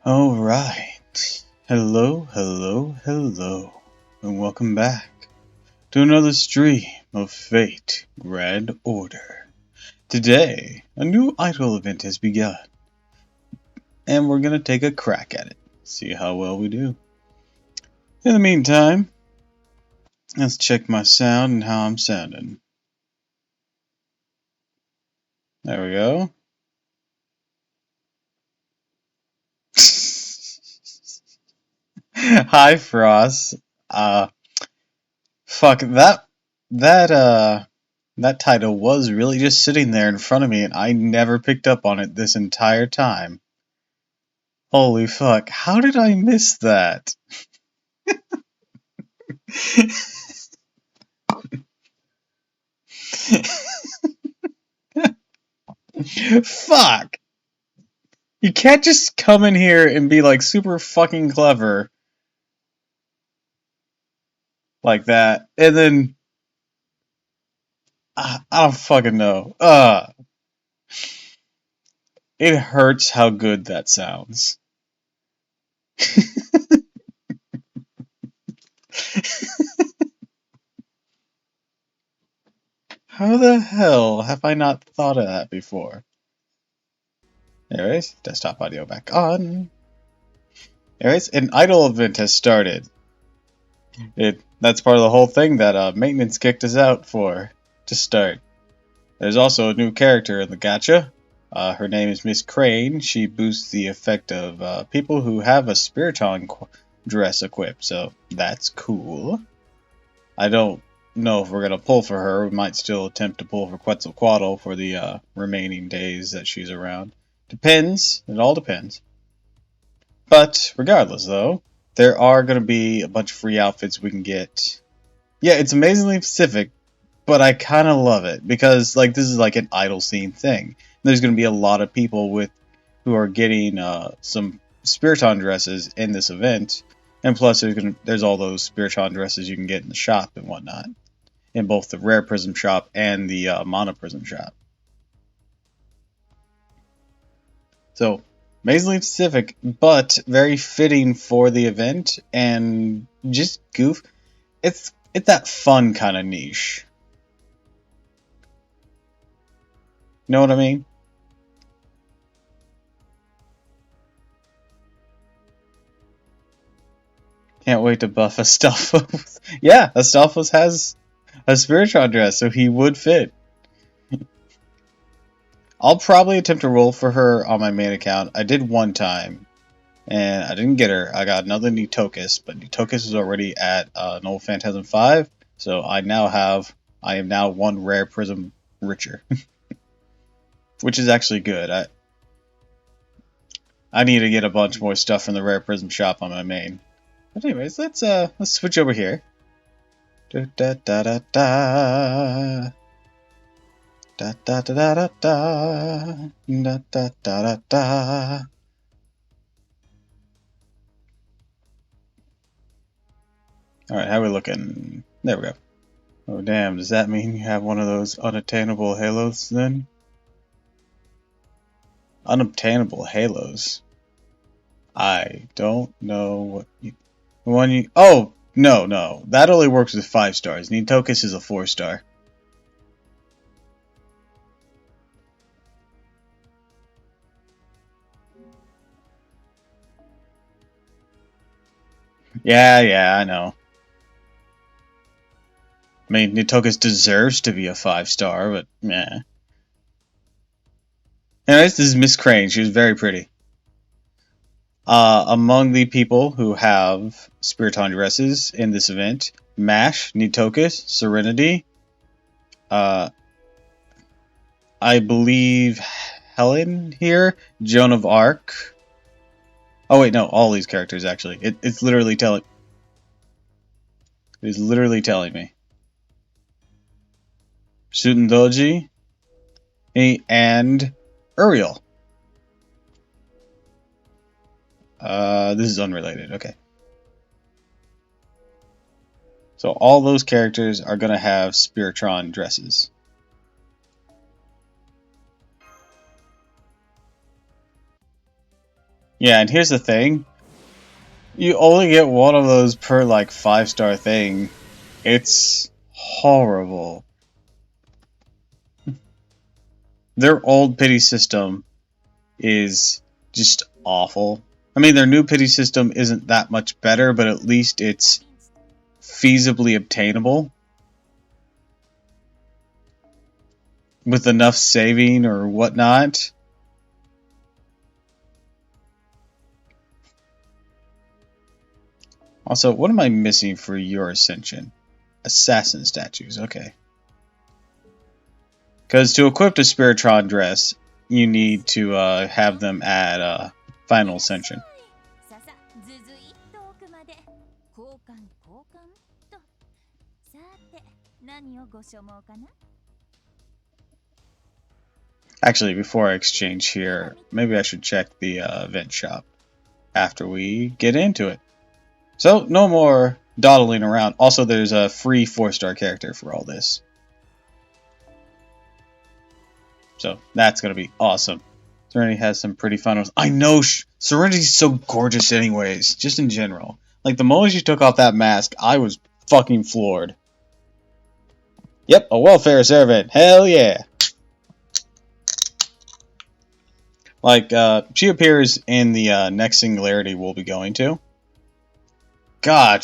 Alright. Hello, hello, hello. And welcome back to another stream of Fate Grand Order. Today, a new idol event has begun. And we're gonna take a crack at it. See how well we do. In the meantime, let's check my sound and how I'm sounding. There we go. Hi, Frost. Fuck, that title was really just sitting there in front of me and I never picked up on it this entire time. Holy fuck, how did I miss that? Fuck! You can't just come in here and be like super fucking clever like that, and then I don't fucking know. It hurts how good that sounds. How the hell have I not thought of that before? Anyways, desktop audio back on. Anyways, an idle event has started. That's part of the whole thing that maintenance kicked us out for to start. There's also a new character in the gacha. Her name is Miss Crane. She boosts the effect of people who have a Spiriton dress equipped, so that's cool. I don't know if we're gonna pull for her. We might still attempt to pull for Quetzalcoatl for the remaining days that she's around. Depends. It all depends. But regardless, though, there are going to be a bunch of free outfits we can get. Yeah, it's amazingly specific, but I kind of love it because like this is like an idol scene thing. There's going to be a lot of people who are getting some Spiriton dresses in this event, and plus there's all those Spiriton dresses you can get in the shop and whatnot, in both the Rare Prism shop and the Mono Prism shop. So amazingly specific, but very fitting for the event, and just goof. It's that fun kind of niche. You know what I mean? Can't wait to buff Astolfos. Yeah, Astolfos has a Spiritron dress, so he would fit. I'll probably attempt to roll for her on my main account. I did one time, and I didn't get her. I got another Nitokis, but Nitokis is already at an old Phantasm 5, so I am now one Rare Prism richer. Which is actually good. I need to get a bunch more stuff from the Rare Prism shop on my main. But anyways, let's switch over here. Da da da da da. Da da da da da da. Da da da da da. Alright, how are we looking? There we go. Oh damn, does that mean you have one of those unattainable halos then? Unobtainable halos? I don't know what you... Oh! No. That only works with 5 stars. Nitokis is a 4-star. Yeah, I know. I mean, Nitokis deserves to be a 5-star, but meh. Anyways, this is Miss Crane. She was very pretty. Among the people who have Spiriton dresses in this event, Mash, Nitokis, Serenity, I believe Helen here, Joan of Arc. Oh wait, no, all these characters actually. It's literally telling. It is literally telling me. Sutendoji and Uriel. This is unrelated. Okay. So all those characters are gonna have Spiritron dresses. Yeah, and here's the thing. You only get one of those per, like, 5-star thing. It's horrible. Their old pity system is just awful. I mean, their new pity system isn't that much better, but at least it's feasibly obtainable with enough saving or whatnot. Also, what am I missing for your ascension? Assassin statues, okay. Because to equip the Spiritron dress, you need to have them at Final Ascension. Actually, before I exchange here, maybe I should check the event shop after we get into it. So, no more dawdling around. Also, there's a free 4-star character for all this. So, that's going to be awesome. Serenity has some pretty fun ones. I know Serenity's so gorgeous anyways, just in general. Like, the moment she took off that mask, I was fucking floored. Yep, a welfare servant. Hell yeah. Like, she appears in the next Singularity we'll be going to. God,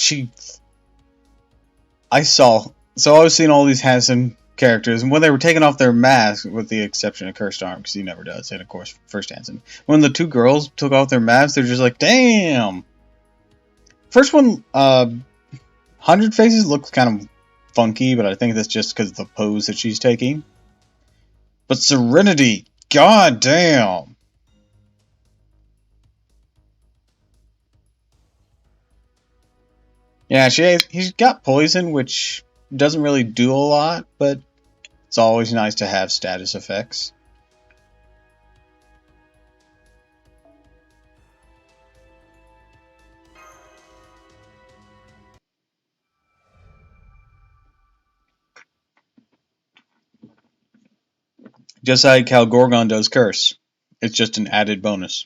I saw... So I was seeing all these handsome characters, and when they were taking off their masks, with the exception of Cursed Arm, because he never does, and of course, First Hansen. When the two girls took off their masks, they're just like, damn! First one, 100 Faces looks kind of funky, but I think that's just because of the pose that she's taking. But Serenity, god damn! Yeah, he's got poison, which doesn't really do a lot, but it's always nice to have status effects. Just like how Gorgon does Curse. It's just an added bonus.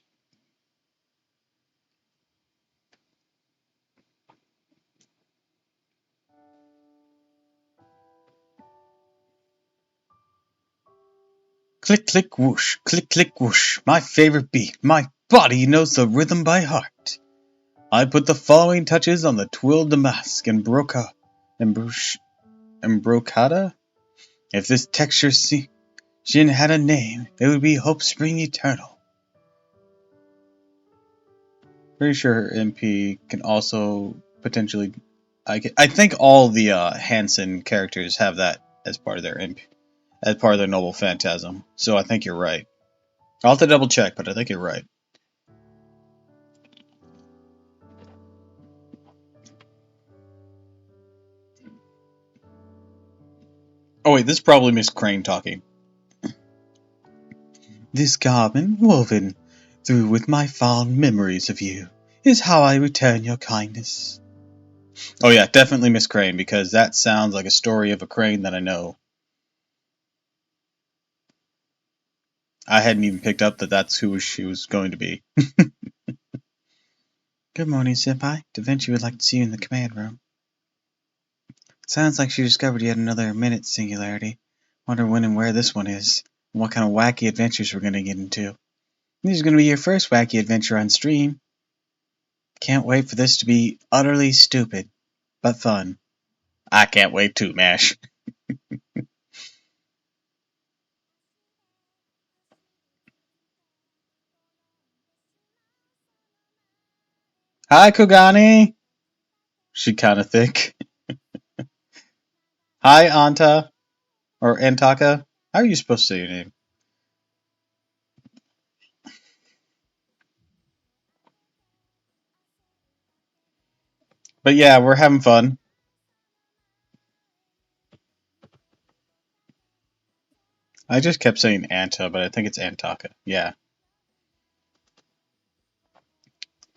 Click, click, whoosh, click, click, whoosh. My favorite beat. My body knows the rhythm by heart. I put the following touches on the twill damask and brocada. If this texture Jin had a name, it would be Hope Spring Eternal. Pretty sure her MP can also potentially... I think all the Hansen characters have that as part of their MP, as part of their Noble Phantasm. So I think you're right. I'll have to double check, but I think you're right. Oh wait, this is probably Miss Crane talking. This garment, woven through with my fond memories of you, is how I return your kindness. Oh yeah, definitely Miss Crane, because that sounds like a story of a crane that I know. I hadn't even picked up that that's who she was going to be. Good morning, Senpai. Da Vinci would like to see you in the command room. Sounds like she discovered yet another minute singularity. Wonder when and where this one is, and what kind of wacky adventures we're going to get into. This is going to be your first wacky adventure on stream. Can't wait for this to be utterly stupid, but fun. I can't wait too, Mash. Hi, Kogani. She kind of thick. Hi, Anta. Or Antaka. How are you supposed to say your name? But yeah, we're having fun. I just kept saying Anta, but I think it's Antaka. Yeah.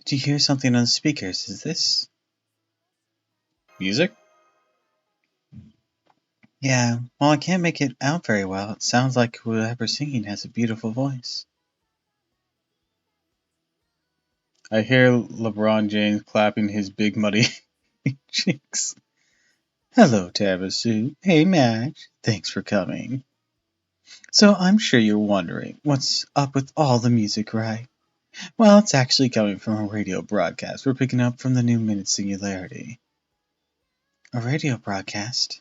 Did you hear something on the speakers? Is this music? Yeah, well, I can't make it out very well. It sounds like whoever's singing has a beautiful voice. I hear LeBron James clapping his big muddy cheeks. Hello, Tabasu. Hey, Max. Thanks for coming. So I'm sure you're wondering, what's up with all the music, right? Well, it's actually coming from a radio broadcast we're picking up from the New Minute Singularity. A radio broadcast?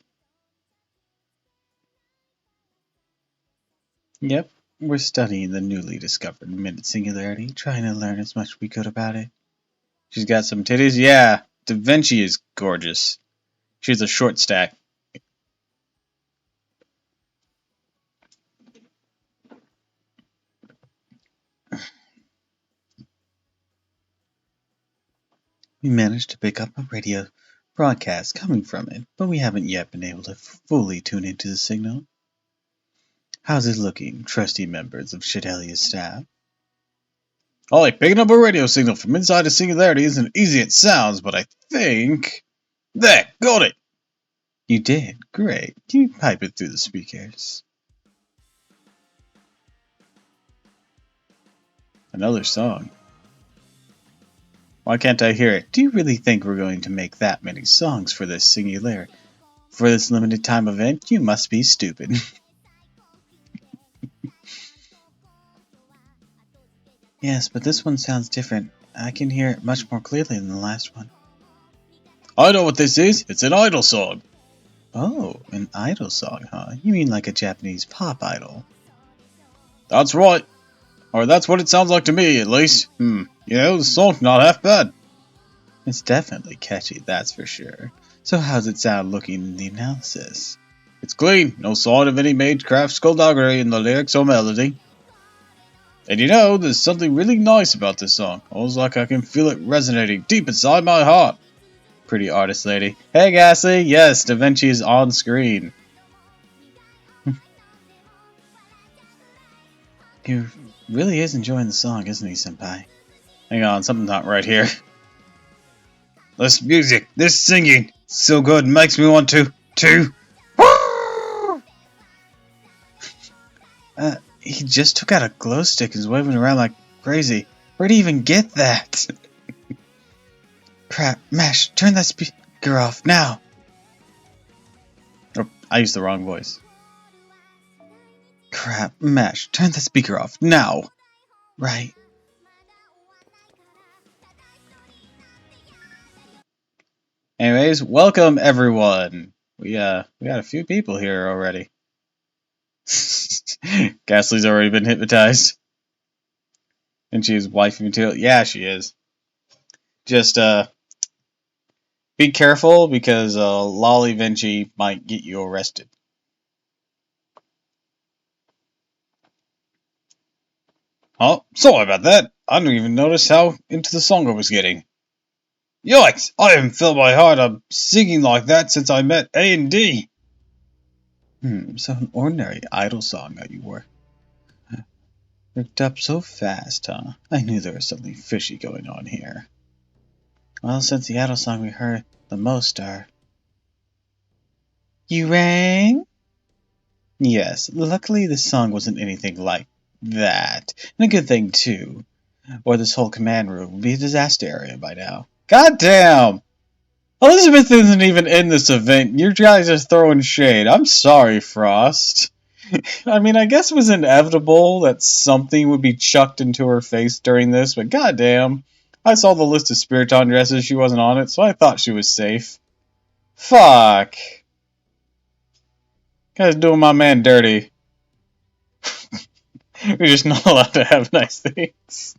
Yep, we're studying the newly discovered Minute Singularity, trying to learn as much as we could about it. She's got some titties? Yeah, Da Vinci is gorgeous. She's a short stack. We managed to pick up a radio broadcast coming from it, but we haven't yet been able to fully tune into the signal. How's it looking, trusty members of Shadelia's staff? Ollie, picking up a radio signal from inside the Singularity isn't easy it sounds, but I think... There, got it! You did? Great. Can you pipe it through the speakers? Another song. Why can't I hear it? Do you really think we're going to make that many songs for this Singularity? For this limited time event? You must be stupid. Yes, but this one sounds different. I can hear it much more clearly than the last one. I know what this is. It's an idol song. Oh, an idol song, huh? You mean like a Japanese pop idol? That's right. Or that's what it sounds like to me, at least. You know, the song's not half bad. It's definitely catchy, that's for sure. So how's it sound looking in the analysis? It's clean. No sign of any magecraft skullduggery in the lyrics or melody. And you know, there's something really nice about this song. Almost like I can feel it resonating deep inside my heart. Pretty artist lady. Hey, Ghastly. Yes, Da Vinci is on screen. He really is enjoying the song, isn't he, Senpai? Hang on, something's not right here. This music, this singing, so good, makes me want to... He just took out a glow stick and is waving around like crazy. Where'd he even get that? Crap, Mash, turn that speaker off, now! Oh, I used the wrong voice. Crap, Mash, turn the speaker off, now! Right. Anyways, welcome everyone! We got a few people here already. Ghastly's already been hypnotized. And she's wifey material. Yeah, she is. Just, be careful because, Lolly Vinci might get you arrested. Oh, sorry about that. I didn't even notice how into the song I was getting. Yikes! I haven't felt my heart up singing like that since I met A&D. So an ordinary idol song that you were. Picked up so fast, huh? I knew there was something fishy going on here. Well, since the idol song we heard the most are... You rang? Yes, luckily the song wasn't anything like that. And a good thing, too. Or this whole command room would be a disaster area by now. Goddamn! Elizabeth isn't even in this event. You guys are throwing shade. I'm sorry, Frost. I mean, I guess it was inevitable that something would be chucked into her face during this, but goddamn. I saw the list of Spiriton dresses, she wasn't on it, so I thought she was safe. Fuck. Guys doing my man dirty. We're just not allowed to have nice things.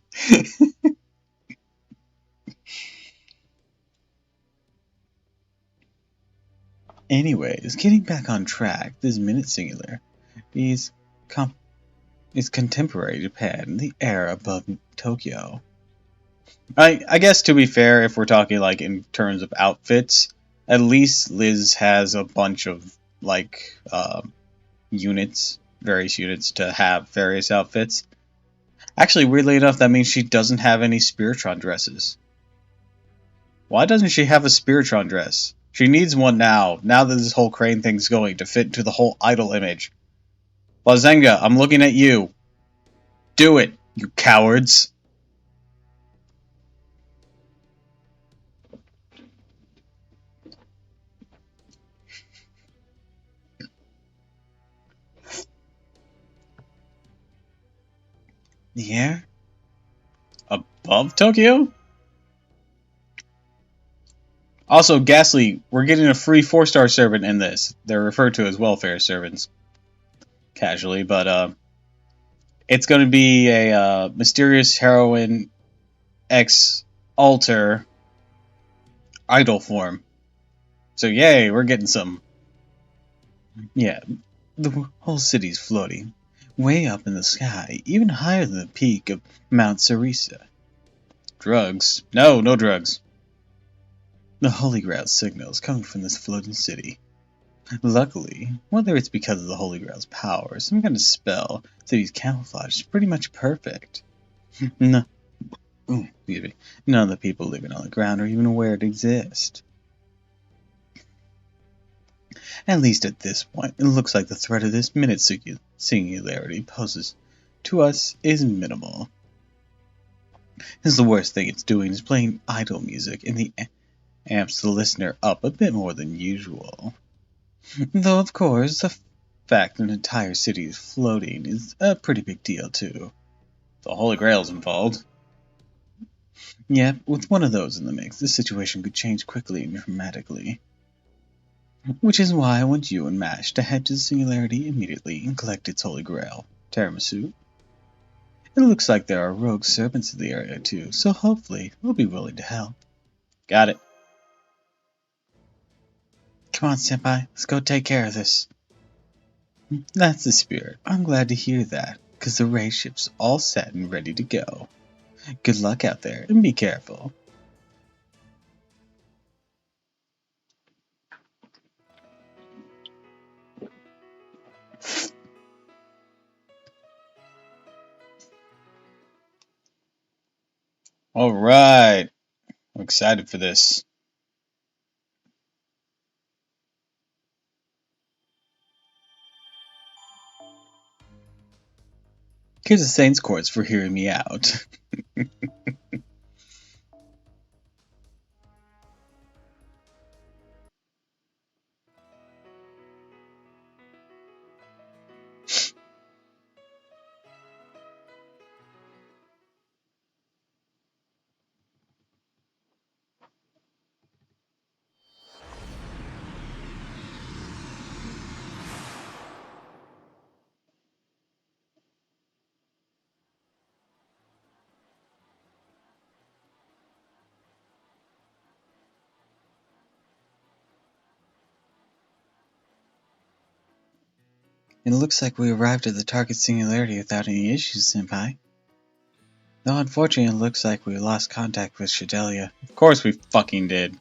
Anyways, getting back on track, this Minute Singular is contemporary Japan, the air above Tokyo. I guess to be fair, if we're talking like in terms of outfits, at least Liz has a bunch of like various units to have various outfits. Actually, weirdly enough, that means she doesn't have any Spiritron dresses. Why doesn't she have a Spiritron dress? She needs one now that this whole crane thing's going to fit into the whole idol image. Blazenga, I'm looking at you. Do it, you cowards. The air? Above Tokyo? Also, Ghastly, we're getting a free 4-star servant in this. They're referred to as welfare servants, casually, but it's going to be a mysterious heroine X alter idol form. So yay, we're getting some. Yeah, the whole city's floating, way up in the sky, even higher than the peak of Mount Sarisa. Drugs? No, no drugs. The Holy Grail signals coming from this floating city. Luckily, whether it's because of the Holy Grail's power or some kind of spell, the city's camouflage is pretty much perfect. No, excuse me. None of the people living on the ground are even aware it exists. At least at this point, it looks like the threat of this minute singularity poses to us is minimal. Because the worst thing it's doing is playing idle music, and the amps the listener up a bit more than usual. Though, of course, the fact an entire city is floating is a pretty big deal, too. The Holy Grail's involved. Yep, with one of those in the mix, the situation could change quickly and dramatically. Which is why I want you and Mash to head to the Singularity immediately and collect its Holy Grail. Tiramisu. It looks like there are rogue serpents in the area too, so hopefully we'll be willing to help. Got it. Come on, Senpai, let's go take care of this. That's the spirit. I'm glad to hear that, because the race ship's all set and ready to go. Good luck out there, and be careful. Alright, I'm excited for this. Here's a Saints Courts for hearing me out. It looks like we arrived at the target singularity without any issues, Senpai. Though unfortunately it looks like we lost contact with Shadelia. Of course we fucking did.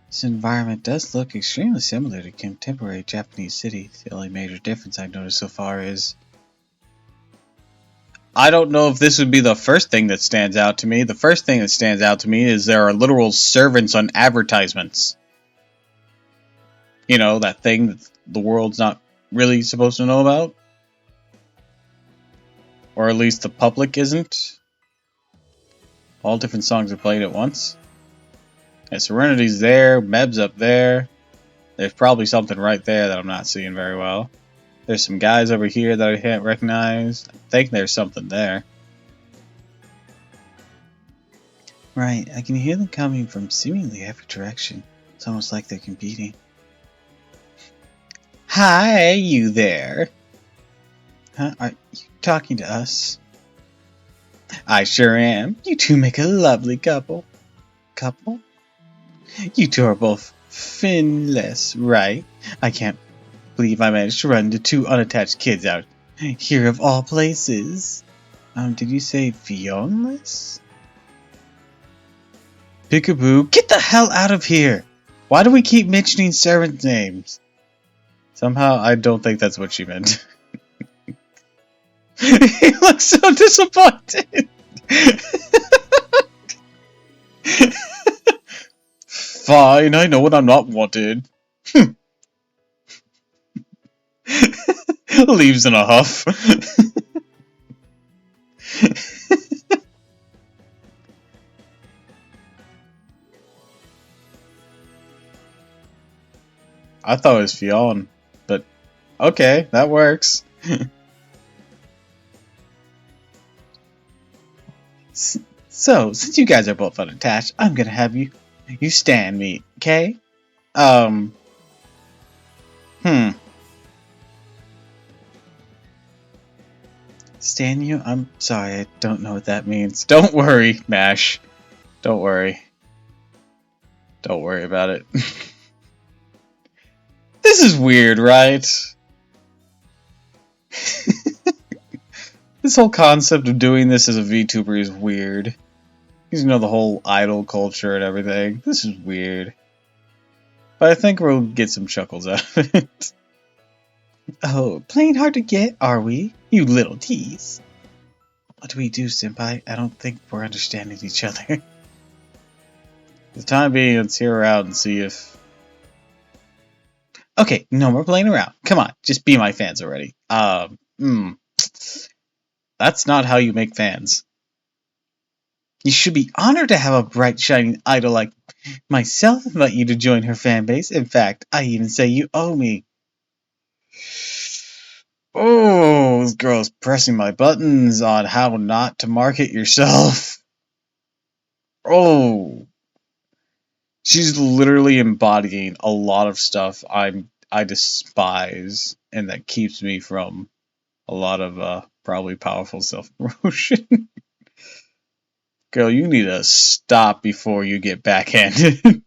This environment does look extremely similar to contemporary Japanese cities. The only major difference I've noticed so far is... I don't know if this would be the first thing that stands out to me. The first thing that stands out to me is there are literal servants on advertisements. You know, that thing that the world's not really supposed to know about? Or at least the public isn't? All different songs are played at once. Yeah, Serenity's there, Meb's up there. There's probably something right there that I'm not seeing very well. There's some guys over here that I can't recognize. I think there's something there. Right, I can hear them coming from seemingly every direction. It's almost like they're competing. Hi, you there. Huh? Are you talking to us? I sure am. You two make a lovely couple. Couple? You two are both finless, right? I can't believe I managed to run into two unattached kids out here of all places. Did you say Fionless? Peekaboo, get the hell out of here! Why do we keep mentioning servant names? Somehow, I don't think that's what she meant. He looks so disappointed! Fine, I know when I'm not wanted. Leaves in a huff. I thought it was Fionn, but okay, that works. So, since you guys are both unattached, I'm gonna have you stand me, okay? Hmm. Stand you? I'm sorry, I don't know what that means. Don't worry, Mash. Don't worry. Don't worry about it. This is weird, right? This whole concept of doing this as a VTuber is weird. Because, the whole idol culture and everything. This is weird. But I think we'll get some chuckles out of it. Oh, playing hard to get, are we? You little tease. What do we do, Senpai? I don't think we're understanding each other. For the time being, let's hear her out and see if... Okay, no more playing around. Come on, just be my fans already. That's not how you make fans. You should be honored to have a bright, shining idol like myself invite you to join her fan base. In fact, I even say you owe me. Oh, this girl's pressing my buttons on how not to market yourself. Oh, she's literally embodying a lot of stuff I despise, and that keeps me from a lot of probably powerful self-promotion. Girl, you need to stop before you get backhanded.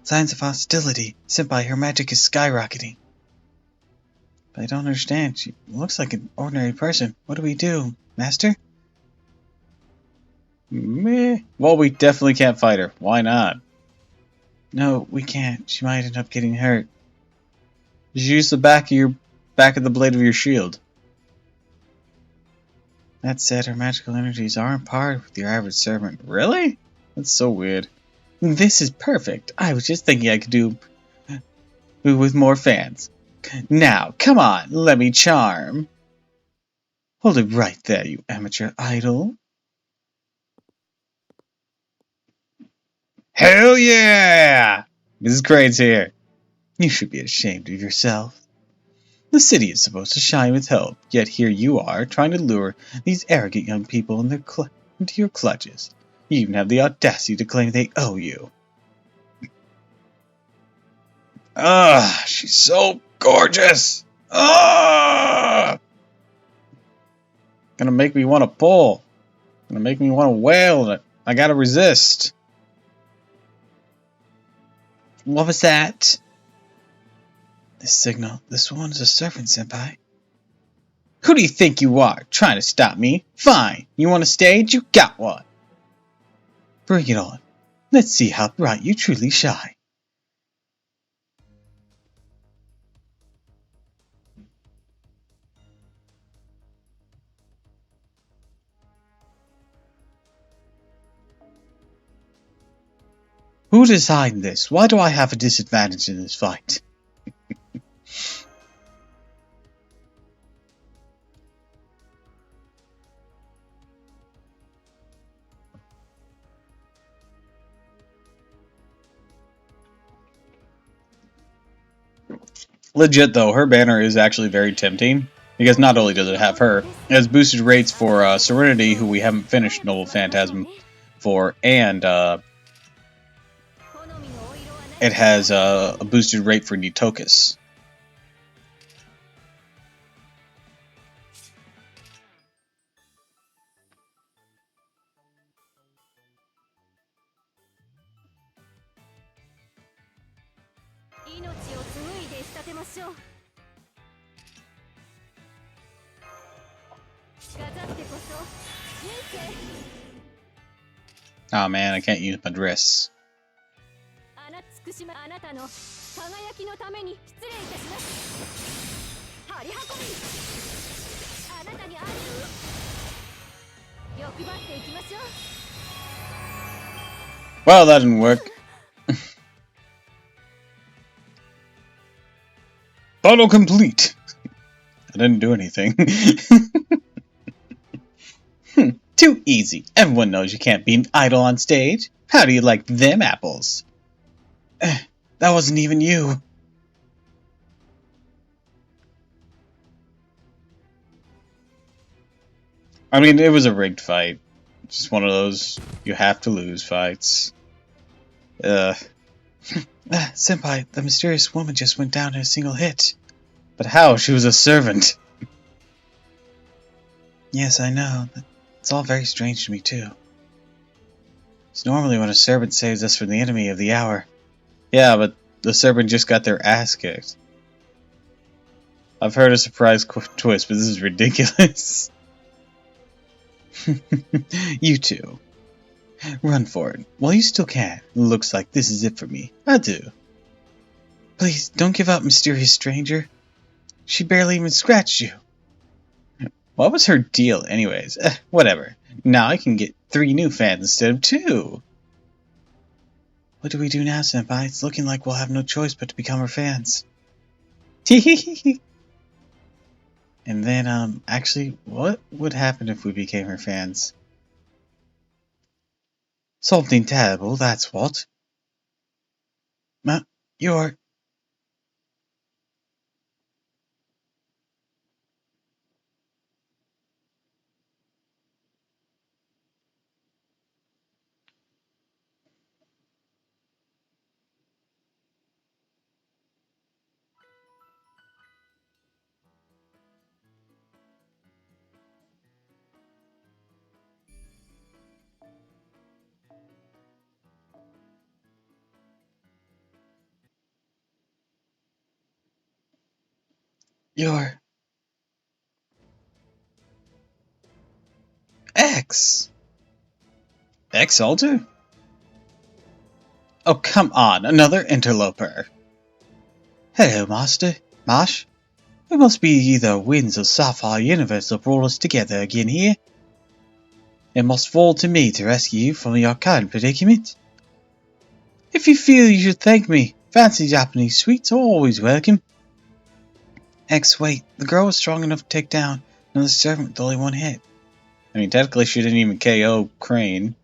Signs of hostility. Senpai, her magic is skyrocketing. But I don't understand. She looks like an ordinary person. What do we do, Master? Meh. Well, we definitely can't fight her. Why not? No, we can't. She might end up getting hurt. Just use the back of the blade of your shield. That said, her magical energies are on par with your average servant. Really? That's so weird. This is perfect. I was just thinking I could do with more fans. Now, come on, let me charm. Hold it right there, you amateur idol. Hell yeah! Mrs. Crane's here. You should be ashamed of yourself. The city is supposed to shine with hope, yet here you are, trying to lure these arrogant young people into your clutches. You even have the audacity to claim they owe you. Ah, she's so gorgeous! Ah! Gonna make me want to pull. Gonna make me want to wail. I gotta resist. What was that? This signal. This one's a servant, Senpai. Who do you think you are, trying to stop me? Fine. You want a stage? You got one. Bring it on. Let's see how bright you truly shine. Who designed this? Why do I have a disadvantage in this fight? Legit though, her banner is actually very tempting, because not only does it have her, it has boosted rates for Serenity, who we haven't finished Noble Phantasm for, and it has a boosted rate for Nitokus. Oh man, I can't use my dress. Well, that didn't work. Bottle complete. I didn't do anything. Too easy. Everyone knows you can't be an idol on stage. How do you like them apples? That wasn't even you. I mean, it was a rigged fight. Just one of those you have to lose fights. Senpai, the mysterious woman just went down in a single hit. But how? She was a servant. Yes, I know. It's all very strange to me, too. It's normally when a servant saves us from the enemy of the hour. Yeah, but the servant just got their ass kicked. I've heard a surprise twist, but this is ridiculous. You two. Run for it. While you still can. Looks like this is it for me. Adieu. Please, don't give up, mysterious stranger. She barely even scratched you. What was her deal anyways? Whatever. Now I can get 3 new fans instead of 2. What do we do now, Senpai? It's looking like we'll have no choice but to become her fans. And then, actually, what would happen if we became her fans? Something terrible, that's what. You're... You're... X! X-Alter? Oh, come on, another interloper. Hello, Master. Marsh? It must be either winds of Sapphire Universe that brought us together again here. It must fall to me to rescue you from your current predicament. If you feel you should thank me, fancy Japanese sweets are always welcome. X, wait, the girl was strong enough to take down another servant with only 1 hit. I mean, technically she didn't even KO Crane,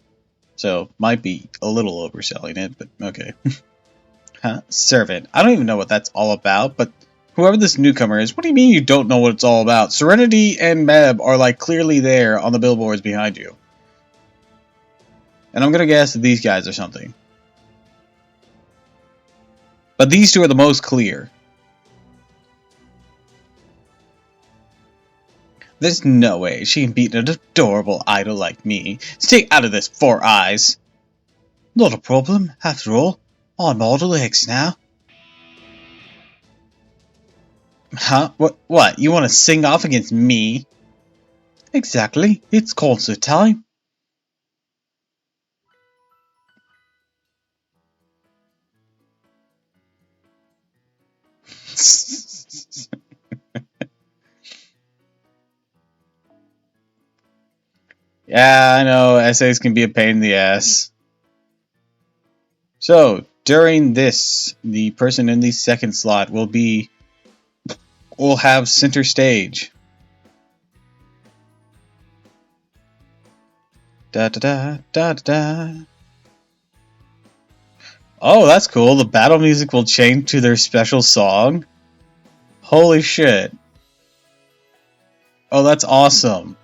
so might be a little overselling it, but okay. Huh? Servant. I don't even know what that's all about, but whoever this newcomer is, what do you mean you don't know what it's all about? Serenity and Meb are like clearly there on the billboards behind you. And I'm gonna guess that these guys are something. But these 2 are the most clear. There's no way she can beat an adorable idol like me. Stay out of this, 4 Eyes. Not a problem, after all. I'm Model X now. Huh? What? You want to sing off against me? Exactly. It's concert time. Yeah, I know. Essays can be a pain in the ass. So, during this, the person in the second slot will have center stage. Da da da da da. Oh, that's cool. The battle music will change to their special song. Holy shit. Oh, that's awesome.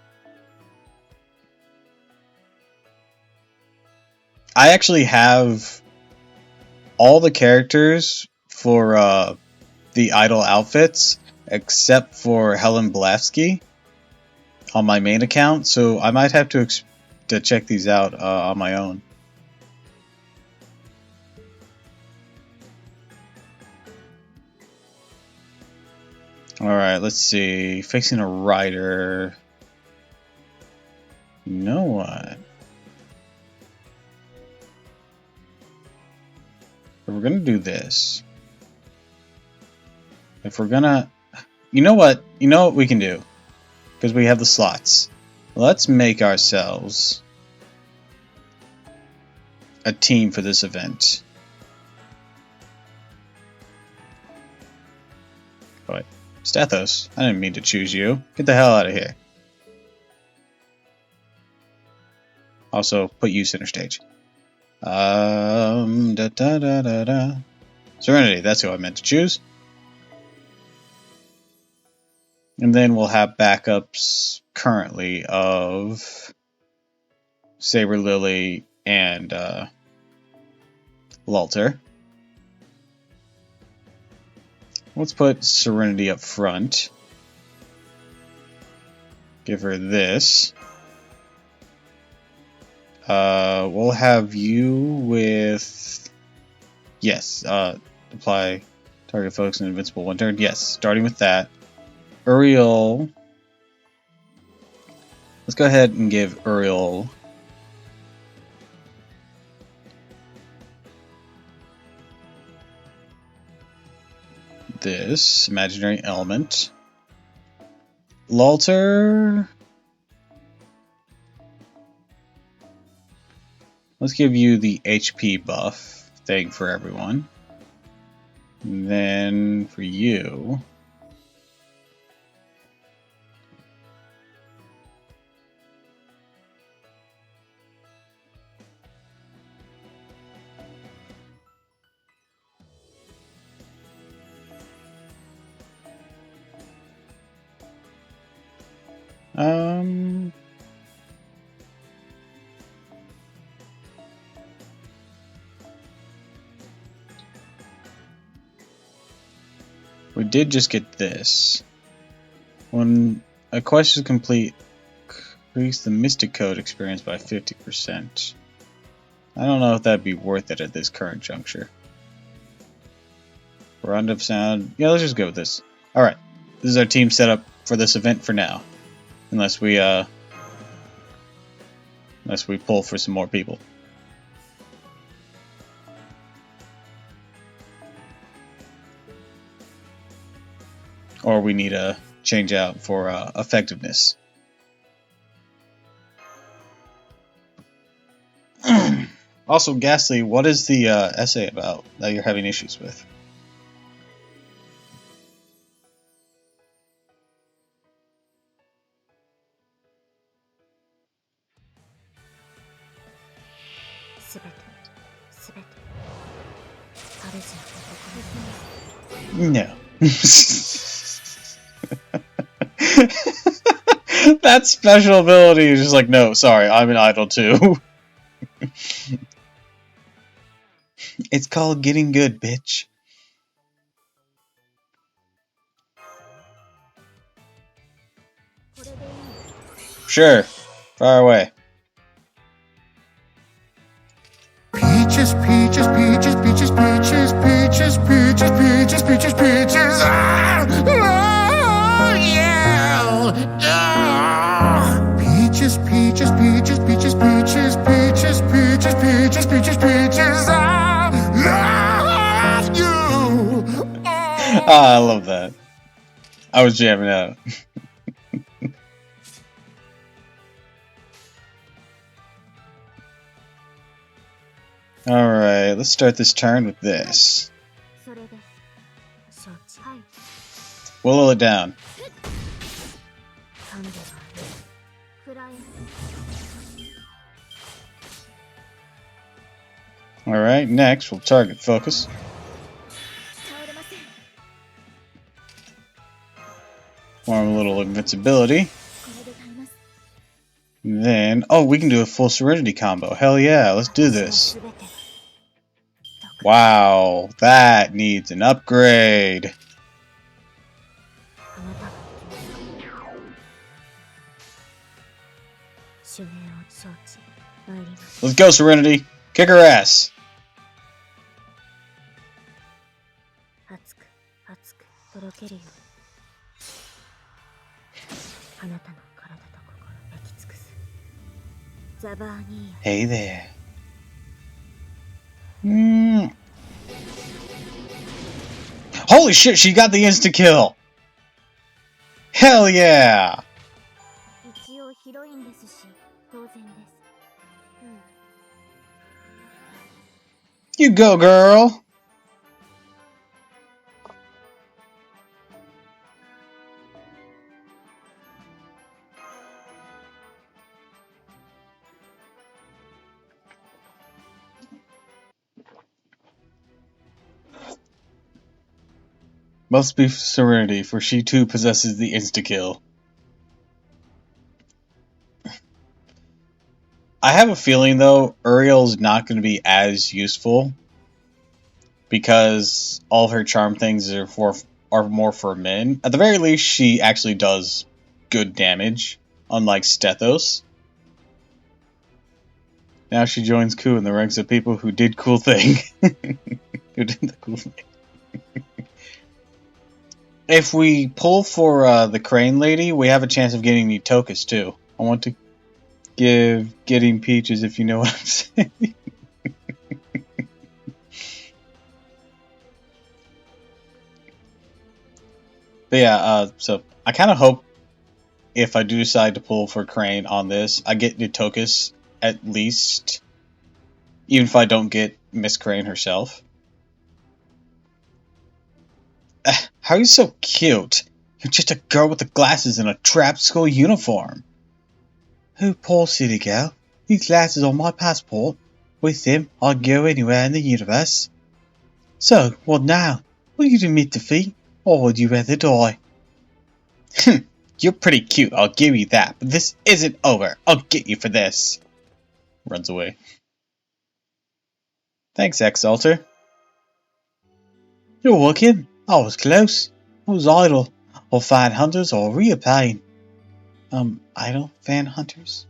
I actually have all the characters for the idol outfits except for Helen Blafsky on my main account, so I might have to check these out on my own. Alright, let's see. Facing a rider. You know what? If we're gonna do this. If we're gonna... You know what? You know what we can do? Because we have the slots. Let's make ourselves a team for this event. But Stathos, I didn't mean to choose you. Get the hell out of here. Also, put you center stage. Da da da da da. Serenity, that's who I meant to choose. And then we'll have backups currently of Saber Lily and Lalter. Let's put Serenity up front. Give her this. We'll have you with... Yes, apply target focus and invincible 1 turn. Yes, starting with that. Uriel... Let's go ahead and give Uriel... this imaginary element. Lalter... Let's give you the HP buff thing for everyone. And then for you... We did just get this. When a quest is complete, increase the Mystic Code experience by 50%. I don't know if that'd be worth it at this current juncture. Round of sound. Yeah, let's just go with this. Alright. This is our team setup for this event for now. Unless we pull for some more people. Or we need a change out for effectiveness. Also, Ghastly, what is the essay about that you're having issues with? No. That special ability is just like, no, sorry, I'm an idol too. It's called getting good, bitch. Sure, far away. Peaches, peaches, peaches, peaches, peaches, peaches, peaches, peaches, peaches, peaches. Ah, oh, yeah. Ah. Peaches, peaches, peaches, peaches, peaches, peaches, peaches, peaches, peaches, peaches. I love you. Ah, I love that. I was jamming out. Alright, let's start this turn with this. Willow it down. Alright, next we'll target focus. Form a little invincibility. Then, oh, we can do a full Serenity combo. Hell yeah, let's do this. Wow, that needs an upgrade. Let's go, Serenity. Kick her ass. Hey there. Holy shit, she got the insta-kill! Hell yeah! You go, girl! Must be Serenity, for she too possesses the insta-kill. I have a feeling though Uriel's not going to be as useful because all of her charm things are more for men. At the very least, she actually does good damage, unlike Stethos. Now she joins Ku in the ranks of people who did cool thing. Who did the cool thing. If we pull for the crane lady, we have a chance of getting the Tokus too. I want to give getting peaches if you know what I'm saying. But yeah, so I kind of hope if I do decide to pull for crane on this, I get the Tokus at least, even if I don't get Miss Crane herself. How are you so cute? You're just a girl with the glasses and a trap school uniform. Oh, poor silly girl. These glasses are my passport. With them, I'd go anywhere in the universe. So, what now? Will you admit defeat, or would you rather die? You're pretty cute, I'll give you that, but this isn't over. I'll get you for this. Runs away. Thanks, Exalter. You're welcome. I was close. I was idle, or fan hunters, or real pain. Idle fan hunters?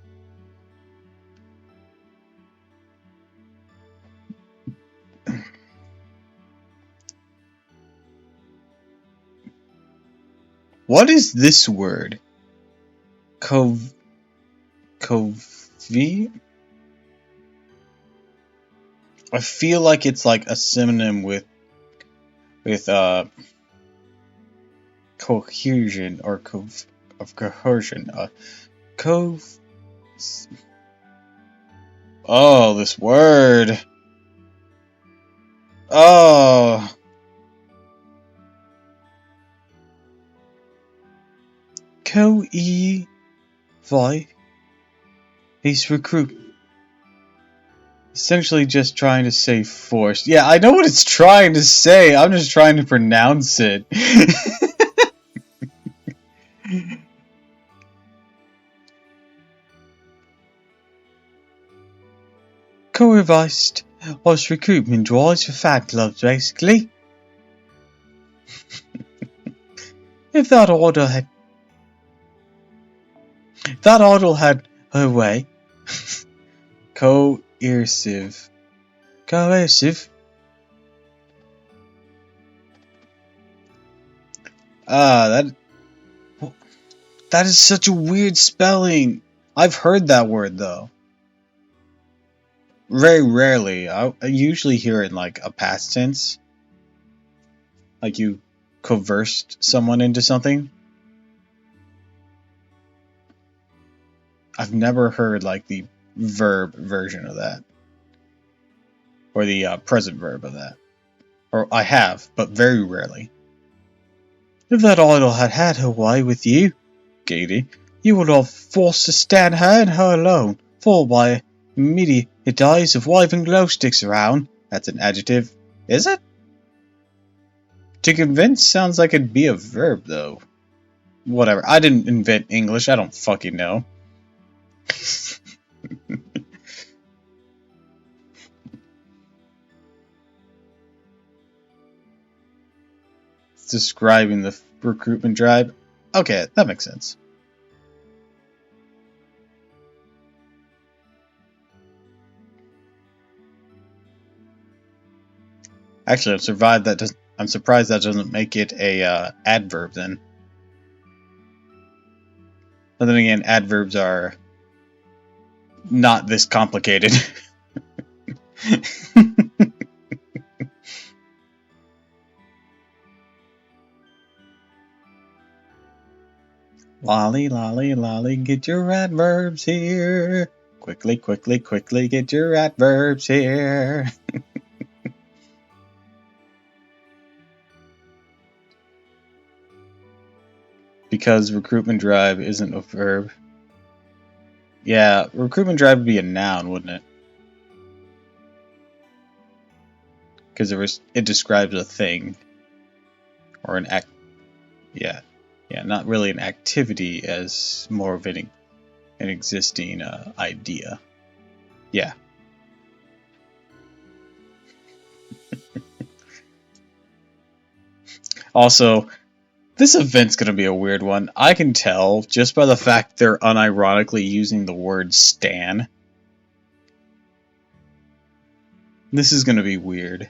What is this word? Covi? I feel like it's like a synonym with cohesion or coercion. Oh, this word. Oh. Co-e-vi. He's recruit. Essentially just trying to say force. Yeah, I know what it's trying to say. I'm just trying to pronounce it. Co-revised was recruitment drives for fat clubs, basically. If that idol had her way. Coercive. Ah, that is such a weird spelling. I've heard that word though. Very rarely. I usually hear it in like a past tense. Like you coerced someone into something. I've never heard like the verb version of that. Or the present verb of that. Or I have, but very rarely. If that idol had had her way with you, Katie, you would have forced to stand her and her alone, followed by immediate days of waving glow sticks around. That's an adjective. Is it? To convince sounds like it'd be a verb, though. Whatever. I didn't invent English. I don't fucking know. It's describing the recruitment drive. Okay, that makes sense. Actually, I'm surprised that doesn't make it a adverb then. But then again, adverbs are not this complicated. Lolly, lolly, lolly, get your adverbs here. Quickly, quickly, quickly, get your adverbs here. Because recruitment drive isn't a verb. Yeah, recruitment drive would be a noun, wouldn't it? Because it describes a thing. Or an act. Yeah. Yeah, not really an activity as more of an existing idea. Yeah. Also, this event's gonna be a weird one. I can tell just by the fact they're unironically using the word Stan. This is gonna be weird.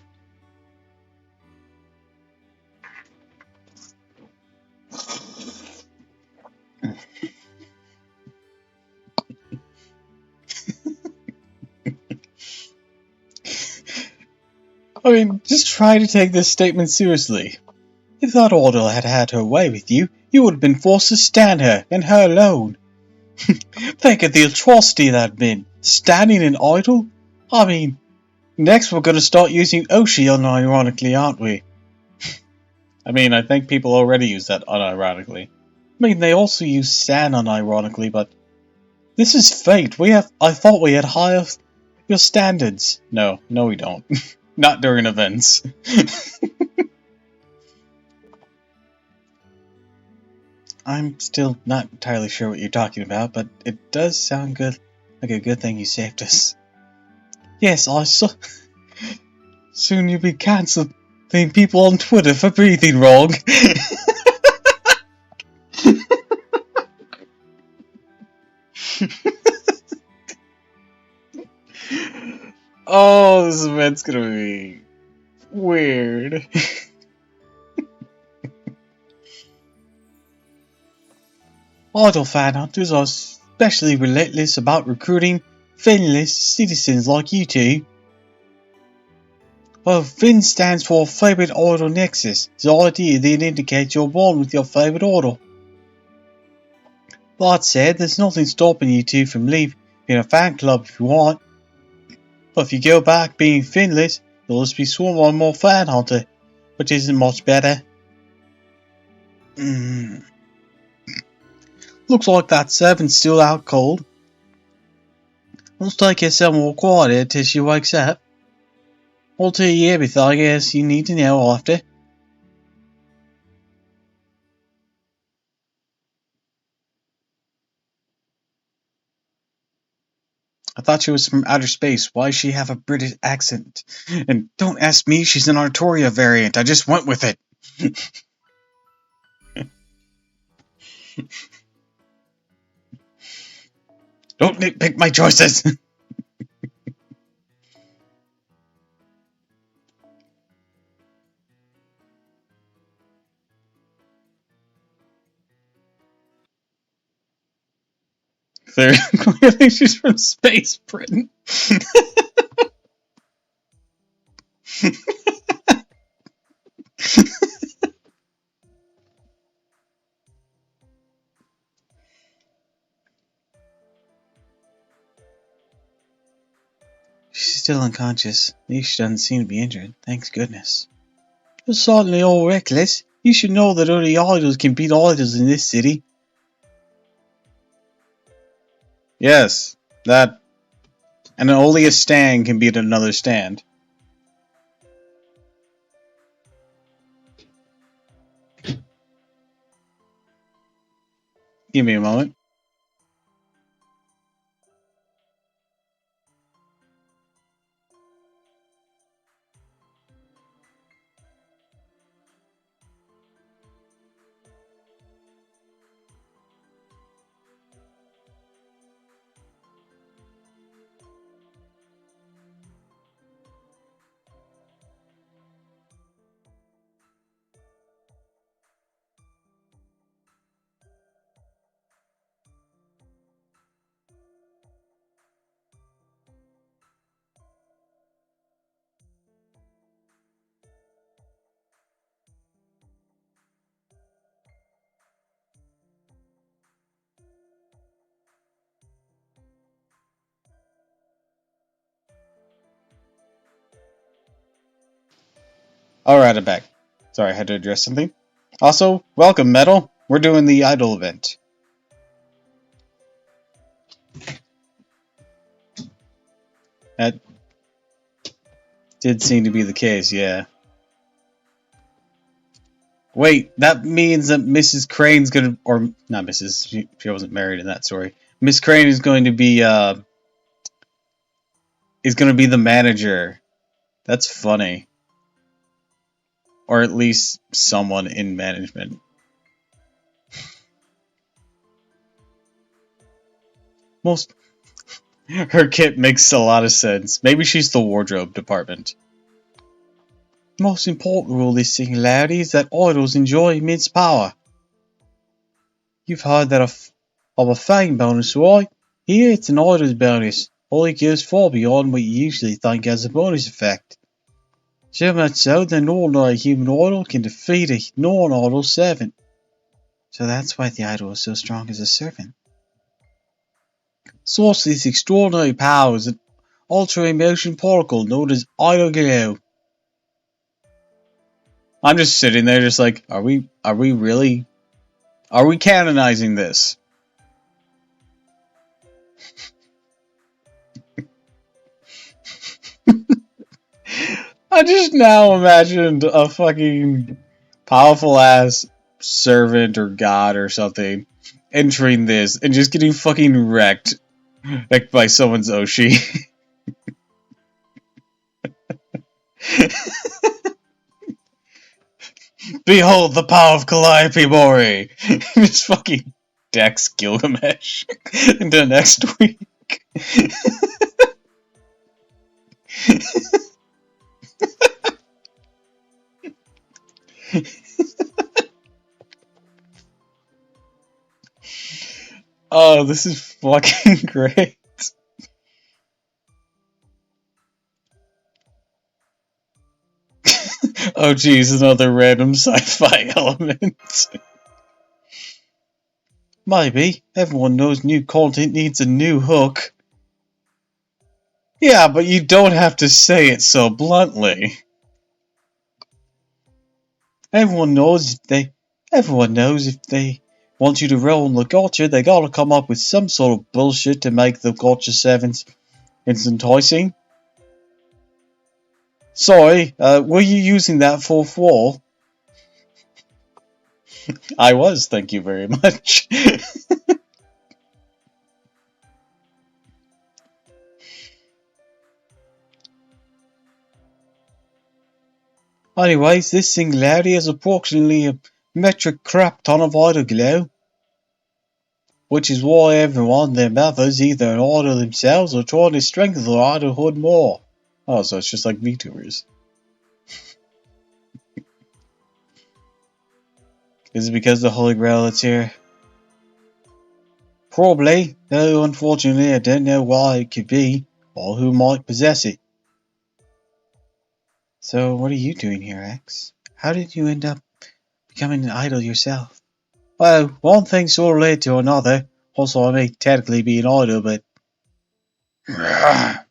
I mean, just try to take this statement seriously. If that Idol had had her way with you, you would have been forced to stand her, and her alone. Think of the atrocity that'd been. Standing an Idol? I mean, next we're gonna start using Oshi unironically, aren't we? I mean, I think people already use that unironically. I mean, they also use Stan unironically, but this is fate. I thought we had higher your standards. No, we don't. Not during events. I'm still not entirely sure what you're talking about, but it does sound good, like a good thing you saved us. Yes, I saw. Soon you'll be cancelled. People on Twitter for breathing wrong. Oh, this event's gonna be weird. Idle fan hunters are especially relentless about recruiting Finless citizens like you two. Well, Fin stands for Favourite Idol Nexus. The idea then indicates you're born with your favourite idol. That said, there's nothing stopping you two from leaving a fan club if you want. But if you go back being Finless, you'll just be sworn one more fan hunter, which isn't much better. Looks like that servant's still out cold. Let's take her somewhere quieter till she wakes up. I'll tell you everything I guess you need to know after. I thought she was from outer space. Why does she have a British accent? And don't ask me, she's an Artoria variant. I just went with it. Don't nitpick my choices. Clearly she's from Space Britain. She's still unconscious. At least she doesn't seem to be injured. Thanks goodness. You're certainly all reckless. You should know that only idols can beat idols in this city. Yes, that. And only a stand can beat another stand. Give me a moment. Alright, I'm back. Sorry, I had to address something. Also, welcome, Metal. We're doing the Idol event. That did seem to be the case, yeah. Wait, that means that Mrs. Crane's gonna, or not Mrs. She wasn't married in that story. Miss Crane is going to be is gonna be the manager. That's funny. Or at least someone in management. Most her kit makes a lot of sense. Maybe she's the wardrobe department. The most important rule of this singularity is that idols enjoy immense power. You've heard that of a fame bonus, right? Here it's an idol's bonus. All it goes far beyond what you usually think has a bonus effect. So much so that an ordinary human idol can defeat a non-idol servant. So that's why the idol is so strong as a servant. Source of this extraordinary power is an ultra-emotion particle known as idol glow. I'm just sitting there just like, are we canonizing this? I just now imagined a fucking powerful ass servant or god or something entering this and just getting fucking wrecked like by someone's Oshi. Behold the power of Calliope Mori! Just fucking decks Gilgamesh into next week. Oh, this is fucking great. Oh geez, another random sci-fi element. Maybe. Everyone knows new content needs a new hook. Yeah, but you don't have to say it so bluntly. Everyone knows if they want you to roll in the gotcha, they gotta come up with some sort of bullshit to make the gotcha 7s enticing. Sorry, were you using that fourth wall? I was, thank you very much. Anyways, this singularity is approximately a metric crap ton of idol glow. Which is why everyone and their mothers either an idol themselves or trying to strengthen their idolhood more. Oh, so it's just like VTubers. Is it because the Holy Grail that's here? Probably, though unfortunately I don't know why it could be, or who might possess it. So what are you doing here, X? How did you end up becoming an idol yourself? Well, one thing sort of led to another. Also, I may technically be an idol, but... Huh?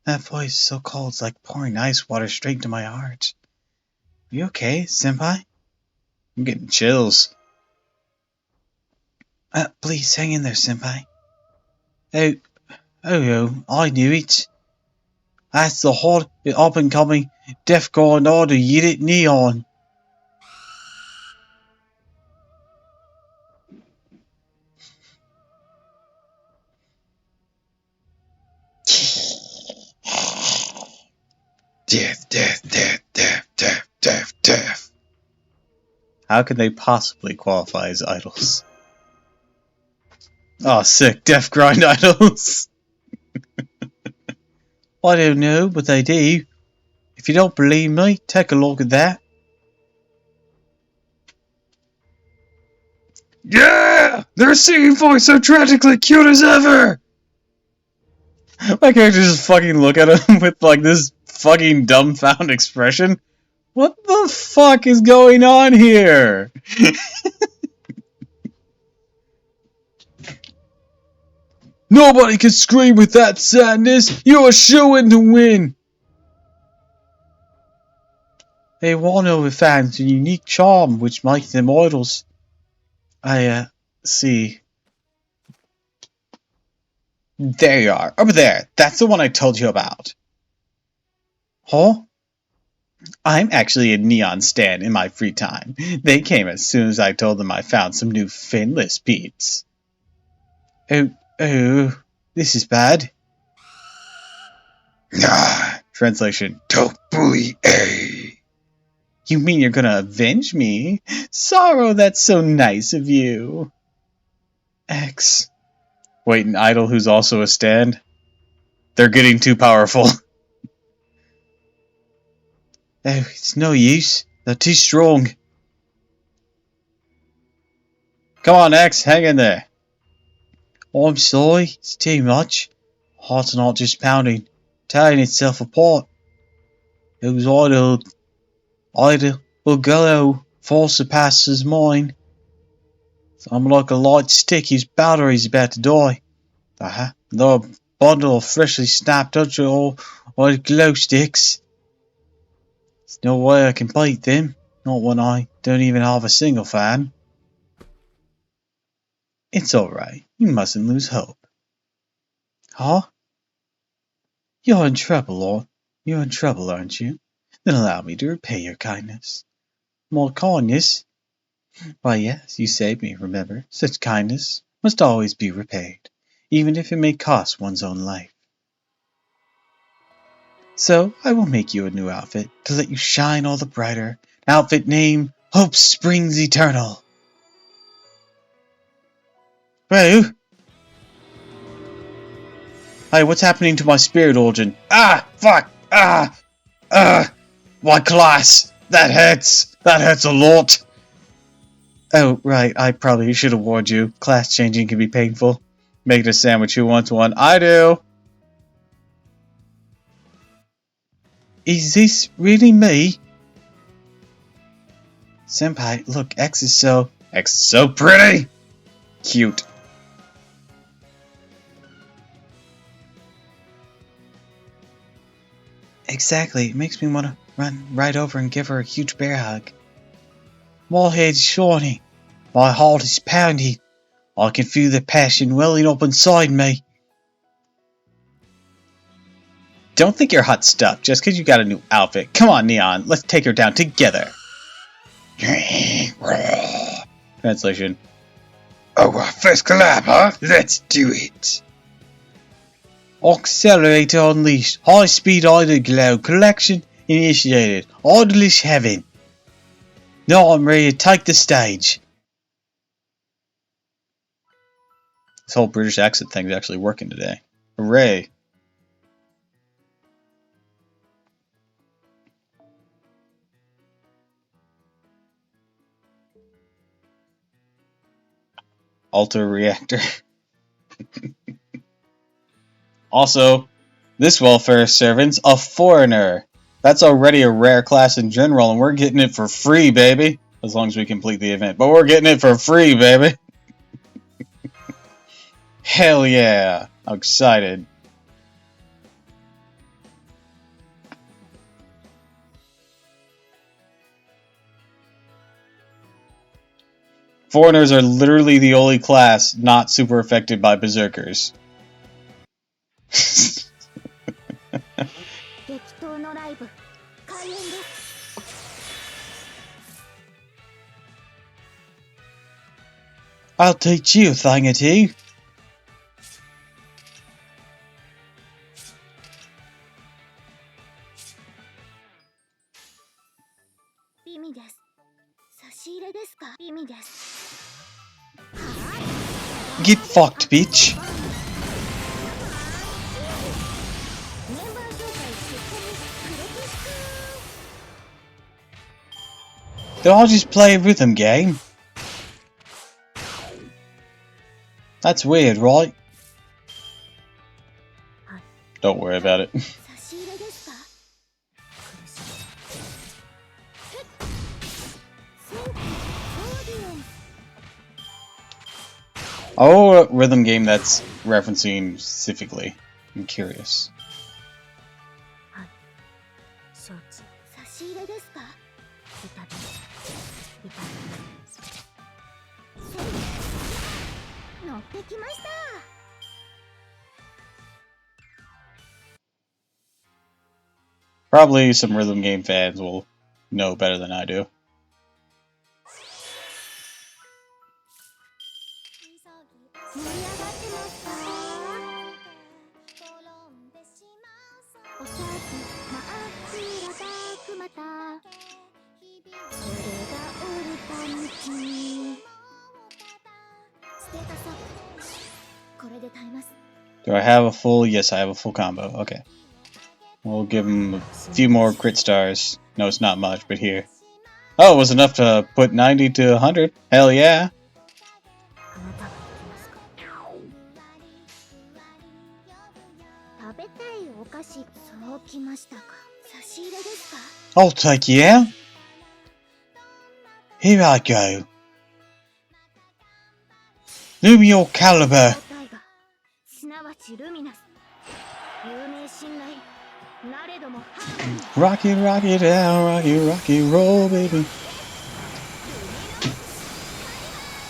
That voice is so cold, it's like pouring ice water straight into my heart. Are you okay, senpai? I'm getting chills. Please hang in there, senpai. Oh, I knew it. That's the hot, up-and-coming, deaf-guard idol you didn't neon. Death. How can they possibly qualify as idols? Oh, sick, death grind idols. I don't know, but they do. If you don't believe me, take a look at that. Yeah! Their singing voice so tragically cute as ever! My character just fucking look at him with like this fucking dumbfound expression. What the fuck is going on here? Nobody can scream with that sadness. You're a shoo-in to win. They won over fans a unique charm which makes them idols. I see. There you are, over there. That's the one I told you about. Huh? I'm actually a Neon stan in my free time. They came as soon as I told them I found some new finless beats. Oh. This is bad. Nah. Translation. Doppel A. You mean you're gonna avenge me? Sorrow, that's so nice of you. X. Wait, an idol who's also a stand? They're getting too powerful. Oh, it's no use. They're too strong. Come on, X, hang in there. Oh, I'm sorry, it's too much. Heart's not just pounding, tearing itself apart. It was idle will go far surpasses mine. I'm like a light stick whose battery's about to die. Though a bundle of freshly snapped or glow sticks. There's no way I can beat them, not when I don't even have a single fan. It's alright, you mustn't lose hope. Huh? You're in trouble, Lord. You're in trouble, aren't you? Then allow me to repay your kindness. More kindness? Why, yes, you saved me, remember? Such kindness must always be repaid, even if it may cost one's own life. So, I will make you a new outfit to let you shine all the brighter. Outfit name, Hope Springs Eternal. Whoa! Hey, what's happening to my spirit origin? Ah! Fuck! My class! That hurts! That hurts a lot! Oh, right, I probably should have warned you. Class changing can be painful. Making a sandwich, who wants one? I do! Is this really me? Senpai, look, X is so pretty! Cute. Exactly, it makes me want to run right over and give her a huge bear hug. My head's shining. My heart is pounding. I can feel the passion welling up inside me. Don't think your hot stuff just because you got a new outfit. Come on, Neon, let's take her down together. Translation. Oh, first collab, huh? Let's do it. Accelerator unleashed. High speed idle glow. Collection initiated. Idolish heaven. Now I'm ready to take the stage. This whole British accent thing is actually working today. Hooray. Alter reactor. Also, this welfare servant's a foreigner. That's already a rare class in general, and we're getting it for free, baby. As long as we complete the event. But we're getting it for free, baby. Hell yeah. I'm excited. Foreigners are literally the only class not super affected by berserkers. I'll teach you a thing or two. Get fucked, bitch. They all just play a rhythm game. That's weird, right? Don't worry about it. Oh, a rhythm game that's referencing specifically. I'm curious. Probably some rhythm game fans will know better than I do. Do I have a full? Yes, I have a full combo. Okay. We'll give him a few more crit stars. No, it's not much, but here. Oh, it was enough to put 90 to 100. Hell yeah. I'll take you out. Here I go. Lumior Caliber. Rocky, rocky down, rocky, rocky roll, baby.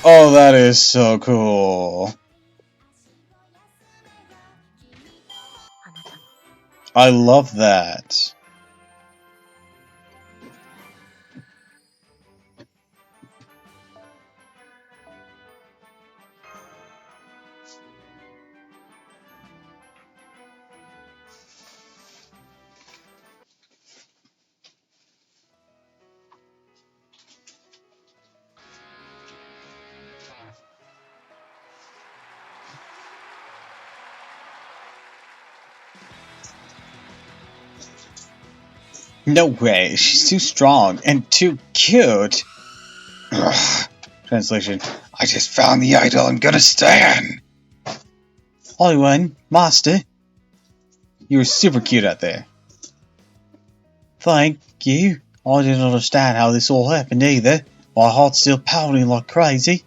Oh, that is so cool. I love that. No way, she's too strong and too cute. Ugh. Translation. I just found the idol I'm gonna stand. Hi, Wayne, Master. You were super cute out there. Thank you. I didn't understand how this all happened either. My heart's still pounding like crazy.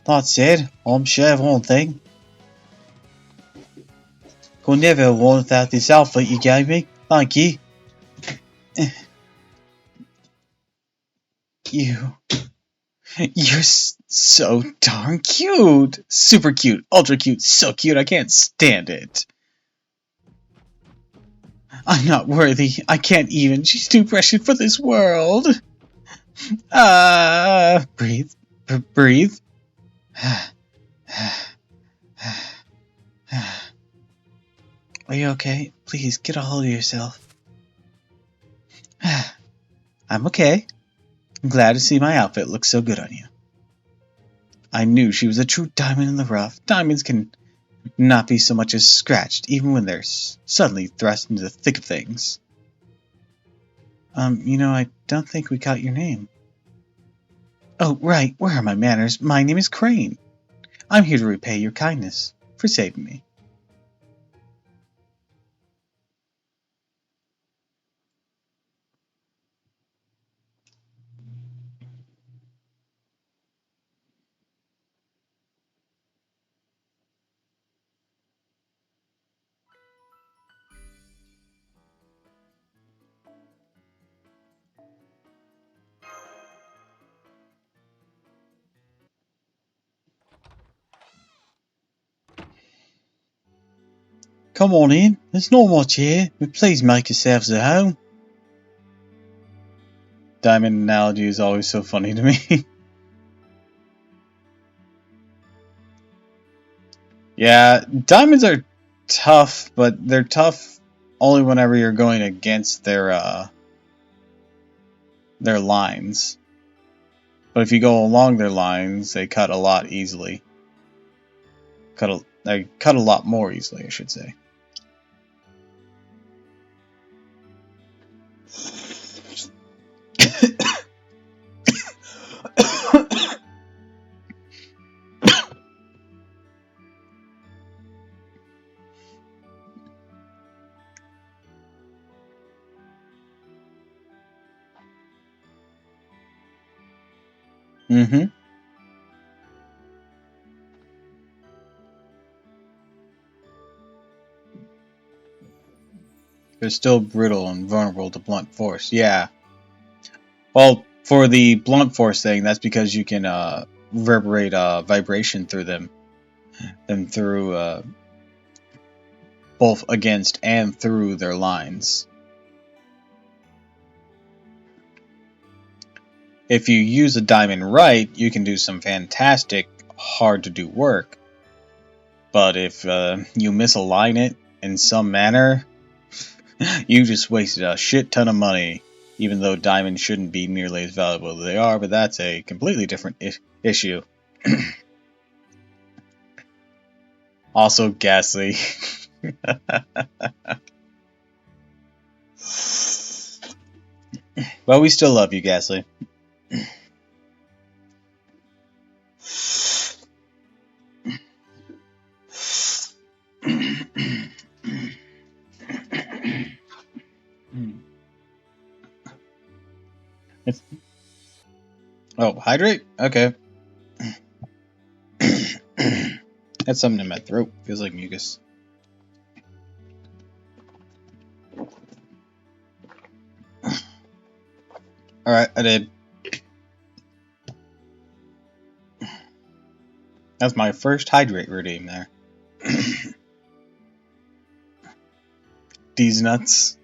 That said, I'm sure of one thing. Could never have won without this outfit you gave me. Thank you. You're so darn cute. Super cute. Ultra cute. So cute. I can't stand it. I'm not worthy. I can't even. She's too precious for this world. Breathe. Breathe. Are you okay? Please get a hold of yourself. I'm okay. I'm glad to see my outfit looks so good on you. I knew she was a true diamond in the rough. Diamonds can not be so much as scratched, even when they're suddenly thrust into the thick of things. I don't think we caught your name. Oh, right, where are my manners? My name is Crane. I'm here to repay your kindness for saving me. Come on in. There's not much here, but please make yourselves at home. Diamond analogy is always so funny to me. Yeah, diamonds are tough, but they're tough only whenever you're going against their lines. But if you go along their lines, they cut a lot easily. They cut a lot more easily, I should say. Mm-hmm. They're still brittle and vulnerable to blunt force. Yeah. Well, for the blunt force thing, that's because you can reverberate vibration through them through both against and through their lines. If you use a diamond right, you can do some fantastic, hard to do work. But if you misalign it in some manner, you just wasted a shit ton of money. Even though diamonds shouldn't be nearly as valuable as they are, but that's a completely different issue. Also Ghastly. But we still love you, Ghastly. Oh, hydrate? Okay. That's something in my throat. Feels like mucus. Alright, I did. That's my first hydrate redeem there. These nuts.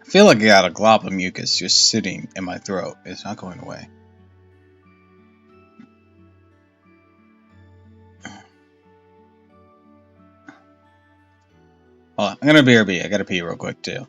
I feel like I got a glob of mucus just sitting in my throat. It's not going away. Hold on, I'm gonna BRB. I gotta pee real quick too.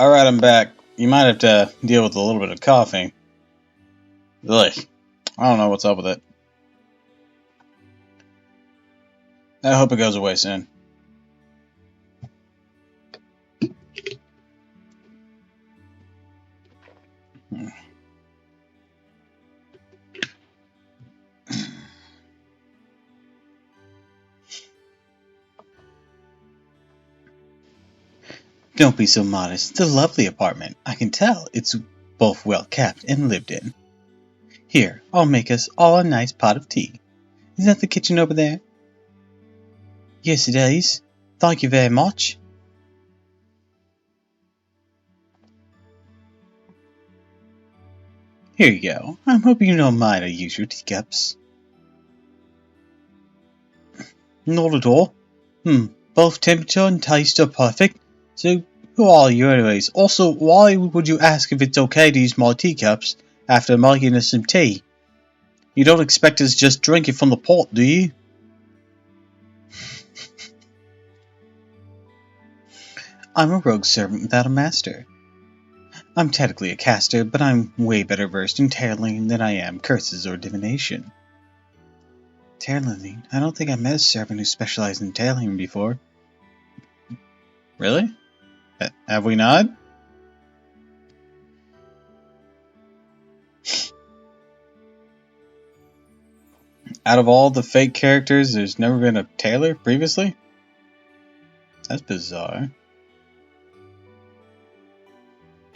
Alright, I'm back. You might have to deal with a little bit of coughing. Really, I don't know what's up with it. I hope it goes away soon. Don't be so modest. It's a lovely apartment. I can tell it's both well kept and lived in. Here, I'll make us all a nice pot of tea. Is that the kitchen over there? Yes, it is. Thank you very much. Here you go. I'm hoping you don't mind I use your teacups. Not at all. Both temperature and taste are perfect. So, who are you anyways? Also, why would you ask if it's okay to use my teacups after making us some tea? You don't expect us to just drink it from the pot, do you? I'm a rogue servant without a master. I'm technically a caster, but I'm way better versed in tailoring than I am curses or divination. Tailoring? I don't think I met a servant who specialized in tailoring before. Really? Have we not? Out of all the fake characters, there's never been a tailor previously? That's bizarre.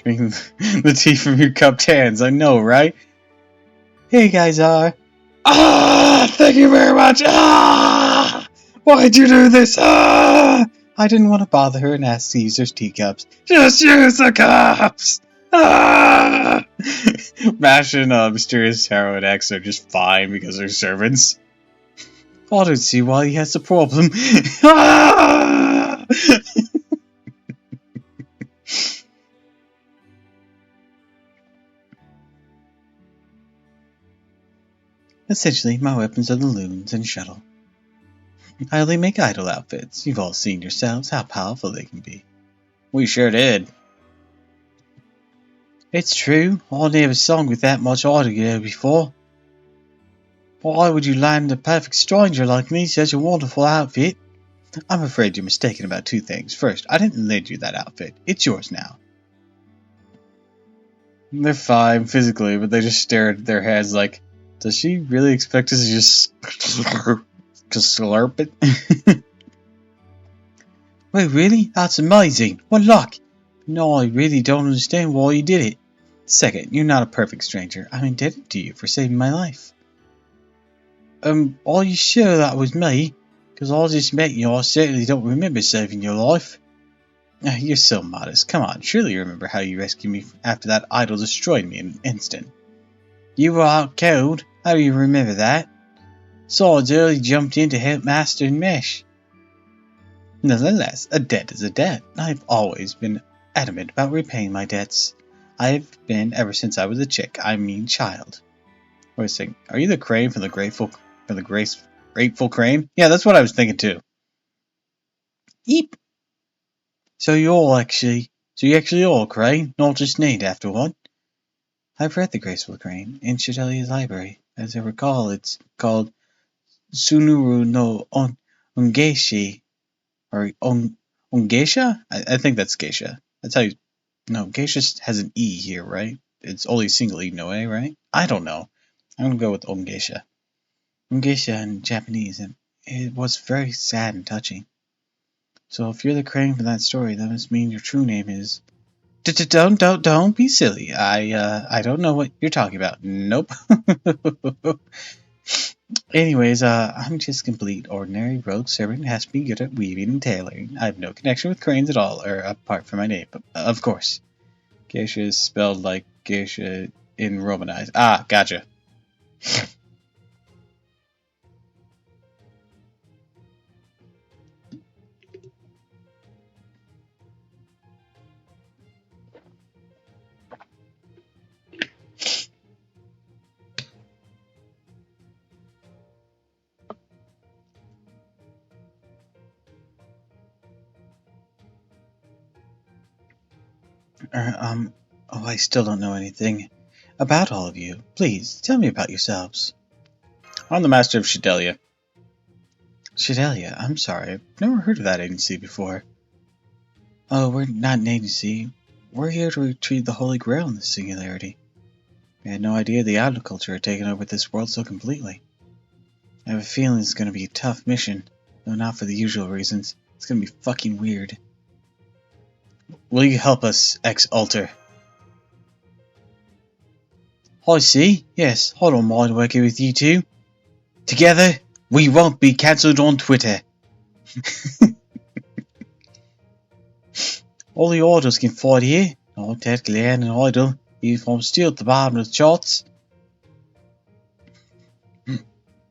Drinking the tea from your cupped hands, I know, right? Here you guys are. Ah! Thank you very much! Ah! Why'd you do this? Ah! I didn't want to bother her and ask to use her teacups. Just use the cups! Ah! Mash and Mysterious Tarot and X are just fine because they're servants. I don't see why he has a problem. Ah! Essentially, my weapons are the loons and shuttle. I only make idol outfits. You've all seen yourselves how powerful they can be. We sure did. It's true. I never sung with that much audio before. Why would you land a perfect stranger like me such a wonderful outfit? I'm afraid you're mistaken about two things. First, I didn't lend you that outfit. It's yours now. They're fine physically, but they just stare at their heads like, does she really expect us to just slurp it? Wait, really? That's amazing. What luck. No, I really don't understand why you did it. Second, you're not a perfect stranger. I'm indebted to you for saving my life. Are you sure that was me? Because I just met you, I certainly don't remember saving your life. You're so modest. Come on, surely you remember how you rescued me after that idol destroyed me in an instant. You were out cold. How do you remember that? So I early jumped in to help Master and Mesh. Nonetheless, a debt is a debt. I've always been adamant about repaying my debts. I've been ever since I was a chick. I mean child. Wait a second. Are you the crane from the Grateful Crane? Yeah, that's what I was thinking too. Eep. So you actually are a crane, not just named after one. I've read the Graceful Crane in Shadelia's library. As I recall, it's called Sunuru no Ungeshi, or Ungeisha? I think that's Geisha. That's how you... No, Geisha has an E here, right? It's only a single E, no A, right? I don't know. I'm gonna go with Ungeisha. Ungeisha in Japanese, and it was very sad and touching. So if you're the crane from that story, that must mean your true name is... Don't be silly. I don't know what you're talking about. Nope. Anyways, I'm just a complete ordinary rogue servant who has to be good at weaving and tailoring. I have no connection with cranes at all, or apart from my name, but, of course. Geisha is spelled like geisha in Romanized. Ah, gotcha. Oh, I still don't know anything about all of you. Please, tell me about yourselves. I'm the master of Shadelia. Shadelia? I'm sorry, I've never heard of that agency before. Oh, we're not an agency. We're here to retrieve the Holy Grail in this singularity. We had no idea the idol culture had taken over this world so completely. I have a feeling it's going to be a tough mission, though not for the usual reasons. It's going to be fucking weird. Will you help us, ex-alter? I see. Yes, I don't mind working with you two. Together, we won't be cancelled on Twitter. All the idols can fight here. I'm technically an idol, even if I'm still at the bottom of the charts.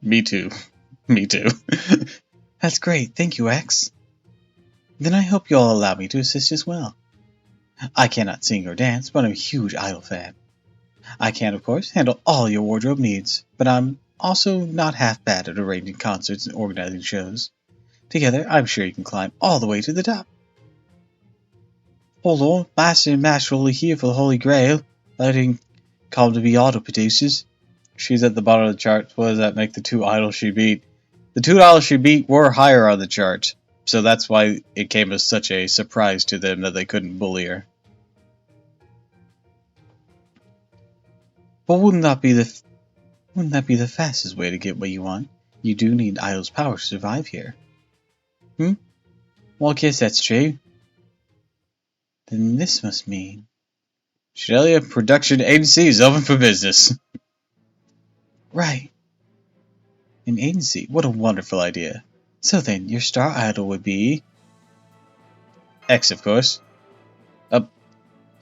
Me too. Me too. That's great, thank you, X. Then I hope you'll allow me to assist as well. I cannot sing or dance, but I'm a huge Idol fan. I can, of course, handle all your wardrobe needs, but I'm also not half bad at arranging concerts and organizing shows. Together, I'm sure you can climb all the way to the top. Oh Lord, Master and Master only here for the Holy Grail. I didn't call them to be auto producers. She's at the bottom of the charts. What does that make the two idols she beat? The two idols she beat were higher on the chart, so that's why it came as such a surprise to them that they couldn't bully her. But wouldn't that be the fastest way to get what you want? You do need Idol's power to survive here. Well, I guess that's true. Then this must mean Shelia Production Agency is open for business. Right. An agency. What a wonderful idea. So then, your star idol would be X, of course.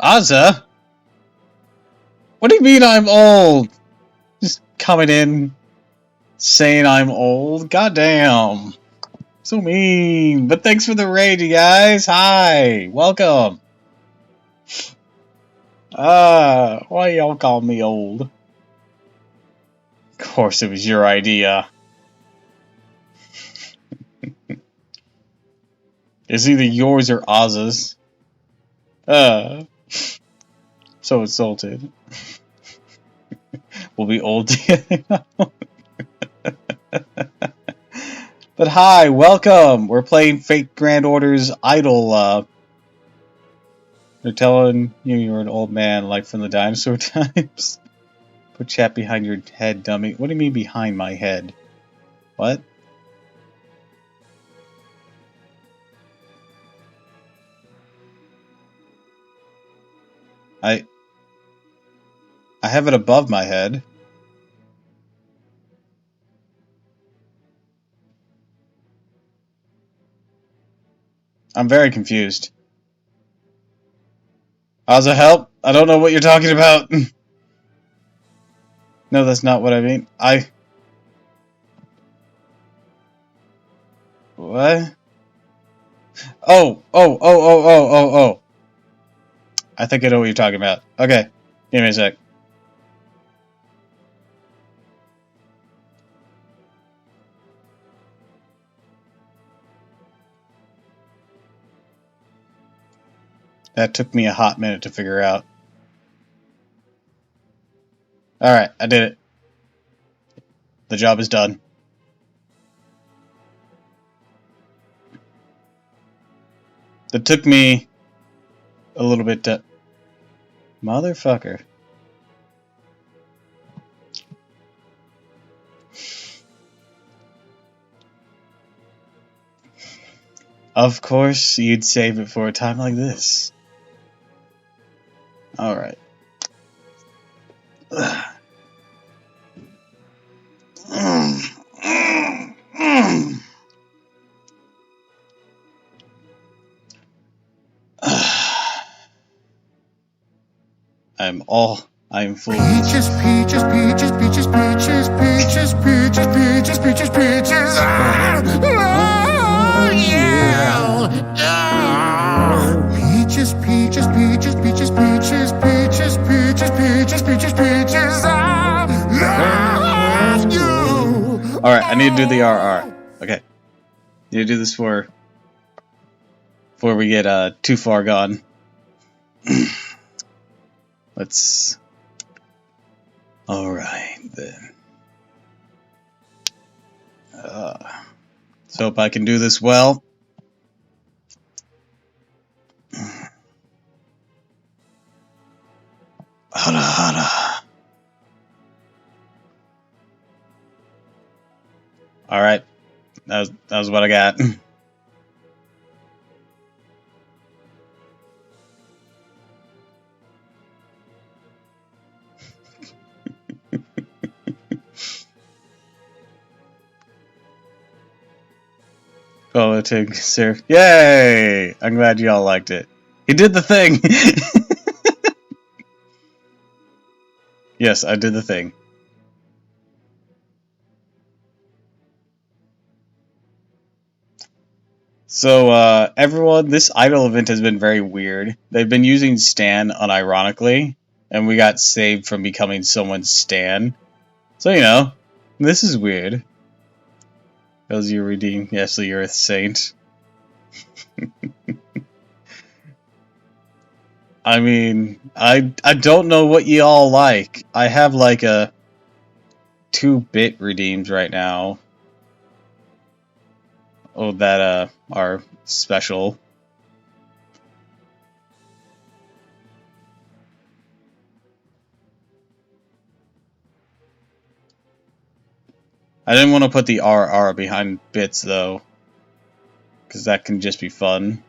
Azza? What do you mean I'm old? Just coming in, saying I'm old? Goddamn. So mean. But thanks for the raid, you guys. Hi. Welcome. Why y'all call me old? Of course it was your idea. It's either yours or Oz's. So insulted. We'll be old together now. But hi, welcome! We're playing Fate Grand Order's Idol. They're telling you you're an old man, like from the dinosaur times. Put chat behind your head, dummy. What do you mean behind my head? What? I have it above my head. I'm very confused. Ozza, help! I don't know what you're talking about. No, that's not what I mean. What? Oh. I think I know what you're talking about. Okay. Give me a sec. That took me a hot minute to figure out. Alright, I did it. The job is done. It took me a little bit to... Motherfucker. Of course, you'd save it for a time like this. Alright. I'm full. Peaches, peaches, peaches, peaches, peaches, peaches, peaches, peaches, peaches, peaches. Oh, yeah. Peaches, peaches, peaches, peaches, peaches, peaches, peaches, peaches, peaches, peaches. I love you. Alright, I need to do the RR. Okay. Need to do this before we get too far gone. Let's... Alright, then. Let's hope I can do this well. Hada hada. Alright. That was what I got. Politics, sir. Yay! I'm glad y'all liked it. He did the thing! Yes, I did the thing. So, everyone, this idol event has been very weird. They've been using Stan unironically, and we got saved from becoming someone's Stan. So, you know, this is weird. Because you redeem, yes, the Earth Saint. I mean, I don't know what y'all like. I have like a 2-bit redeems right now. Oh, that are special. I didn't want to put the RR behind bits though, because that can just be fun.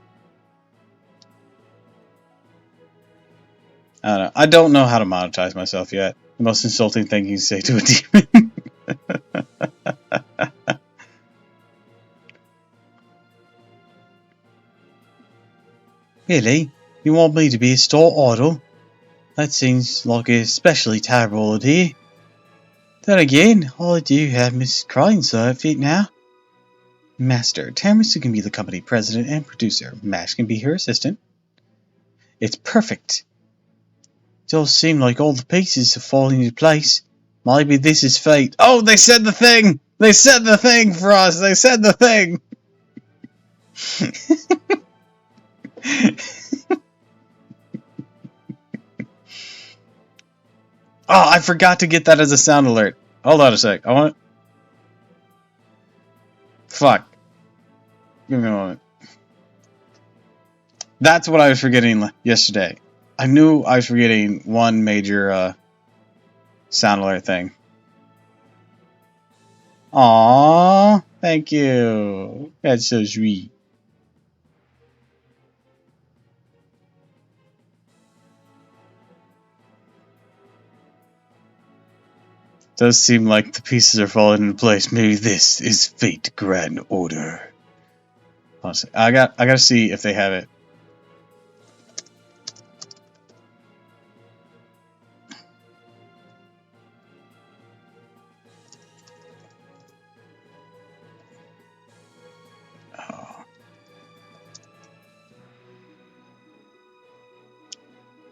I don't know. I don't know how to monetize myself yet. The most insulting thing you can say to a demon. Really? You want me to be a star idol? That seems like a especially terrible idea. Then again, I do have Miss Crying's outfit now. Master, Tiramisu can be the company president and producer. Mash can be her assistant. It's perfect. It does seem like all the pieces have fallen into place. Maybe this is fate. Oh, they said the thing! They said the thing for us! They said the thing! Oh, I forgot to get that as a sound alert. Hold on a sec. I want... Fuck. Give me a moment. That's what I was forgetting yesterday. I knew I was forgetting one major sound alert thing. Aww, thank you. That's so sweet. Does seem like the pieces are falling into place. Maybe this is fate grand order. Honestly, I gotta see if they have it. Oh.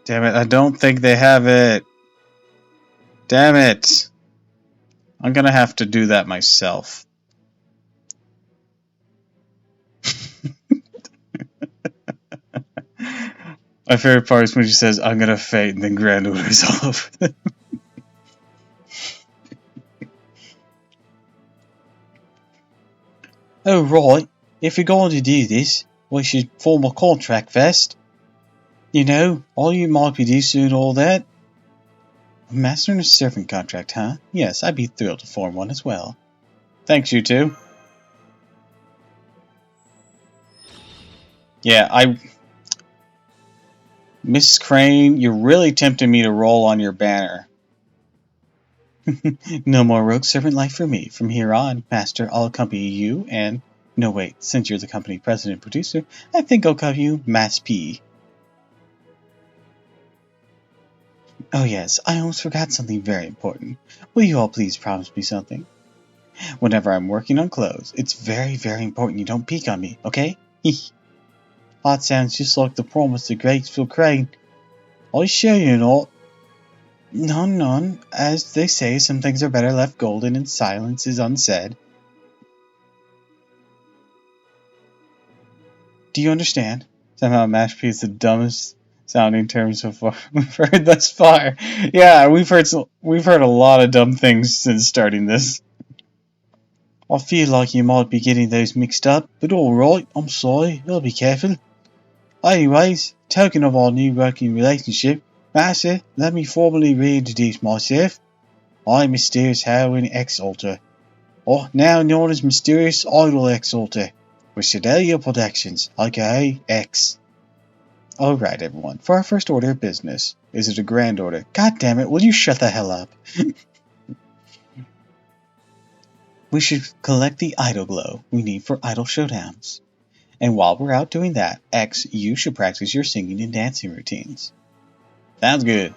Damn it, I don't think they have it. Damn it. I'm gonna have to do that myself. My favorite part is when she says, I'm gonna fate, and then grand order is all over them. Oh, right. If you're going to do this, we should form a contract first. You know, all you might be doing all that. A master and a servant contract, huh? Yes, I'd be thrilled to form one as well. Thanks, you two. Yeah, Miss Crane, you're really tempting me to roll on your banner. No more rogue servant life for me. From here on, Master, I'll accompany you and... No, wait, since you're the company president and producer, I think I'll call you Mass P. Oh yes, I almost forgot something very important. Will you all please promise me something? Whenever I'm working on clothes, it's very, very important you don't peek on me, okay? That sounds just like the promise to Graceful Crane. I sure you not. None, none. As they say, some things are better left golden and silence is unsaid. Do you understand? Somehow Mash P is the dumbest sounding term so far we've heard thus far. Yeah, we've heard a lot of dumb things since starting this. I feel like you might be getting those mixed up, but alright, I'm sorry, I'll be careful. Anyways, token of our new working relationship, Master, let me formally reintroduce myself. I'm Mysterious Heroine X-Alter, or now known as Mysterious Idol X-Alter, with Sedalia Productions, aka X. Alright everyone, for our first order of business, is it a grand order? God damn it, will you shut the hell up? We should collect the idol glow we need for idol showdowns. And while we're out doing that, X, you should practice your singing and dancing routines. Sounds good.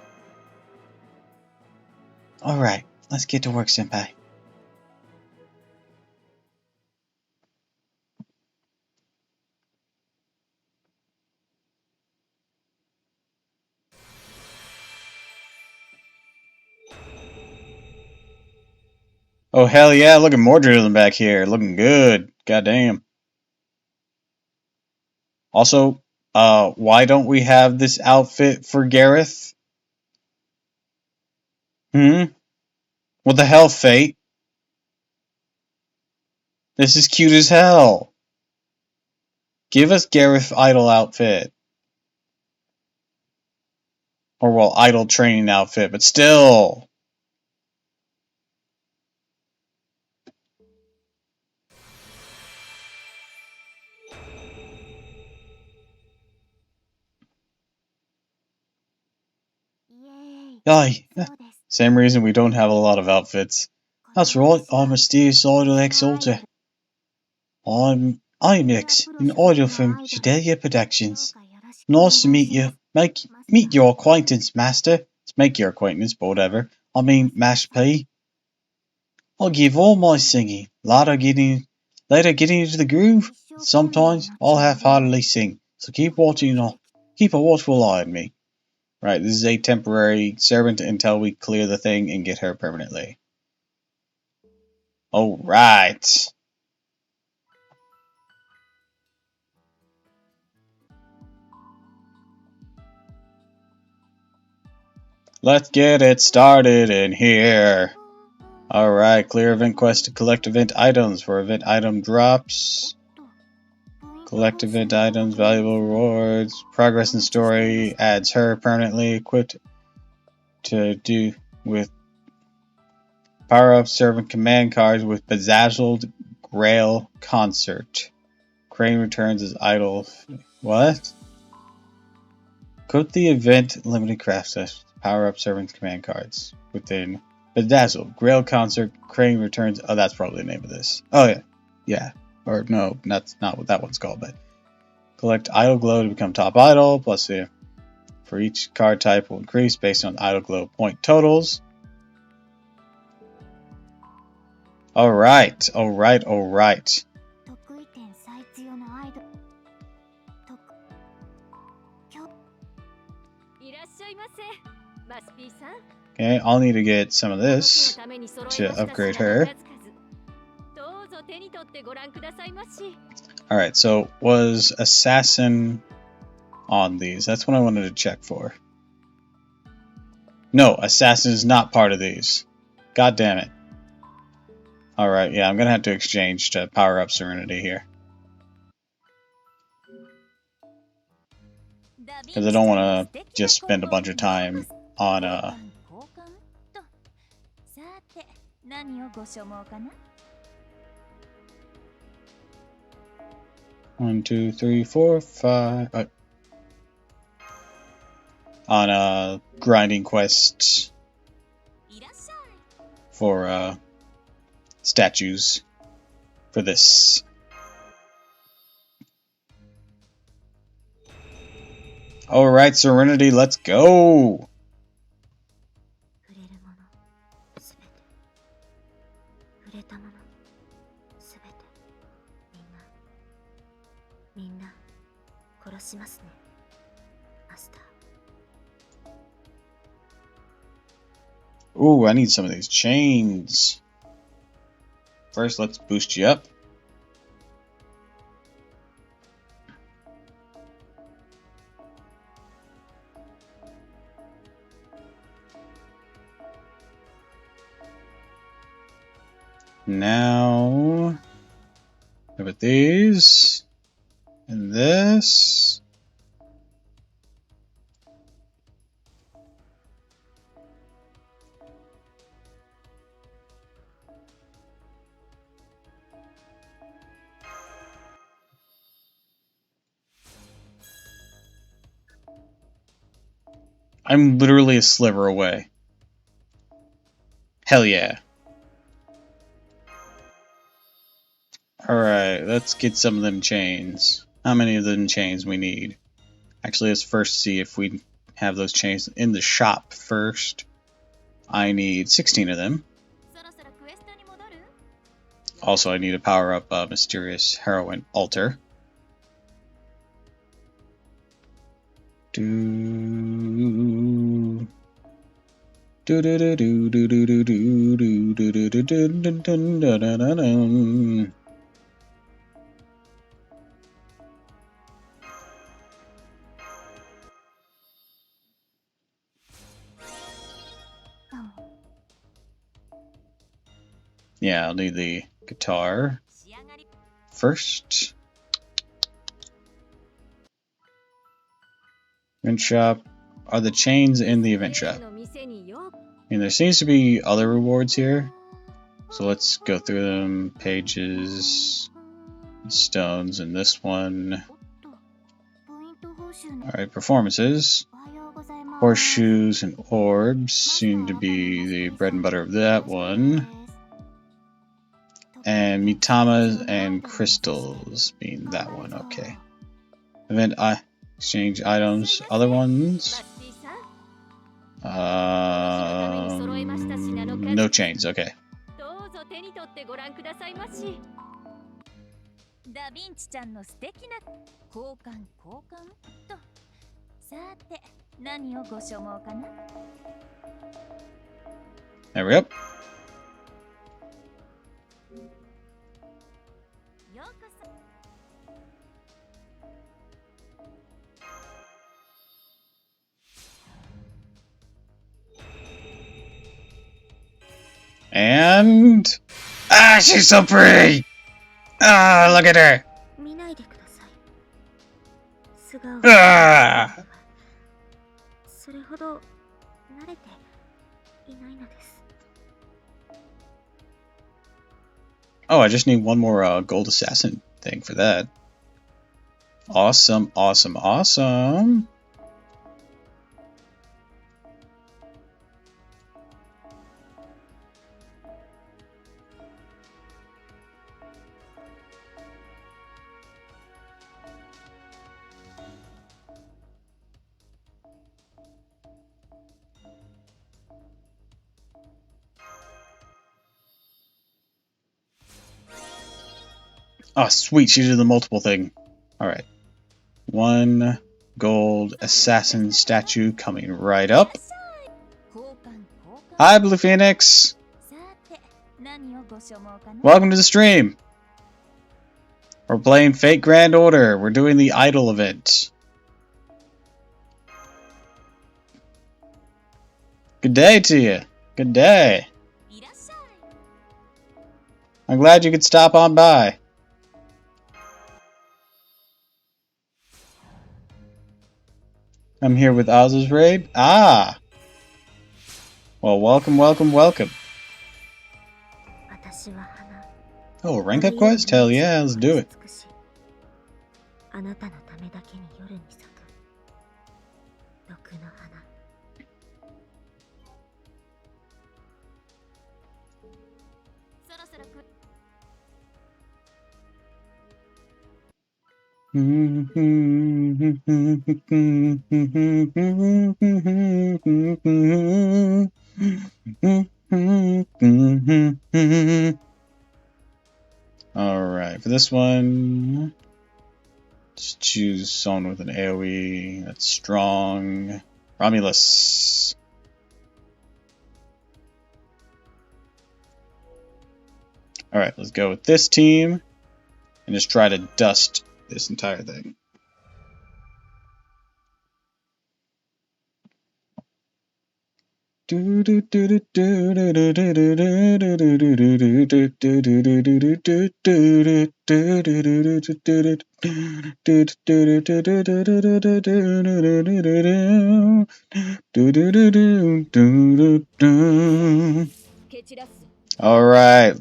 Alright, let's get to work, Senpai. Oh, hell yeah, look at Mordred back here. Looking good. Goddamn. Also, why don't we have this outfit for Gareth? What the hell, Fate? This is cute as hell. Give us Gareth Idol outfit. Or, well, Idol training outfit, but still. Aye, same reason we don't have a lot of outfits. That's right, I'm Mysterious Idol Exalter. I'm Nex, an idol from Shidelia Productions. Nice to meet you. Meet your acquaintance, Master. Let's make your acquaintance, but whatever. I mean, Mash P. I'll give all my singing. Later getting into the groove. Sometimes I'll half-heartedly sing. So keep a watchful eye on me. Right, this is a temporary servant until we clear the thing and get her permanently. Alright. Let's get it started in here. Alright, clear event quest to collect event items for event item drops. Collect event items, valuable rewards. Progress in story adds her permanently equipped to do with power-up servant command cards with Bedazzled Grail Concert. Crane returns as idol. What? Equip the event limited craft set. Power-up servant command cards within Bedazzled Grail Concert. Crane returns. Oh, that's probably the name of this. Oh yeah, yeah. Or no, that's not what that one's called. But collect idol glow to become top idol. Plus, for each card type will increase based on idol glow point totals. Alright. Okay, I'll need to get some of this to upgrade her. Alright, so was Assassin on these? That's what I wanted to check for. No, Assassin is not part of these. God damn it. Alright, yeah, I'm gonna have to exchange to power up Serenity here. Because I don't want to just spend a bunch of time on, 1, 2, 3, 4, 5... on grinding quests for statues for this. Alright, Serenity, let's go! Ooh, I need some of these chains. First, let's boost you up. Now, with these, and this. I'm literally a sliver away. Hell yeah. Alright, let's get some of them chains. How many of them chains we need? Actually, let's first see if we have those chains in the shop first. I need 16 of them. Also, I need to power up Mysterious Heroine Altar. Do do do do do do do do do do do do do do. Yeah, I'll need the guitar first. Event shop. Are the chains in the event shop? And there seems to be other rewards here. So let's go through them. Pages, stones, and this one. Alright, performances. Horseshoes and orbs seem to be the bread and butter of that one. And Mitamas and crystals being that one. Okay. Event exchange items. Other ones. No chains. Okay. There we go. And she's so pretty. Look at her. Oh, I just need one more gold assassin thing for that. Awesome, awesome, awesome. Oh, sweet, she did the multiple thing. Alright. One gold assassin statue coming right up. Hi, Blue Phoenix. Welcome to the stream. We're playing Fate Grand Order. We're doing the Idol event. Good day to you. Good day. I'm glad you could stop on by. I'm here with Oz's raid. Ah! Well, welcome, welcome, welcome. Oh, a rank up quest? Hell yeah, let's do it. Alright, for this one, let's choose someone with an AoE that's strong. Romulus. Alright, let's go with this team and just try to dust this entire thing. Alright,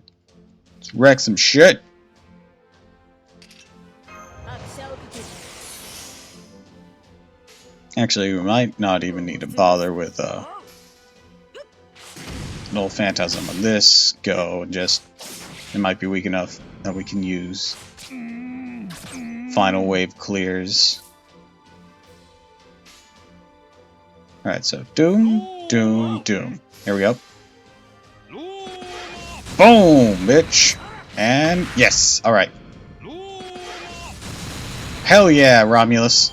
let's wreck some shit. Actually, we might not even need to bother with an old phantasm on this go, and just it might be weak enough that we can use final wave clears. Alright, so doom, doom, doom. Here we go. Boom, bitch! And yes, alright. Hell yeah, Romulus.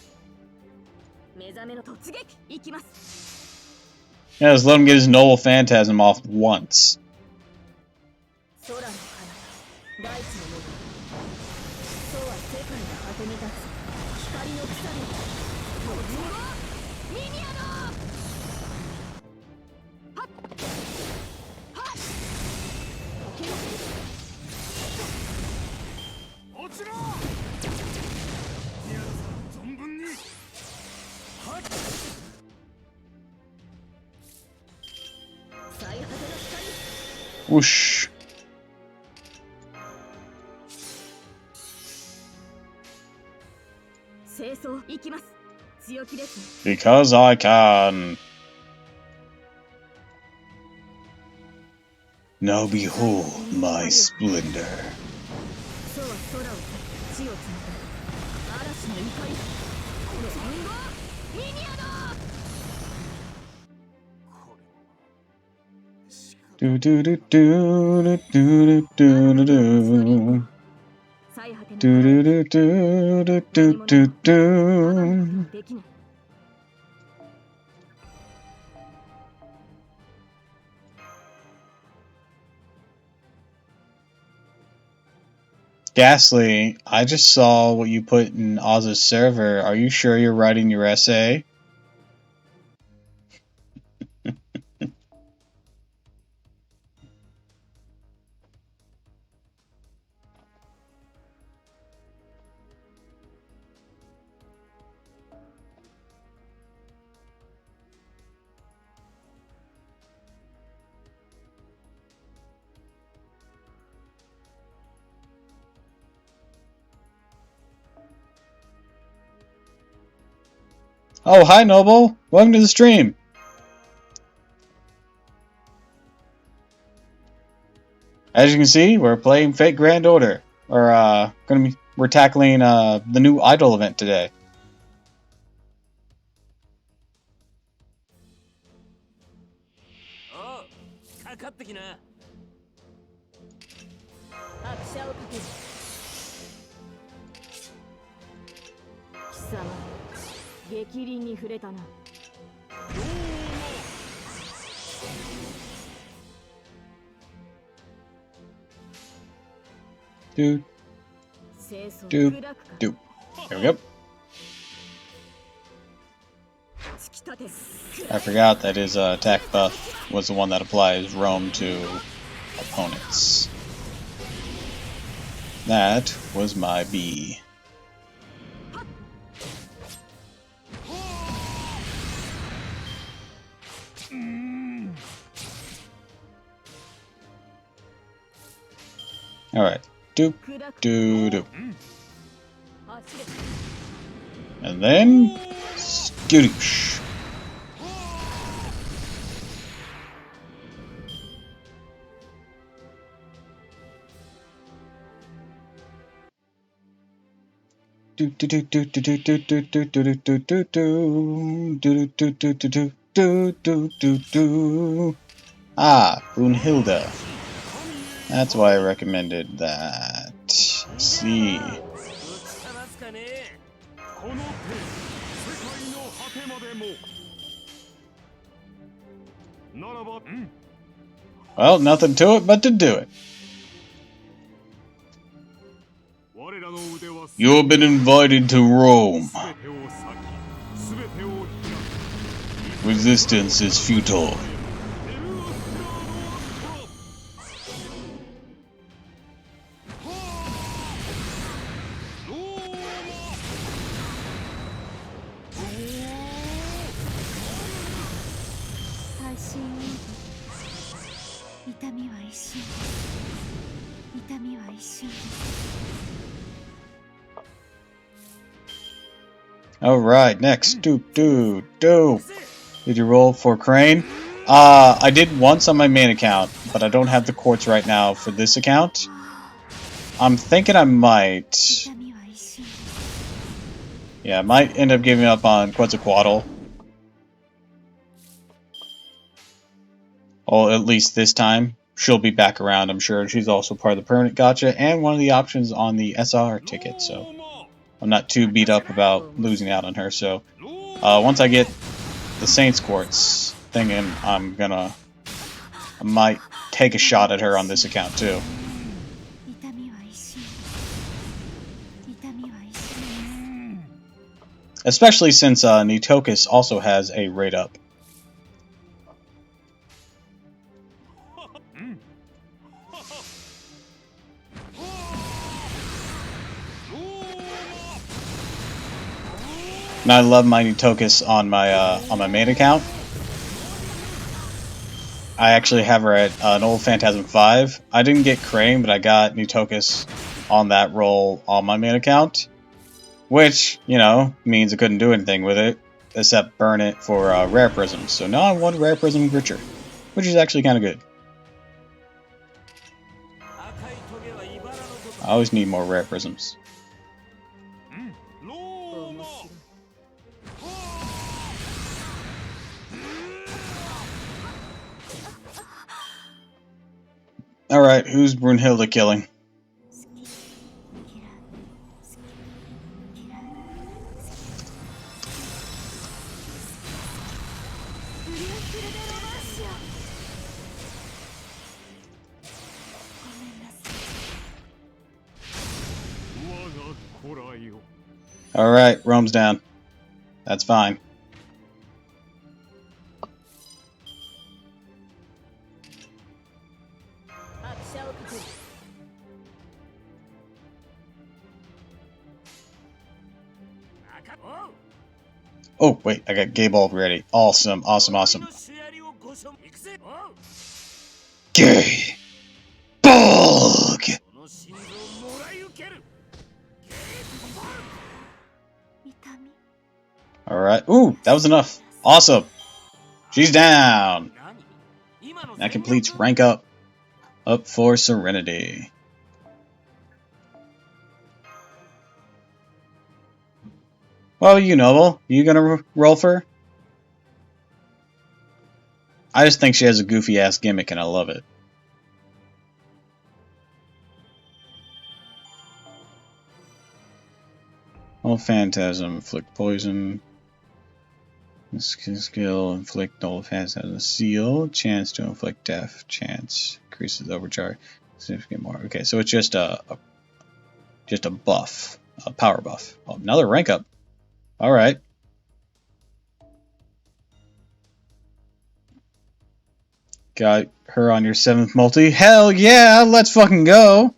Yeah, just let him get his noble phantasm off once. Whoosh. Because I can. Now behold my splendor. Do do do do do do do do. Do do do do do do do. Ghastly, I just saw what you put in Oz's server. Are you sure you're writing your essay? Oh, hi Noble! Welcome to the stream! As you can see, we're playing Fate Grand Order. We're tackling the new Idol event today. Do, do, do. There we go. I forgot that his attack buff was the one that applies roam to opponents. That was my B. Alright. Doop, doo, doo. And then skadoosh. Do do do do do do do do do do do do do do do do do do do do. Ah, Brunhilde. That's why I recommended that. Let's see. Well, nothing to it but to do it. You have been invited to Rome. Resistance is futile. Alright, next. Do. Did you roll for Crane? I did once on my main account, but I don't have the quartz right now for this account. I'm thinking I might. Yeah, I might end up giving up on Quetzalcoatl. Well, at least this time. She'll be back around, I'm sure. She's also part of the permanent gacha and one of the options on the SR ticket, so I'm not too beat up about losing out on her. So once I get the Saints Quartz thinking I might take a shot at her on this account too. Especially since Nitokus also has a rate up. And I love my Nitokus on my main account. I actually have her at an old Phantasm 5. I didn't get Crane, but I got Nitokus on that role on my main account. Which, you know, means I couldn't do anything with it, except burn it for rare prisms. So now I'm one rare prism richer, which is actually kind of good. I always need more rare prisms. Alright, who's Brunhilde killing? Alright, Rome's down. That's fine. Oh, wait, I got Gay Bulb ready. Awesome, awesome, awesome. Gay Bulb! Alright, ooh, that was enough. Awesome. She's down. That completes rank up for Serenity. Well, you Noble, you gonna roll for her? I just think she has a goofy ass gimmick and I love it. Old Phantasm, inflict poison. Skill, inflict old Phantasm seal. Chance to inflict death. Chance increases overcharge. Significant more. Okay, so it's just a buff, a power buff. Oh, another rank up. All right. Got her on your 7th multi. Hell yeah, let's fucking go.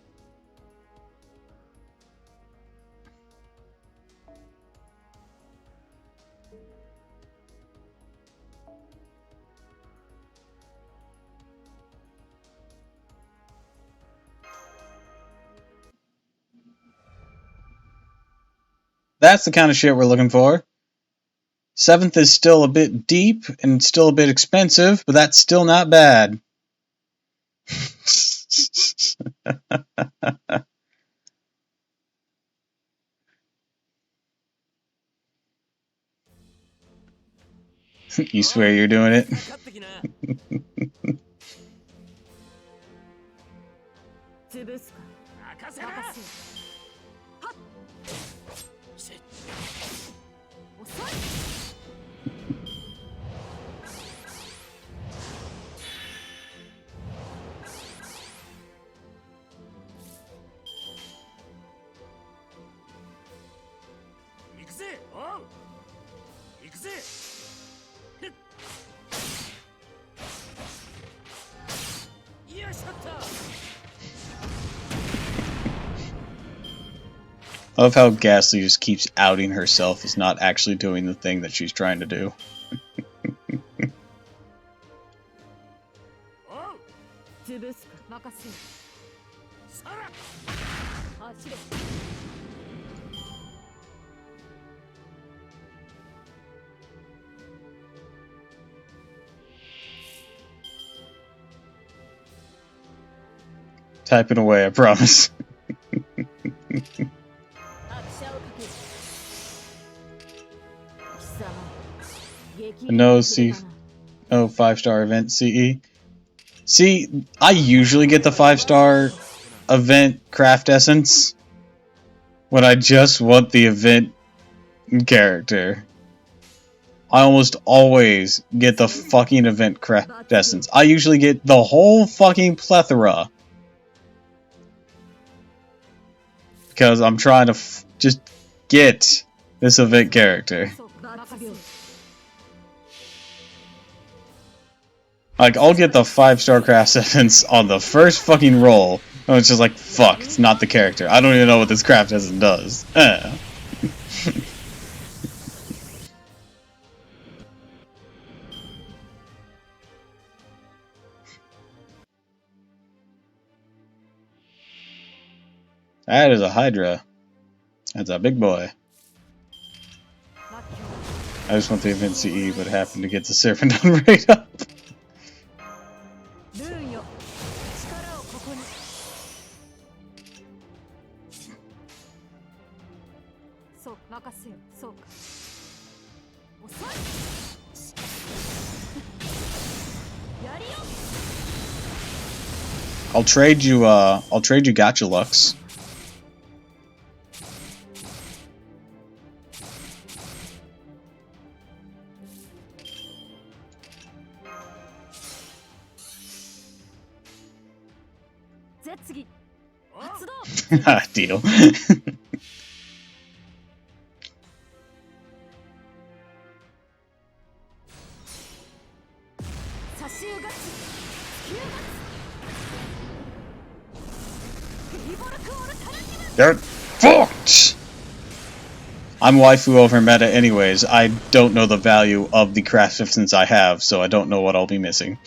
That's the kind of shit we're looking for. 7th is still a bit deep and still a bit expensive, but that's still not bad. You swear you're doing it? I love how Ghastly just keeps outing herself as not actually doing the thing that she's trying to do. Typing away, I promise. No 5-star event CE. See, I usually get the 5-star event craft essence when I just want the event character. I almost always get the fucking event craft essence. I usually get the whole fucking plethora. Because I'm trying to just get this event character. Like, I'll get the 5-star craft essence on the first fucking roll. And it's just like, fuck, it's not the character. I don't even know what this craft essence does. That is a Hydra. That's a big boy. I just want the event CE, but happened to get the Serpent on right up. I'll trade you Gacha Lux. Deal. They're fucked! I'm waifu over meta anyways. I don't know the value of the craft essence I have, so I don't know what I'll be missing.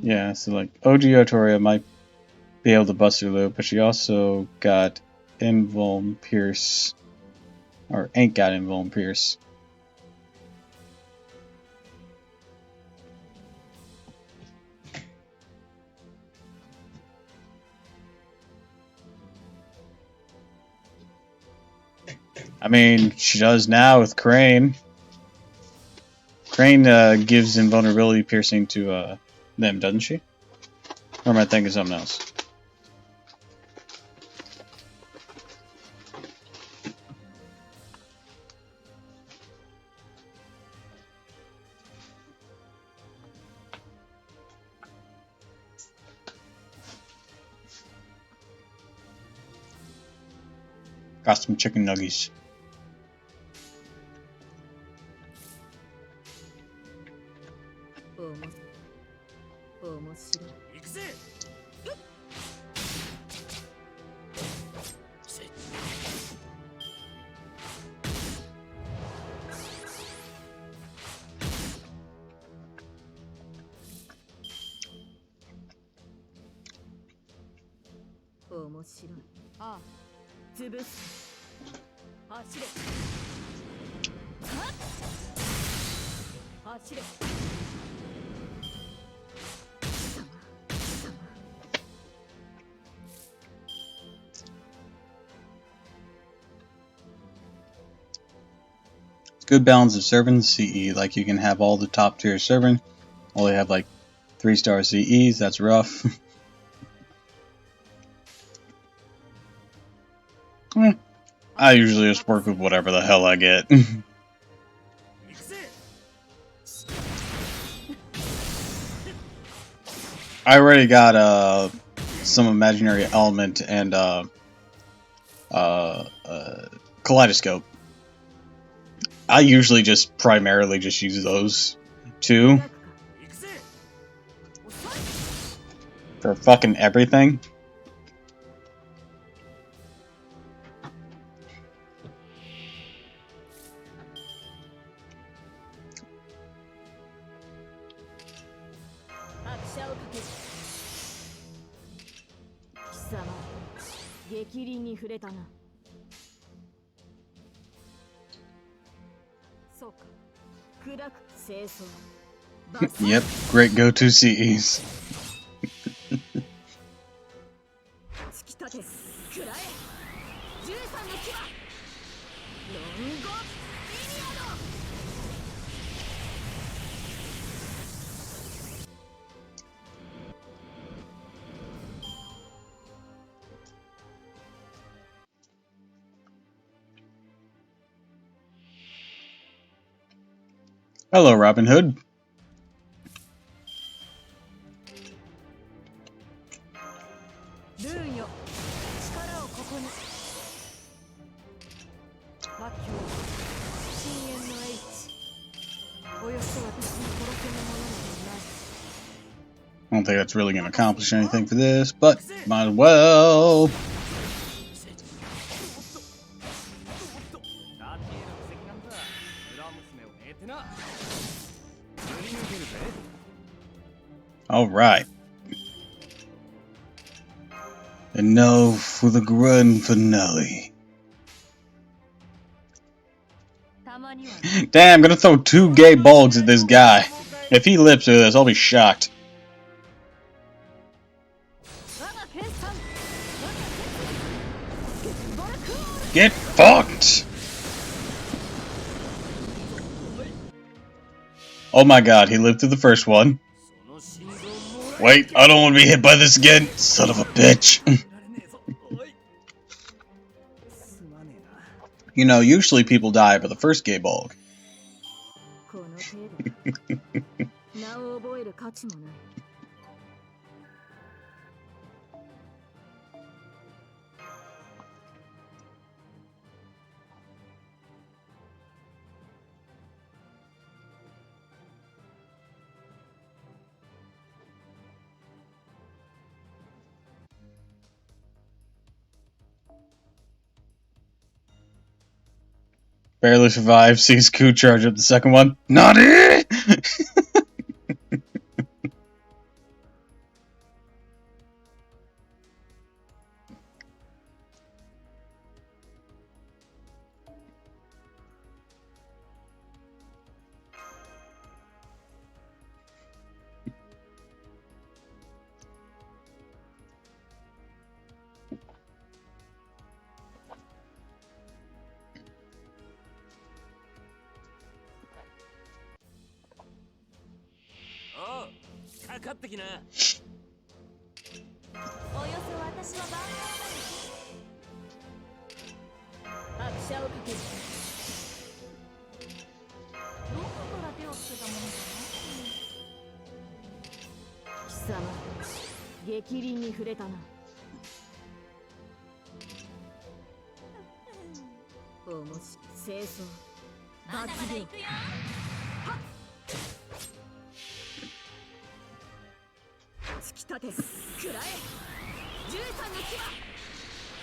Yeah, so like OG Otoria might be able to bust her loop, but she also got Invuln Pierce, or ain't got Invuln Pierce. I mean, she does now with Crane. Crane gives invulnerability piercing to them, doesn't she? Or am I thinking something else? Got some chicken nuggies. Good balance of servants CE, like you can have all the top tier servant, only have like 3-star CEs, that's rough. I usually just work with whatever the hell I get. I already got some imaginary element and kaleidoscope. I usually just primarily just use those two for fucking everything. Yep, great go-to CEs. Hello, Robin Hood. I don't think that's really going to accomplish anything for this, but might as well. Alright. And now for the grand finale. Damn, I'm gonna throw 2 gay bulbs at this guy. If he lives through this, I'll be shocked. Get fucked! Oh my god, he lived through the first one. Wait, I don't want to be hit by this again, son of a bitch. You know, usually people die by the first gay bulb. Barely survived, sees Ku charge up the second one. Naughty!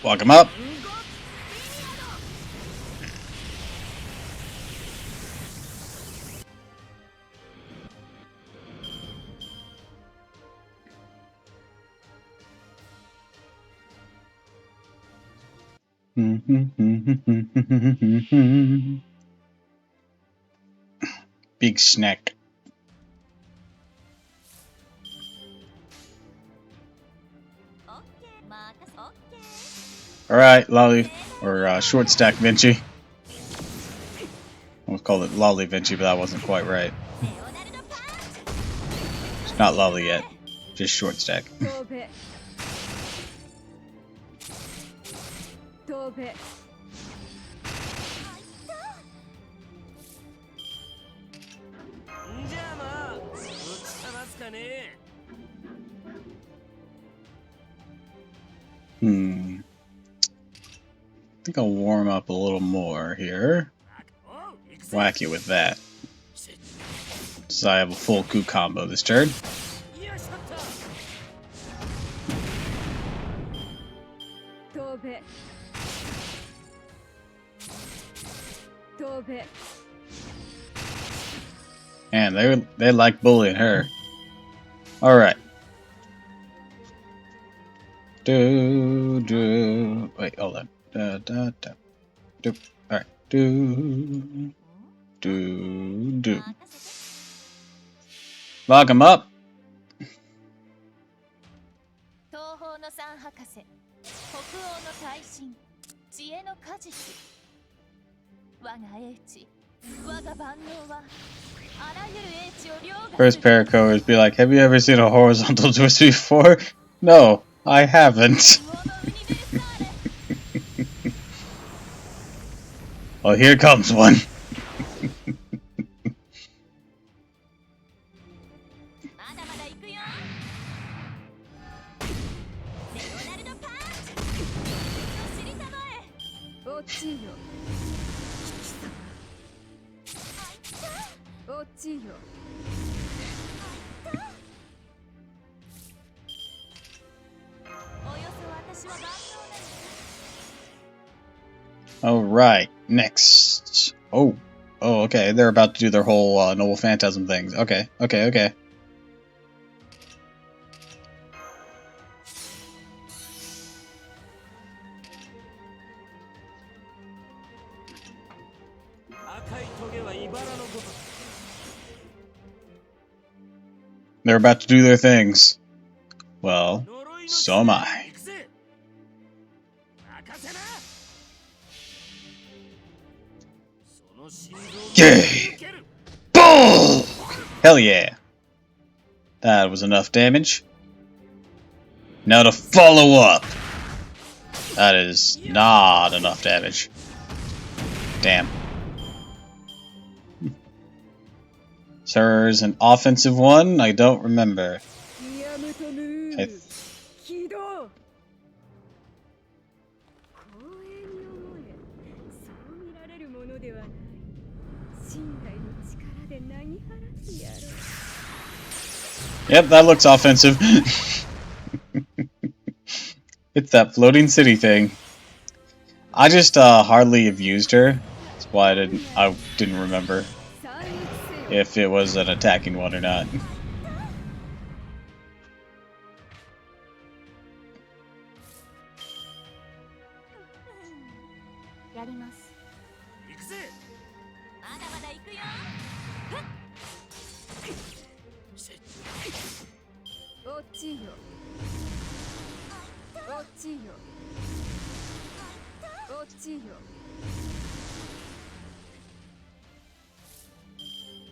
Walk him up. Big snack. Alright, Lolly, or short stack Vinci. We'll call it Lolly Vinci, but that wasn't quite right. It's not Lolly yet, just short stack. I think I'll warm up a little more here. Whack you with that. So I have a full Ku combo this turn. And they like bullying her. Alright. Do do. Wait, hold on. Da da da. Do. All right. Do do do. Lock him up. 東方の三博士、北欧の大神、知恵の果実。我が英知、我が万能は、あらゆる英知を凌駕する。First pair of covers be like, have you ever seen a horizontal twist before? No, I haven't. Well, here comes one. Alright, next. Oh, okay, they're about to do their whole Noble Phantasm things. Okay. 赤いトゲは茨のごとく。 They're about to do their things. Well, so am I. Yay! Boom! Hell yeah. That was enough damage. Now to follow up. That is not enough damage. Damn. Sir's an offensive one? I don't remember. Yep, that looks offensive. It's that floating city thing. I just hardly have used her. That's why I didn't remember if it was an attacking one or not.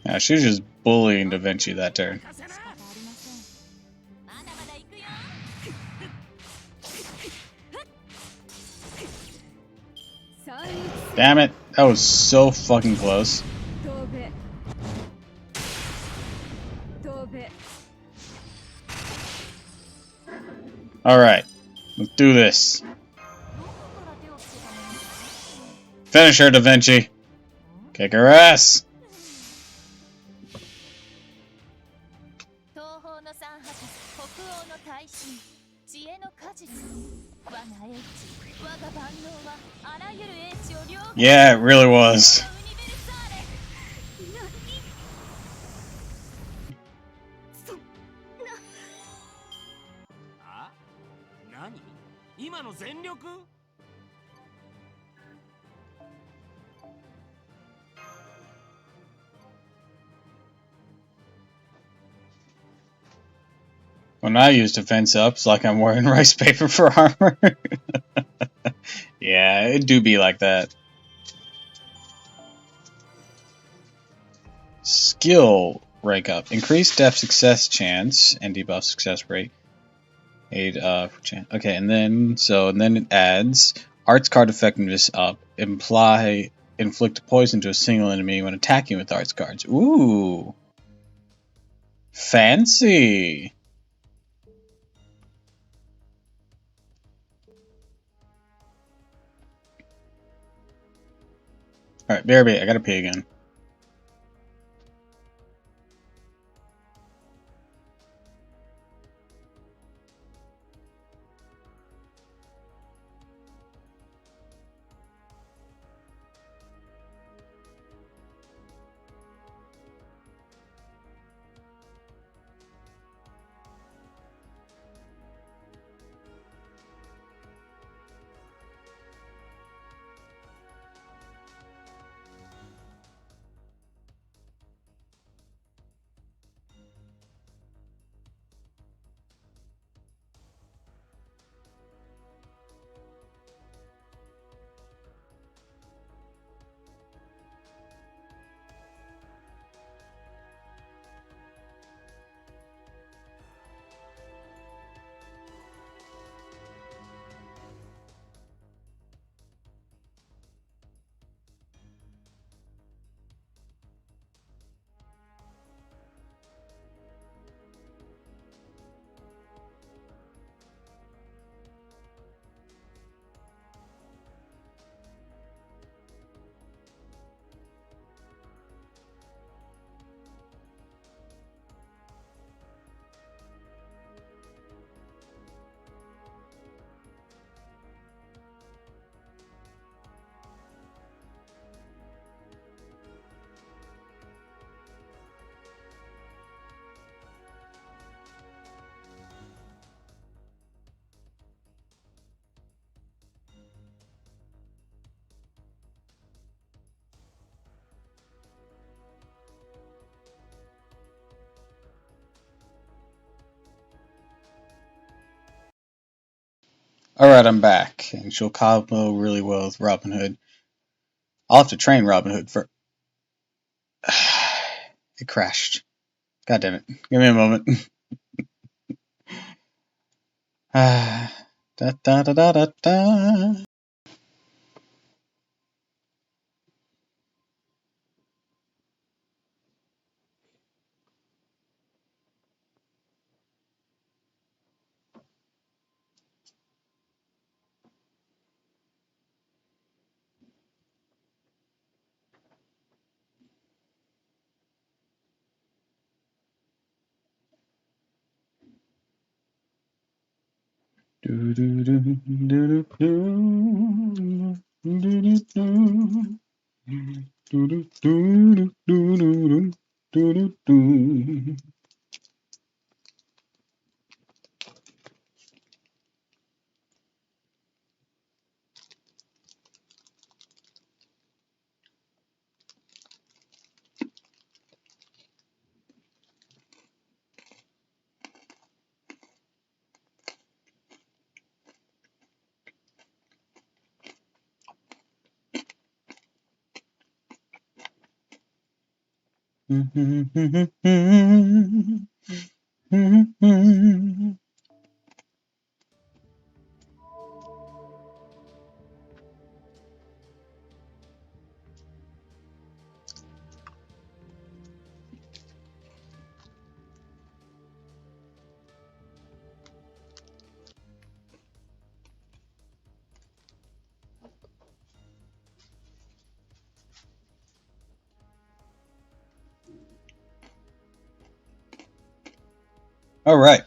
Yeah, she was just bullying Da Vinci that turn. Damn it, that was so fucking close. Alright, let's do this. Finish her, Da Vinci. Kick her ass. Yeah, it really was. When I use defense ups, like I'm wearing rice paper for armor. Yeah, it do be like that. Skill rank up. Increase depth success chance and debuff success rate. Aid for chance. Okay, and then it adds arts card effectiveness up. Inflict poison to a single enemy when attacking with arts cards. Ooh. Fancy. Alright, BRB, I gotta pee again. Alright, I'm back, and she'll combo really well with Robin Hood. I'll have to train Robin Hood for... It crashed. God damn it. Give me a moment. Da da da da da da. Do do do do do do do do do. Do do do do do do do do. All right.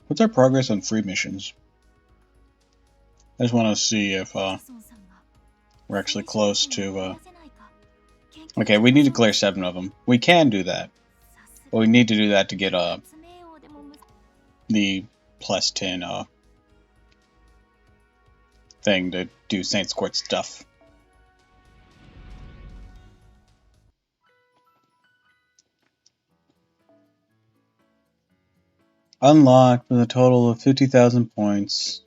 What's our progress on free missions? I just want to see if we're actually close to. Okay, we need to clear 7 of them. We can do that, but we need to do that to get the plus 10 thing to do Saint's Court stuff. Unlocked with a total of 50,000 points.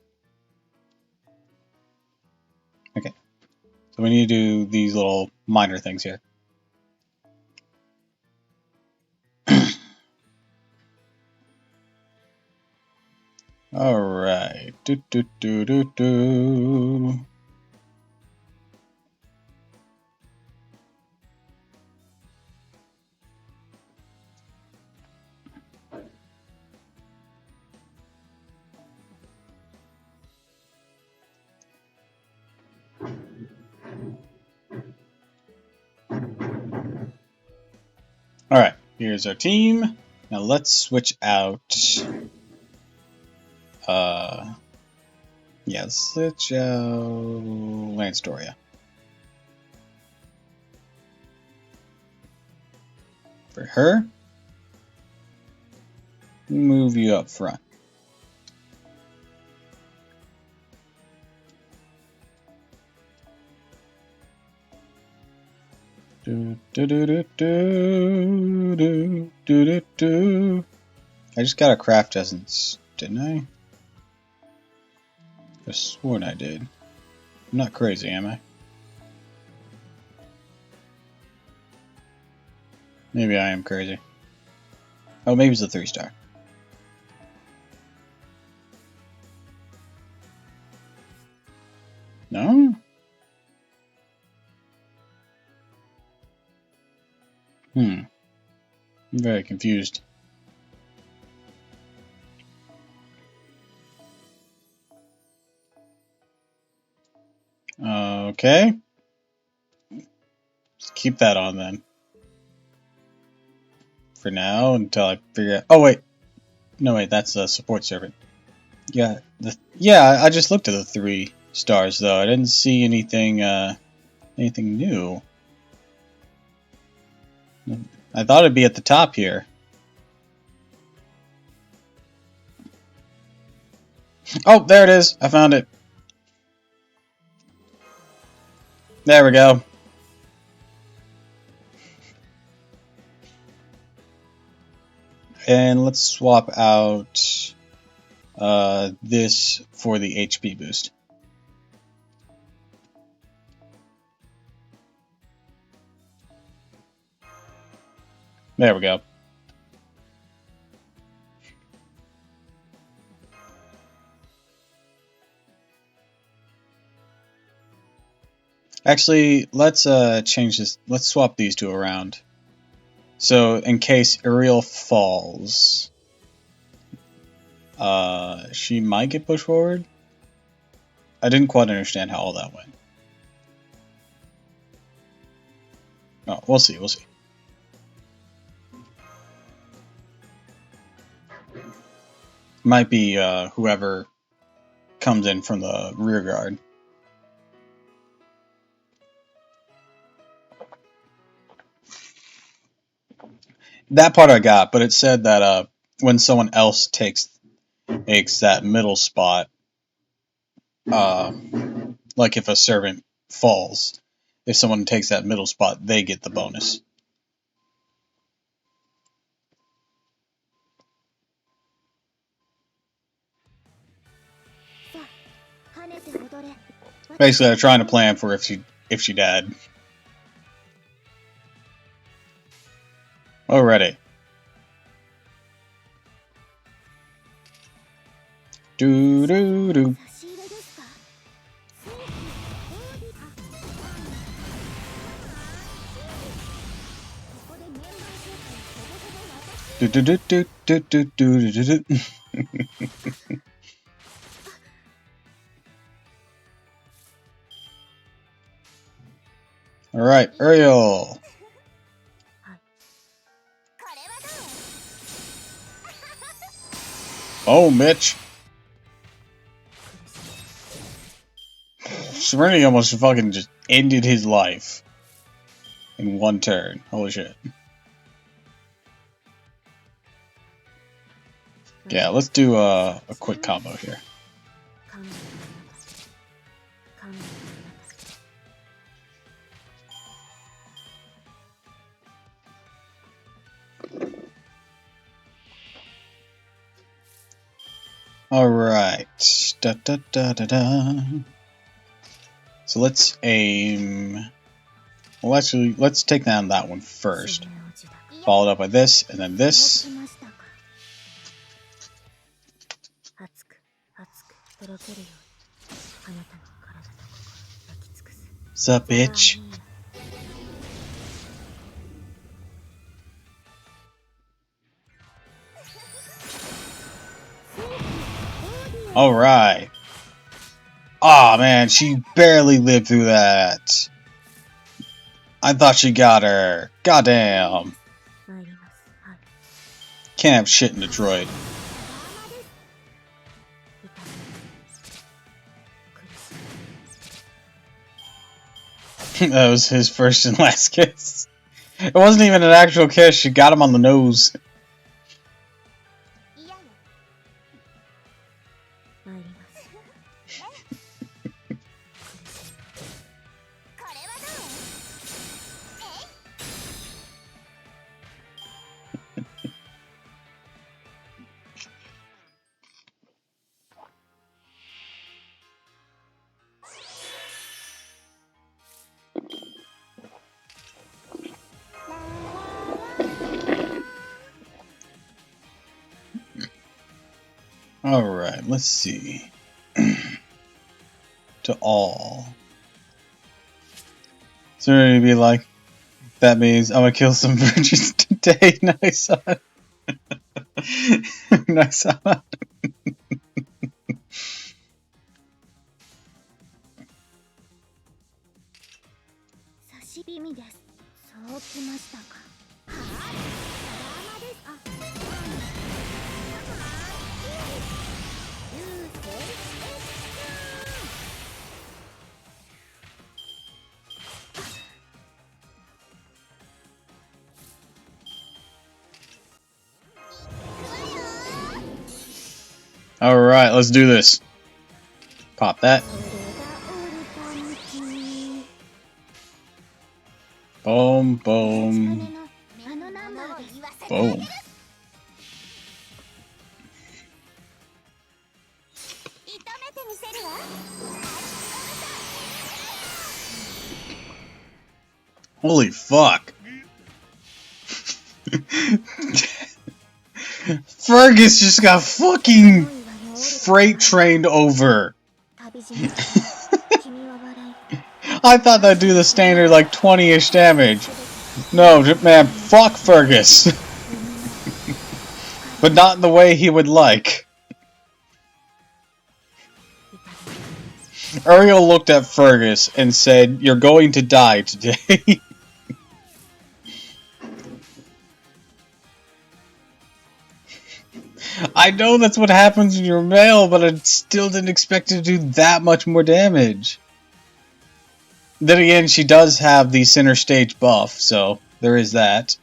Okay, so we need to do these little minor things here. Alright. Do do do do do. Alright, here's our team. Now let's switch out. Yeah, switch out Lanstoria. For her, move you up front. Do do do do do do do do do. I just got a craft essence, didn't I? I sworn I did. I'm not crazy, am I? Maybe I am crazy. Oh, maybe it's a 3-star. No? I'm very confused. Okay. Just keep that on then. For now, until I figure out... Oh, wait. No, wait, that's a support servant. Yeah, I just looked at the 3 stars, though. I didn't see anything, anything new. I thought it'd be at the top here. Oh, there it is. I found it. There we go. and let's swap out this for the HP boost. There we go. Actually, let's change this. Let's swap these two around. So in case Uriel falls, she might get pushed forward. I didn't quite understand how all that went. Oh, we'll see. We'll see. Might be whoever comes in from the rear guard. That part I got, but it said that when someone else takes that middle spot, like if a servant falls, if someone takes that middle spot, they get the bonus. Basically, I'm trying to plan for if she died. Already. Do do do. Do do do do do do do do do. All right, Uriel. Oh, Mitch. Serenity almost fucking just ended his life in one turn. Holy shit. Yeah, let's do a quick combo here. Alright. Da, da, da, da, da. So let's aim. Well, actually, let's take down that one first. Followed up by this, and then this. Sup, bitch? Alright. Aw, man, she barely lived through that. I thought she got her. Goddamn. Can't have shit in Detroit. That was his first and last kiss. It wasn't even an actual kiss, she got him on the nose. Alright, let's see. To all. So ready to be like, that means I'm gonna kill some virgins today. Nice on. Nice on. Alright, let's do this. Pop that. Boom, boom. Boom. Holy fuck. Fergus just got fucking freight trained over. I thought that'd do the standard like 20-ish damage. No, man, fuck Fergus. But not in the way he would like. Uriel looked at Fergus and said, "You're going to die today." I know that's what happens when you're male, but I still didn't expect it to do that much more damage. Then again, she does have the center stage buff, so there is that.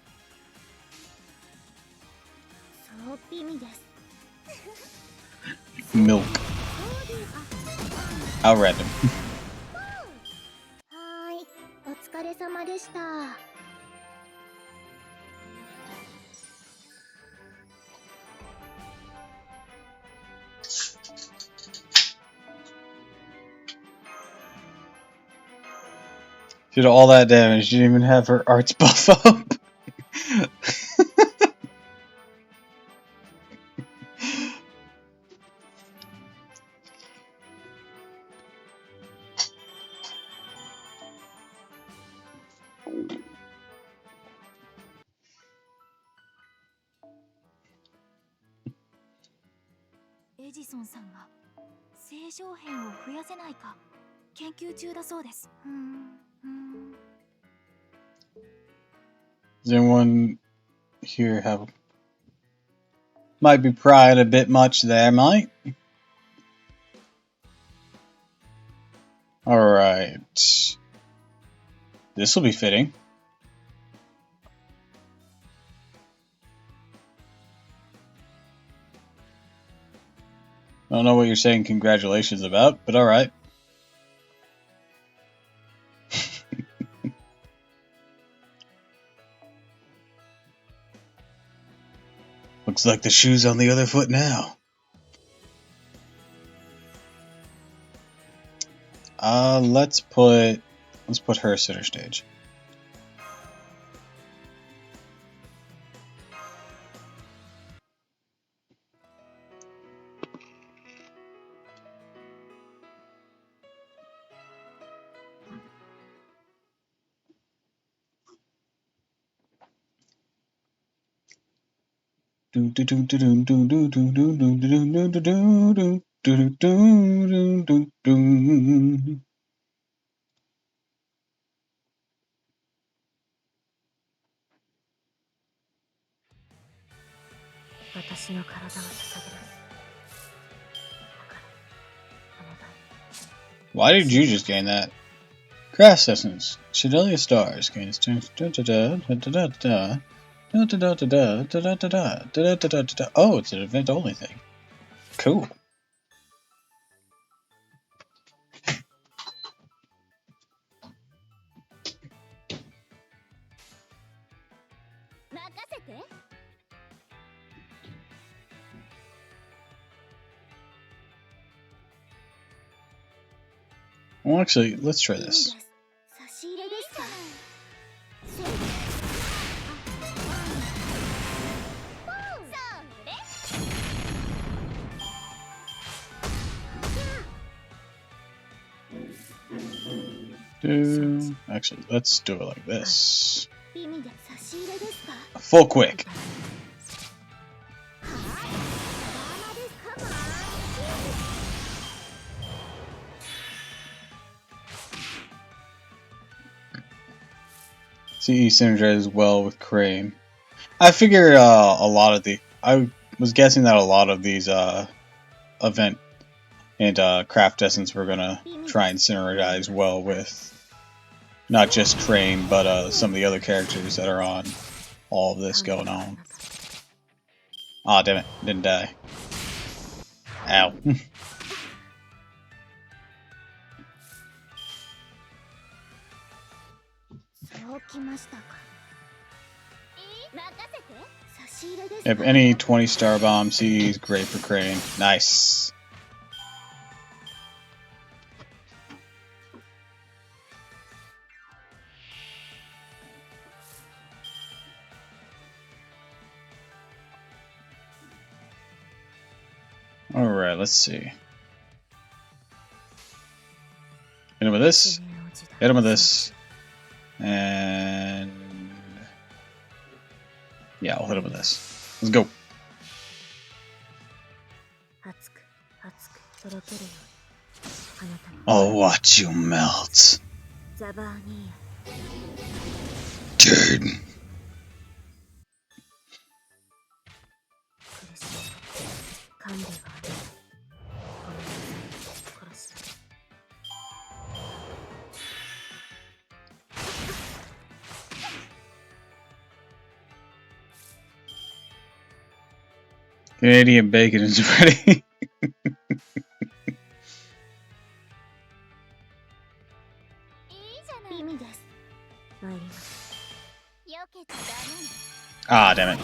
Milk. How random. She did all that damage, she didn't even have her arts buff up. Does anyone here have... Might be prying a bit much there, mate. Alright. This will be fitting. I don't know what you're saying congratulations about, but alright. Looks like the shoe's on the other foot now. Let's put her center stage. Why did you just gain that? Craft Essence. Chedelia Stars gains. Oh, it's an event only thing. Cool. Well, actually, let's try this. Actually, let's do it like this. Full quick. CE synergizes well with Crane. I figure a lot of I was guessing that a lot of these event and craft essence were gonna try and synergize well with not just Crane, but some of the other characters that are on all of this going on. Aw, damn it, didn't die. Ow. If any 20-star bomb, CE is great for Crane. Nice. Alright, let's see. Hit him with this. Hit him with this. And... yeah, I'll hit him with this. Let's go. I'll watch you melt. Dude. Canadian bacon is ready. 意味です。参ります。避けちゃダメ。 Ah, damn it.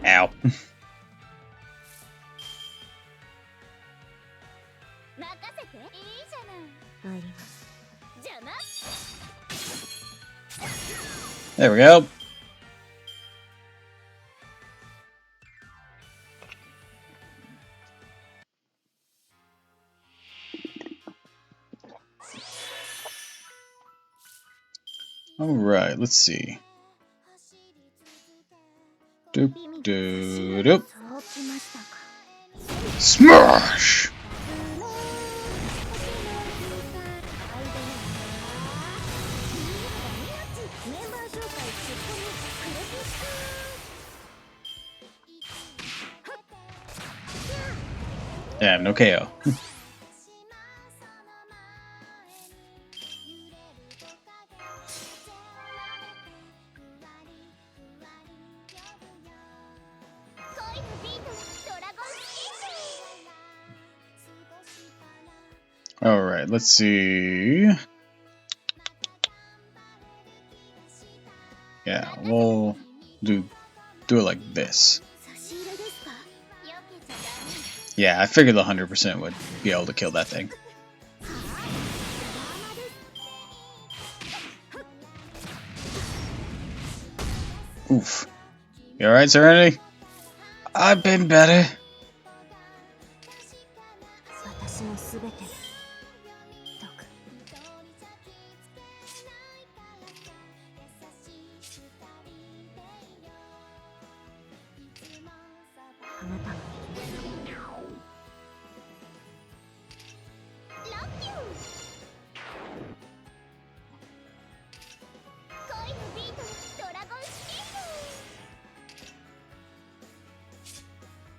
Ow. 任せて。いいじゃない。参ります。邪魔。 There we go. Alright, let's see. Doop doop doop. Smash! Damn, no KO. Alright, let's see. Yeah, we'll do it like this. Yeah, I figured the 100% would be able to kill that thing. Oof. You alright, Serenity? I've been better.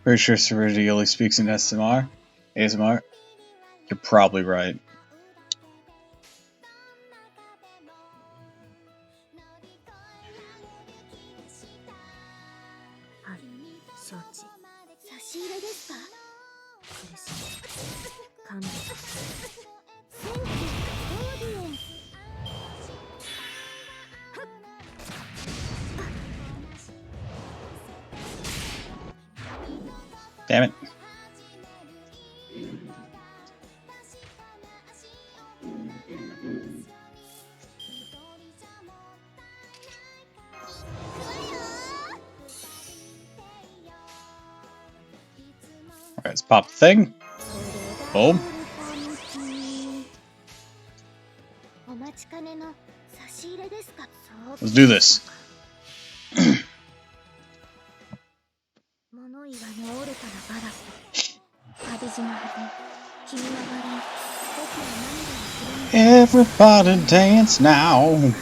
Pretty sure Serenity only speaks in ASMR. You're probably right. Damn it. Alright, let's pop the thing. Boom. Let's do this. Everybody dance now.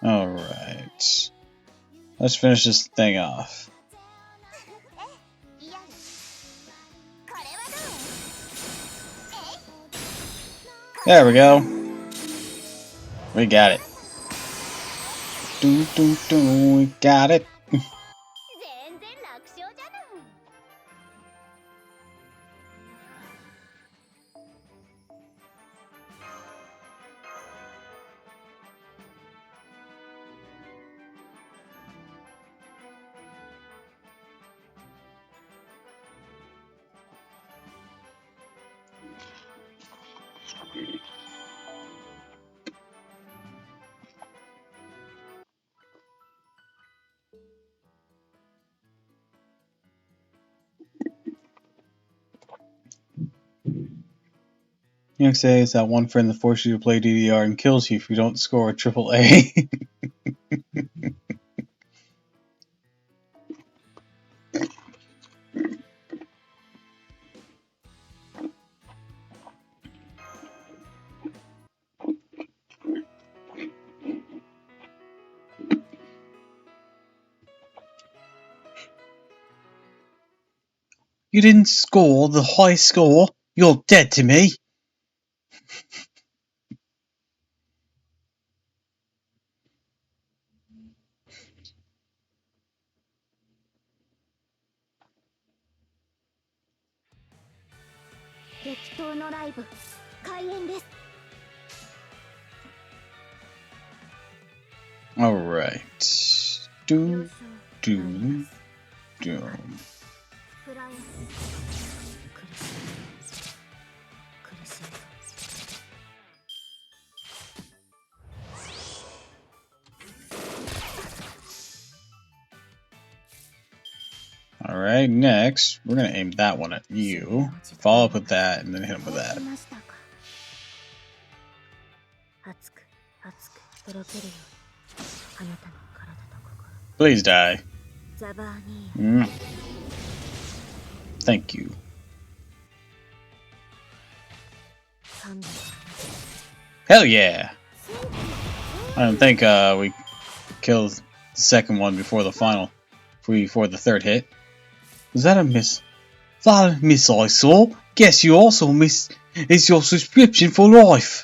Alright. Let's finish this thing off. There we go. We got it. We got it. You know, say it's that one friend that forces you to play DDR and kills you if you don't score a triple A. You didn't score the high score? You're dead to me. Alright. Do. Alright, next, we're gonna aim that one at you. Follow up with that, and then hit him with that. Please die. Thank you. Hell yeah! I don't think we killed the second one before the final, before the third hit. Was that a miss? That a miss I saw? Guess you also missed. It's your subscription for life.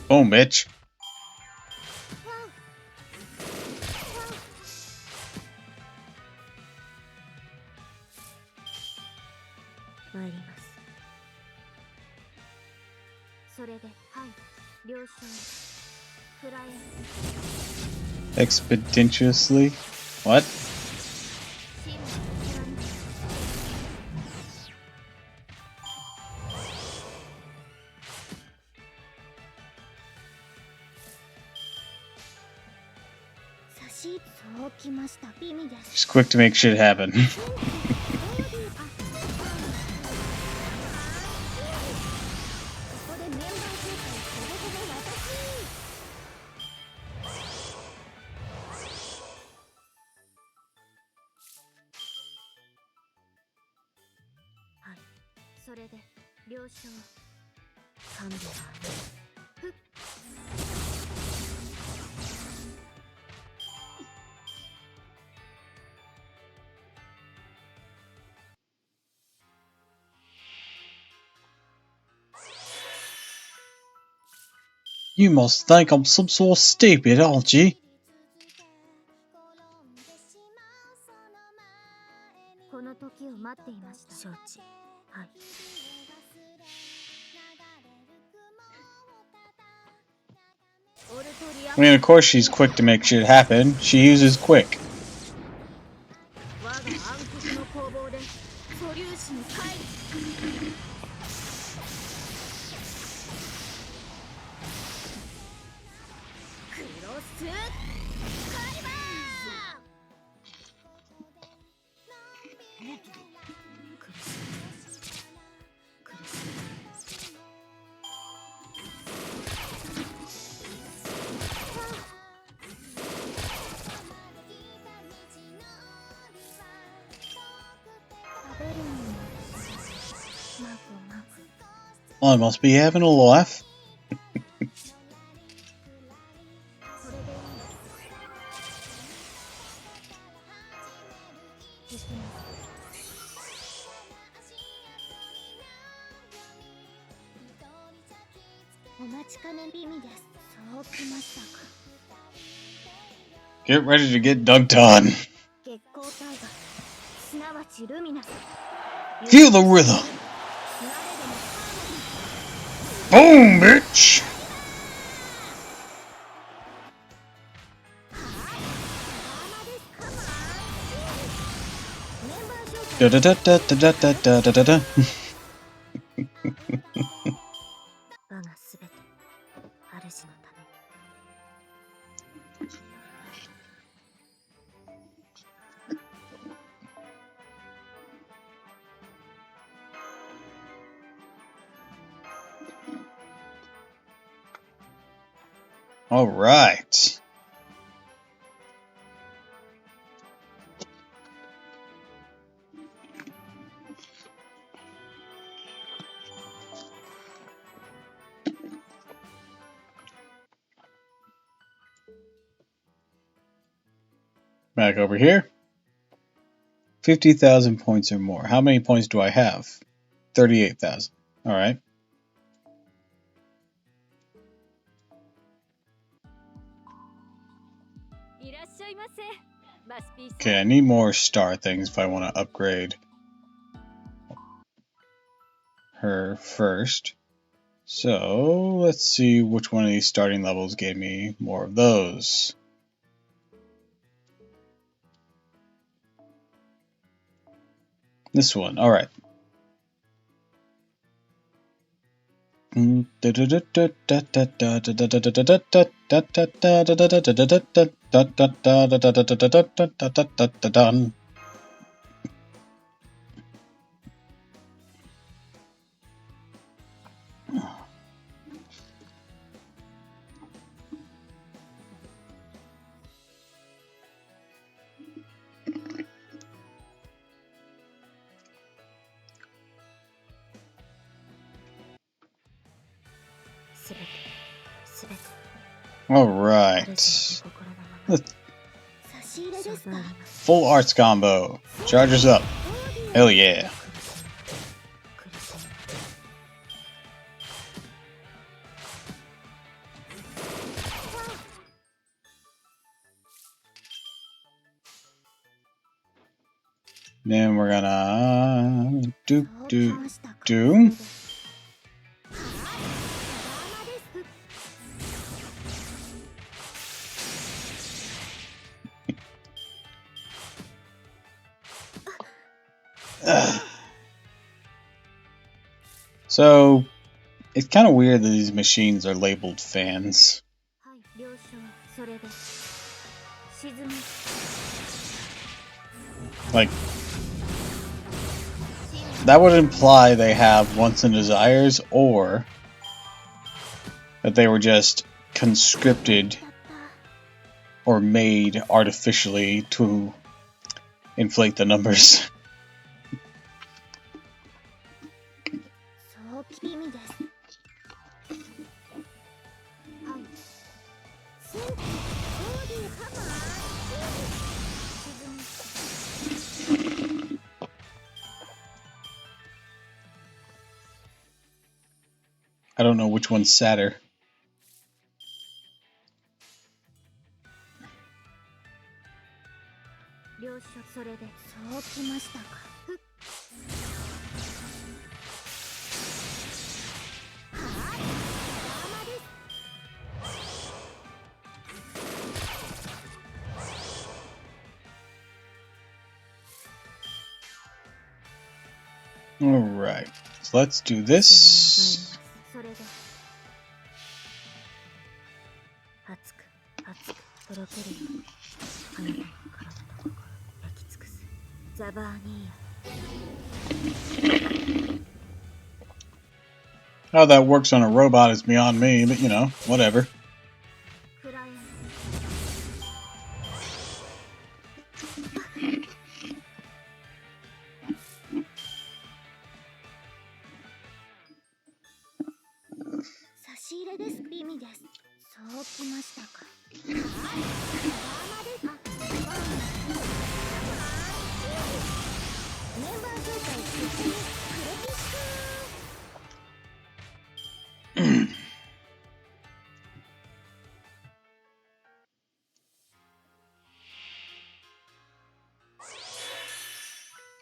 Boom, bitch. Expeditiously? What? Just quick to make shit happen. You must think I'm some sort of stupid, aren't you? I mean, of course she's quick to make shit happen. She uses quick. I must be having a laugh. Get ready to get dunked on. Feel the rhythm. Boom, bitch. Da da da da da da da da da da. All right. Back over here. 50,000 points or more. How many points do I have? 38,000. All right. Okay, I need more star things if I want to upgrade her first. So let's see which one of these starting levels gave me more of those. This one, all right. All right. Full arts combo. Chargers up. Hell yeah. Then we're gonna do. So it's kind of weird that these machines are labeled fans. Like, that would imply they have wants and desires, or that they were just conscripted or made artificially to inflate the numbers. I don't know which one's sadder. Alright, so let's do this. How that works on a robot is beyond me, but you know, whatever.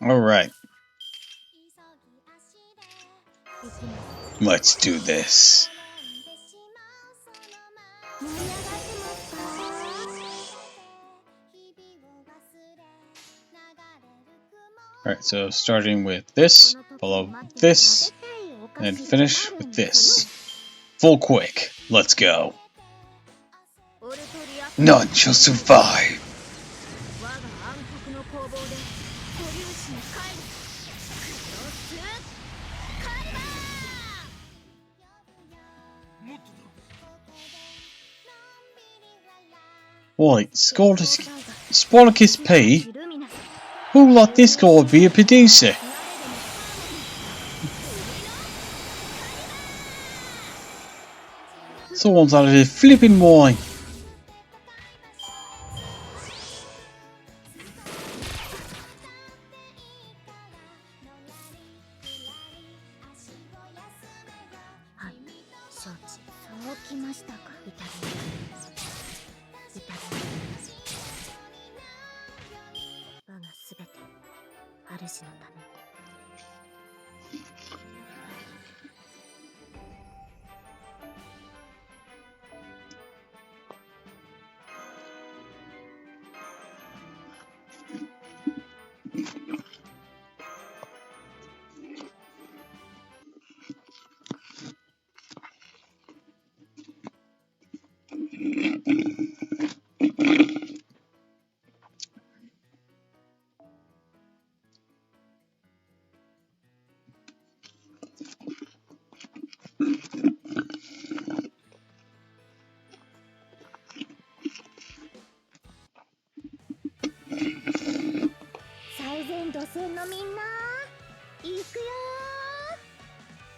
Alright. Let's do this. Alright, so starting with this, follow this, and finish with this. Full quick. Let's go. None shall survive. Wait, Spartacus P? Who let this guy be a producer? Someone's out of here flipping wine.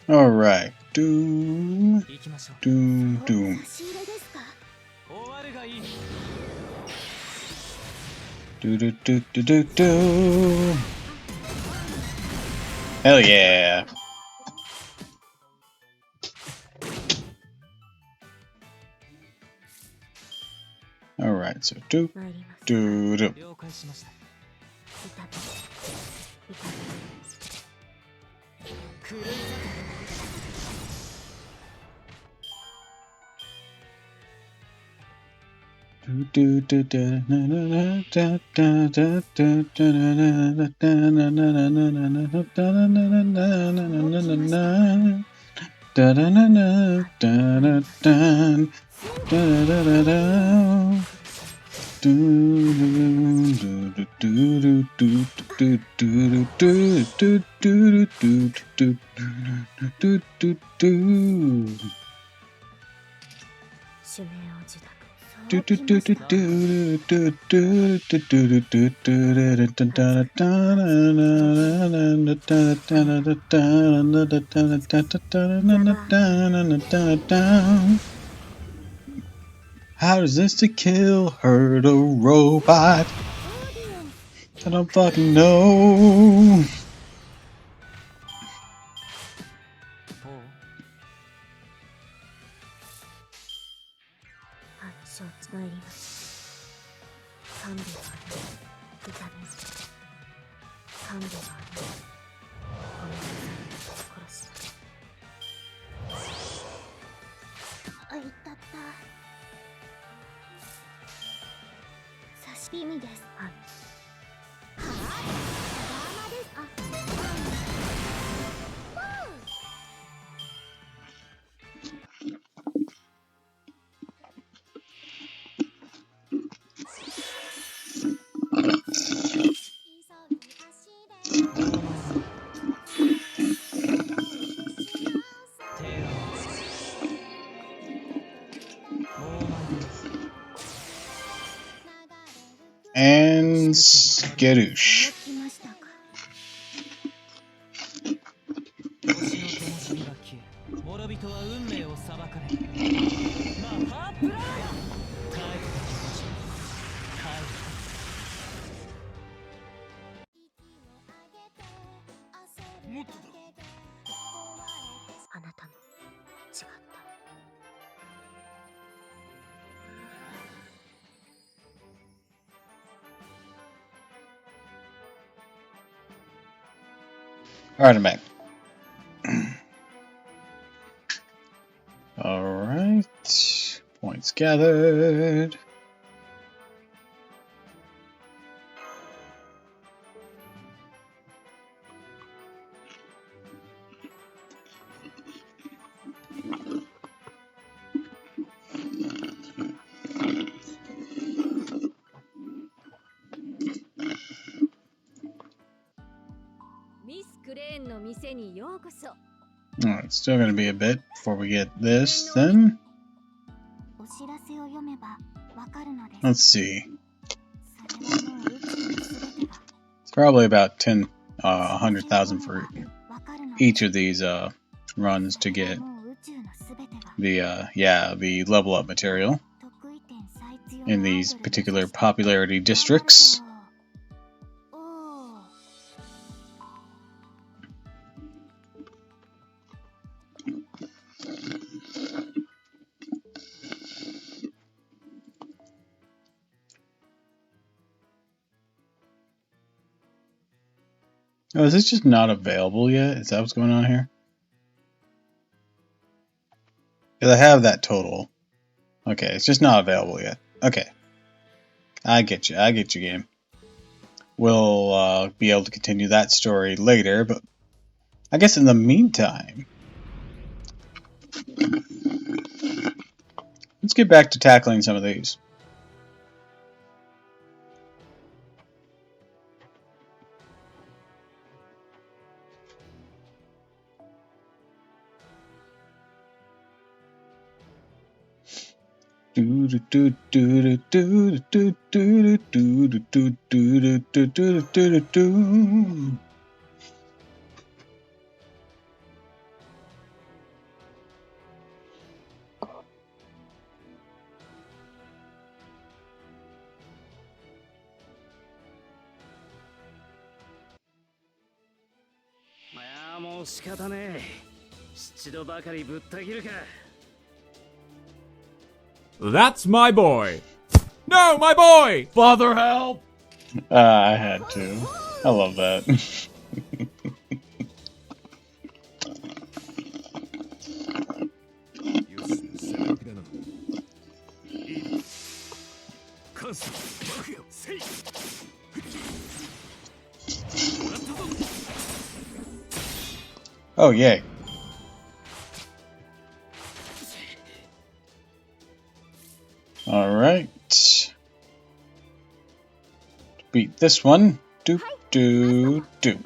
Alright. Doom. Doom. Doom. Do do do do do do. Hell yeah. Alright, so do do do. Do do do na na na da da da da da na na na na na da da na na da da da da da da da do do do do do do do do do do do do do do do. Do do do do do do do do do do. How does this to kill hurt a robot? I don't fucking know. And skadoosh. Alright, I'm back. Alright. Points gathered. Alright, still gonna be a bit before we get this then. Let's see. It's probably about 100,000 for each of these runs to get the level up material in these particular popularity districts. Oh, is this just not available yet? Is that what's going on here? Because I have that total. Okay, it's just not available yet. Okay. I get you. I get you, game. We'll be able to continue that story later, but I guess in the meantime, let's get back to tackling some of these. That's my boy. No, my boy! Father, help! I had to. I love that. Oh, yay. Alright. Beat this one. Doop, doo, doo.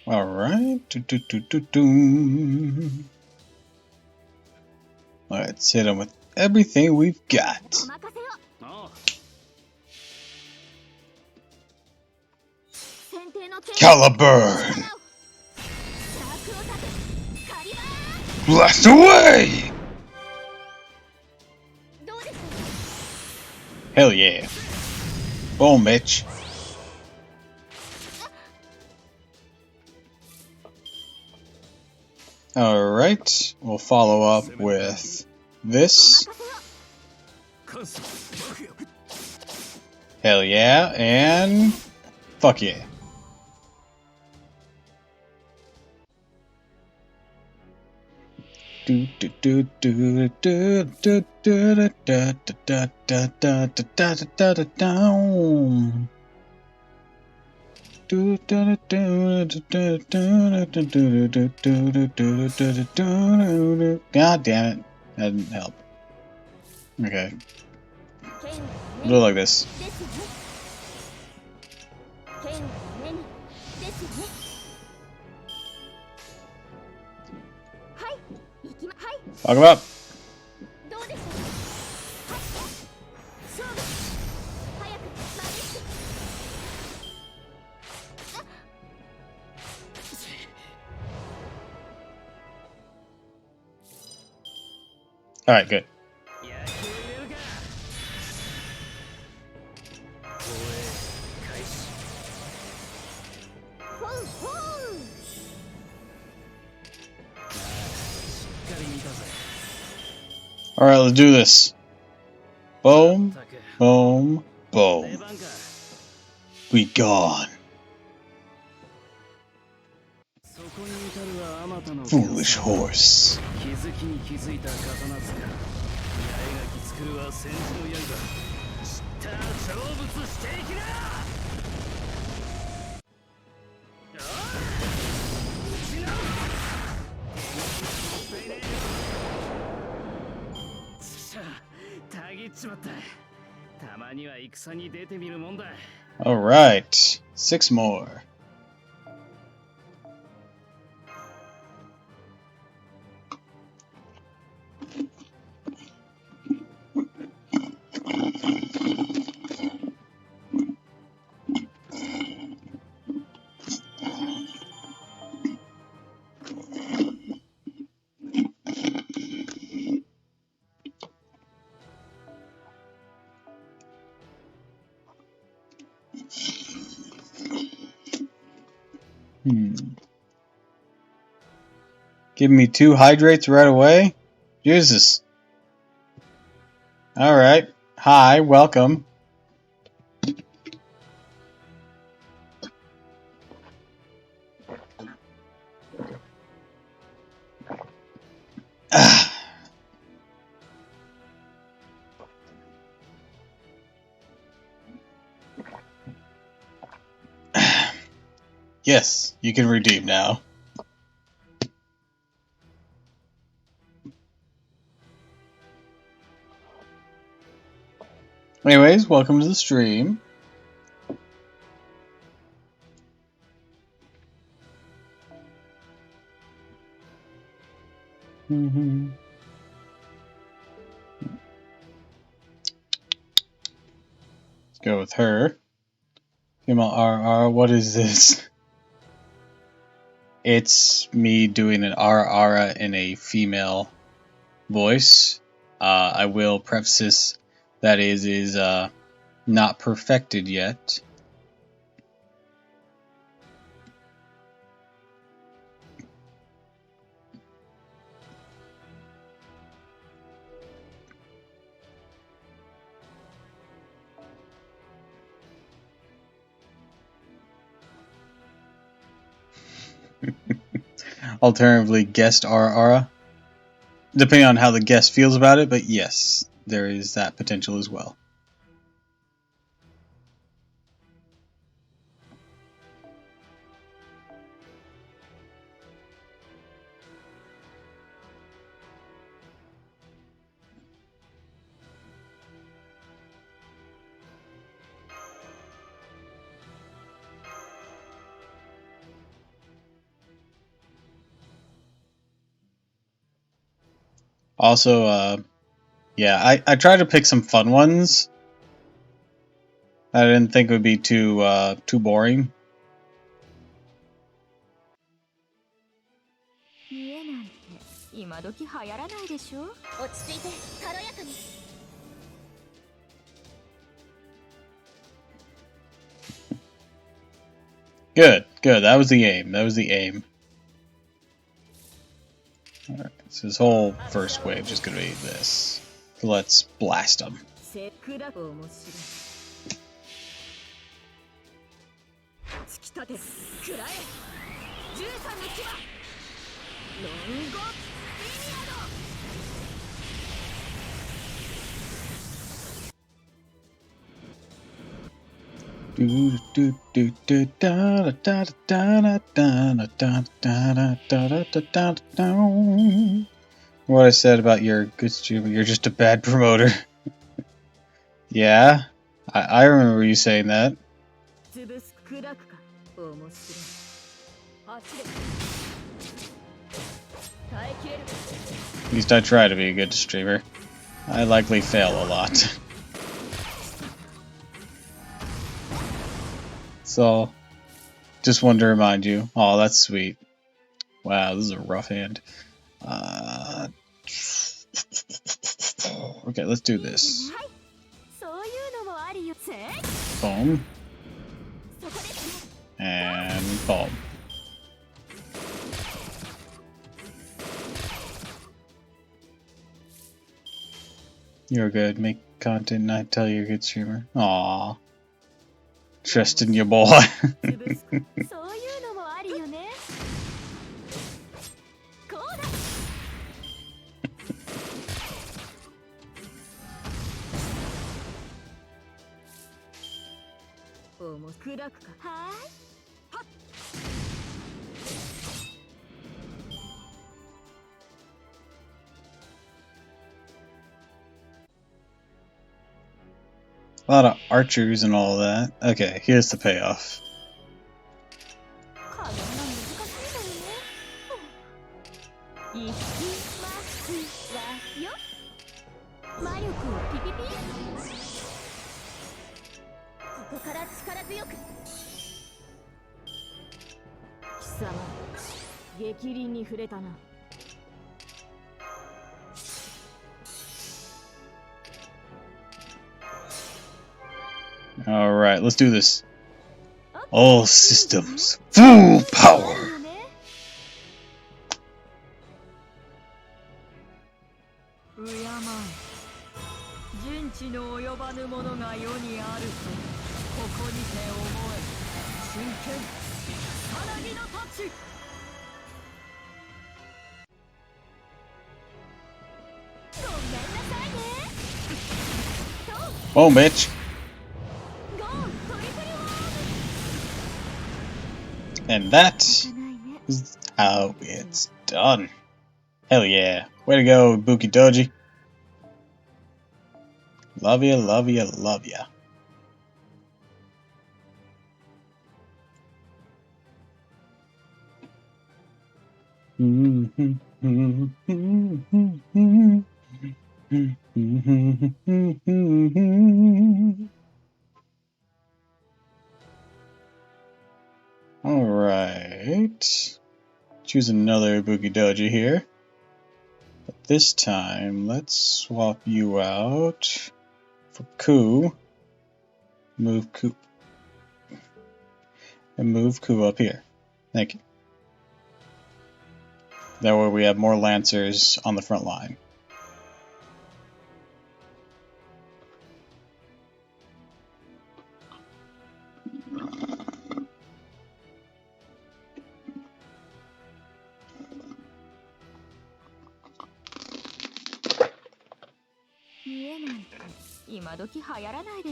Alright. Let's hit him with everything we've got. Caliburn! Blast away! Hell yeah. Boom, bitch. Alright, we'll follow up with this. Hell yeah, and fuck yeah. Do do do do do do do da da da da da da da da down. God damn it. That didn't help. Okay. Do it like this. Fuck him up. どうでしょう。勝負。早くまぶしく。All right, good. 野球入れるか。防衛開始。ほうほう。しっかり見たぜ。 All right, let's do this. Boom, たく boom, 出 boom. 番か。 We gone. そこに至るはあまたの Foolish horse. 気づきに気づいた刀塚。八重垣作るは戦時の刃。知ったら成仏していきな。おい失うぞ。もったいねえ。ちくしょう、たぎっちまった。たまには戦に出てみるもんだ。 All right, 6 more. Give me 2 hydrates right away? Jesus. Alright. Hi, welcome. Yes, you can redeem now. Anyways, welcome to the stream. Let's go with her. Female RR, what is this? It's me doing an RR in a female voice. I will preface this, that is not perfected yet. Alternatively, guest RR. Depending on how the guest feels about it, but yes, there is that potential as well. Also, yeah, I tried to pick some fun ones. I didn't think it would be too boring. 家なんて今時流行らないでしょ。落ち着いて軽やかに。Good, good. That was the aim. That was the aim. Alright, so this whole first wave is just gonna be this. So let's blast them. せっくらく面白い。突き立て食らえ。13の牙。ロンゴビニアド。Do do do do da da da da da da da da da da da da. What I said about your good streamer, you're just a bad promoter. Yeah, I remember you saying that. 潰す砕くか面白い。走れ。耐えきれる。At least I try to be a good streamer. I likely fail a lot. So, just wanted to remind you. Oh, that's sweet. Wow, this is a rough hand. Okay, let's do this. Boom. And boom. You're good. Make content, not tell you're a good streamer. Aww. Trust in your boy. そういうのもありよね。こうだ。おも砕くか。はーい。はっ。A lot of archers and all that. Okay, here's the payoff. こんな難しいのよね。いきますわよ。魔力をピピピ。ここから力強く。貴様、逆鱗に触れたな。Alright, let's do this. All systems, full power! 敬え。人知の及ばぬものが世にあると、ここにて思え。真剣、さなぎの太刀。ごめんなさいね。Oh, bitch! And that is how it's done. Hell yeah. Way to go, Buki Doji. Love ya, love ya, love ya. Alright. Choose another Boogie Doji here. But this time, let's swap you out for Ku. Move Ku. And move Ku up here. Thank you. That way we have more Lancers on the front line.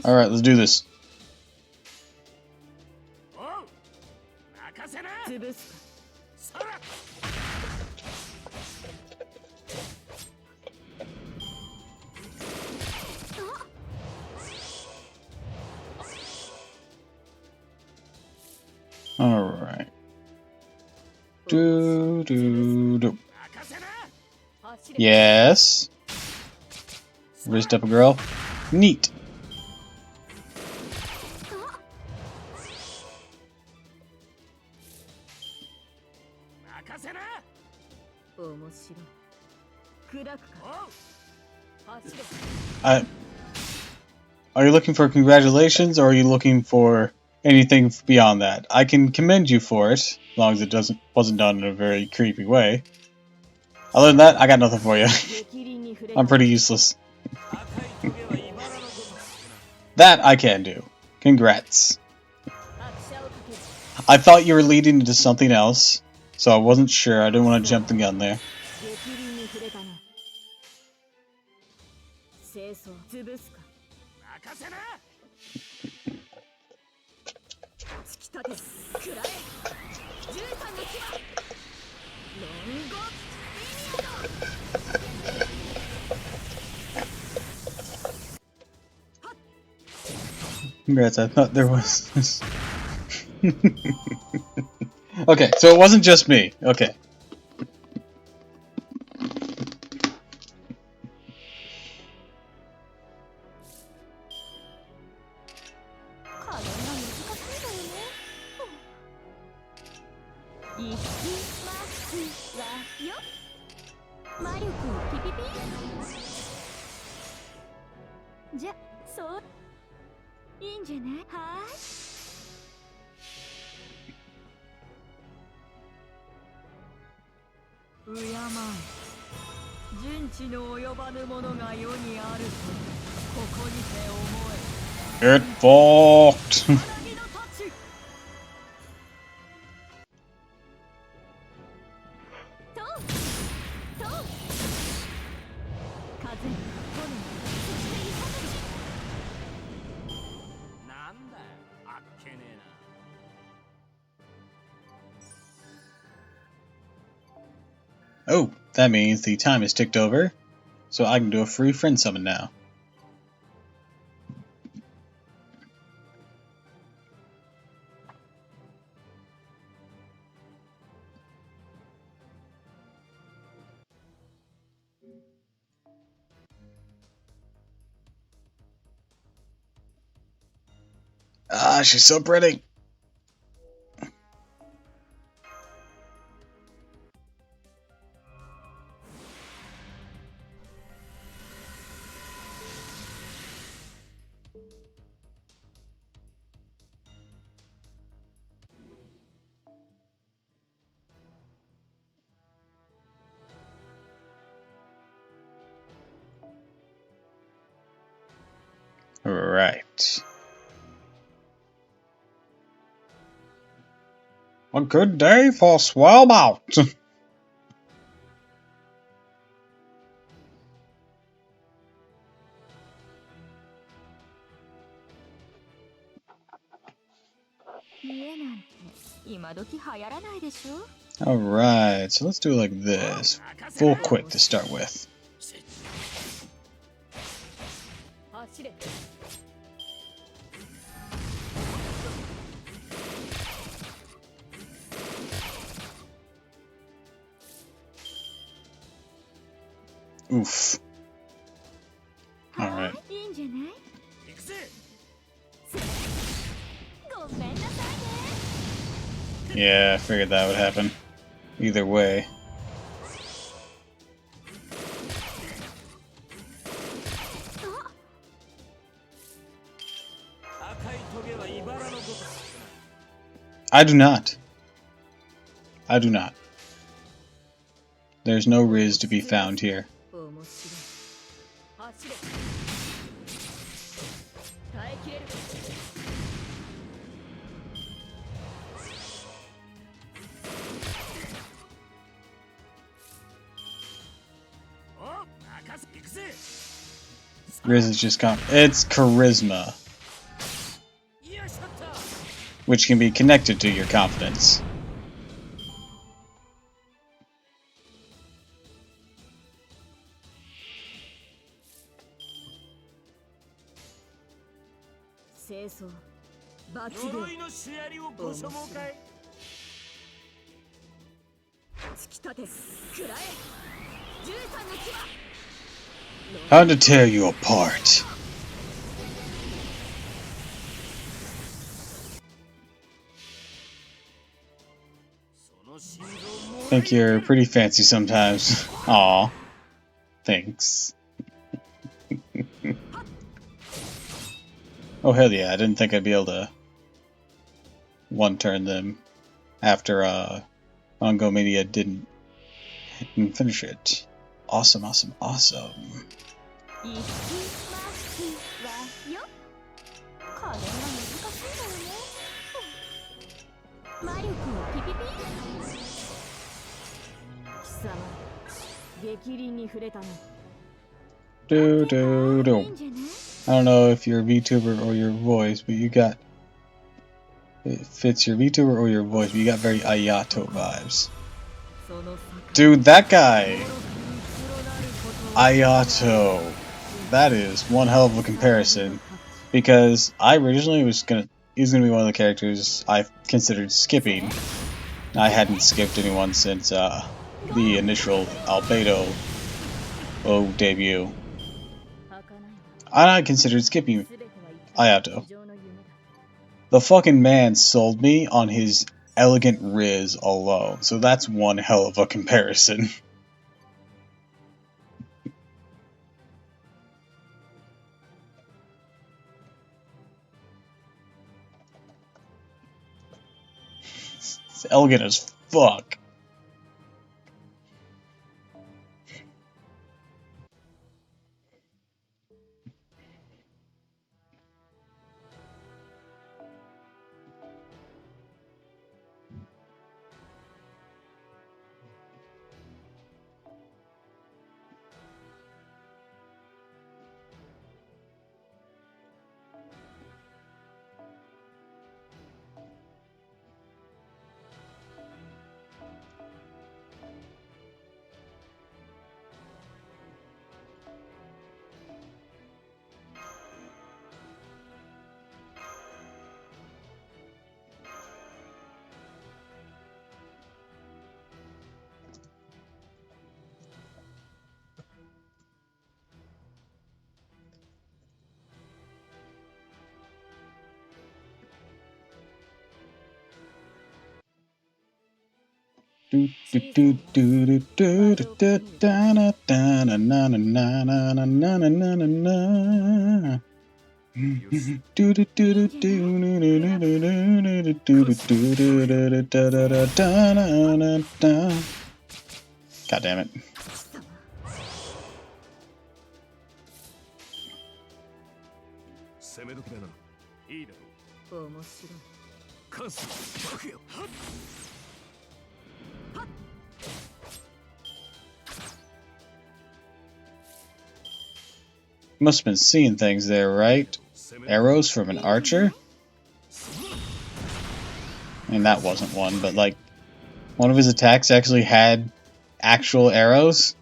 Alright, let's do this. Alright. Do. Yes. Wrist up a girl. Neat. Are you looking for congratulations, or are you looking for anything beyond that? I can commend you for it, as long as it wasn't done in a very creepy way. Other than that, I got nothing for you. I'm pretty useless. That I can do. Congrats. I thought you were leading into something else, so I wasn't sure. I didn't want to jump the gun there. Congrats, I thought there was... Okay, so it wasn't just me. Okay. じゃ、そういいんじゃない？はーい。敬え。人知の及ばぬものが世にあると、ここにて思え。Get fucked. 花火の太刀。とう。とう。風、炎、そしてイカたち。なんだよ、あっけねえな。 Oh, that means the time is ticked over, so I can do a free friend summon now. Ah, she's so pretty. Right. A good day for swellbout. 家なんて今時流行らないでしょ。 Alright, so let's do it like this. Full quick to start with. 走れ。 Oof. Alright. いいんじゃない？行くぜ。ごめんなさいね。 Yeah, I figured that would happen. Either way. 赤いトゲは茨のごとし。 I do not. I do not. There's no Riz to be found here. 面白い。走れ。耐えきれる。 お、任せ、行くぜ。 Riz is just it's charisma, よいしょっと。 which can be connected to your confidence. 清掃。罰呪でいのシャリをご所望かい。突き立て。食らえ。13の牙。 How to tear you apart. Think you're pretty fancy sometimes. Aw. Thanks. Oh hell yeah, I didn't think I'd be able to one-turn them after Mongo Media didn't finish it. Awesome, awesome, awesome. 行きますわよ。加減が難しいのよね。魔力をピピピ。貴様、激鱗に触れたの。 Do do do. いいんじゃない？ I don't know if you're a VTuber or your voice, but you got it fits your VTuber or your voice, but you got very Ayato vibes. その Dude, that guy! Ayato. That is one hell of a comparison. Because I originally he was gonna be one of the characters I considered skipping. I hadn't skipped anyone since the initial Albedo debut. I considered skipping Ayato. The fucking man sold me on his elegant Riz alone, so that's one hell of a comparison. It's elegant as fuck. Do do do do do do do do da na da na na na na na na na na na na na. Do do do do do do do do do do do do do da da da da na na da. God damn it. 攻め時だな。いいだろう。面白い。関数爆よ。はっ。はっ。 Must have been seeing things there, right? Arrows from an archer? I mean, that wasn't one, but like, one of his attacks actually had actual arrows?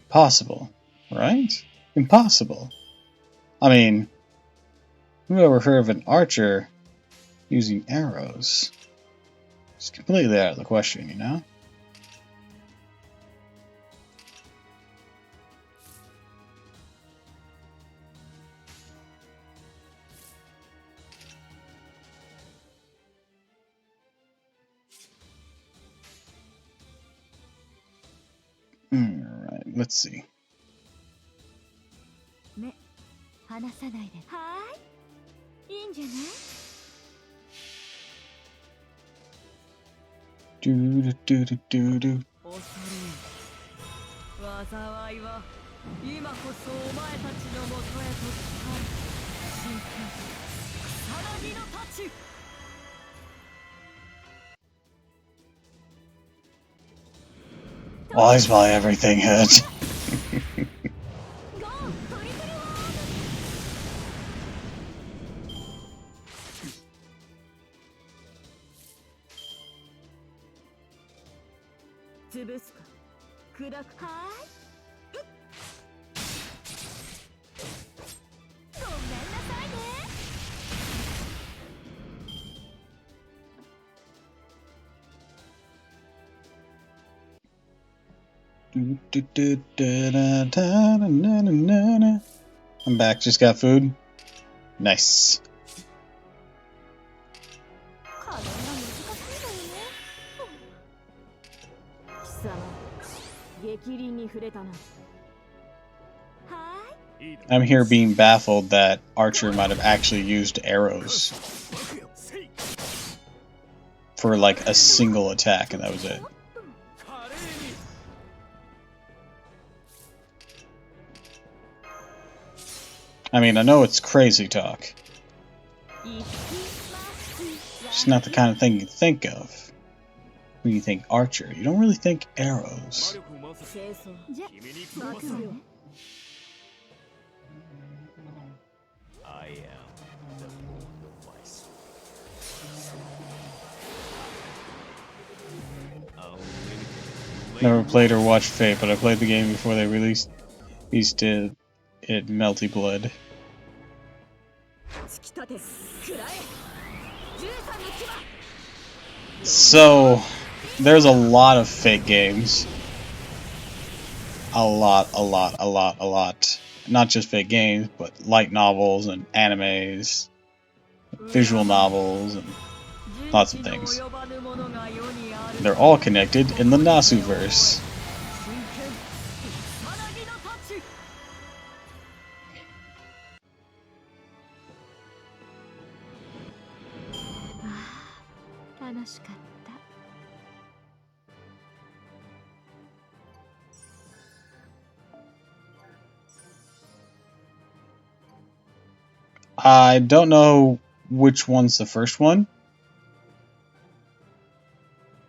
Possible, right? Impossible. I mean, who ever heard of an archer using arrows? It's completely out of the question, you know? Alright, let's see. 目離さないで。はーい。いいんじゃない？ Do do do do do. 災いは今こそお前たちのもとへと来た。真剣さらぎの太刀。 Why is my everything hurt? I'm back, just got food. Nice. I'm here being baffled that Archer might have actually used arrows for like a single attack, and that was it. I mean, I know it's crazy talk. It's not the kind of thing you think of when you think Archer. You don't really think arrows. I am the device. Never played or watched Fate, but I played the game before they released it Melty Blood. So, there's a lot of Fate games. A lot. Not just Fate games, but light novels and animes, visual novels, and lots of things. They're all connected in the Nasuverse. しかった。 I don't know which one's the first one,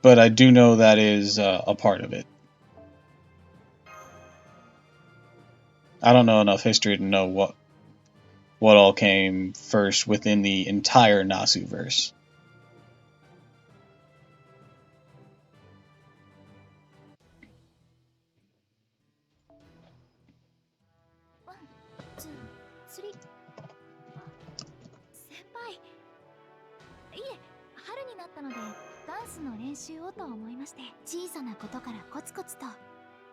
but I do know that is a part of it. I don't know enough history to know what all came first within the entire Nasu verse. 先輩、いえ、春になったのでダンスの練習をと思いまして。小さなことからコツコツと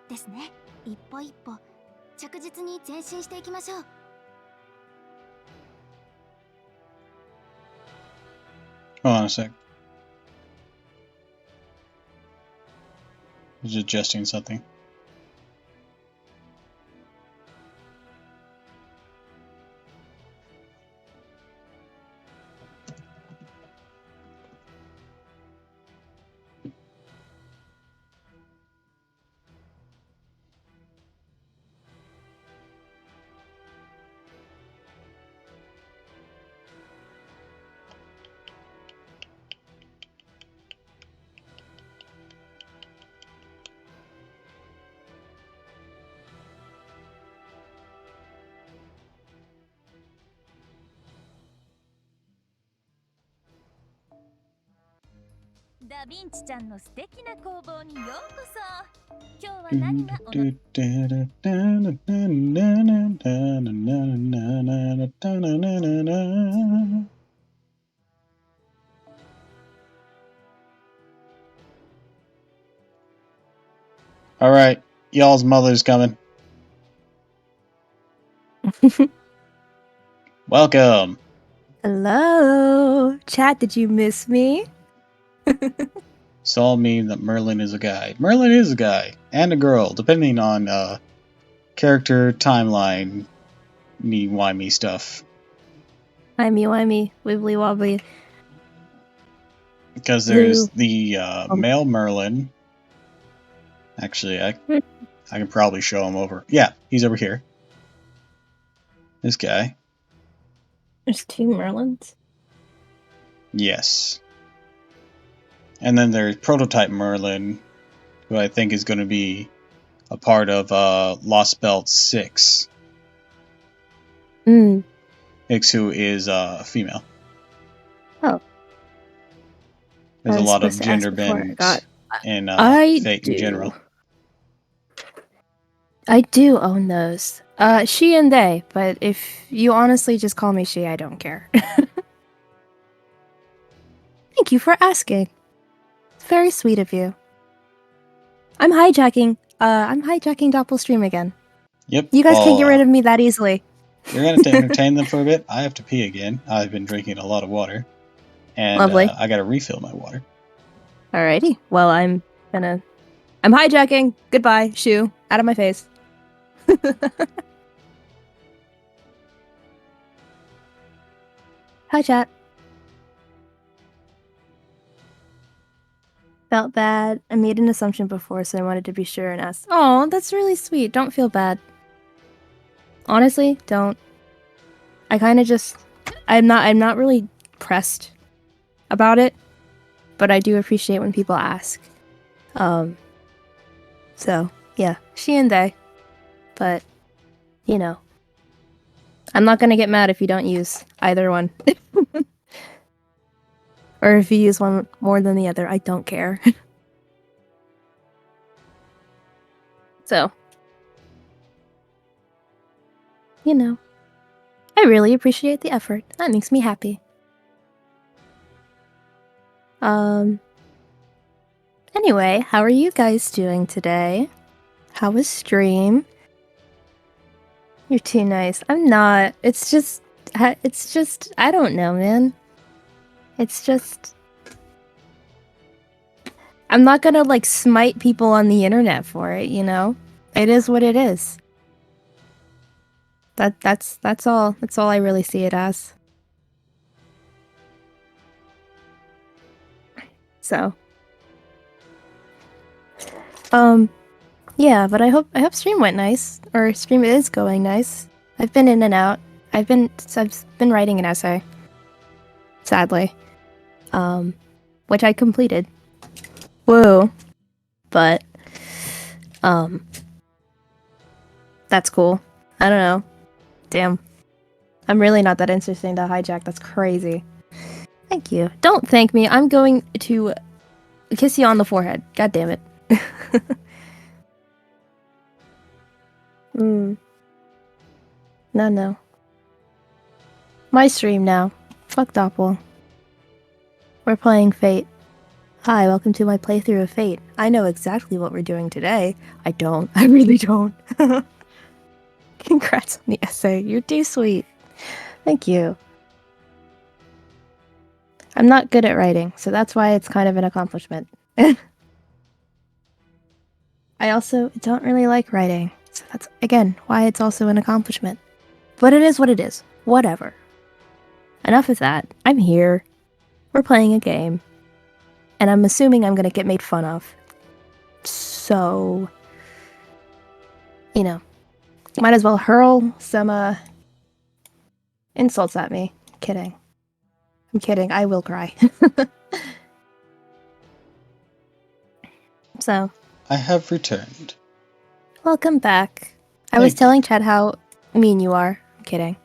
ですね。一歩一歩着実に前進していきましょう。 Hold on a sec. I was adjusting something.ダヴィンチちゃんの素敵な工房にようこそ。今日は何がAlright, y'all's mother's coming. Welcome. Hello, chat. Did you miss me? Saw me that Merlin is a guy. Merlin is a guy and a girl, depending on character timeline, me stuff. Wimey, wibbly wobbly. Because there's the male Merlin. Actually, I can probably show him over. Yeah, he's over here. This guy. There's two Merlins. Yes. And then there's Prototype Merlin, who I think is going to be a part of Lost Belt 6. X, who is a female. Oh. There's a lot of gender bends in Fate in general. I do own those. She and they, but if you honestly just call me she, I don't care. Thank you for asking. It's very sweet of you. I'm hijacking Doppel stream again. Yep. You guys can't get rid of me that easily. You're going to entertain them for a bit. I have to pee again. I've been drinking a lot of water. And Lovely. I got to refill my water. Alrighty. Well, I'm hijacking. Goodbye, Shoo. Out of my face. Hi, chat. Felt bad. I made an assumption before, so I wanted to be sure and ask. Oh, that's really sweet. Don't feel bad. Honestly, don't. I kind of just... I'm not really pressed about it, but I do appreciate when people ask. So, yeah. She and they. But, you know. I'm not gonna get mad if you don't use either one. Or if you use one more than the other, I don't care. So, you know, I really appreciate the effort. That makes me happy. Anyway, how are you guys doing today? How was stream? You're too nice. I'm not. It's just, I don't know, man. It's just... I'm not gonna, like, smite people on the internet for it, you know? It is what it is. That's all. That's all I really see it as. So, yeah, but I hope stream went nice, or stream is going nice. I've been in and out. I've been writing an essay, sadly, which I completed. Whoa, but that's cool. I don't know. Damn, I'm really not that interesting to hijack. That's crazy. Thank you. Don't thank me. I'm going to kiss you on the forehead. God damn it. No. My stream now. Fuck Doppel. We're playing Fate. Hi, welcome to my playthrough of Fate. I know exactly what we're doing today. I don't. I really don't. Congrats on the essay. You're too sweet. Thank you. I'm not good at writing, so that's why it's kind of an accomplishment. I also don't really like writing, so that's, again, why it's also an accomplishment. But it is what it is. Whatever. Enough of that. I'm here. We're playing a game. And I'm assuming I'm gonna get made fun of. So, you know, might as well hurl some insults at me. Kidding. I'm kidding. I will cry. So, I have returned. welcome back. I was Thank telling Chad how mean you are. I'm kidding.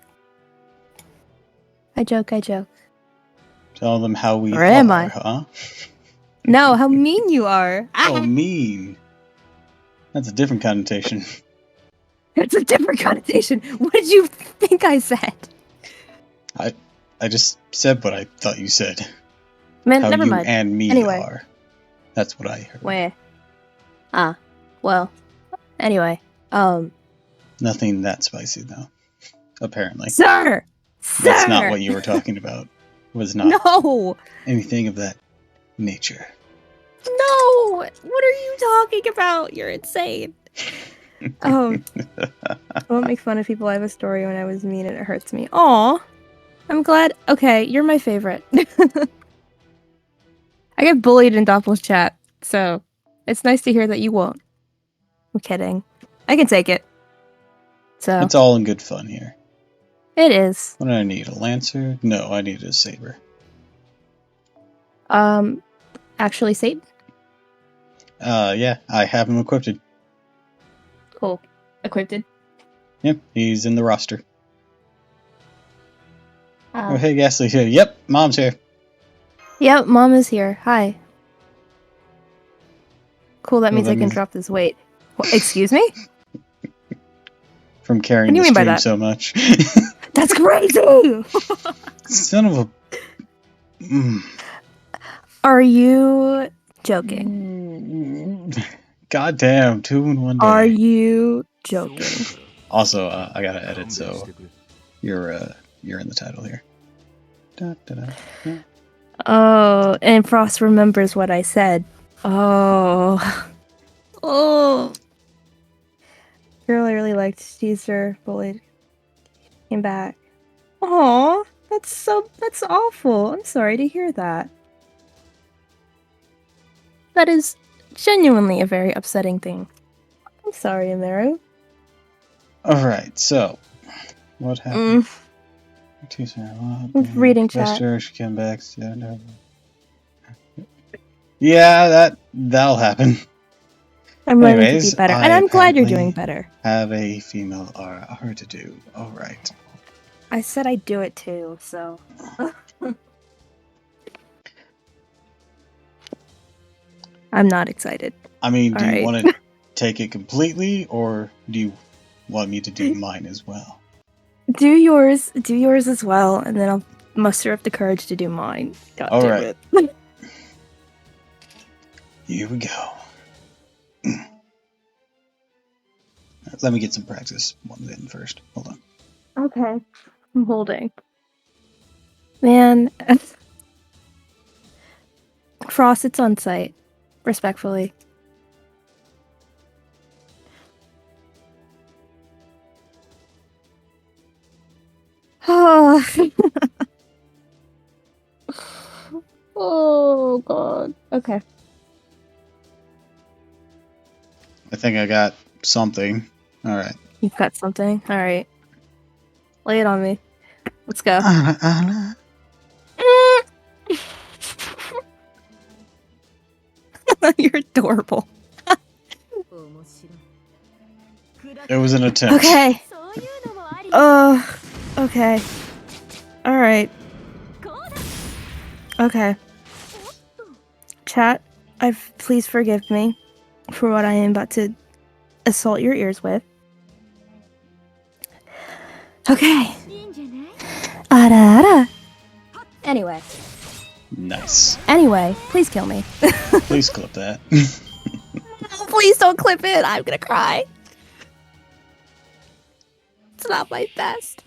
I joke. Tell them how we Or am are, I? huh? No, how mean you are. Oh, mean. That's a different connotation. It's a different connotation. What did you think I said? I just said what I thought you said. Man, How never you mind. and me Anyway. are. That's what I heard. Where? Well. Anyway. Nothing that spicy, though. Apparently. Sir! That's not what you were talking about. Was not No! anything of that nature. No! What are you talking about? You're insane. I won't make fun of people. I have a story when I was mean and it hurts me. Aw. I'm glad. Okay, you're my favorite. I get bullied in Doppel's chat, so it's nice to hear that you won't. I'm kidding. I can take it. So It's all in good fun here. it is. What do I need? A lancer? No, I need a saber. Actually, Satan? Yeah, I have him equipped. Cool. Equipped. Yep, he's in the roster. Uh, Oh, hey, Ghastly here. Yep, Mom's here. Yep, Mom is here. Hi. Cool, that Well, means that I can means- drop this weight. Excuse me? From carrying What do the you mean by stream that? so much. That's crazy! Son of a... Are you joking? God damn, 2 in 1 day. Are you joking? Also, I gotta edit, so you're in the title here. Da, da, da, da. Oh, and Frost remembers what I said. Oh. Oh. Girl I really liked teased her, bullied. Came back. Aw, that's awful. I'm sorry to hear that. That is genuinely a very upsetting thing. I'm sorry, Amaru. Alright, so, what happened? Reading chat. She came back. Yeah, that'll happen. I'm learning to Anyways, be better. I And I'm glad you're apparently doing better. Have a female R to do. Alright. I said I'd do it too, so. I'm not excited. I mean, do you Alright. want to take it completely, or do you want me to do mine as well? Do yours as well, and then I'll muster up the courage to do mine. God All damn right. it. Here we go. Let me get some practice ones in first. Hold on. Okay. I'm holding. Man. Frost, it's on site. Respectfully. Oh. Oh, God. Okay. I think I got something. Alright. You've got something. All right. Lay it on me. Let's go. You're adorable. It was an attempt. Okay. Okay. All right. Okay. Chat, please forgive me for what I am about to assault your ears with. Okay. Ara ara. Anyway. Nice. Anyway, please kill me. Please clip that. Please don't clip it. I'm gonna cry. It's not my best.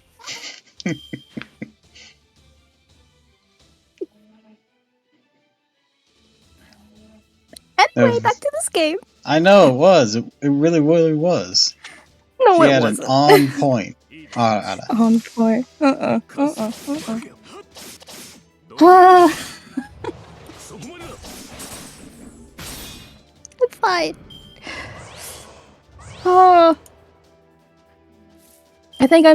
Anyway, back to this game. I know it was. It really, really was. No, She it had wasn't. an on point. On point. It's fine. Oh. I think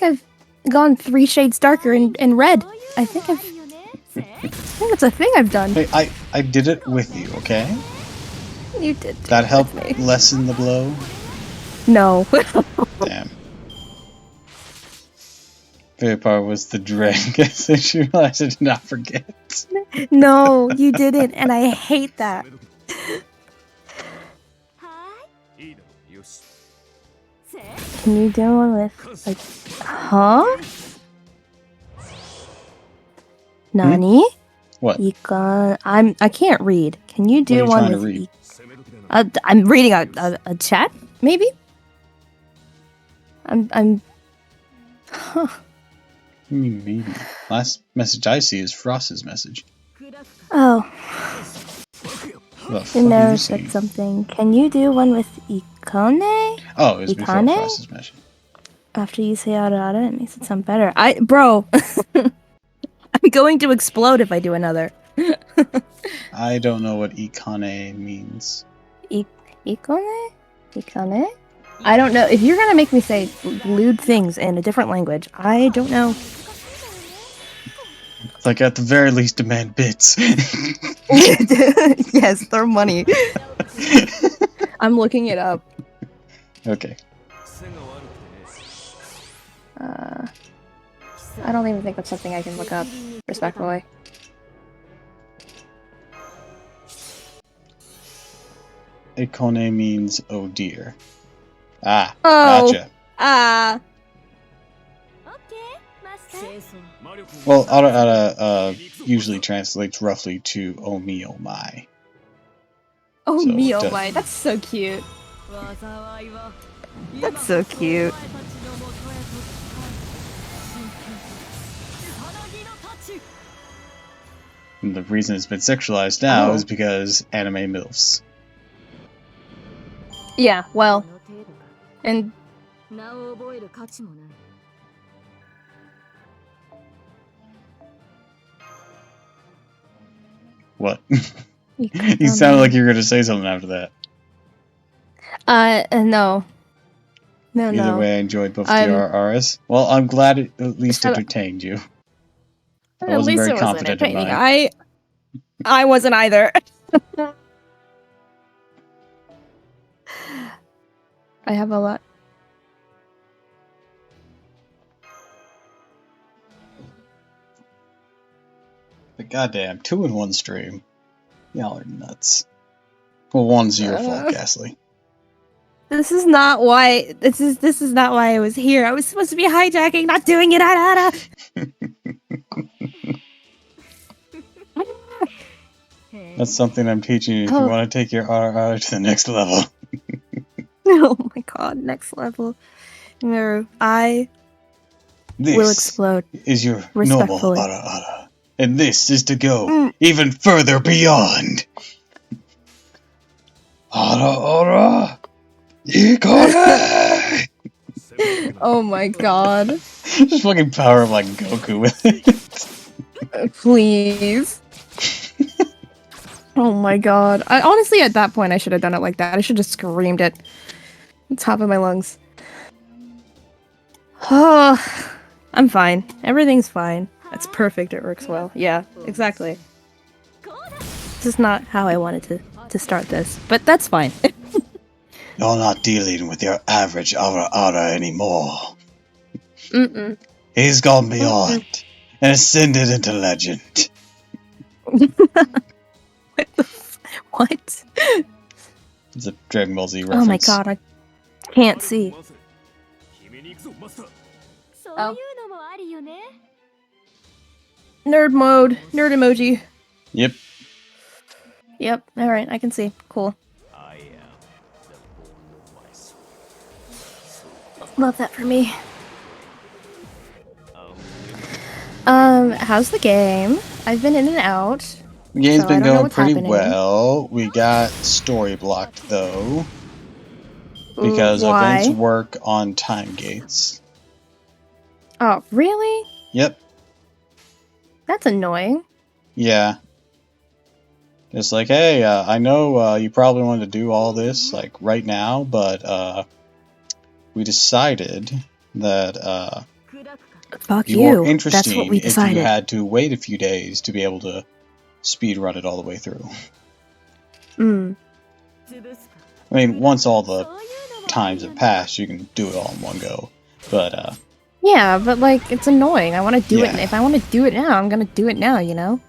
I've gone 3 shades darker in red. I think it's a thing I've done. Hey, I did it with you, okay? You did. That helped me. lessen the blow. No. Damn. Favorite part was the drink. As she realized I did not forget. No, you didn't, and I hate that. Can you do one with, like, huh? Nani? What? I can't read. Can you do What are you one trying with to read? I'm reading a chat, maybe? I'm huh. What do you mean, maybe? Last message I see is Frost's message. Oh, What the fuck you did never you said see? something. Can you do one with Ikone? Oh, it was before Ikane? Frost's message. After you say ara, it makes it sound better. Bro, I'm going to explode if I do another. I don't know what Ikane means. Ikone? Ikane? I don't know. If you're gonna make me say lewd things in a different language, I don't know. Like, at the very least, demand bits. Yes, throw money. I'm looking it up. Okay. I don't even think that's something I can look up, respectfully. Ikone means oh dear. Ah, Oh. gotcha. Ah. Well, ara usually translates roughly to oh me, oh my. Oh So, me, oh duh. my. That's so cute. That's so cute. And the reason it's been sexualized now Oh. is because anime MILFs. Yeah, well. And What? You sounded like you were going to say something after that. No. No, Either no. way, I enjoyed both the RRs. Well, I'm glad it at least Shut up. entertained you. I At wasn't least very it was confident in entertaining. mine. I wasn't either. I have a lot. But goddamn, 2 in 1 stream. Y'all are nuts. Well, one's your fault, Ghastly. This is not why. This is not why I was here. I was supposed to be hijacking, not doing it. That's something I'm teaching you if you want to take your RR to the next level. Oh my god, next level. No, I will explode. Is your normal respectfully. RR. And this is to go even further beyond. RR. Ikone! Oh my god. Just fucking power of like Goku with it. Please. Oh my god. I honestly, at that point, I should have done it like that. I should have screamed it. On top of my lungs. Oh, I'm fine. Everything's fine. It's perfect. It works well. Yeah, exactly. This is not how I wanted to start this, but that's fine. You're not dealing with your average Ara anymore. Mm-mm. He's gone beyond and ascended into legend. What? It's a Dragon Ball Z Oh reference. my god, I can't see. Oh. Nerd mode. Nerd emoji. Yep. Yep, alright, I can see. Cool. Love that for me. How's the game? I've been in and out. The game's So I been don't know going what's pretty happening. well. We got story blocked though. Because Why? events work on time gates. Oh, really? Yep. That's annoying. Yeah. It's like, hey, I know you probably want to do all this like right now, but we decided that Fuck it'd be more you. That's interesting what we if you decided. had to wait a few days to be able to speed run it all the way through. Mm. I mean, once all the times have passed, you can do it all in one go. But Yeah, but like, it's annoying. I want to do it. Yeah. If I want to do it now, I'm gonna do it now, you know?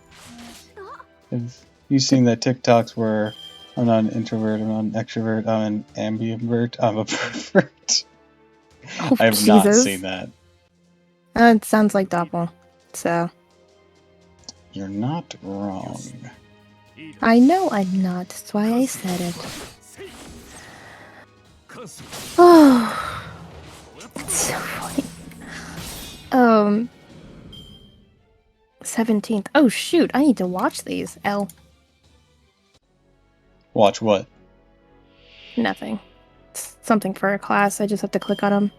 have you seen the TikToks where I'm not an introvert, I'm not an extrovert, I'm an ambivert, I'm a pervert? Oh, I have Jesus. not seen that. It sounds like Doppel. So. You're not wrong. I know I'm not. That's why I said it. Oh. It's so funny. 17th. Oh, shoot. I need to watch these. Watch what? Nothing. It's something for a class. I just have to click on them.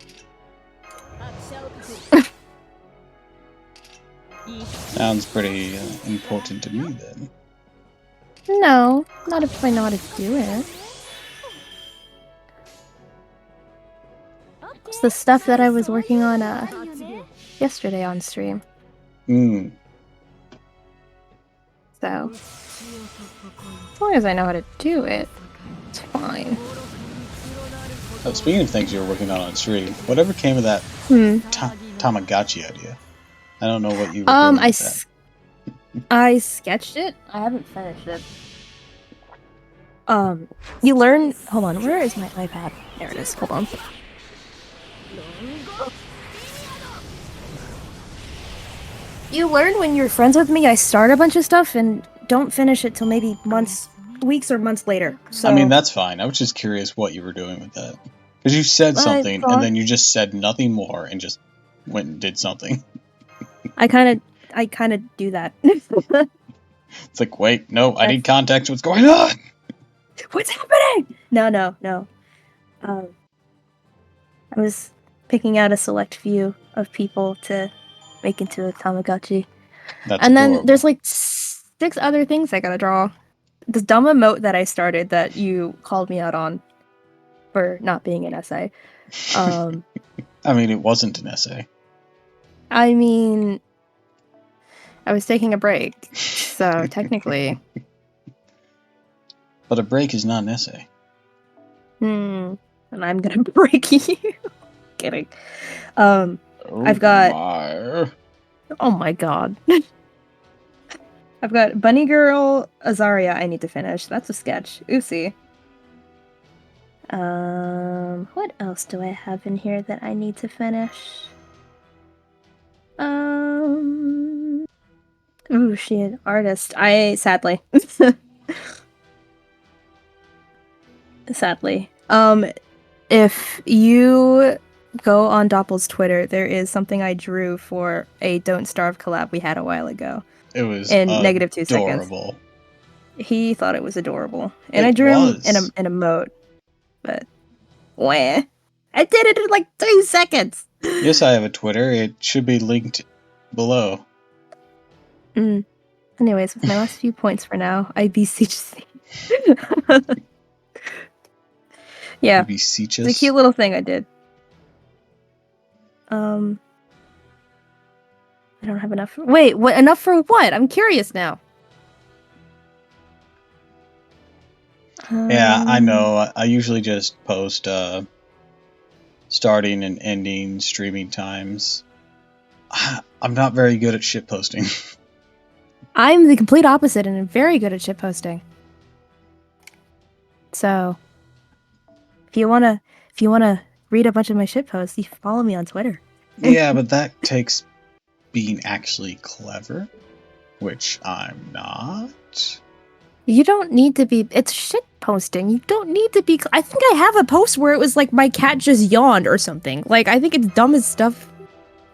Sounds pretty important to me then. No, not if I know how to do it. It's the stuff that I was working on yesterday on stream. Mm. So, as long as I know how to do it, it's fine. Oh, speaking of things you were working on stream, whatever came of that Tamagotchi idea? I don't know what you were doing with that. I sketched it. I haven't finished it. You learn. Hold on. Where is my iPad? There it is. Hold on. You learn when you're friends with me. I start a bunch of stuff and don't finish it till maybe weeks or months later. So I mean, that's fine. I was just curious what you were doing with that. Because you said something, and then you just said nothing more, and just went and did something. I kind of do that. It's like, wait, no, I need context. What's going on? What's happening? No. I was picking out a select few of people to make into a Tamagotchi. That's and then adorable. there's like 6 other things I gotta draw. This dumb emote that I started that you called me out on for not being an essay. I mean, it wasn't an essay. I mean, I was taking a break, so technically. But a break is not an essay. And I'm gonna break you. Kidding. Oh, I've got. my. Oh my god. I've got Bunny Girl Azaria I need to finish. That's a sketch. Oopsie. What else do I have in here that I need to finish? Ooh, she an artist. Sadly. Sadly. If you go on Doppel's Twitter, there is something I drew for a Don't Starve collab we had a while ago. It was in negative 2 seconds. adorable. He thought it was adorable. And It I drew was. him in a emote. But wah. I did it in like 2 seconds. Yes, I have a Twitter. It should be linked below. Anyways, with my last few points for now, I beseech thee. Yeah, Beseech it's a us. cute little thing I did. I don't have enough. Wait, what? Enough for what? I'm curious now. Yeah, I know. I usually just post starting and ending streaming times. I'm not very good at shit posting. I'm the complete opposite, and I'm very good at shit posting. So, if you wanna read a bunch of my shit posts, you follow me on Twitter. Yeah, but that takes being actually clever, which I'm not. You don't need to be. It's shit posting. You don't need to be. I think I have a post where it was like my cat just yawned or something. Like I think it's dumb as stuff.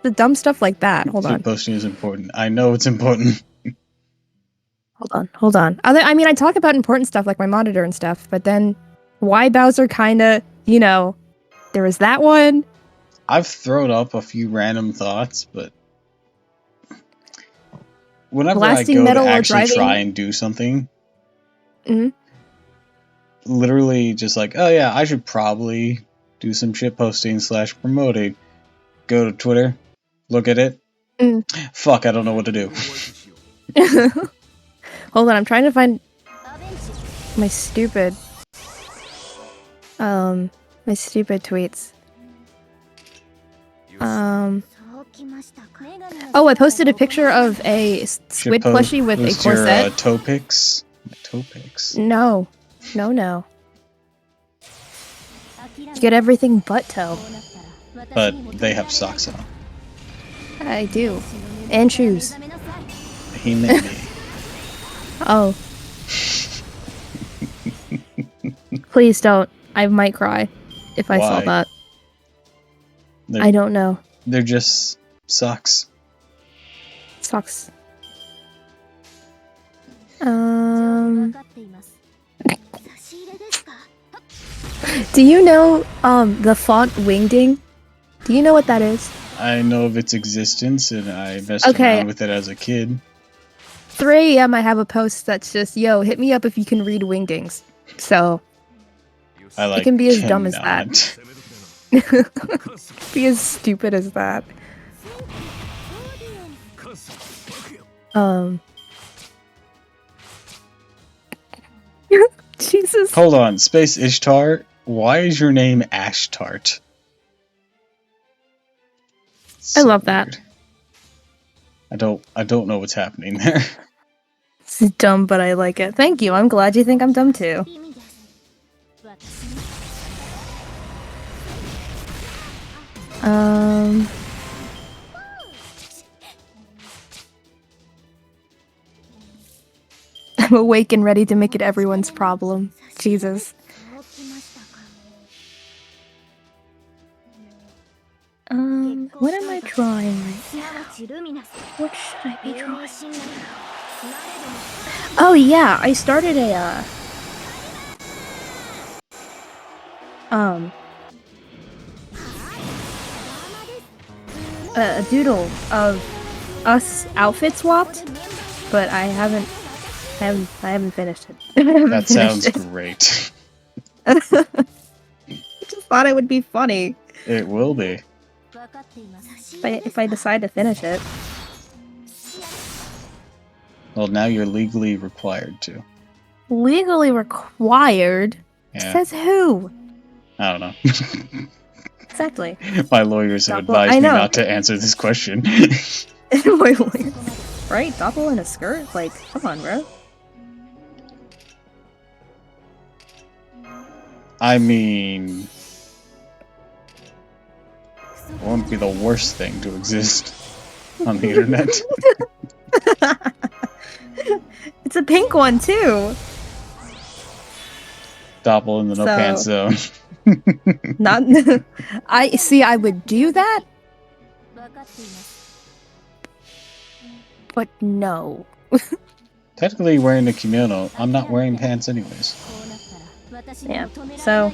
The dumb stuff like that. Hold on. Shit posting is important. I know it's important. Hold on. I mean, I talk about important stuff like my monitor and stuff, but then why Bowser kinda, there was that one. I've thrown up a few random thoughts, but whenever Blasting I go metal to or actually driving. try and do something, Mhm. literally just like, oh yeah, I should probably do some shit posting / promoting. Go to Twitter, look at it. Fuck, I don't know what to do. Hold on, I'm trying to find my stupid tweets. Oh, I posted a picture of a squid plushie with a corset. Your toe pics? Toe pics? No. You get everything but toe. But they have socks on. I do. And shoes. He made me. Oh. Please don't. I might cry if I saw Why? that. They're, I don't know. They're just socks. Sucks. Do you know the font Wingding? Do you know what that is? I know of its existence, and I messed Okay. around with it as a kid. 3 a.m. I have a post that's just, yo, hit me up if you can read Wingdings. So, I like it can be as dumb as that. cannot. Be as stupid as that. Jesus. Hold on, Space Ishtar. Why is your name Ashtart? I love that. Weird. I don't know what's happening there. It's dumb, but I like it. Thank you. I'm glad you think I'm dumb too. I'm awake and ready to make it everyone's problem. Jesus. What am I drawing right now? What should I be drawing? Oh yeah, I started a doodle of us outfit swapped, but I haven't finished it. That sounds great. I just thought it would be funny It will be. if I decide to finish it. Well, now you're legally required to. Legally required? Yeah. Says who? I don't know. Exactly. My lawyers have Doppel- advised I me know. not to answer this question. Wait. Right? Doppel in a skirt? Like, come on, bro. I mean, it won't be the worst thing to exist on the internet. It's a pink one, too. Doppel in the no So- pants zone. Not. I would do that, but no. Technically wearing a kimono, I'm not wearing pants anyways. Yeah, so.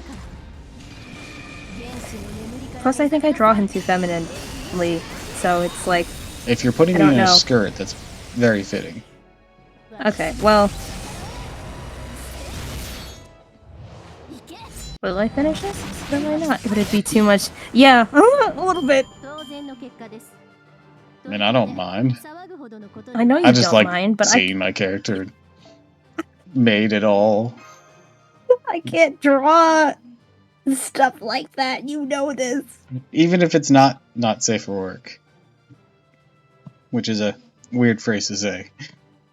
Plus, I think I draw him too femininely, so it's like. If you're putting I me don't in a know. skirt, that's very fitting. Okay, well. Will I finish this? Or will I not? Would it be too much? Yeah, a little bit. 当然の結果です。 I mean, I don't mind. 騒ぐほどのこと I で know は you I just don't like mind, but seeing my character made it all. I can't draw stuff like that. You know this. Even if it's not safe for work. Which is a weird phrase to say.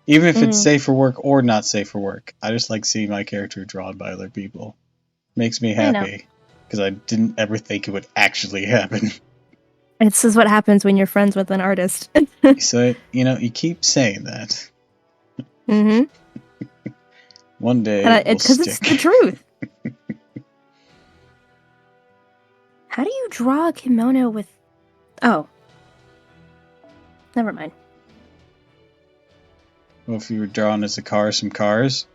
Even if it's safe for work or not safe for work, I just like seeing my character drawn by other people. Makes me I know. happy. Because I didn't ever think it would actually happen. This is what happens when you're friends with an artist. So, you keep saying that. Mm-hmm. One day it will Because stick. it's the truth. How do you draw a kimono with... Oh. Never mind. Well, if you were drawing as a car, some cars.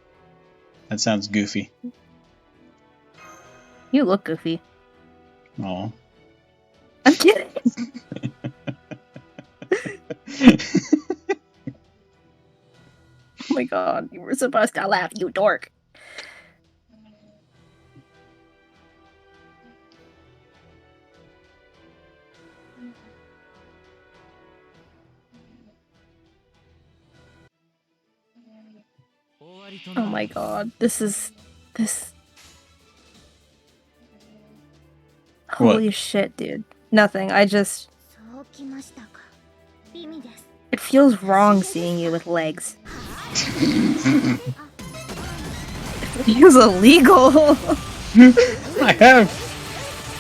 That sounds goofy. You look goofy. Aw. I'm kidding. Oh my god, you were supposed to laugh, you dork. Oh my god, this... Holy shit, dude. Nothing, I just... そうきましたか。意味です。 It feels wrong seeing you with legs. It feels illegal.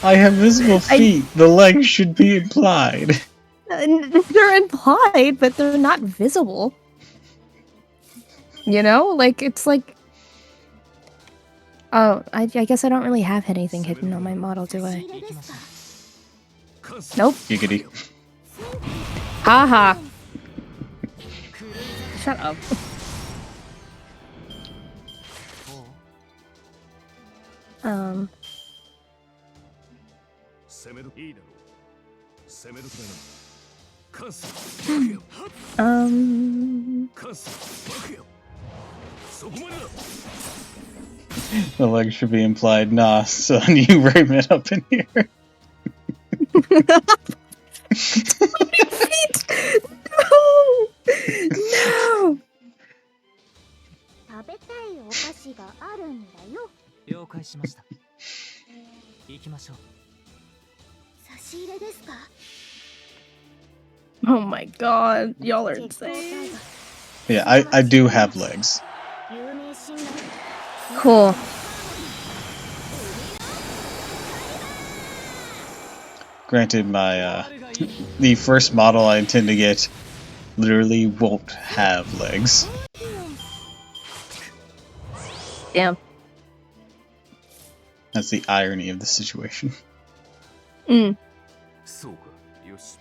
I have visible feet. The legs should be implied. They're implied, but they're not visible. You know? Like, it's like... Oh, I guess I don't really have anything hidden on my model, do I? Nope. Giggity. Haha. Shut up. Um... The legs should be implied. Nah, son, you ram it up in here. Feet! No! No! 食べたいお菓子があるんだよ。了解しました。行きましょう。差し入れですか？ Oh my god, y'all are insane. Yeah, I do have legs. 有名信頼。 Cool. Granted, my the first model I intend to get literally won't have legs. Damn. That's the irony of the situation. Mm. そうか、よし。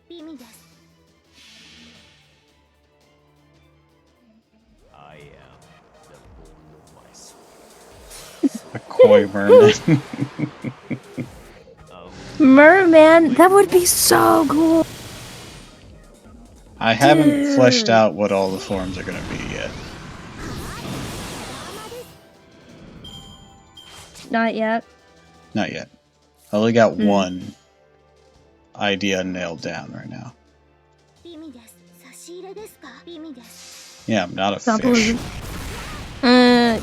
意味です。 I am the bone of my soul. A koi merman. Merman, that would be so cool. I haven't Dude. fleshed out what all the forms are gonna be yet. Not yet. Not yet. I only got one idea nailed down right now. 意味です。差し入れですか？意味です。 Yeah, I'm not a Example fish.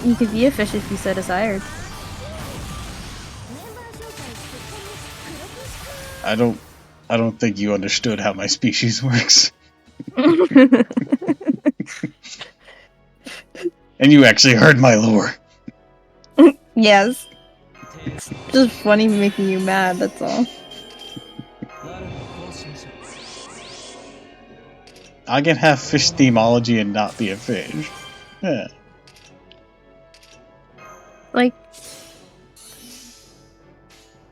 You could be a fish if you so desired. メンバー紹介して黒くし I don't think you understood how my species works. And you actually heard my lore. Yes. It's just funny making you mad, that's all. なるほど、こうしましょう。 I can have fish themology and not be a fish. Yeah. Like,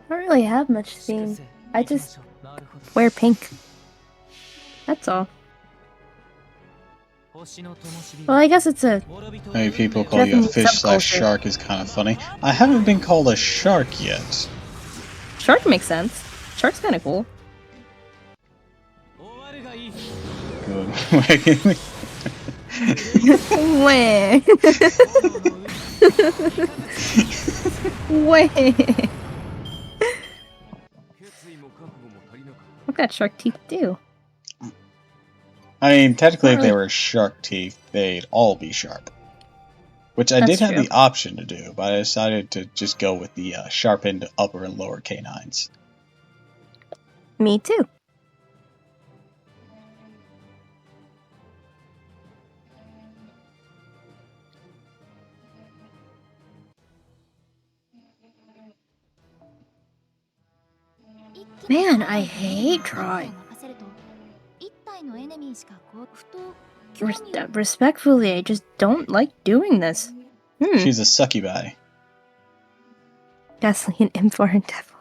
I don't really have much theme. I just wear pink. That's all. Well, I guess it's a... Maybe people call you a fish slash shark is kind of funny. I haven't been called a shark yet. Shark makes sense. Shark's kind of cool. Good. Wah. Wah. What that shark teeth do? I mean, technically, Not if they really- were shark teeth, they'd all be sharp. Which I That's did have true. the option to do, but I decided to just go with the sharpened upper and lower canines. Me too. Man, I hate drawing. Respectfully, I just don't like doing this. She's a succubi. Ghastly and imp are devil.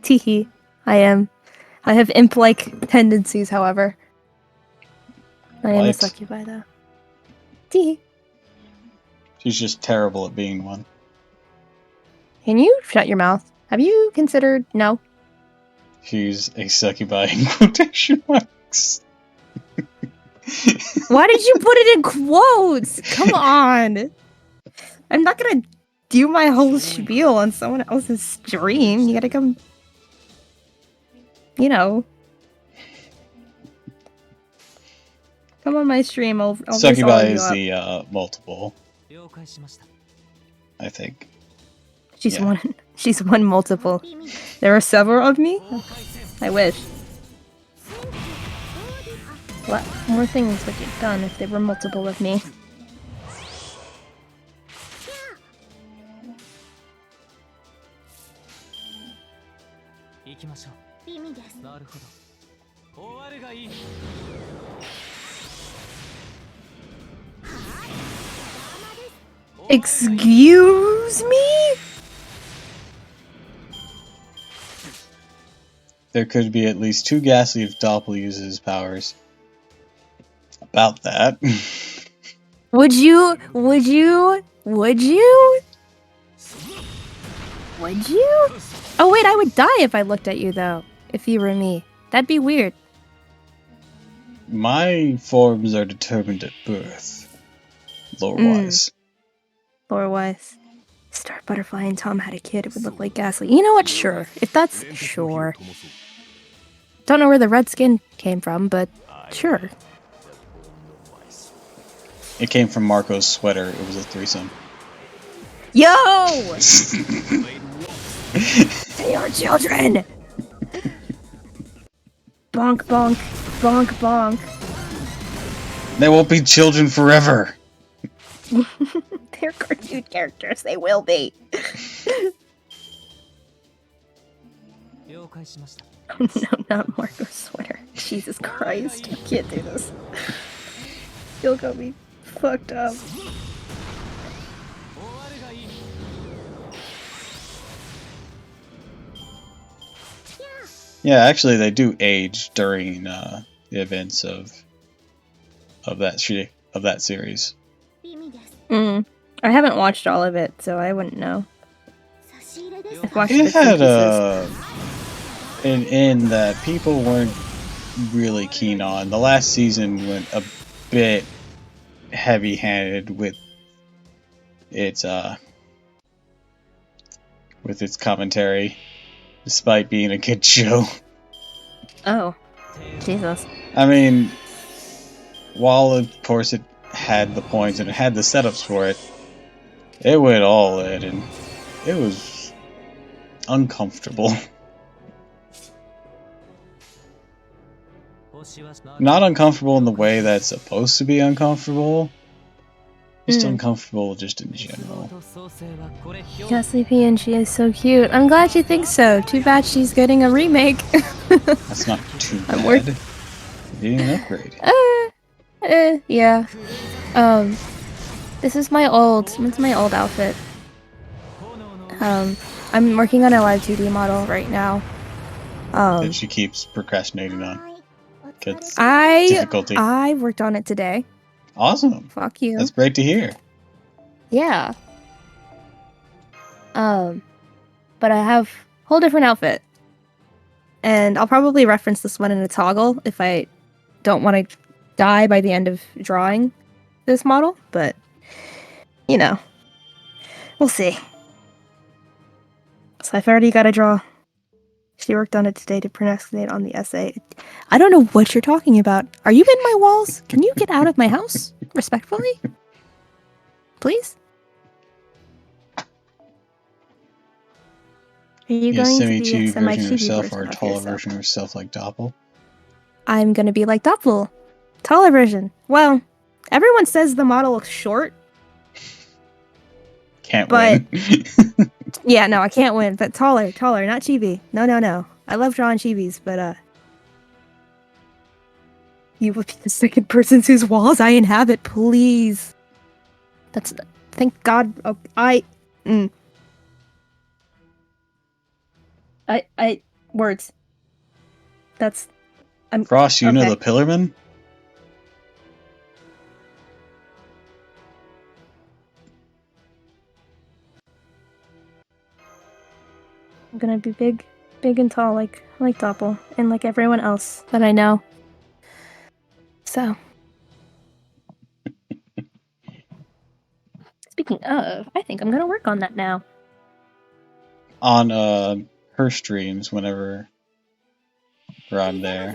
Teehee. I am. I have imp-like tendencies, however. I am a What? succubi, though. Teehee. She's just terrible at being one. Can you shut your mouth? Have you considered no? She's a succubi in quotation marks. Why did you put it in quotes? Come on. I'm not gonna do my whole spiel on someone else's stream. You gotta come. You know. Come on my stream. I'll voice all Succubi of you is up. the multiple, I think. She's yeah. one. She's one multiple. There are several of me. I wish. What more things would get done if there were multiple of me? Excuse me? There could be at least 2 Ghastly if Doppel uses his powers. About that. Would you? Would you? Would you? Would you? Oh wait, I would die if I looked at you though. If you were me. That'd be weird. My forms are determined at birth. Lore-wise. Lore-wise. Star Butterfly and Tom had a kid, it would look like Ghastly. You know what? Sure. If that's sure. Don't know where the red skin came from, but sure. It came from Marco's sweater. It was a threesome. Yo! They are children! Bonk, bonk, bonk, bonk. They won't be children forever. They're cartoon characters, they will be. Oh no, not Marco's sweater. Jesus Christ, I can't do this. You'll got me fucked up. Yeah, actually, they do age during the events of that series. I haven't watched all of it, so I wouldn't know. I've watched It bits and had pieces. an end that people weren't really keen on. The last season went a bit heavy-handed with its commentary, despite being a good show. Oh, Jesus. I mean, while of course it had the points and it had the setups for it, it went all in and it was uncomfortable. Not uncomfortable in the way that's supposed to be uncomfortable, just uncomfortable just in general. Ghastly P and she is so cute. I'm glad she thinks so. Too bad she's getting a remake. That's not too bad. Getting an upgrade. Yeah. This is my old outfit. I'm working on a live 2D model right now. That she keeps procrastinating on. It's difficulty. I worked on it today. Awesome. Fuck you. That's great to hear. Yeah. But I have a whole different outfit. And I'll probably reference this one in a toggle if I don't want to die by the end of drawing. this model, but you know, we'll see. So I've already got to draw. She worked on it today to procrastinate on the essay. I don't know what you're talking about. Are you in my walls? Can you get out of my house? Respectfully? Please? Are you going to be a Yosemite version of semi-chibi yourself or a version of taller yourself? version of yourself like Doppel? I'm gonna be like Doppel. Taller version. Well, everyone says the model looks short. Can't But- win. Yeah, no, I can't win. But taller, not chibi. No. I love drawing chibis, but you would be the second person whose walls I inhabit, please. That's thank God. Oh, I words. That's I'm Frost, you know okay. the Pillarman? I'm gonna be big and tall like Doppel and like everyone else that I know. So, speaking of, I think I'm gonna work on that now. On her streams whenever I'm there.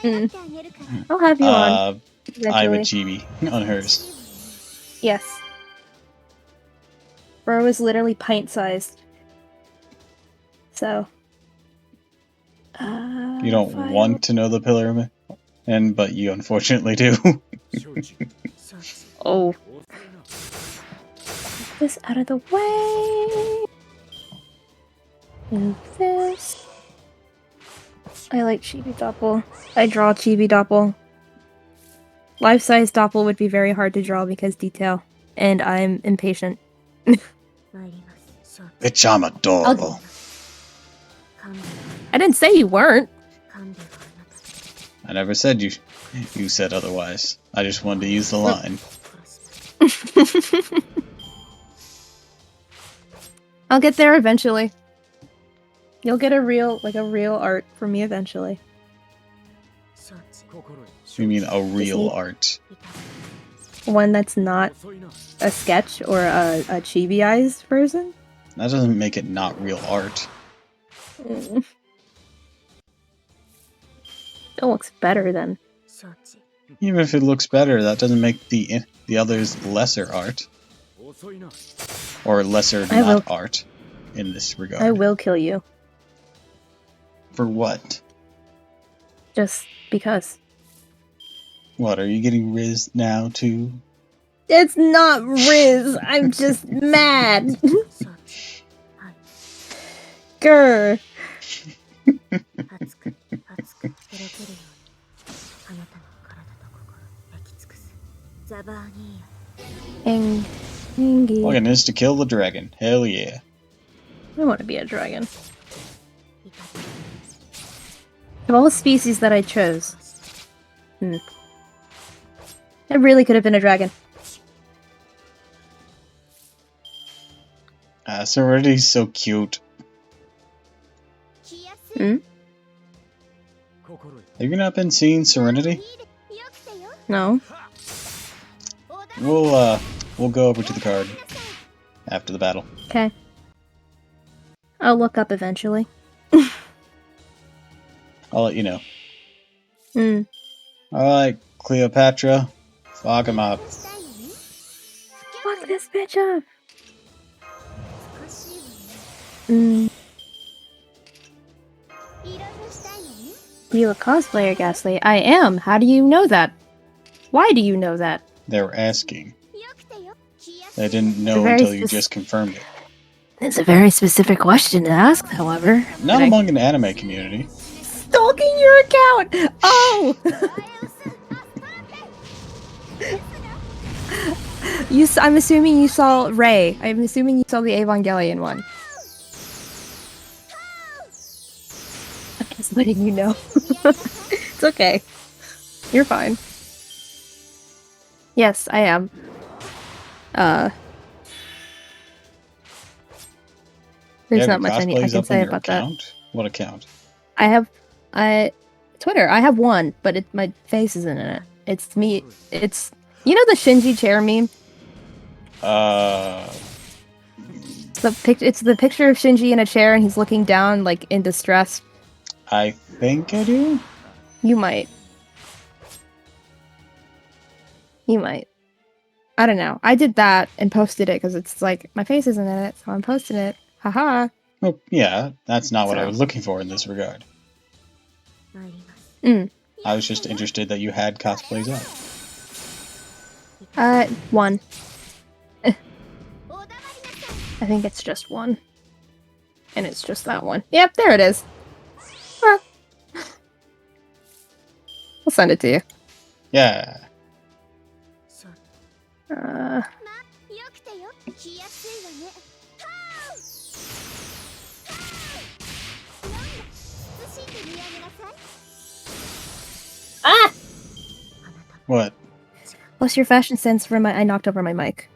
I'll have you on I'm a eventually. chibi on hers. Yes. Bro is literally pint-sized. So. You don't want to know the Pillarman, but you unfortunately do. Oh. Get this out of the way. Move this. I like Chibi Doppel. I draw Chibi Doppel. Life-size Doppel would be very hard to draw because detail, and I'm impatient. Bitch, I'm adorable. I didn't say you weren't. I never said you. You said otherwise. I just wanted to use the line. I'll get there eventually. You'll get a real art from me eventually. You mean a real art? One that's not a sketch or a chibi-ized version? That doesn't make it not real art. It looks better then. Even if it looks better, that doesn't make the others lesser art. Or lesser not art in this regard. I will kill you. For what? Just because. What, are you getting Riz now too? It's not Riz. I'm just mad. Grr. Plugin is to kill the dragon. Hell yeah. I want to be a dragon. Of all the species that I chose, I really could have been a dragon. Serenity's so cute. Hmm? Have you not been seeing Serenity? No. We'll go over to the card after the battle. Okay. I'll look up eventually. I'll let you know. Hmm. Alright, Cleopatra. Fuck him up. Fuck this bitch up! You a cosplayer, Ghastly? I am. How do you know that? Why do you know that? They were asking. They didn't know until you just confirmed it. It's a very specific question to ask, however. Not among an anime community. Stalking your account! Oh! I'm assuming you saw Ray. I'm assuming you saw the Evangelion one. I'm just letting you know. It's okay. You're fine. Yes, I am. There's not much I can say about that. What account? I have Twitter. I have one, but my face isn't in it. It's me. It's You know the Shinji chair meme? It's the picture of Shinji in a chair and he's looking down, like, in distress. I think I do. You might. I don't know. I did that and posted it because it's like, my face isn't in it, so I'm posting it. Haha. Oh, yeah, that's not what I So. was looking for in this regard. Mm. I was just interested that you had cosplays up. One. I think it's just one. And it's just that one. Yep, there it is. Huh. I'll send it to you. Yeah. よくてよ来やすいわねはあなんだ慎んで見上げなさい Ah! What? Plus your fashion sense I knocked over my mic.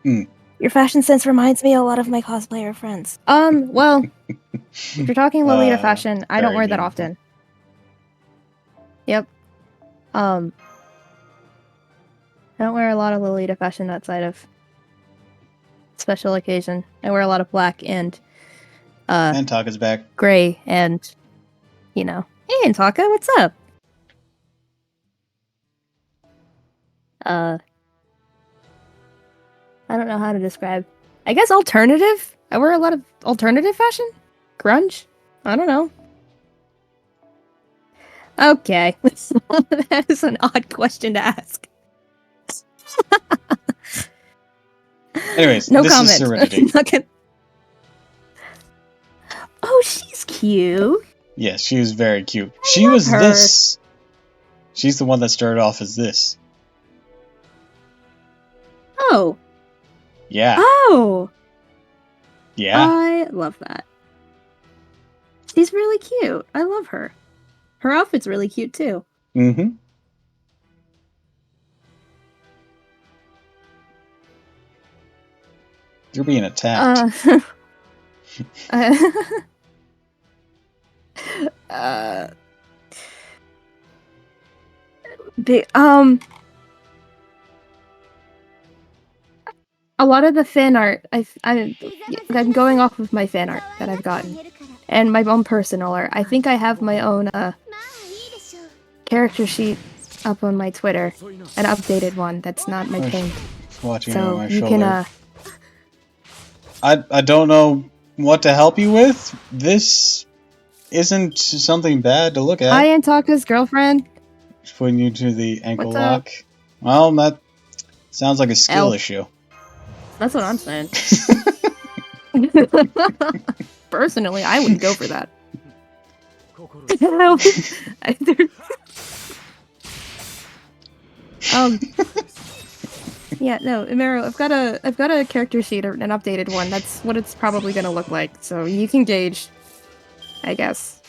Mm. Your fashion sense reminds me a lot of my cosplayer friends. Well, if you're talking Lolita fashion, I don't very wear that meaningful. often. Yep. I don't wear a lot of Lolita fashion outside of special occasion. I wear a lot of black and And Taka's back. gray and, you know. Hey, Taka, what's up? I don't know how to describe. I guess alternative? I wear a lot of alternative fashion? Grunge? I don't know. Okay. That is an odd question to ask. Anyways, No this comment. is Serenity. Not gonna- Oh, she's cute. Yes, she was very cute. She was her. this. She's the one that started off as this. Oh. Yeah. Oh. Yeah. I love that. She's really cute. I love her. Her outfit's really cute too. Mm-hmm. You're being attacked. Big, a lot of the fan art, I'm going off of my fan art that I've gotten, and my own personal art. I think I have my own character sheet up on my Twitter, an updated one that's not my paint. Watching over So my you shoulder. can I don't know what to help you with. This isn't something bad to look at. Hi, Antaka's girlfriend. Just putting you to the ankle What's up? lock. Well, that sounds like a skill L. issue. That's what I'm saying. Personally, I wouldn't go for that. Yeah, no, Imero, I've got a character sheet, an updated one. That's what it's probably gonna look like. So you can gauge, I guess.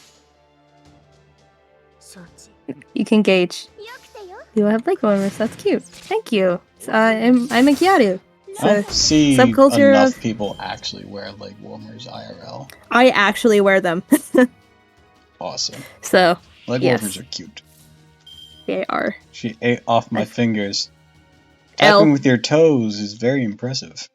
You can gauge. You have leg warmers. That's cute. Thank you. I'm a Kyaru. I don't see subculture enough of- people actually wear leg warmers IRL. I actually wear them. Awesome. So Leg Yes. warmers are cute. they are. She ate off my fingers. L. Tapping with your toes is very impressive.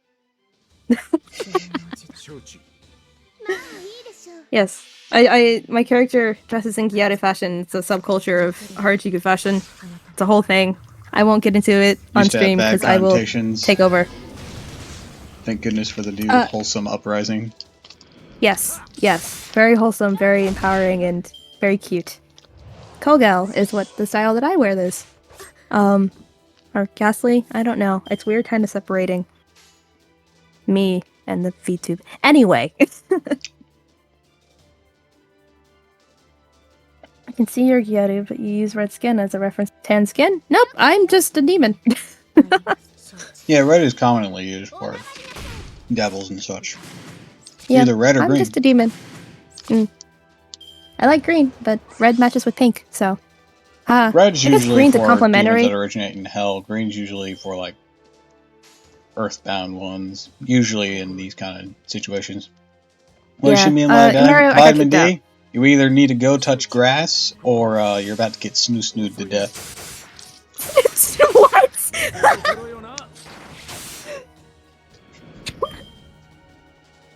Yes. My character dresses in Kyaru fashion. It's a subculture of Harajuku fashion. It's a whole thing. I won't get into it on Used to have stream bad because I will connotations. take over. Thank goodness for the new wholesome uprising. Yes, yes. Very wholesome, very empowering, and very cute. Kogal is what the style that I wear this. Or Ghastly? I don't know. It's weird kind of separating me and the VTube. Anyway. I can see your Gyaru, but you use red skin as a reference to tan skin? Nope, I'm just a demon. Yeah, red is commonly used for devils and such. Yeah, Either red or I'm green. just a demon. I like green, but red matches with pink, so. Red's I guess usually green's for a complimentary. demons that originate in hell. Green's usually for like earthbound ones. Usually in these kind of situations. What does Yeah, she mean by that? Mario, I got Vitamin kicked D? You either need to go touch grass or you're about to get snooed to death. What?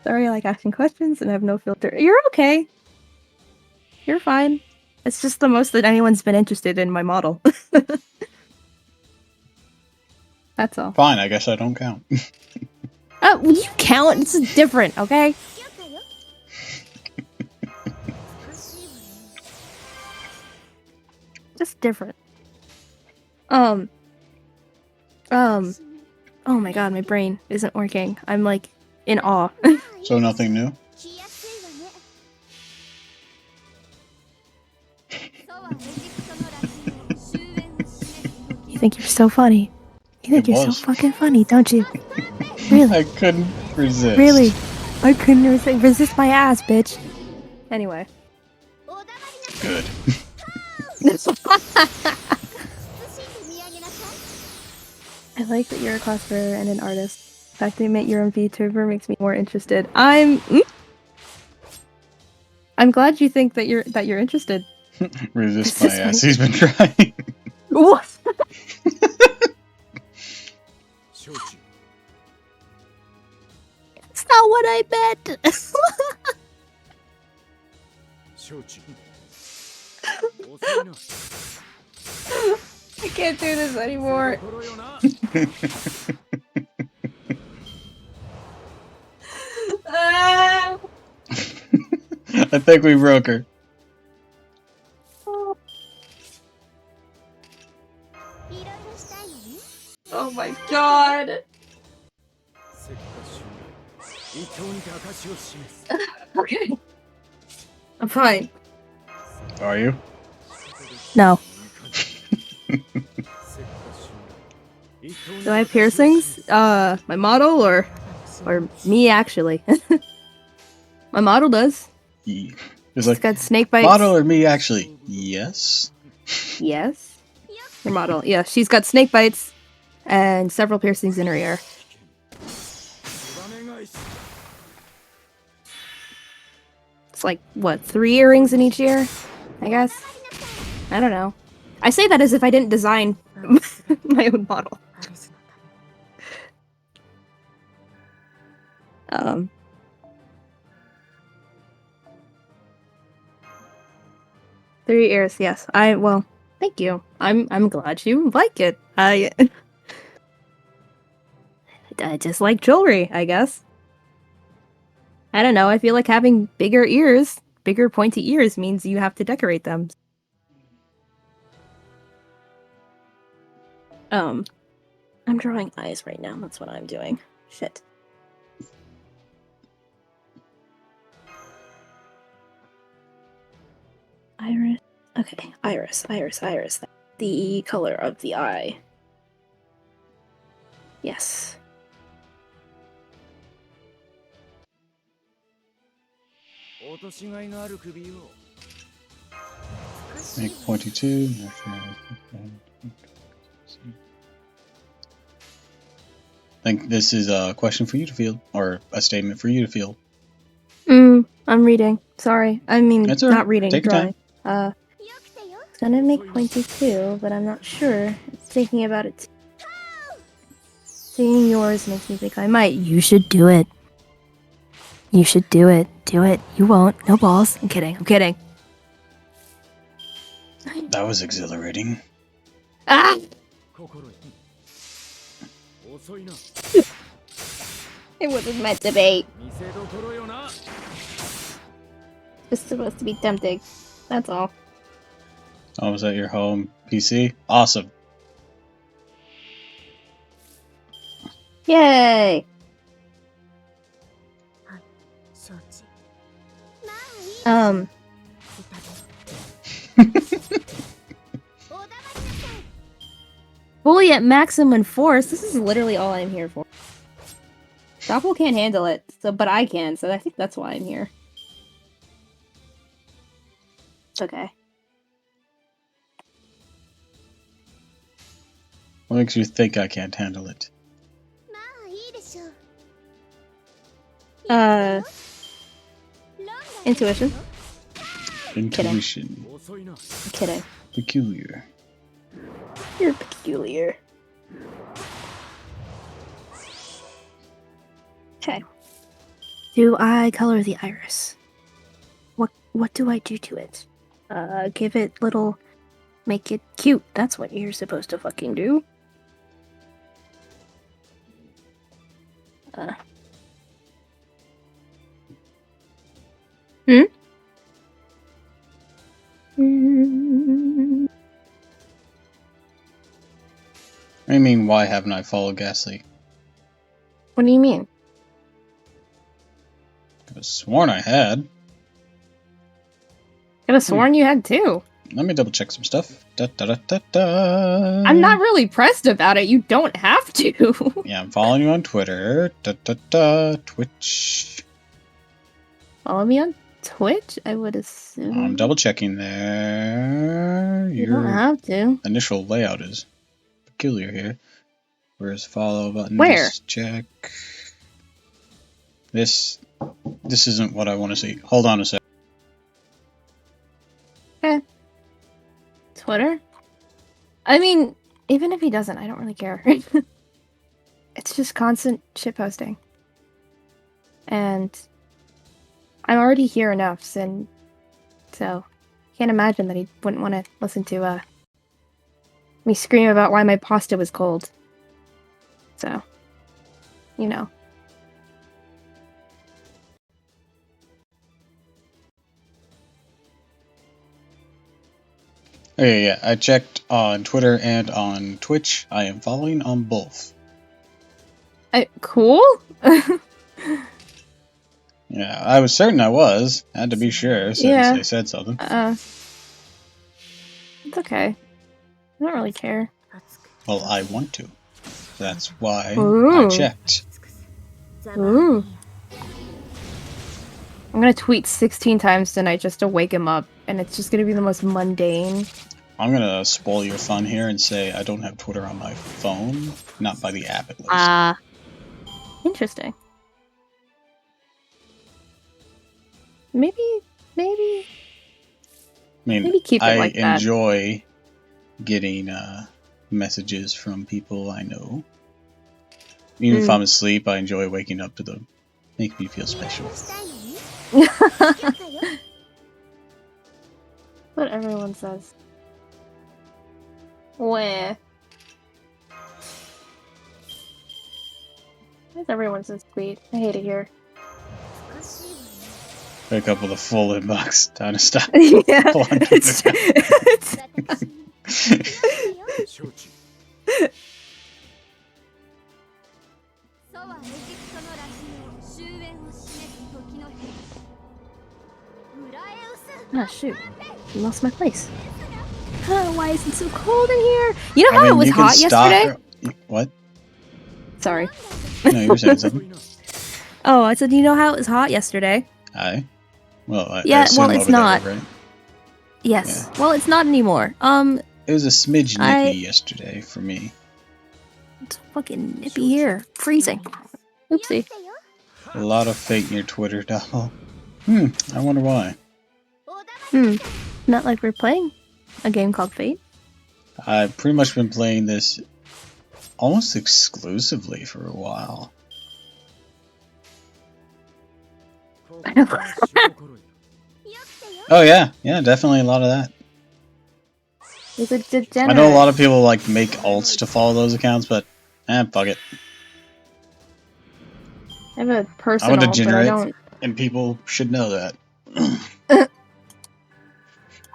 Sorry, I like asking questions and I have no filter. You're okay. You're fine. It's just the most that anyone's been interested in my model. That's all. Fine, I guess I don't count. Will you count? This is different, okay? Just different. Oh my god, my brain isn't working. I'm like in awe. So nothing new? You think you're so funny. You think It you're was. so fucking funny, don't you? Really? I couldn't resist. Really? I couldn't resist my ass, bitch. Anyway. Good. I like that you're a cosplayer and an artist. The fact that you met you're a VTuber makes me more interested. I'm glad you think that you're interested. Resist This my is ass. funny. He's been trying. What? That's not what I meant. I can't do this anymore. I think we broke her. Oh my god. Okay. I'm fine. Are you? No. Do I have piercings? My model or me actually? My model does. It's It's like, got snake bites. model or me actually? Yes. Yes. Your model. Yeah, she's got snake bites and several piercings in her ear. It's like, what, 3 earrings in each ear? I guess. I don't know. I say that as if I didn't design my own model. 3 ears, yes. Well, thank you. I'm glad you like it. I just like jewelry, I guess. I don't know, I feel like having bigger ears, bigger pointy ears means you have to decorate them. I'm drawing eyes right now, that's what I'm doing. Shit. Iris. Okay, iris. The color of the eye. Yes. Make pointy two. I think this is a question for you to field, or a statement for you to field. I'm reading. Sorry. I mean, That's all right. not reading, Take your drawing. time. It's gonna make pointy too, but I'm not sure. Thinking about it. Seeing yours makes me think I might. You should do it. You should do it. Do it. You won't. No balls. I'm kidding. That was exhilarating. Ah! It wasn't meant to be. It's supposed to be tempting. That's all. Oh, was that your home PC? Awesome. Yay! Fully at maximum force. This is literally all I'm here for. Doppel can't handle it, but I can, so I think that's why I'm here. It's okay. What makes you think I can't handle it? Intuition. Intuition. I'm kidding. Peculiar. You're peculiar. Okay. Do I color the iris? What do I do to it? Give it little... Make it cute. That's what you're supposed to fucking do. Hmm? I mean, why haven't I followed Ghastly? What do you mean? I was sworn I had. Could have sworn you had too. Let me double check some stuff. Da, da, da, da, da. I'm not really pressed about it. You don't have to. Yeah, I'm following you on Twitter. Da, da, da. Twitch. Follow me on Twitch, I would assume. I'm double checking there. You don't Your have to. initial layout is peculiar here. Where's follow button? Where? Just check. This isn't what I want to see. Hold on a sec. Okay. Twitter? I mean, even if he doesn't, I don't really care. It's just constant shitposting. And I'm already here enough, and so can't imagine that he wouldn't want to listen to me scream about why my pasta was cold. So, you know. Okay, yeah, I checked on Twitter and on Twitch. I am following on both. Cool? Yeah, I was certain I was. Had to be sure since Yeah. they said something. It's okay. I don't really care. Well, I want to. That's why I Ooh. checked. Ooh. I'm gonna tweet 16 times tonight just to wake him up, and it's just gonna be the most mundane. I'm gonna spoil your fun here and say I don't have Twitter on my phone, not by the app at least. Interesting. Maybe I mean, maybe keep it I like that. enjoy getting messages from people I know. Even if I'm asleep, I enjoy waking up to them. Make me feel special. What everyone says. Where? Why is everyone so sweet? I hate it here. Pick up with a full inbox. Time to stop. Yeah. Pull on Twitter. ソはエジプトの楽園終焉を示す時の日ウラエウス Ah, shoot. I lost my place. Why is it so cold in here? You know how it was you can hot yesterday? What? Sorry. No, you were saying something. Oh, I said, you know how it was hot yesterday? Aye. Well, I Yeah, assume well, it's over there, not. right? Yes. Well, it's not anymore. It was a smidge nippy yesterday for me. It's fucking nippy here. Freezing. Oopsie. A lot of fate in your Twitter, Doppel. I wonder why. Not like we're playing a game called Fate. I've pretty much been playing this almost exclusively for a while. Oh yeah, definitely a lot of that. It's a degenerate. I know a lot of people like make alts to follow those accounts, but fuck it. I have a personal, I'm a degenerate, but I don't. and people should know that.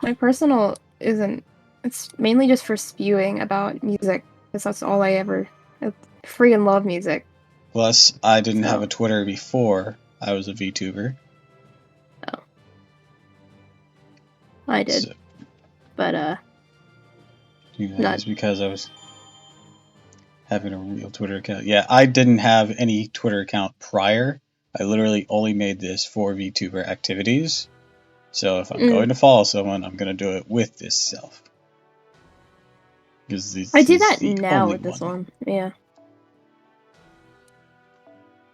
My personal isn't. It's mainly just for spewing about music, because that's all I ever. I freaking love music. Plus, I didn't have a Twitter before I was a VTuber. Oh. I did. So, but, it's because I was having a real Twitter account. Yeah, I didn't have any Twitter account prior. I literally only made this for VTuber activities. So if I'm going to follow someone, I'm going to do it with this self. I do that now with this one. Yeah.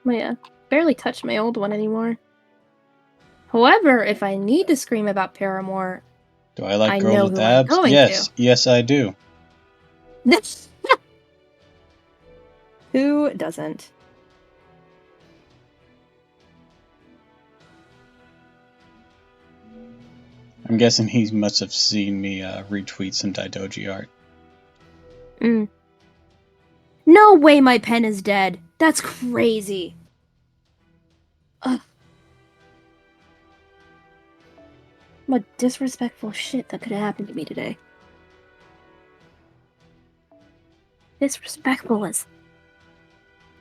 Well, yeah. Barely touch my old one anymore. However, if I need to scream about Paramore, do I like I girls know with who I'm abs? going Yes, to. yes I do. Who doesn't? I'm guessing he must have seen me retweet some Daidoji art. No way my pen is dead. That's crazy. Ugh. What disrespectful shit that could have happened to me today. Disrespectful as...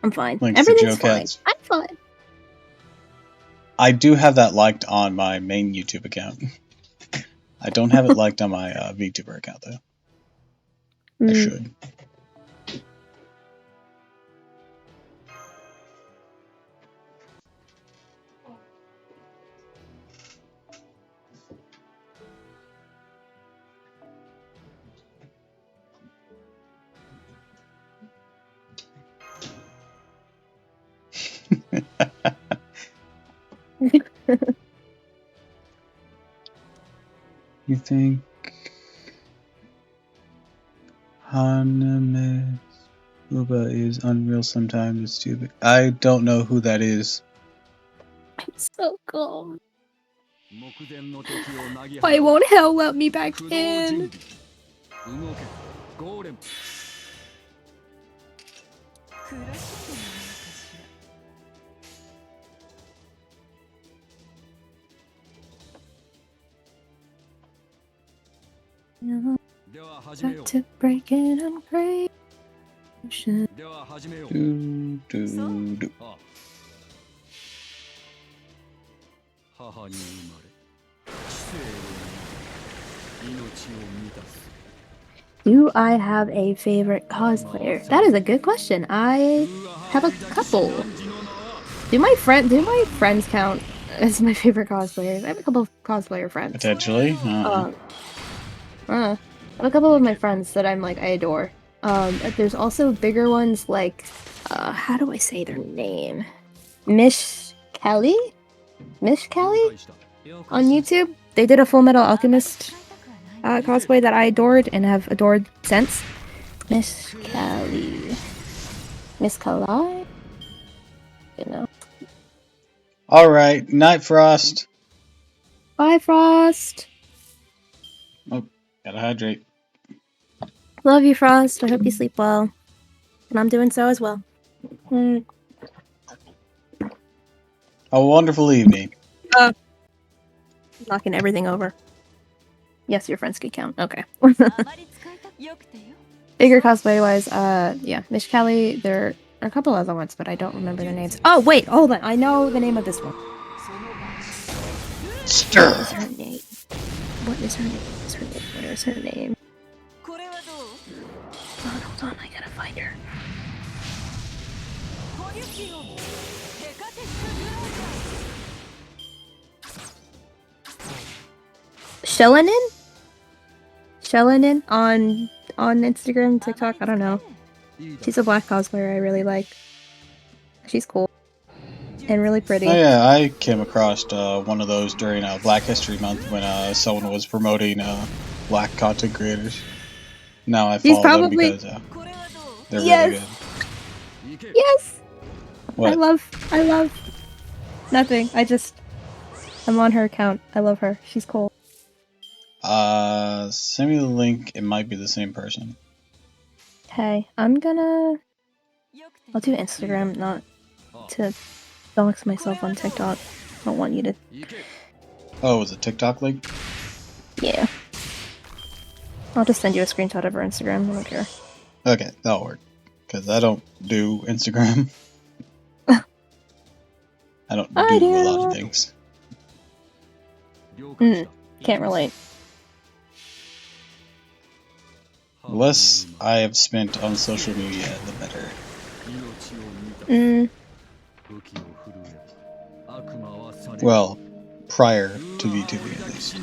I'm fine. Links to Everything's Joe fine. Cats. I'm fine. I do have that liked on my main YouTube account. I don't have it liked on my VTuber account, though. I should. You think Haname Uba is unreal sometimes? It's stupid. I don't know who that is. I'm so cold. Why won't hell let me back in? No, got to break it on great. Do, do, do. Do I have a favorite cosplayer? That is a good question. I have a couple. Do my friends count as my favorite cosplayers? I have a couple of cosplayer friends. Potentially. I have a couple of my friends that I'm like I adore. There's also bigger ones like how do I say their name? Mish Kelly on YouTube. They did a Full Metal Alchemist cosplay that I adored and have adored since. Miss Kelly. Miss Kalai? You know. Alright, Night Frost. Bye, Frost. Oh, gotta hydrate. Love you, Frost. I hope you sleep well. And I'm doing so as well. A wonderful evening. Knocking everything over. Yes, your friends could count. Okay. Bigger cosplay wise, yeah, Miss Kelly. There are a couple other ones, but I don't remember their names. Oh wait, hold on. I know the name of this one. Stir. What is her name? What is her name? What is her name? Oh, hold on, I gotta find her. Shellinen on Instagram, TikTok. I don't know. She's a black cosplayer I really like. She's cool and really pretty. Oh yeah, I came across one of those during Black History Month when someone was promoting black content creators. Now I follow them because they're really good. Yes. What? I love nothing. I'm on her account. I love her. She's cool. Send me the link. It might be the same person. Okay, I'll do Instagram, not to dox myself on TikTok. I don't want you to. Oh, was it TikTok link? Yeah. I'll just send you a screenshot of her Instagram. I don't care. Okay, that'll work. Because I don't do Instagram. I don't do a lot of things. Can't relate. The less I have spent on social media, the better. Well, prior to VTubing at least.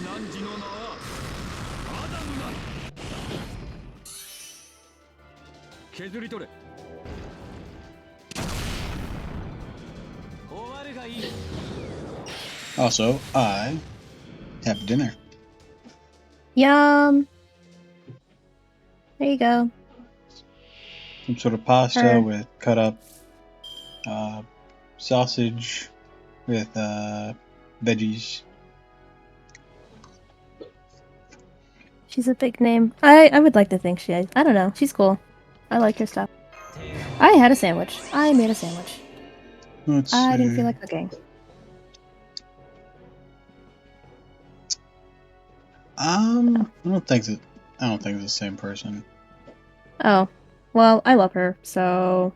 Also, I have dinner. Yum. There you go. some sort of pasta Her. with cut up sausage with veggies. She's a big name. I would like to think she is. I don't know. She's cool. I like her stuff. I had a sandwich. I made a sandwich. Let's I see. didn't feel like cooking. I don't think it's the same person. Oh. Well, I love her, so...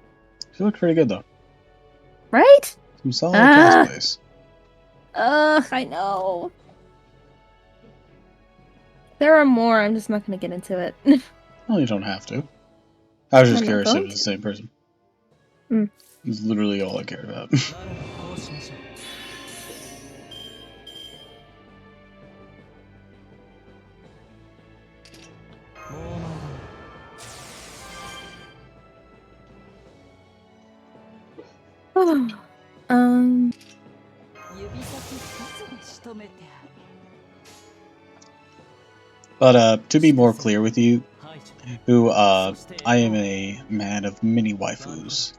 She looks pretty good though. Right? Some solid cosplays. I know. There are more, I'm just not gonna get into it. Well, you don't have to. I was just I'm not curious if it going was the same person. Hmm. It's literally all I cared about. um... 指先2つで仕留めてある But to be more clear with you, I am a man of many waifus.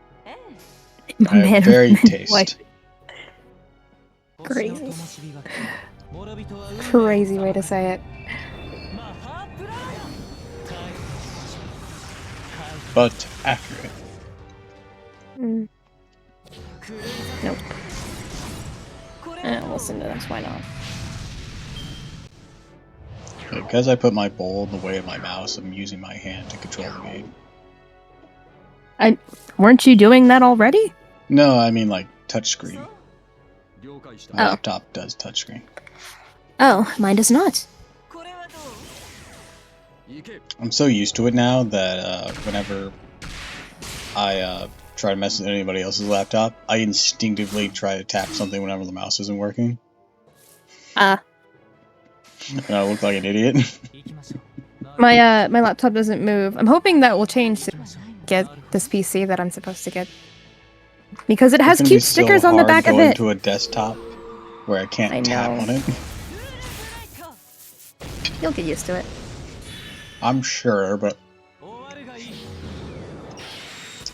I have varied taste. Crazy. Crazy way to say it. But accurate. Mm. Nope. Listen to this, why not? Because I put my bowl in the way of my mouse, I'm using my hand to control the game. Weren't you doing that already? No, I mean like touchscreen. My Oh. laptop does touchscreen. Oh, mine does not. I'm so used to it now that whenever I try to mess with anybody else's laptop, I instinctively try to tap something whenever the mouse isn't working. And I look like an idiot. My laptop doesn't move. I'm hoping that will change to get this PC that I'm supposed to get. Because it has It's gonna cute be stickers so on the hard back of going it. to a desktop where I can't I tap know. on it. You'll get used to it. I'm sure, but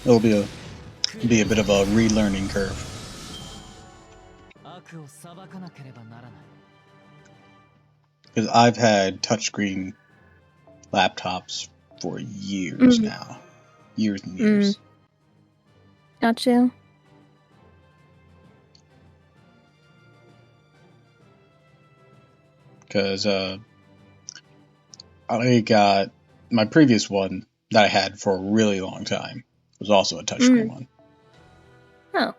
it'll be a bit of a relearning curve. Because I've had touchscreen laptops for years now. Years and years. Got you. Because I got my previous one that I had for a really long time was also a touchscreen one. Oh.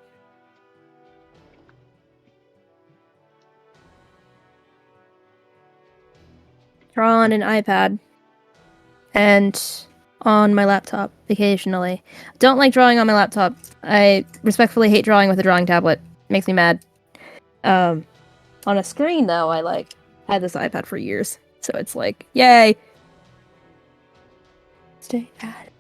Draw on an iPad and on my laptop occasionally. Don't like drawing on my laptop. I respectfully hate drawing with a drawing tablet. Makes me mad. On a screen though, I had this iPad for years. So it's like, yay. Stay at.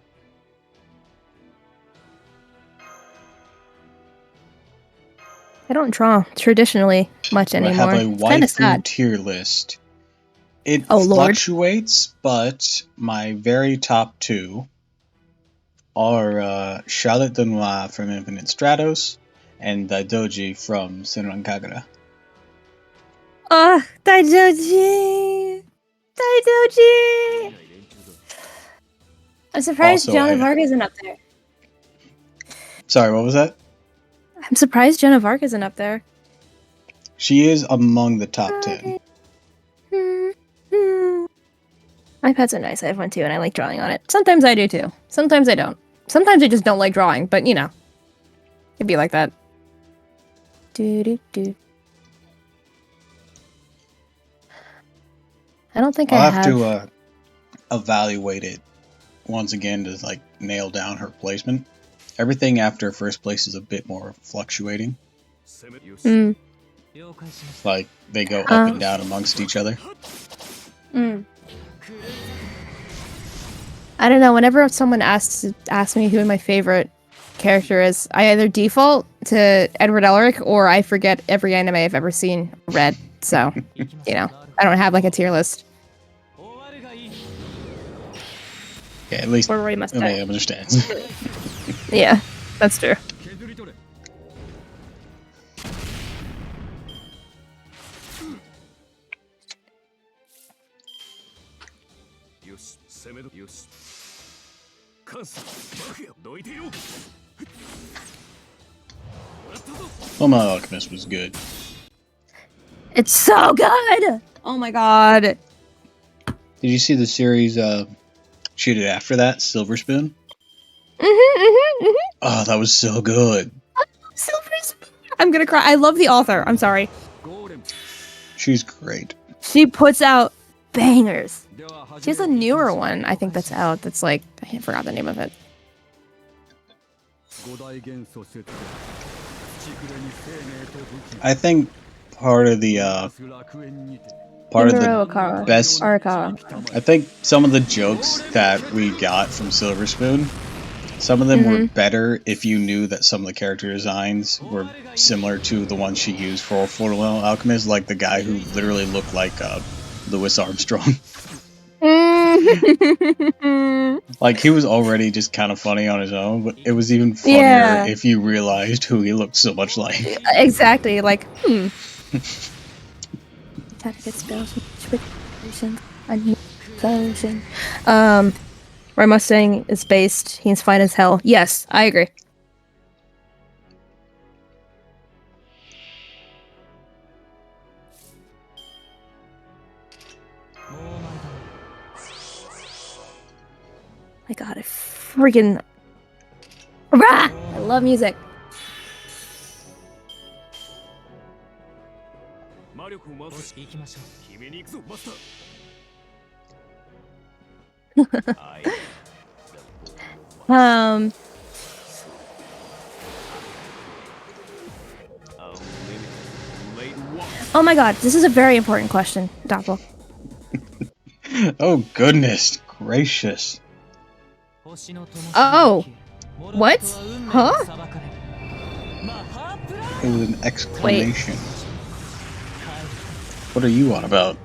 I don't draw traditionally much I anymore. have a It's kind of waifu sad. tier list. It Oh, Lord. fluctuates, but my very top two are Charlotte Denoir from Infinite Stratos and Daidoji from Senran Kagura. Oh, Daidoji! Daidoji! I'm surprised Also, Joan of Arc isn't up there. Sorry, what was that? I'm surprised Joan of Arc isn't up there. She is among the top 10. iPads are nice. I have one too, and I like drawing on it. Sometimes I do too. Sometimes I don't. Sometimes I just don't like drawing, but you know. It'd be like that. Do. I don't think I'll I have to evaluate it once again to like nail down her placement. Everything after first place is a bit more fluctuating. Like they go up and down amongst each other. I don't know. Whenever someone asks me who my favorite character is, I either default to Edward Elric or I forget every anime I've ever seen or read. So, you know, I don't have like a tier list. Yeah, at least Or Roy must Omega die. understands. Yeah, that's true. 削り取れ よし攻めろよし関西バカよどいてよ Fullmetal Alchemist was good. It's so good! Oh my god. Did you see the series shoot it after that, Silver Spoon? Oh, that was so good. Silver Spoon. I'm gonna cry. I love the author. I'm sorry. ゴーレム She's great. She puts out bangers. では始 She め has a newer one, I think that's out. That's like, I forgot the name of it. 五大元素設定地区でに生命と武器 I think part of the 楽園にて Himuro Akara. best- Arakawa. I think some of the jokes that we got from Silver Spoon, some of them were better if you knew that some of the character designs were similar to the ones she used for Fullmetal Alchemist, like the guy who literally looked like Louis Armstrong. Like, he was already just kind of funny on his own, but it was even funnier Yeah. if you realized who he looked so much like. Exactly, like, Roy Mustang is based, he's fine as hell. Yes, I agree. My god, I freaking... Rah! I love music. 魔力を回す行きましょう決めに行くぞマスター Um, oh my god, this is a very important question, Doppel. Oh, goodness gracious. Oh, what? Huh? It was an exclamation. What are you on about?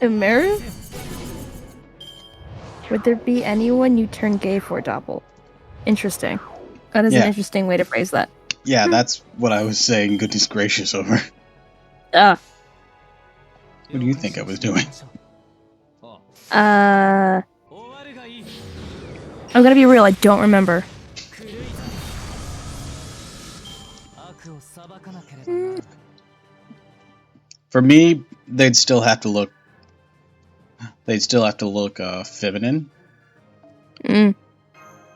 Emeru? Would there be anyone you turn gay for, Doppel? Interesting. That is Yeah. an interesting way to phrase that. Yeah, that's what I was saying, goodness gracious, over. Ah. What do you think I was doing? I'm gonna be real, I don't remember. For me, they'd still have to look feminine. Mm.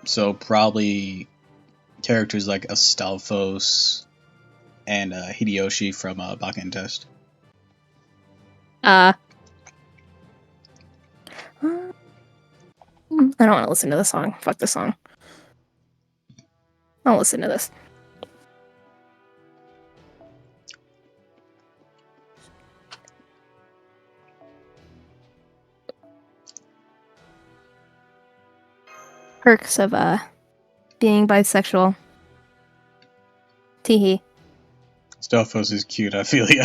So probably characters like Astolphos and Hideyoshi from Bakken Test. I don't want to listen to the song. Fuck the song. I'll listen to this. Perks of being bisexual. Teehee. Astolphos is cute, I feel ya.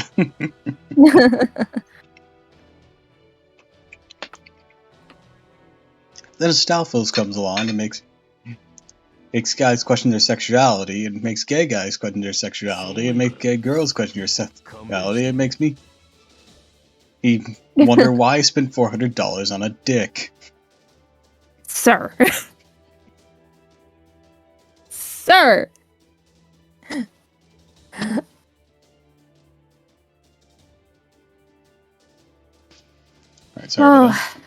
Then Astolphos comes along and makes guys question their sexuality, and makes gay guys question their sexuality, and makes gay girls question their sexuality. It makes me wonder why I spent $400 on a dick. Sir. Sir. Alright, sorry about that. Oh.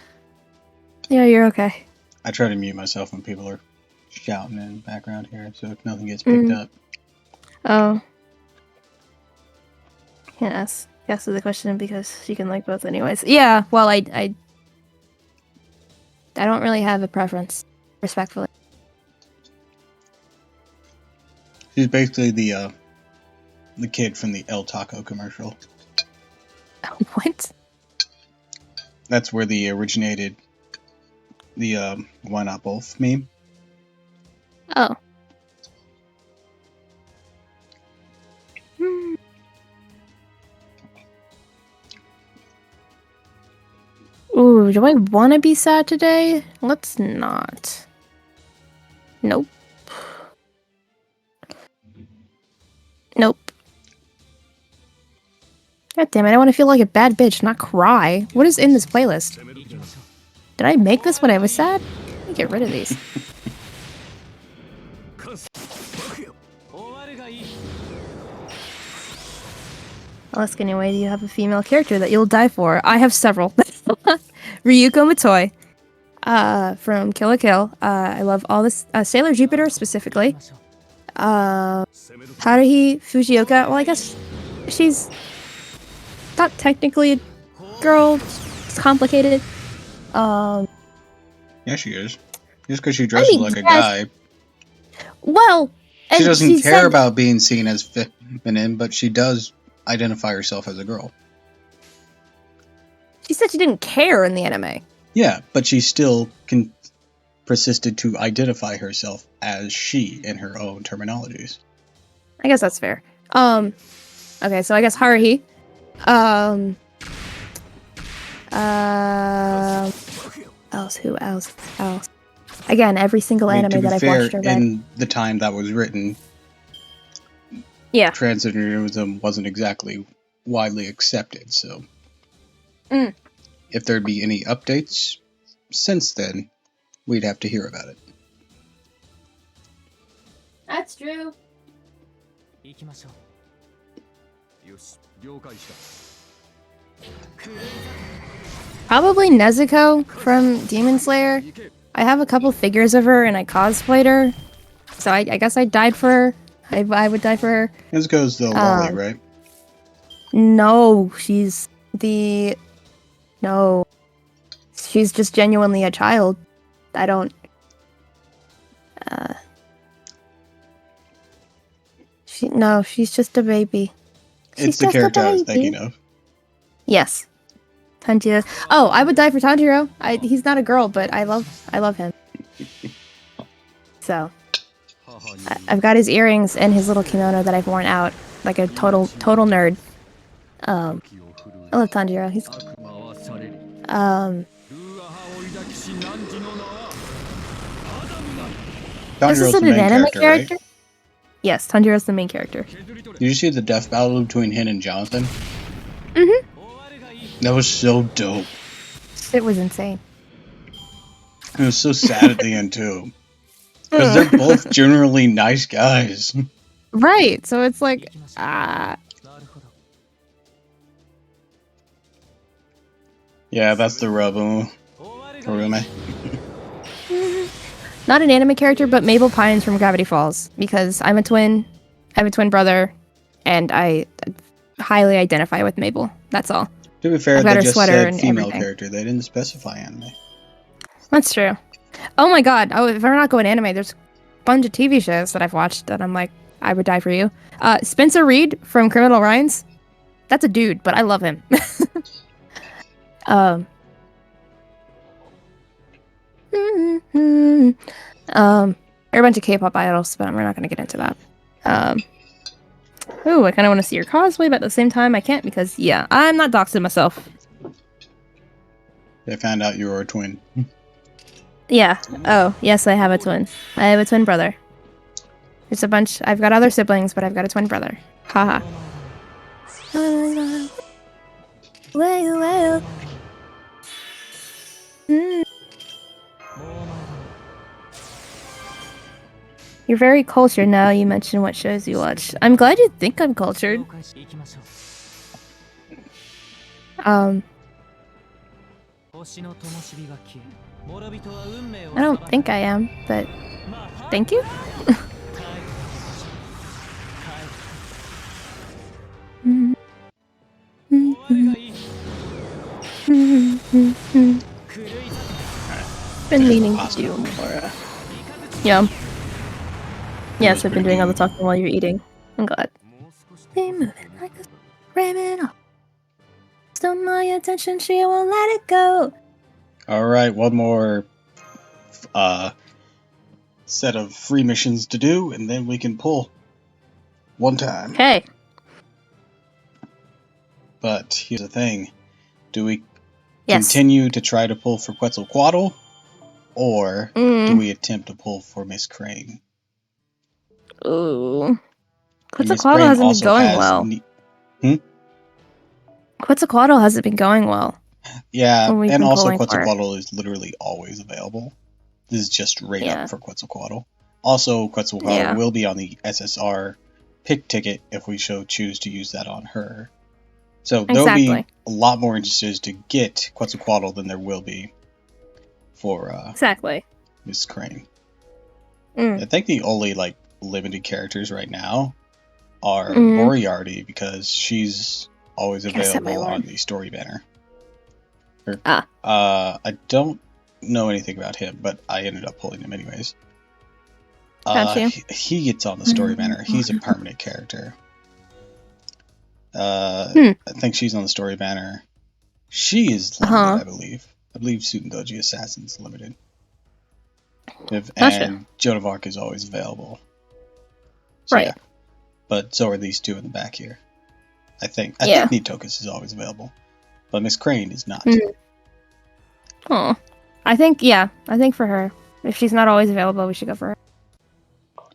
Yeah, you're okay. I try to mute myself when people are shouting in the background here, so if nothing gets picked up. Oh. Yes. Yes is the question because you can like both anyways. Yeah, well I don't really have a preference, respectfully. She's basically the kid from the El Taco commercial. What? That's where the originated the why not both meme. Oh. Ooh, do I want to be sad today? Let's not. Nope. Nope. God damn it, I want to feel like a bad bitch, not cry. What is in this playlist? Did I make this when I was sad? Let me get rid of these. I'll ask anyway, do you have a female character that you'll die for? I have several. Ryuko Matoi. From Kill la Kill. I love all this. Sailor Jupiter specifically. Haruhi Fujioka. Well, I guess she's not technically a girl. It's complicated. Yeah, she is. Just because she dresses like a guy. Well, and She doesn't care said, about being seen as feminine, but she does identify herself as a girl. she said she didn't care in the anime. Yeah, but she still persisted to identify herself as she in her own terminologies. I guess that's fair. Okay, so I guess Haruhi. Who else? Again, every single I mean, anime to be that I've fair, watched or read. in the time that was written, Yeah. transgenderism wasn't exactly widely accepted, so Mm. if there'd be any updates since then, we'd have to hear about it. That's true. Probably Nezuko from Demon Slayer. I have a couple figures of her and I cosplayed her. So I guess I died for her. I would die for her. Nezuko's the lolly, right? No, she's the... No. She's just genuinely a child. I don't... No, she's just a baby. It's the character I was thinking of. Yes. Tanjiro. Oh, I would die for Tanjiro. He's not a girl, but I love him. So, I've got his earrings and his little kimono that I've worn out like a total nerd. I love Tanjiro. He's Tanjiro's Is the this an main anime character, right? Yes, Tanjiro's the main character. Did you see the death battle between him and Jonathan? Mhm. That was so dope. It was insane. It was so sad at the end too, because they're both generally nice guys. Right. So it's like Yeah, that's the rub. Harume. not an anime character, but Mabel Pines from Gravity Falls because I'm a twin. I have a twin brother, and I highly identify with Mabel. That's all. To be fair, I've got they her just sweater said and female everything. character. They didn't specify anime. That's true. Oh my god. Oh, if we're not going anime, there's a bunch of TV shows that I've watched that I'm like, I would die for you. Spencer Reed from Criminal Minds. That's a dude, but I love him. There are a bunch of K-pop idols, but we're not going to get into that. Ooh, I kind of want to see your cosplay, but at the same time, I can't because, yeah, I'm not doxing myself. They found out you were a twin. Yeah. Oh, yes, I have a twin. I have a twin brother. There's a bunch. I've got other siblings, but I've got a twin brother. Haha. Well. You're very cultured now. You mentioned what shows you watch. I'm glad you think I'm cultured. I don't think I am, but thank you. Been meaning to do more. Yum. Yes, I've been doing all the talking while you're eating. I'm glad. Be moving like a criminal. Stole my attention, she won't let it go. Alright, one more set of free missions to do, and then we can pull. One time. Okay. But here's the thing. Do we Yes. continue to try to pull for Quetzalcoatl, or do we attempt to pull for Miss Crane? Ooh. And Miss Quetzalcoatl Crane hasn't been also going has well. Quetzalcoatl hasn't been going well. Yeah, when we've and been also pulling for it. Quetzalcoatl is literally always available. This is just rate Yeah. up for Quetzalcoatl. Also, Quetzalcoatl Yeah. will be on the SSR pick ticket if we choose to use that on her. So there'll be Exactly. a lot more instances to get Quetzalcoatl than there will be for Exactly. Miss Crane. Mm. I think the only like limited characters right now are Mhm. Moriarty, because she's always Gotta set my available alarm. on the story banner. Ah. I don't know anything about him, but I ended up pulling him anyways. Got you. He gets on the story banner. He's a permanent character. Hmm. I think she's on the story banner. She is limited, Uh-huh. I believe. I believe Sutendoji Assassin's limited. Gotcha. And Joan of Arc is always available. So, Right. yeah. But so are these two in the back here. I think Yeah. Nitokus is always available. But Miss Crane is not. Oh. I think for her. If she's not always available, we should go for her.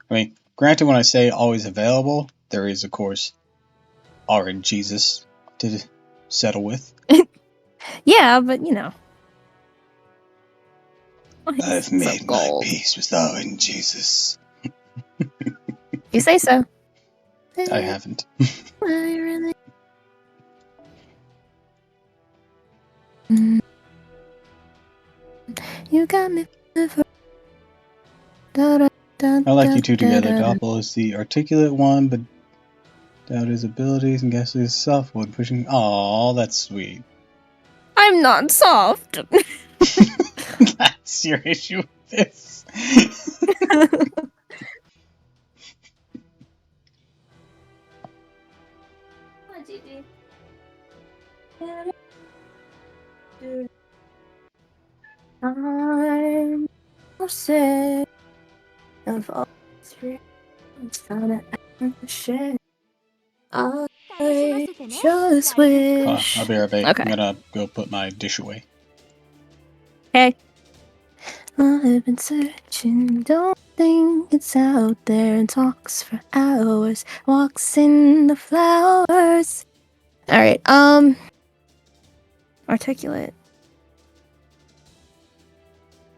I mean, granted, when I say always available, there is, of course, RNG Jesus to settle with. Yeah, but you know. Oh, he's I've so made my gold. peace with RNG Jesus. You say so. I haven't. You got me. I like you two together. Doppel is the articulate one, but doubt his abilities, and Ghastly is soft one, pushing. Aw, that's sweet. I'm not soft. That's your issue with this. I'm sick of all three. Shit. I just wish. I'll be right back. Okay. I'm gonna go put my dish away. Hey. I've been searching, don't think it's out there, and talks for hours, walks in the flowers. Alright, articulate.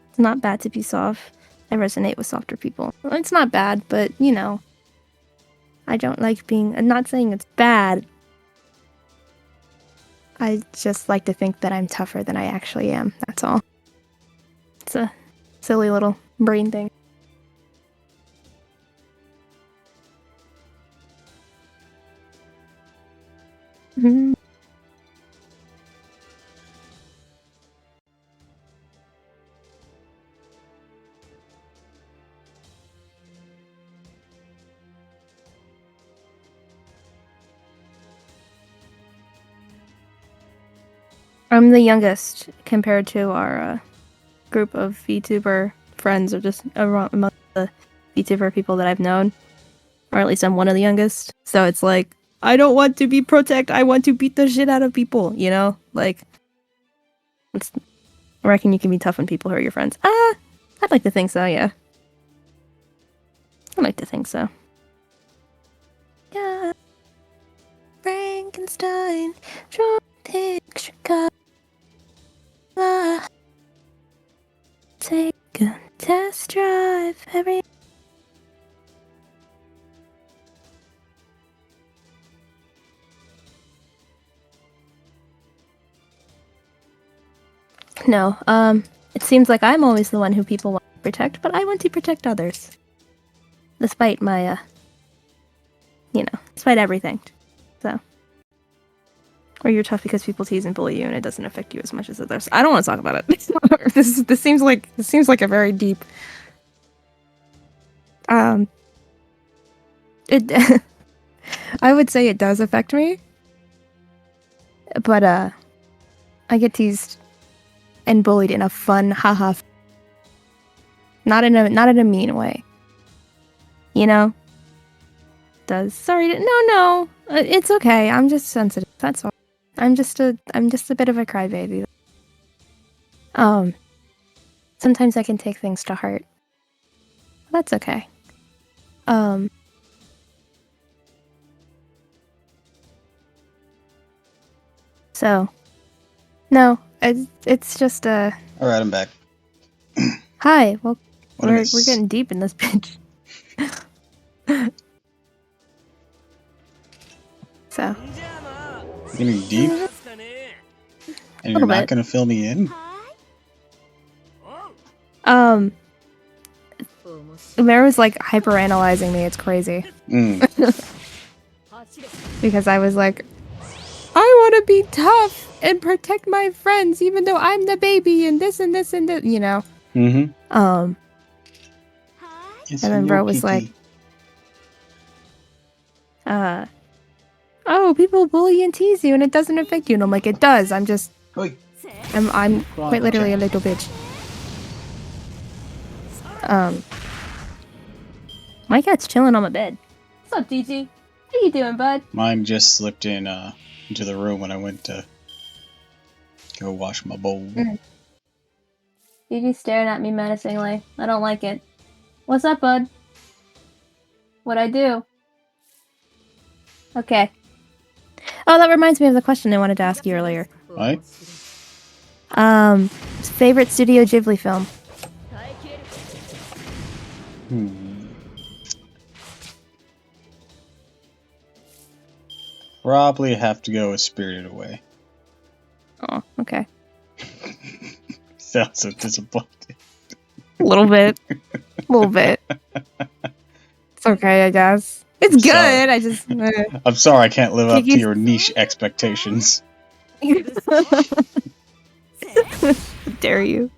It's not bad to be soft. I resonate with softer people. It's not bad, but you know, I don't like being. I'm not saying it's bad. I just like to think that I'm tougher than I actually am. That's all. It's a silly little brain thing. Mm-hmm. I'm the youngest compared to our group of VTuber friends, or just among the VTuber people that I've known. Or at least I'm one of the youngest. So it's like, I don't want to be protect, I want to beat the shit out of people, you know? Like, I reckon you can be tough on people who are your friends. I'd like to think so, yeah. I'd like to think so. Yeah. Frankenstein, draw picture color. Take a test drive every. No, it seems like I'm always the one who people want to protect, but I want to protect others. Despite my, despite everything. So. Or you're tough because people tease and bully you and it doesn't affect you as much as others. I don't want to talk about it. This seems like a very deep. It. I would say it does affect me. But, I get teased and bullied in a fun, haha. Not in a mean way. You know? Sorry. No. It's okay. I'm just sensitive. That's all. I'm just a bit of a crybaby. Sometimes I can take things to heart. That's okay. So, no, it's just All right, I'm back. hi. Well, What a we're miss. getting deep in this bitch. So, Getting deep, and you're Little not bit. gonna fill me in. Mare like hyper analyzing me. It's crazy Mm. because I was like, I want to be tough and protect my friends, even though I'm the baby and this and this and this, you know. Mm-hmm. And then bro was like, oh, people bully and tease you and it doesn't affect you. And I'm like, it does. I'm quite literally a little bitch. My cat's chilling on my bed. What's up, DG? How you doing, bud? Mine just slipped in into the room when I went to go wash my bowl. DG's staring at me menacingly. I don't like it. What's up, bud? What'd I do? Okay. Oh, that reminds me of the question I wanted to ask you earlier. Right? Favorite Studio Ghibli film? Probably have to go with Spirited Away. Oh, okay. Sounds so disappointed. A little bit. A little bit. It's okay, I guess. It's I'm good. sorry. I just. I'm sorry I can't live up to Kiki's- your niche expectations. Dare you?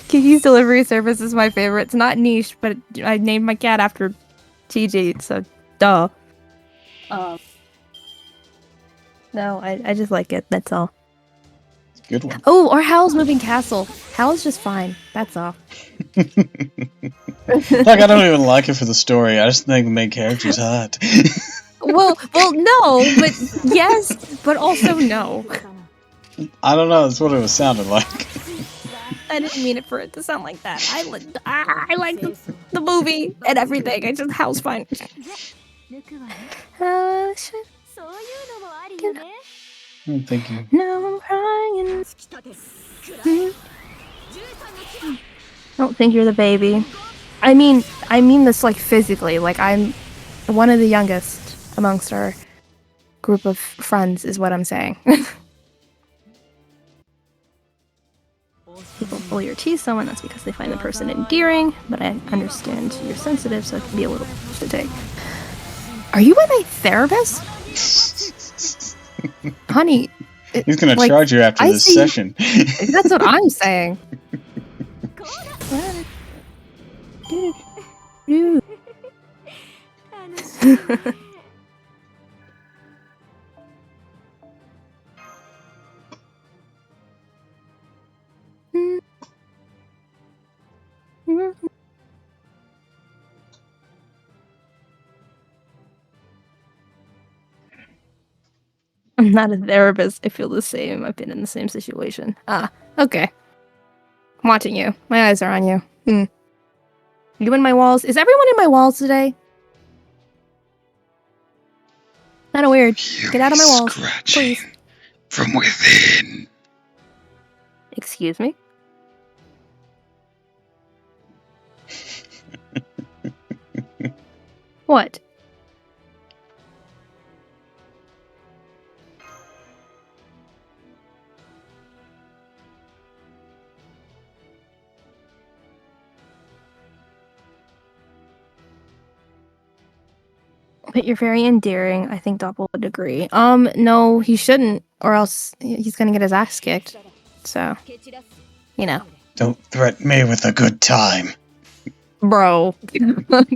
Kiki's Delivery Service is my favorite. It's not niche, but I named my cat after TG, so duh. No, I just like it. That's all. Good one. Oh, or Howl's Moving Castle. Howl's just fine. That's all. Like, I don't even like it for the story. I just think the main character's hot. Well, no, but yes, but also no. I don't know. That's what it was sounding like. I didn't mean it for it to sound like that. I like the movie and everything. I just Howl's fine. Shit. そういうのもありよね Thank you. No, I'm crying. Don't think you're the baby. I mean this like physically. Like I'm one of the youngest amongst our group of friends, is what I'm saying. People bully or tease someone, that's because they find the person endearing, but I understand you're sensitive, so it can be a little to take. Are you with a therapist? Honey, He's gonna like, charge you after I this see- session. that's what I'm saying. Dude. I'm not a therapist. I feel the same. I've been in the same situation. Ah, okay. I'm watching you. My eyes are on you. You in my walls? Is everyone in my walls today? Kinda weird. Get out of my walls, please. From within. Excuse me? What? But you're very endearing. I think Doppel would agree. No, he shouldn't, or else he's gonna get his ass kicked. So, you know. Don't threaten me with a good time. Bro.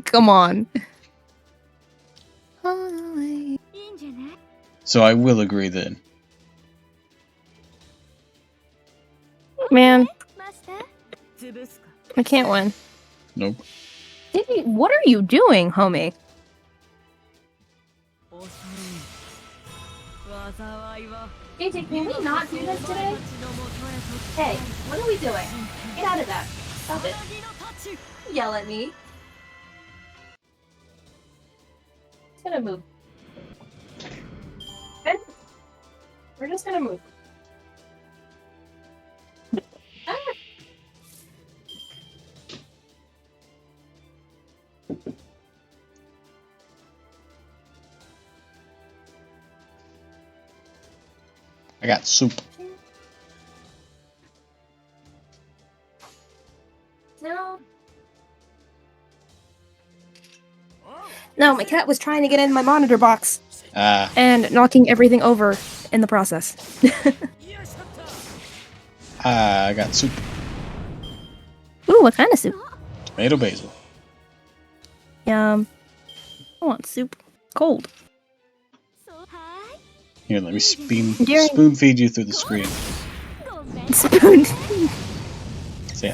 Come on. So I will agree then. Man, マスター I can't win. Nope. What are you doing, homie? AJ, can we not do this today? Hey, what are we doing? Get out of that. Stop it. Yell at me. Just gonna move. Good. We're just gonna move. Ah. I got soup. No. No, my cat was trying to get in my monitor box and knocking everything over in the process. I got soup. Ooh, what kind of soup? Tomato basil. I want soup. Cold. Here, let me During- spoon feed you through the screen. Spoon. Say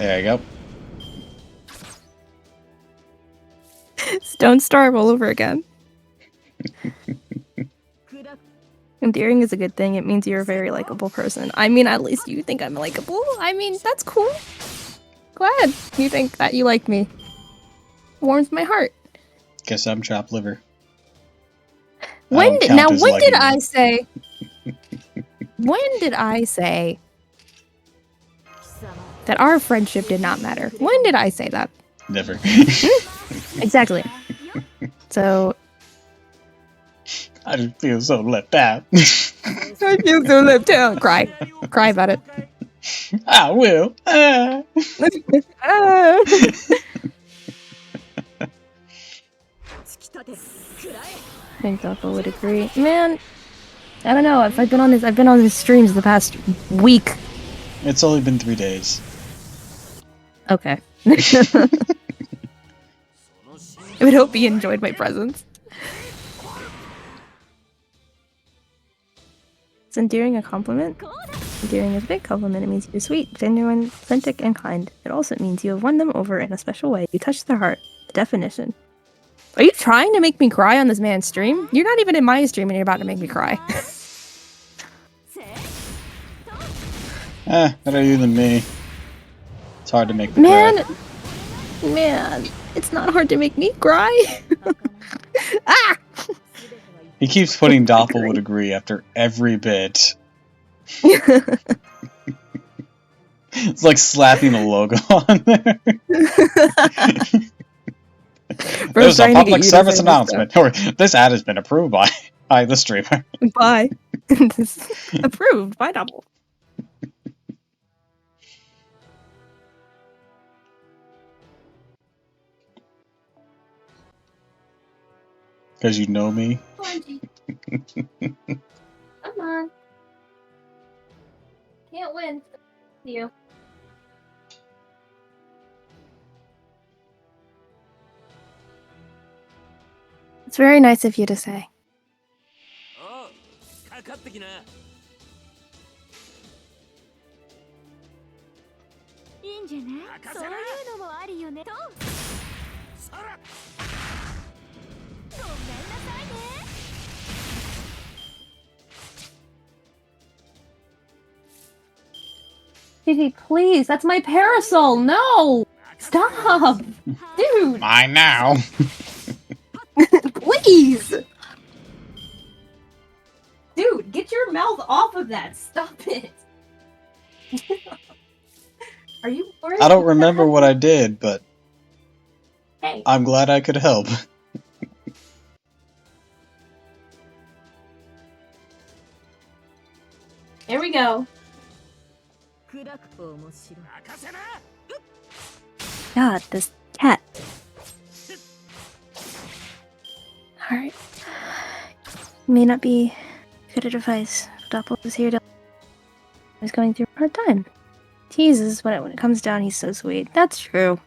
There you go. Don't starve all over again. Endearing is a good thing. It means you're a very likable person. I mean, at least you think I'm likable. I mean, that's cool. Glad you think that you like me. Warms my heart. Guess I'm chopped liver. When did liking I me. say? When did I say that our friendship did not matter? When did I say that? Never. Exactly. So I just feel so left out. I feel so left out. Cry about it. I will. I think Doppel would agree. Man, I don't know. If I've been on his streams the past week. It's only been 3 days. Okay. I would hope he enjoyed my presence. Is endearing a compliment? Endearing is a big compliment. It means you're sweet, genuine, authentic, and kind. It also means you have won them over in a special way. You touch their heart. The definition. Are you trying to make me cry on this man's stream? You're not even in my stream and you're about to make me cry. Better you than me. It's hard to make me cry. Man, it's not hard to make me cry. Ah! He keeps putting Doppel would agree after every bit. It's like slapping a logo on there. There's a public service announcement. Or this ad has been approved by the streamer. Bye. Approved by Doppel. Because you know me. Come on. Can't win. You. It's very nice of you to say. Gigi, please, that's my parasol. No! Stop! Dude! Mine now. Please! Dude, get your mouth off of that. Stop it. Are you worried? I don't remember what I did, but Hey. I'm glad I could help. Here we go. God, this cat. Alright. May not be good advice. Doppel is here to. He's going through a hard time. Teases when it comes down, he's so sweet. That's true.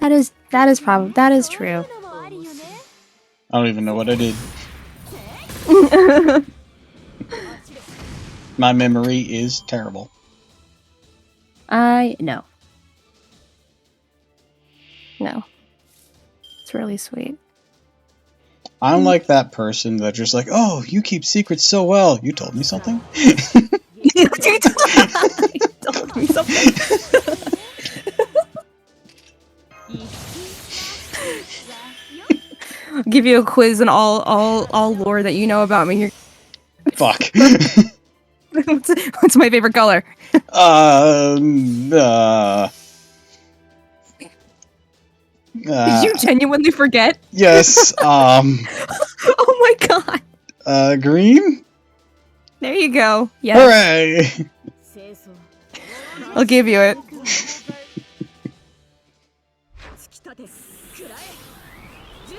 That is true. I don't even know what I did. My memory is terrible. I know. No. That's really sweet. I'm like that person that just like, oh, you keep secrets so well. You told me something? You told me something. I'll give you a quiz and all lore that you know about me. Fuck. What's my favorite color? Did you genuinely forget? Yes. Oh my god. Green? There you go. Yes. Hooray! I'll give you it.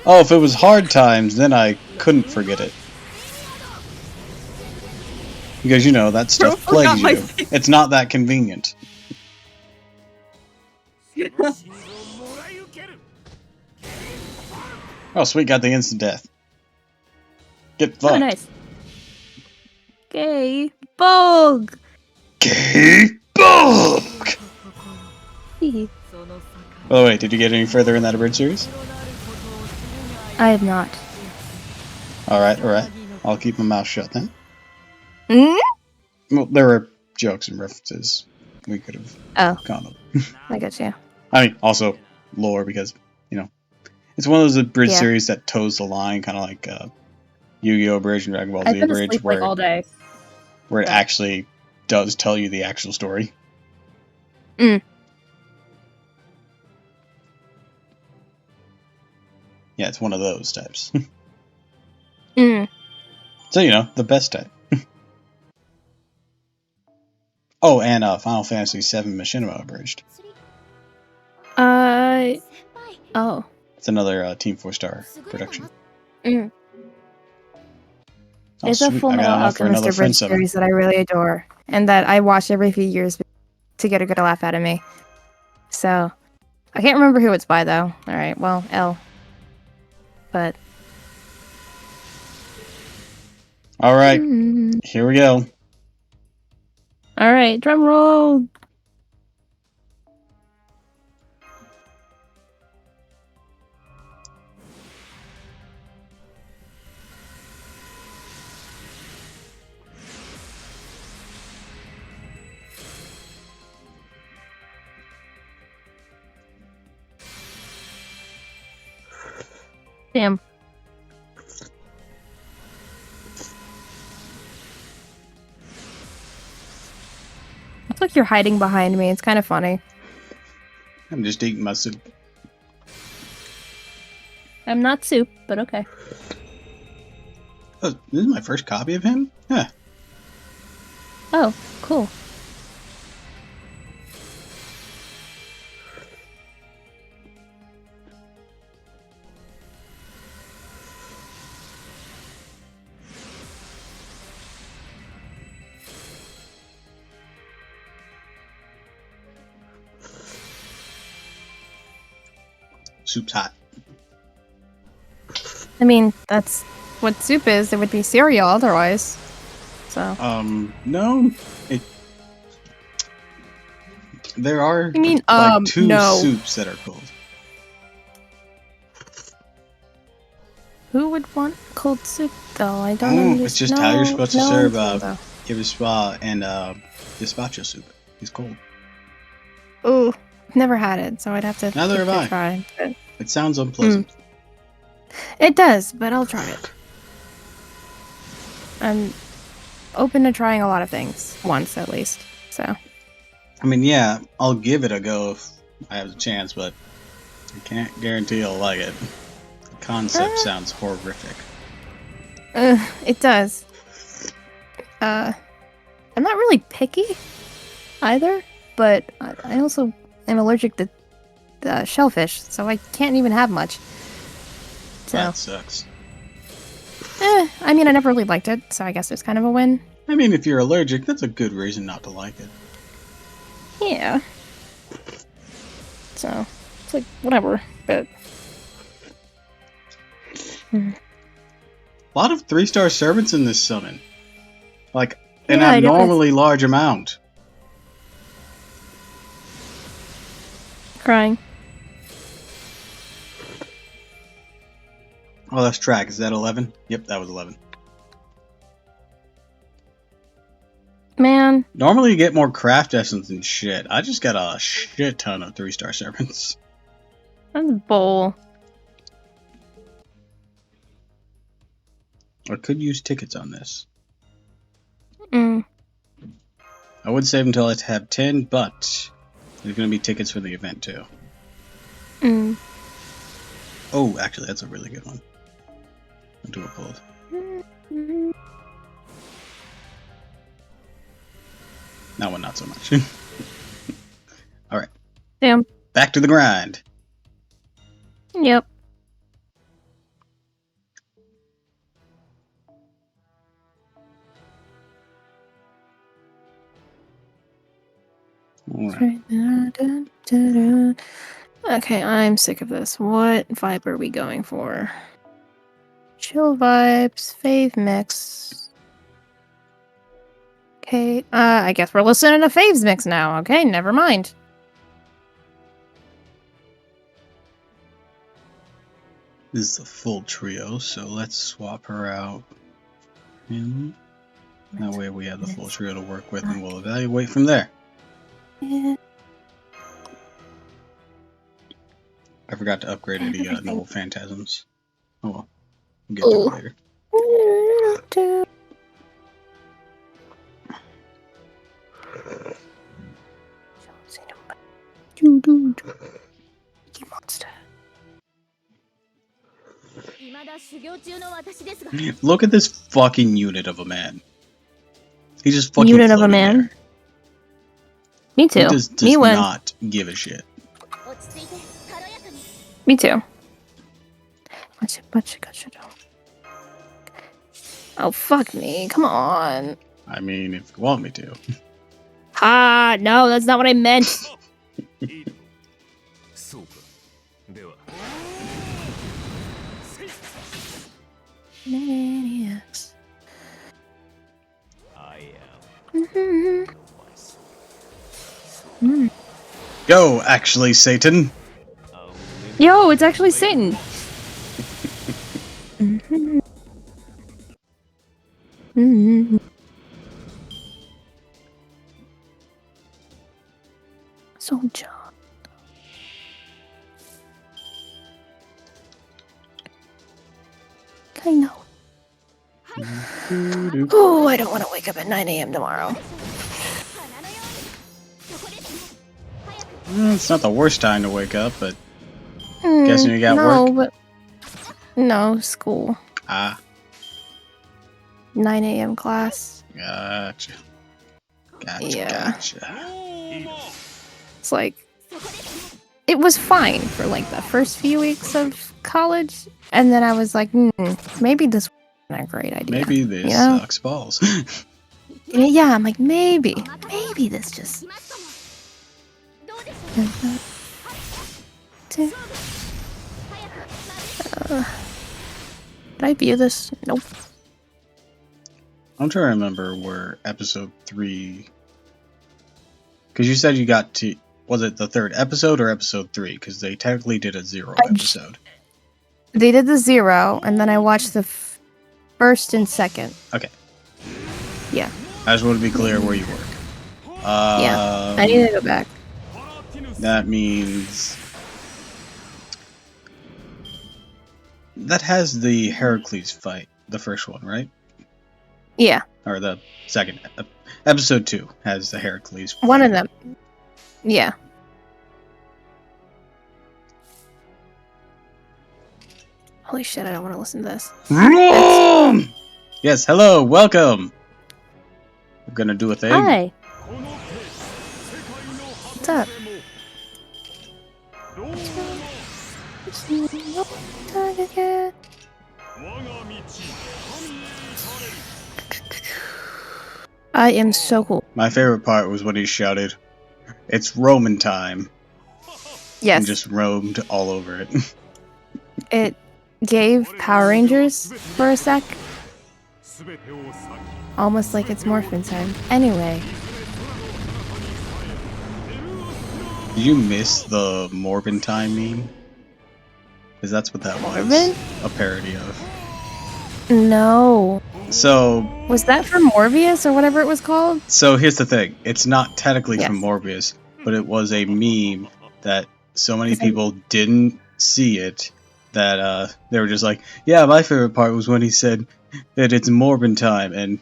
Oh, if it was hard times, then I couldn't forget it. Because, you know, that stuff plagues you. It's not that convenient. Oh, sweet, got the instant death. Get fucked. Oh, nice. Gay bug. Gay bug! By the way, did you get any further in that abridged series? I have not. Alright, alright. I'll keep my mouth shut then. Mm? Well, there were jokes and references we could have gone over. I got you. I mean, also lore, because, you know, it's one of those abridged Yeah. series that toes the line, kind of like Yu-Gi-Oh! Abridged and Dragon Ball Z I've been Abridged, asleep like all day. where it actually does tell you the actual story. Mm. Yeah, it's one of those types. Mm. So, you know, the best type. Oh, and Final Fantasy VII Machinima Abridged. Oh. It's another Team 4-star production. Mm. Oh, It's a sweet. Full I got Metal enough for Alchemist another friend Abridged summon. series that I really adore, and that I watch every few years to get a good laugh out of me. So, I can't remember who it's by though. Alright, well, L. But. Alright, here we go. Alright, drum roll! Damn. Looks like you're hiding behind me. It's kind of funny. I'm just eating my soup. I'm not soup, but okay. Oh, this is my first copy of him? Yeah. Oh, cool. Soup's hot. I mean, that's what soup is. It would be cereal otherwise. So. No. There are You mean, like two no. soups that are cold. Who would want cold soup, though? I don't understand. It's just how you're supposed to serve though. Ibispa and gazpacho soup. It's cold. Ooh, never had it, so I'd have to Neither give have it I. a try. But It sounds unpleasant. it does, but I'll try it. I'm open to trying a lot of things, once at least, so. I mean, yeah, I'll give it a go if I have the chance, but I can't guarantee I'll like it. The concept sounds horrific. It does. I'm not really picky, either, but I also am allergic to shellfish, so I can't even have much. So, That sucks. I mean, I never really liked it, so I guess it's kind of a win. I mean, if you're allergic, that's a good reason not to like it. Yeah. So, it's like, whatever, but. A lot of 3-star servants in this summon. Like, an Yeah, I noticed. abnormally large amount. Crying. Oh, that's track. Is that 11? Yep, that was 11. Man, Normally you get more craft essence and shit. I just got a shit ton of 3-star servants. that's bull. I could use tickets on this. Mm. I would save until I have 10, but there's going to be tickets for the event too. Mm. Oh, actually, that's a really good one. I'll do a pulled. That one, not so much. Alright. Damn. Back to the grind. Yep. Alright. Okay, I'm sick of this. What vibe are we going for? Chill vibes, fave mix. Okay, I guess we're listening to faves mix now. Okay, never mind. This is a full trio, so let's swap her out. And that way we have the full trio to work with, and we'll evaluate from there. I forgot to upgrade any noble phantasms. Oh well, we'll get to it later. Monster. Look at this fucking unit of a man. He just fucking Unit of a floated man? there. Me too. He does Me when. not give a shit. Me too. Oh, fuck me. Come on. I mean, if you want me to. Ah, no, that's not what I meant. Maniacs. Go, actually, Satan. Yo, it's actually Satan. Soldier. I know. Oh, I don't want to wake up at 9 a.m. tomorrow. It's not the worst time to wake up, but guessing you got no, work? But no, school. Ah, 9 a.m. class. gotcha. Yeah. Gotcha. It's like, it was fine for like the first few weeks of college, and then I was like, maybe this wasn't a great idea. Maybe this you know? sucks balls. Yeah, I'm like, maybe this just. Did I view this? Nope. I'm trying to remember where episode 3... Because you said you got to... Was it the 3rd episode or episode 3? Because they technically did a 0 episode. They did the 0, and then I watched the first and second. Okay. Yeah. I just want to be clear where you work. Yeah. I need to go back. That means... That has the Heracles fight. The first one, right? Yeah. Or the second. Episode 2 has the Heracles fight. One of them. Yeah. Holy shit, I don't want to listen to this. Yes, hello, welcome. We're gonna do a thing. Hi. What's up? I am so cool. My favorite part was when he shouted, "It's Roman time!" Yes. And just roamed all over it. It gave Power Rangers for a sec. Almost like it's Morphin time. Anyway. Did you miss the Morbin time meme? Because that's what that was. Morbid? A parody of. No. So Was that from Morbius or whatever it was called? So here's the thing. It's not technically from Yes. Morbius, but it was a meme that so many 'Cause I- people didn't see it that they were just like, yeah, my favorite part was when he said that it's Morbin time and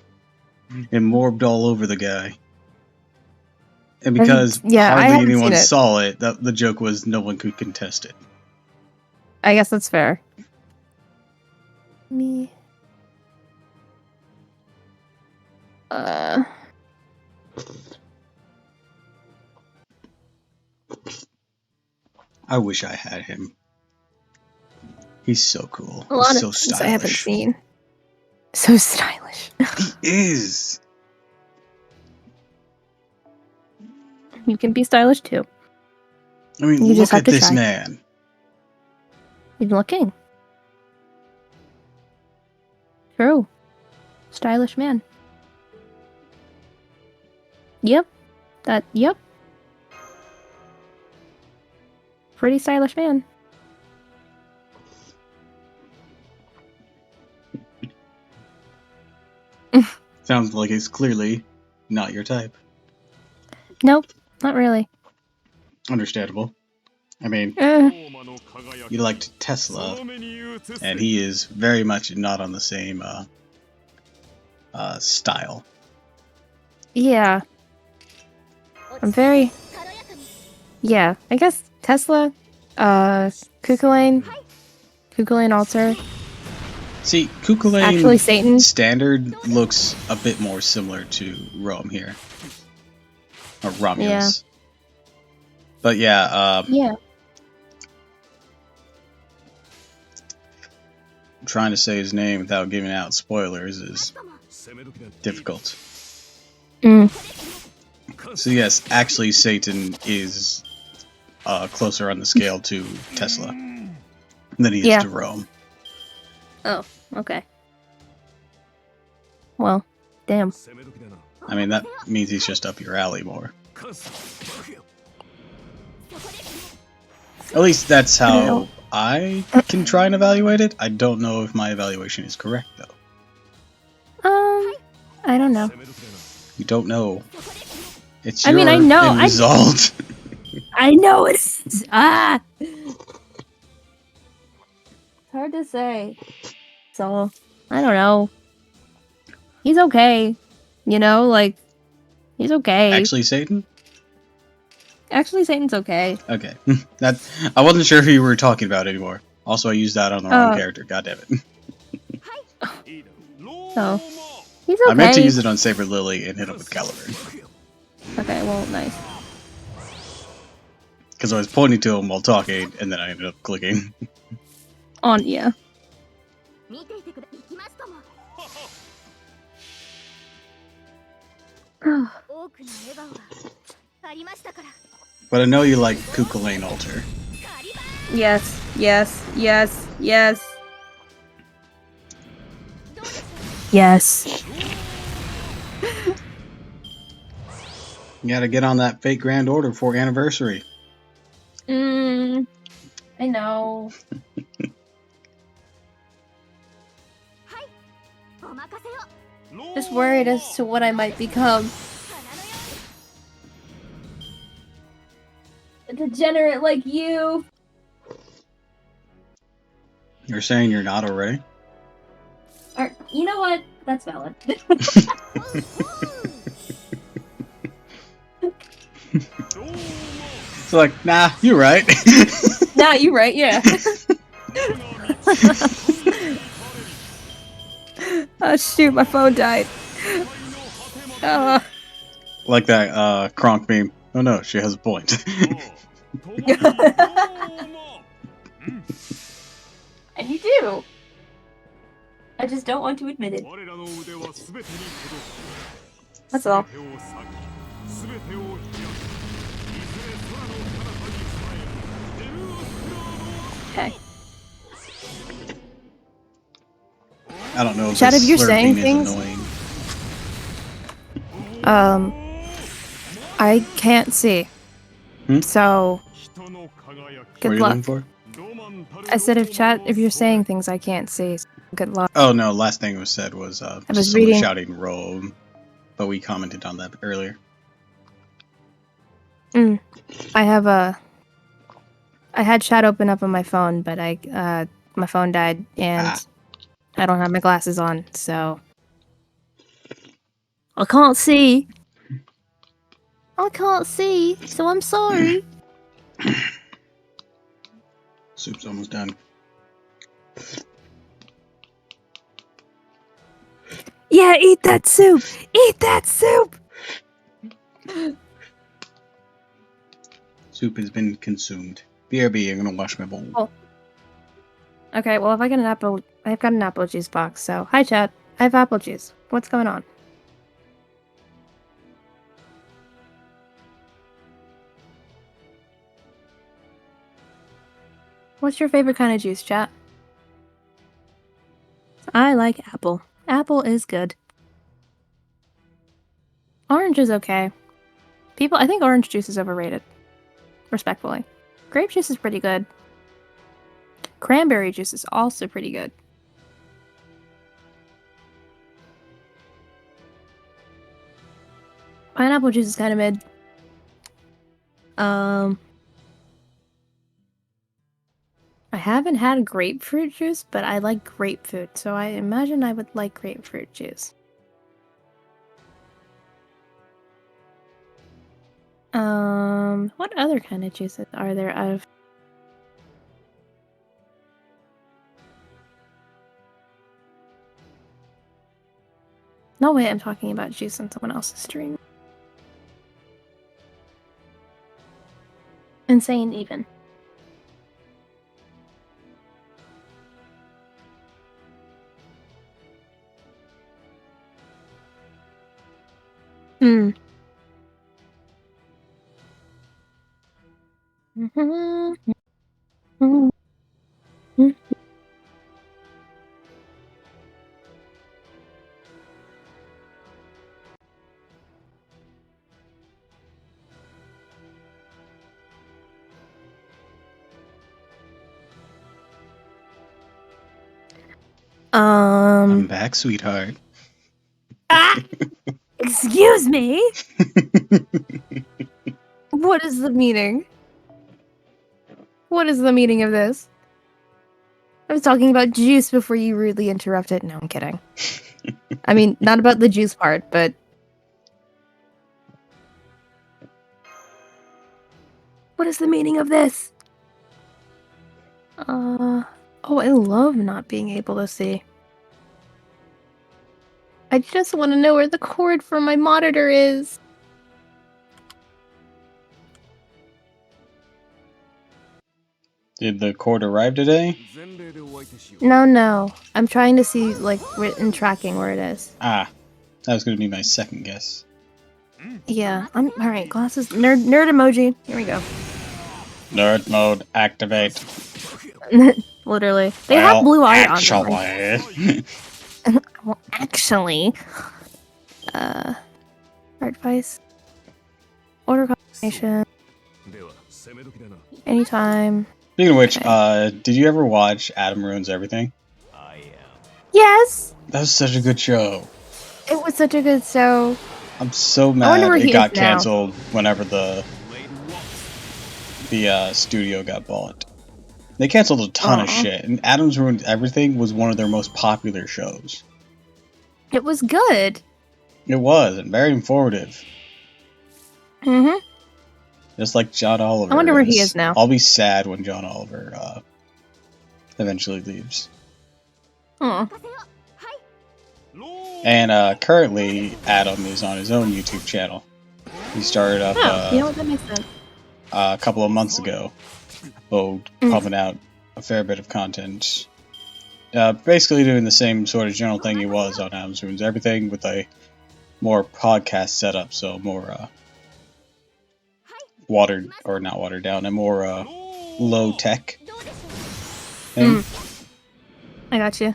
morbed all over the guy. And because yeah, I hardly haven't anyone seen it. saw it, the joke was no one could contest it. I guess that's fair. Me. I wish I had him. He's so cool. A lot He's of so things stylish. I haven't seen. So stylish. He is. You can be stylish too. I mean, You look just have at to this try. man. You're looking. True. Stylish man. Yep. Yep. Pretty stylish man. Sounds like he's clearly not your type. Nope, not really. Understandable. I mean, you liked Tesla, and he is very much not on the same style. Yeah. I'm very... Yeah, I guess Tesla, Kukulane Alter. See, Kukulane Actually, Satan. Standard looks a bit more similar to Rome here. Or Romulus. Yeah. But yeah, Yeah. trying to say his name without giving out spoilers is difficult. So yes, actually Satan is closer on the scale to Tesla than he is to Rome. Oh, okay. Well, damn. I mean, that means he's just up your alley more. At least that's how I can try and evaluate it. I don't know if my evaluation is correct, though. I don't know. You don't know. It's I your mean, I know, end result. I know it is. Ah! It's hard to say. So, I don't know. He's okay. You know, like, he's okay. Actually, Satan? Actually, Satan's okay. Okay. I wasn't sure who you were talking about anymore. Also, I used that on the wrong character. God damn it. So, he's okay. I meant to use it on Saber Lily and hit him with Caliburn. Okay, well, nice. Because I was pointing to him while talking, and then I ended up clicking. Yeah. But I know you like Kukulane Alter. Yes, yes, yes, yes. Yes. You gotta get on that fake Grand Order for anniversary. I know. Just worried as to what I might become. A degenerate like you. You're saying you're not already? You know what? That's valid. It's like, nah, you're right. Nah, you're right, yeah. Oh shoot, my phone died. Like that Kronk meme. Oh no, she has a point. And you do. I just don't want to admit it. That's all. Okay. I don't know if Chad, this if you're saying slurping is things- annoying. I can't see. So, What are good you luck. looking for? I said if you're saying things I can't see, so good luck. Oh no, last thing was said was was just someone reading- shouting roll, but we commented on that earlier. I had chat open up on my phone, but my phone died and I don't have my glasses on, so I can't see. I can't see, so I'm sorry. Soup's almost done. Yeah, eat that soup! Eat that soup! Soup has been consumed. BRB, I'm gonna wash my bowl. Oh. Okay, well, if I get an apple, I've got an apple juice box, so hi, chat. I have apple juice. What's going on? What's your favorite kind of juice, chat? I like apple. Apple is good. Orange is okay. I think orange juice is overrated. Respectfully. Grape juice is pretty good. Cranberry juice is also pretty good. Pineapple juice is kind of mid. I haven't had grapefruit juice, but I like grapefruit, so I imagine I would like grapefruit juice. What other kind of juices are there out of... No way I'm talking about juice on someone else's stream. Insane, even. Hmm. I'm back, sweetheart. Excuse me? What is the meaning? What is the meaning of this? I was talking about juice before you rudely interrupted. No, I'm kidding. I mean, not about the juice part, but... What is the meaning of this? Oh, I love not being able to see. I just want to know where the cord for my monitor is. Did the cord arrive today? No. I'm trying to see, like, in tracking where it is. That was gonna be my second guess. Yeah, alright, glasses. Nerd emoji. Here we go. Nerd mode activate. Literally. They have blue eye on them. Actually. Well, actually. Advice. Order confirmation. Anytime. Speaking of which, did you ever watch Adam Ruins Everything? Yes! That was such a good show. It was such a good show. I'm so wonder mad where he it got is now. canceled whenever the studio got bought. They canceled a ton of shit, and Adam's Ruins Everything was one of their most popular shows. It was good. It was, and very informative. Mm-hmm. Just like John Oliver. I wonder where he is now. I'll be sad when John Oliver eventually leaves. Oh. And currently, Adam is on his own YouTube channel. He started up You know what, that makes sense. a couple of months ago. Pumping out a fair bit of content. Basically doing the same sort of general thing he was on Adam's Ruins Everything with a more podcast setup, so more not watered down, a more low tech thing. I got you.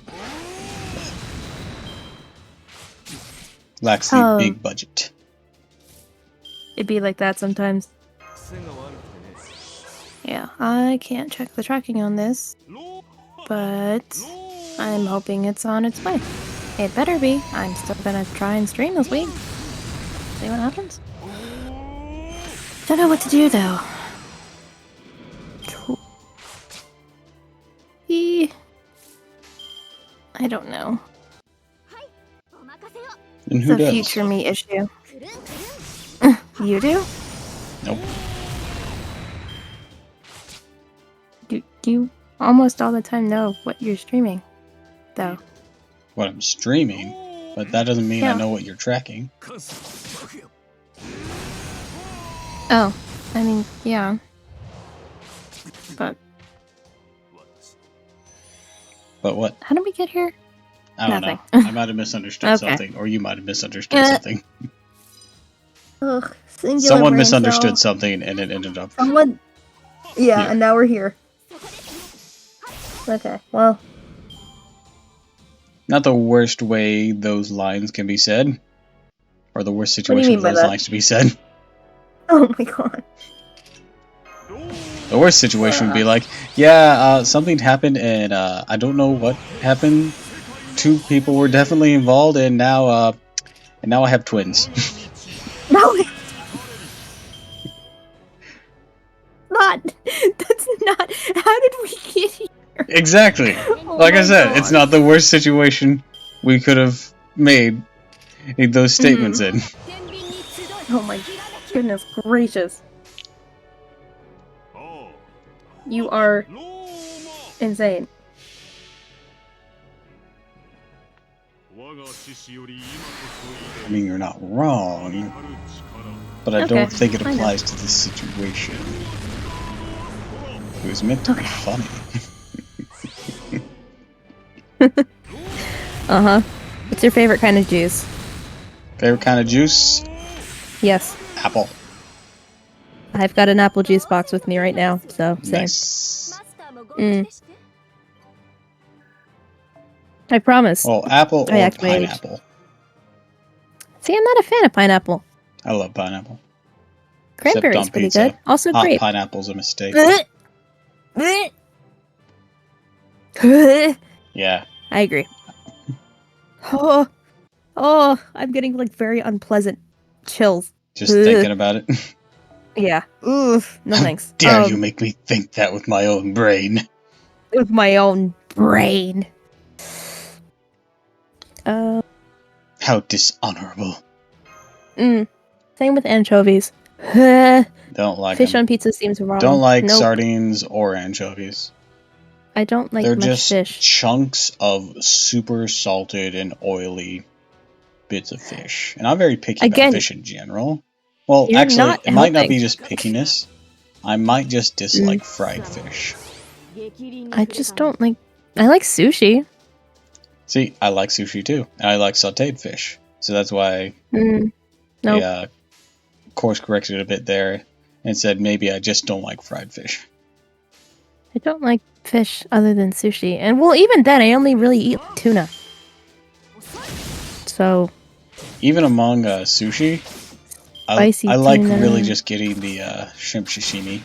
Lacks the big budget. It'd be like that sometimes. Yeah, I can't check the tracking on this, but I'm hoping it's on its way. It better be. I'm still gonna try and stream this week. See what happens. Don't know what to do though. I don't know. And It's who a does? future me issue. You do? Nope. You almost all the time know what you're streaming, though. What I'm streaming, but that doesn't mean I Yeah. know what you're tracking. Oh, I mean, yeah. But But what? how did we get here? I don't Nothing. know. I might have misunderstood Okay. something, or you might have misunderstood something. Ugh, singular Someone brain misunderstood cell. something, and it ended up. Someone. Yeah, Here. and now we're here. Okay, well. Not the worst way those lines can be said, or the worst What do you situation mean for by those that? lines to be said. Oh my god. The worst situation would be like, yeah, something happened, and I don't know what happened. 2 people were definitely involved, and now I have twins. No! Not! That's not. How did we get here? Exactly. Oh Like I my said, God. it's not the worst situation we could have made those statements in. Oh my goodness gracious. You are insane. I mean, you're not wrong, but I Okay, don't think it I know. applies to this situation. It was meant to be funny. Uh-huh. What's your favorite kind of juice? Favorite kind of juice? Yes. Apple. I've got an apple juice box with me right now, so same. Nice. I promise. Well, apple I or act my age. pineapple. See, I'm not a fan of pineapple. I love pineapple. Cranberry's on pretty pizza. good. Also Hot grape. pineapple's a mistake. I Yeah. agree. Oh, I'm getting like very unpleasant chills. Just thinking about it. Yeah. Oof. No thanks. Dare you make me think that with my own brain? With my own brain. How dishonorable. Same with anchovies. Fish Don't like them. on pizza seems wrong. Don't like Nope. sardines or anchovies. I don't like They're much just fish. chunks of super salted and oily bits of fish. And I'm very picky Again, about fish in general. Well, you're actually, not it might not helping. be just pickiness. I might just dislike fried fish. I just don't like. I like sushi. See, I like sushi too. And I like sauteed fish. So that's why Nope. I course corrected a bit there and said maybe I just don't like fried fish. I don't like fish other than sushi. And well, even then, I only really eat tuna. So, Even among sushi, I Spicy like tuna. really just getting the shrimp sashimi.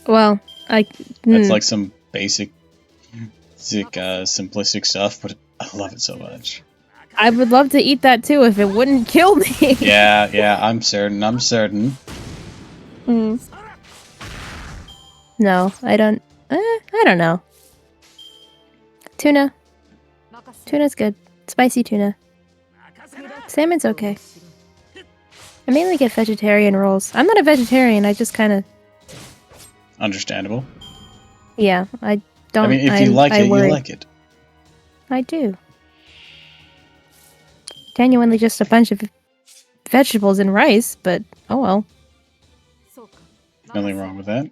well, That's like some basic, simplistic stuff, but I love it so much. I would love to eat that too if it wouldn't kill me. Yeah, I'm certain. No, I don't. I don't know. Tuna. Tuna's good. Spicy tuna. Salmon's okay. I mainly get vegetarian rolls. I'm not a vegetarian. I just kind of. Understandable. Yeah, I don't. I mean, if you like it, worry. you like it. I do. Genuinely just a bunch of vegetables and rice, but oh well. Nothing wrong with that.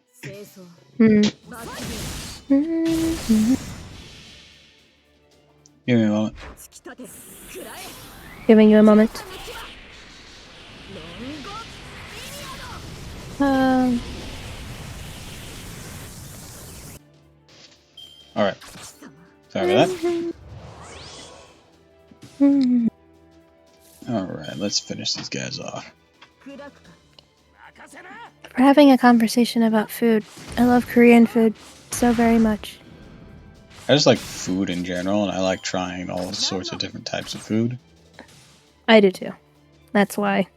Give me a moment. Giving you a moment. Alright. Sorry about that. Alright, let's finish these guys off. for having a conversation about food. I love Korean food so very much. I just like food in general, and I like trying all sorts of different types of food. I do too. That's why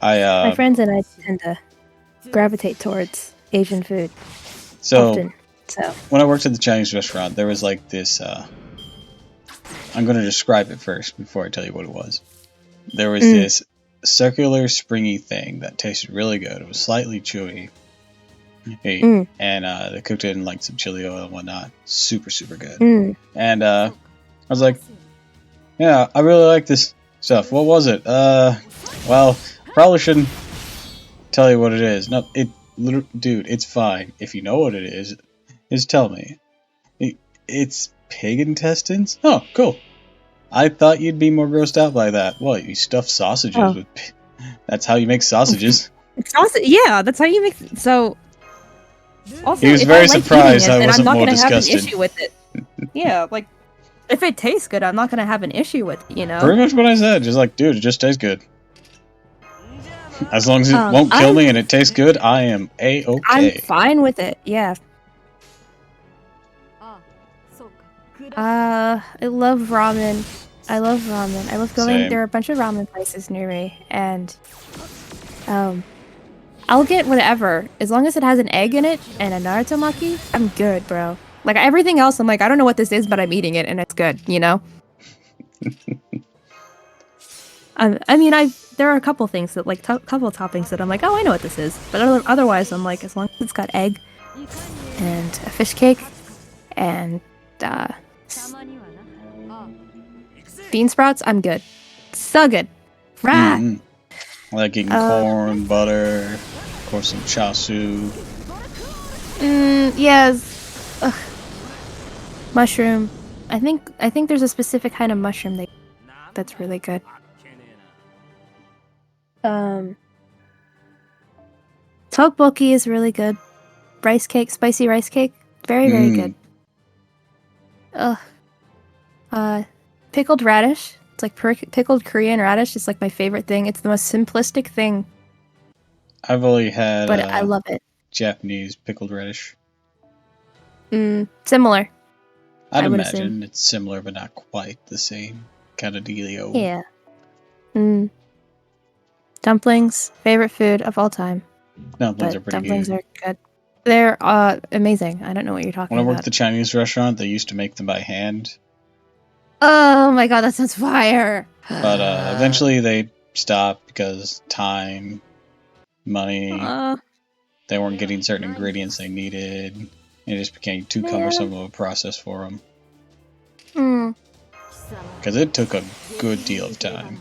I my friends and I tend to gravitate towards Asian food so often. So when I worked at the Chinese restaurant, there was like this. I'm going to describe it first before I tell you what it was. There was this circular, springy thing that tasted really good. It was slightly chewy. Hey, and they cooked it in like some chili oil and whatnot. Super, super good. And I was like, yeah, I really like this stuff. What was it? Well, probably shouldn't tell you what it is. No, dude, it's fine. If you know what it is, just tell me. It's pig intestines? Oh, cool. I thought you'd be more grossed out by that. What, you stuff sausages with... That's how you make sausages. yeah, that's how you make... So... Also, he was very surprised I wasn't more disgusted. Have an issue with it. Yeah, like... If it tastes good, I'm not gonna have an issue with it, you know? Pretty much what I said. Just like, dude, it just tastes good. As long as it won't kill me and it tastes good, I am A-okay. I'm fine with it, yeah. I love ramen. I love ramen. I love going. Same. There are a bunch of ramen places near me, and I'll get whatever as long as it has an egg in it and a narutomaki. I'm good, bro. Like everything else, I'm like, I don't know what this is, but I'm eating it and it's good. You know. I mean, there are a couple things that like couple toppings that I'm like, oh, I know what this is, but otherwise, I'm like, as long as it's got egg and a fish cake and bean sprouts, I'm good. So good. Rah! I like eating corn, butter, of course some chasu. Yes. Ugh. Mushroom. I think there's a specific kind of mushroom that's really good. Tteokbokki is really good. Rice cake, spicy rice cake, very very good. Pickled radish. It's like pickled Korean radish. It's like my favorite thing. It's the most simplistic thing. I've only had, but I love it. Japanese pickled radish. Similar. I'd imagine it's similar, but not quite the same kind of dealio. Yeah. Dumplings, favorite food of all time. Dumplings are pretty dumplings are good. They're amazing. I don't know what you're talking about. When I worked at the Chinese restaurant, they used to make them by hand. Oh my god, that sounds fire! But eventually they stopped because time, money, they weren't getting certain ingredients they needed. It just became too cumbersome of a process for them. Because it took a good deal of time.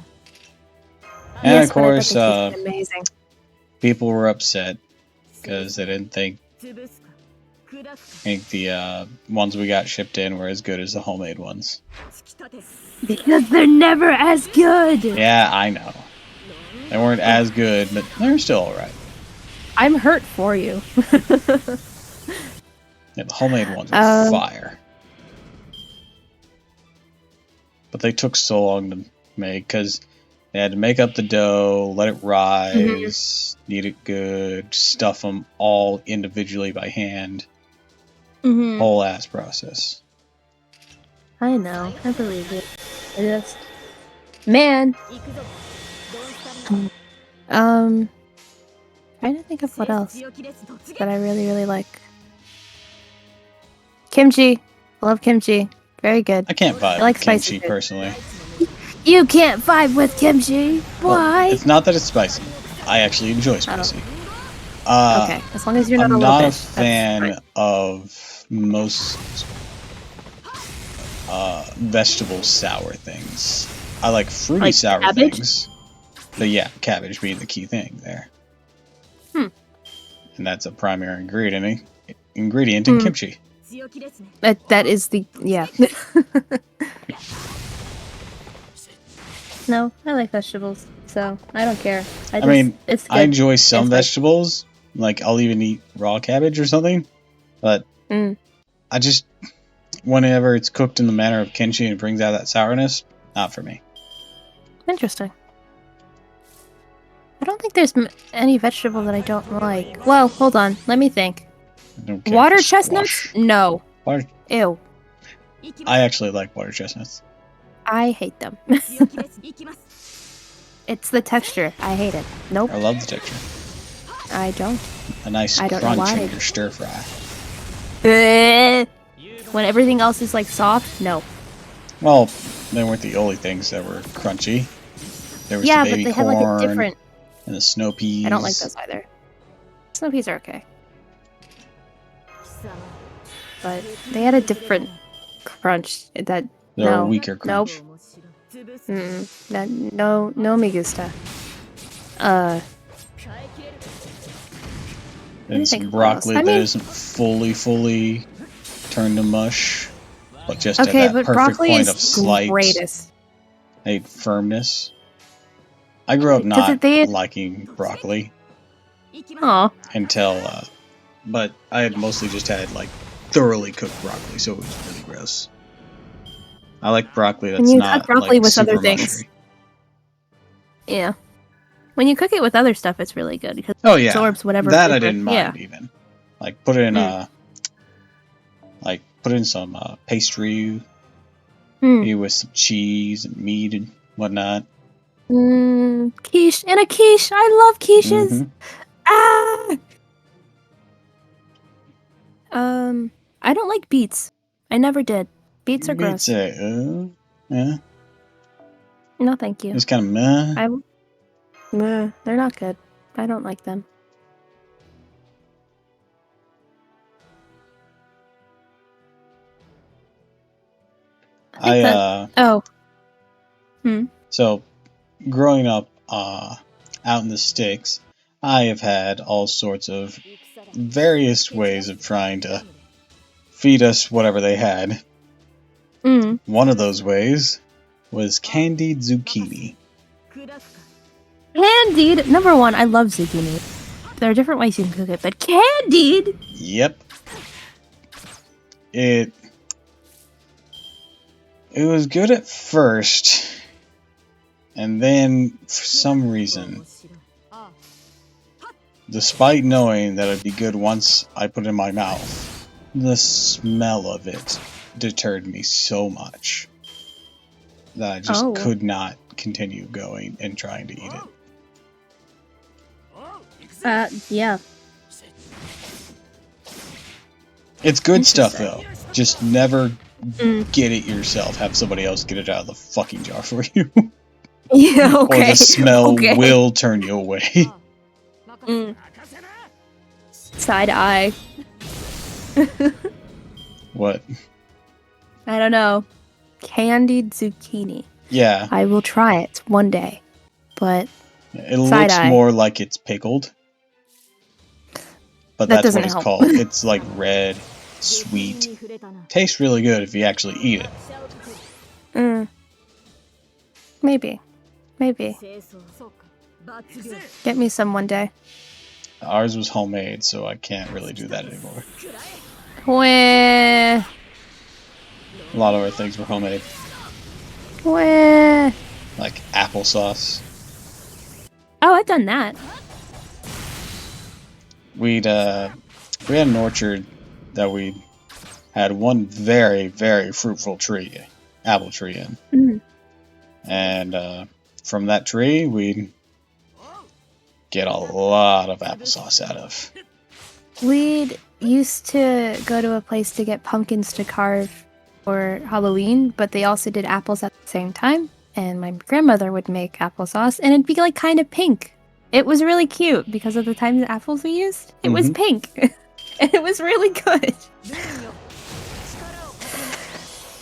And of course, people were upset because they didn't think the ones we got shipped in were as good as the homemade ones. Because they're never as good! Yeah, I know. They weren't as good, but they're still alright. I'm hurt for you. Yeah, the homemade ones are fire. But they took so long to make because they had to make up the dough, let it rise, knead it good, stuff them all individually by hand. Whole ass process. I know. I believe it. It is. Man. Trying to think of what else that I really, really like. Kimchi. I love kimchi. Very good. I can't vibe like with kimchi personally. You can't vibe with kimchi? Why? Well, it's not that it's spicy. I actually enjoy spicy. Okay, as long as you're not I'm a little not bit. a fan of most vegetable sour things. I like fruity like sour cabbage? things. But yeah, cabbage being the key thing there. And that's a primary ingredient in kimchi. That is the No, I like vegetables, so I don't care. I mean, it's good. I enjoy some vegetables. Like I'll even eat raw cabbage or something. But I just, whenever it's cooked in the manner of kimchi and it brings out that sourness, not for me. Interesting. I don't think there's any vegetable that I don't like. Well, hold on. Let me think. I don't care Water for chestnuts? squash. No. Water- Ew. I actually like water chestnuts. I hate them. It's the texture. I hate it. Nope. I love the texture. I don't. A nice I don't know crunch why. in your stir fry. When everything else is like soft, no. Well, they weren't the only things that were crunchy. There was Yeah, the but baby they had like a corn different. and the snow peas. I don't like those either. Snow peas are okay, but they had a different crunch. That They're no, a weaker nope. crunch. That no me gusta. And think some of what else. broccoli I that mean- isn't fully turned to mush, but just Okay, at that but perfect broccoli point is of slight greatest. firmness. I grew up Because not they- liking broccoli Aw. until, but I had mostly just had like thoroughly cooked broccoli, so it was really gross. I like broccoli that's And you not cut broccoli like with super other things. mushy. Yeah. When you cook it with other stuff, it's really good because Oh it yeah, absorbs whatever. that I flavor- didn't mind even. Like put in put in some pastry Yeah. with some cheese and meat and whatnot. Quiche and a quiche. I love quiches. Mhm. Ah. I don't like beets. I never did. Beets are gross. Yeah, No, thank you. it's kind of meh. They're not good. I don't like them. Oh. So growing up out in the sticks, I have had all sorts of various ways of trying to feed us whatever they had. One of those ways was candied zucchini. Candied. Number one, I love zucchini. There are different ways you can cook it, but candied. Yep. It was good at first, and then for some reason, despite knowing that it'd be good once I put it in my mouth, the smell of it deterred me so much that I just could not continue going and trying to eat it. Yeah. It's good stuff though. Just never Mm. get it yourself. Have somebody else get it out of the fucking jar for you. Yeah, okay. Or the smell Okay. will turn you away. Side eye. What? I don't know. Candied zucchini. Yeah. I will try it one day. But It looks Side-eye. more like it's pickled. But That that's what doesn't it's help. called. It's like red, sweet. Tastes really good if you actually eat it. Maybe. Get me some one day. Ours was homemade, so I can't really do that anymore. Wah. A lot of our things were homemade. Wah. Like applesauce. Oh, I've done that. We had an orchard that we had one very, very fruitful tree, apple tree in. Mhm. And from that tree, we'd get a lot of applesauce out of. We used to go to a place to get pumpkins to carve for Halloween, but they also did apples at the same time. And my grandmother would make applesauce, and it'd be like kind of pink. It was really cute because of the types of apples we used. It was pink, and it was really good.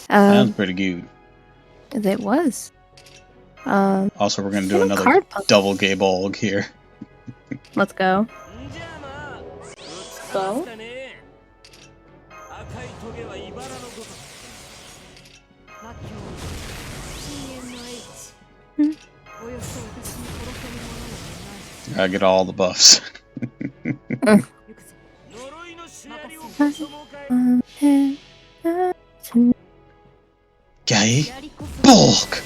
Sounds pretty good. It was. Also, we're gonna do another card puzzle. double gay bulg here. Let's go. Go. I get all the buffs. Gay bulk.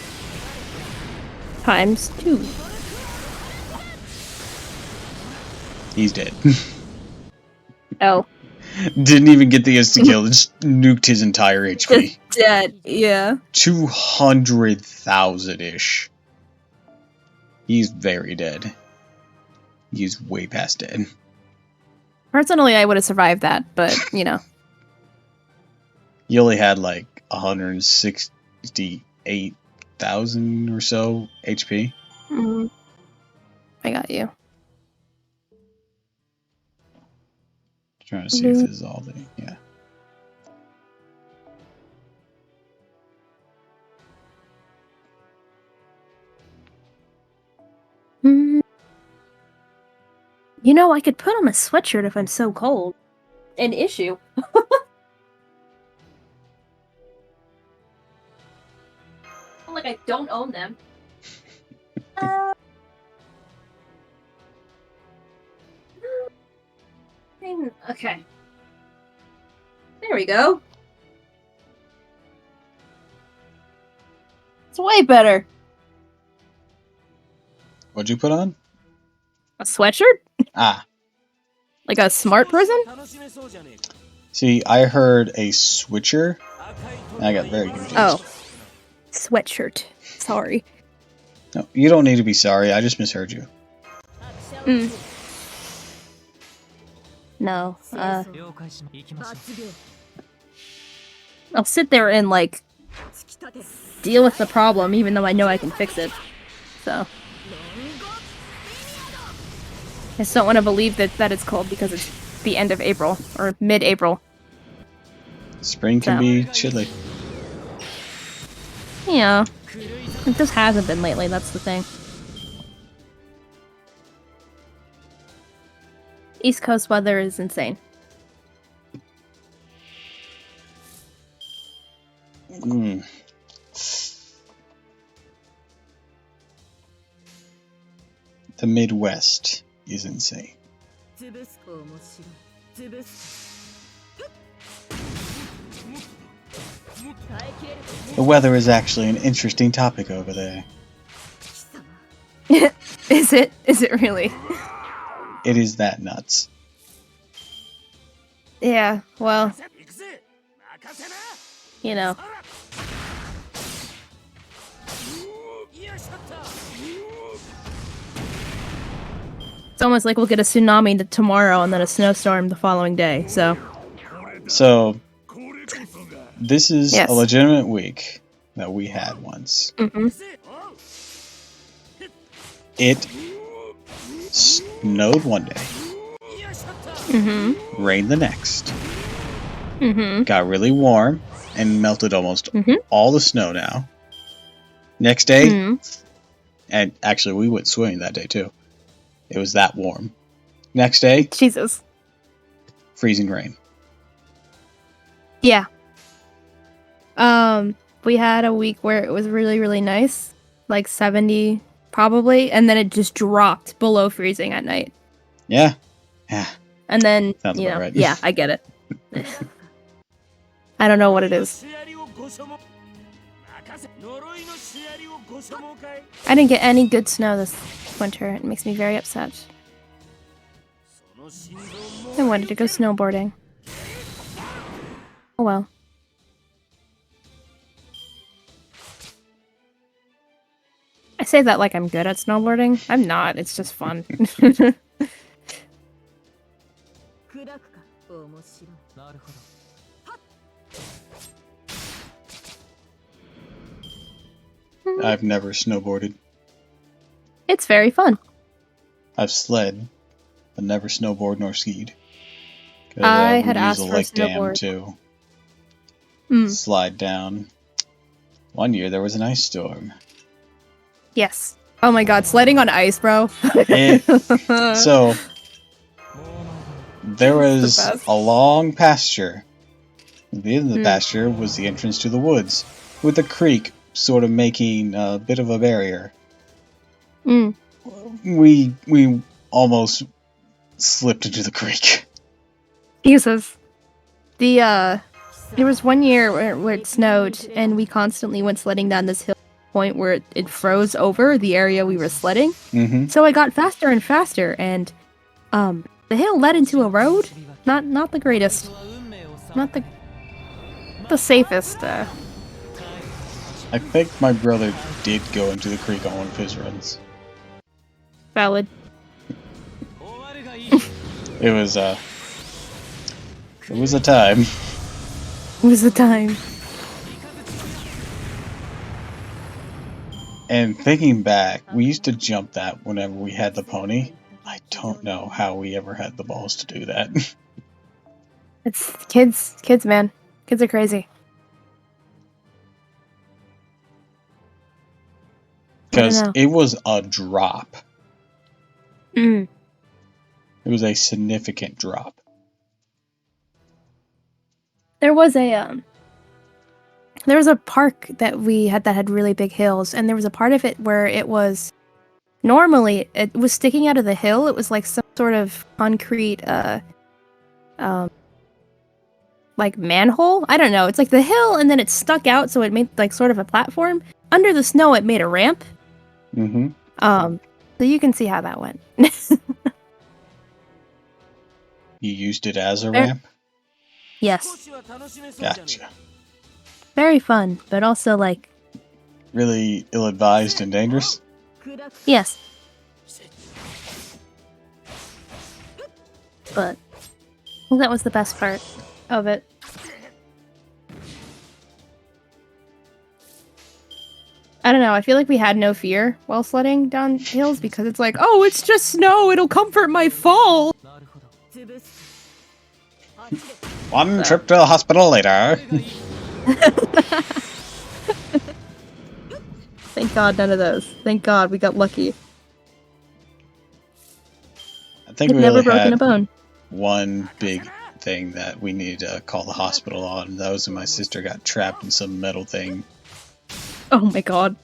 Times 2. He's dead. Oh. Didn't even get the insta kill, just nuked his entire HP. Dead, yeah. 200,000-ish. He's very dead. He's way past dead. Personally, I would have survived that, but, you know. He only had like 168,000 or so HP. I got you. Trying to see if this is all the... Yeah. You know, I could put on a sweatshirt if I'm so cold. An issue. Like I don't own them. Okay. There we go. It's way better. What'd you put on? A sweatshirt? Ah. Like a smart person? See, I heard a switcher, and I got very confused. Oh. Sweatshirt. Sorry. No, you don't need to be sorry, I just misheard you. No, I'll sit there and, like, deal with the problem, even though I know I can fix it. So. I just don't want to believe that it's cold because it's the end of April, or mid-April. Spring can be chilly. Yeah. It just hasn't been lately, that's the thing. East Coast weather is insane. The Midwest is insane. The weather is actually an interesting topic over there. Is it? Is it really? It is that nuts. Yeah, well, you know. It's almost like we'll get a tsunami tomorrow and then a snowstorm the following day, so. So, this is Yes. a legitimate week that we had once. It snowed one day. Rained the next. Got really warm and melted almost all the snow now. Next day, and actually we went swimming that day too. It was that warm. Next day, Jesus. freezing rain. Yeah. We had a week where it was really, really nice. Like 70 probably, and then it just dropped below freezing at night. Yeah. Yeah. And then, Sounds you about know, right. yeah, I get it. I don't know what it is. I didn't get any good snow this winter. It makes me very upset. I wanted to go snowboarding. Oh well. I say that like I'm good at snowboarding. I'm not. It's just fun. I've never snowboarded. It's very fun. I've sled, but never snowboard nor skied. 'Cause, I we had use asked a for a lake dam snowboard. to slide down. One year there was an ice storm. Yes. Oh my god, sledding on ice, bro. So there was best. a long pasture. At the end of the pasture was the entrance to the woods, with a creek sort of making a bit of a barrier. We almost slipped into the creek. Jesus. There was one year where it snowed, and we constantly went sledding down this hill point where it froze over the area we were sledding. So I got faster and faster, and The hill led into a road. Not the greatest. Not the safest. I think my brother did go into the creek on one of his runs. Valid. It was a time. It was the time. And thinking back, we used to jump that whenever we had the pony. I don't know how we ever had the balls to do that. It's kids, man. Kids are crazy. Because it was a drop. Mm. It was a significant drop. There was a park that we had that had really big hills, and there was a part of it where it was normally it was sticking out of the hill. It was like some sort of concrete like manhole. I don't know. It's like the hill and then it stuck out, so it made like sort of a platform. Under the snow it made a ramp. Mm-hmm. So you can see how that went. You used it as a ramp? Yes. Gotcha. Very fun, but also like Really ill-advised and dangerous? yes. But that was the best part of it. I don't know, I feel like we had no fear while sledding down hills because it's like, oh, it's just snow, it'll comfort my fall. One trip to the hospital later. Thank God, none of those. Thank God, we got lucky. I think I've we never really broken had a bone. one big thing that we needed to call the hospital on. That was when my sister got trapped in some metal thing. Oh my God.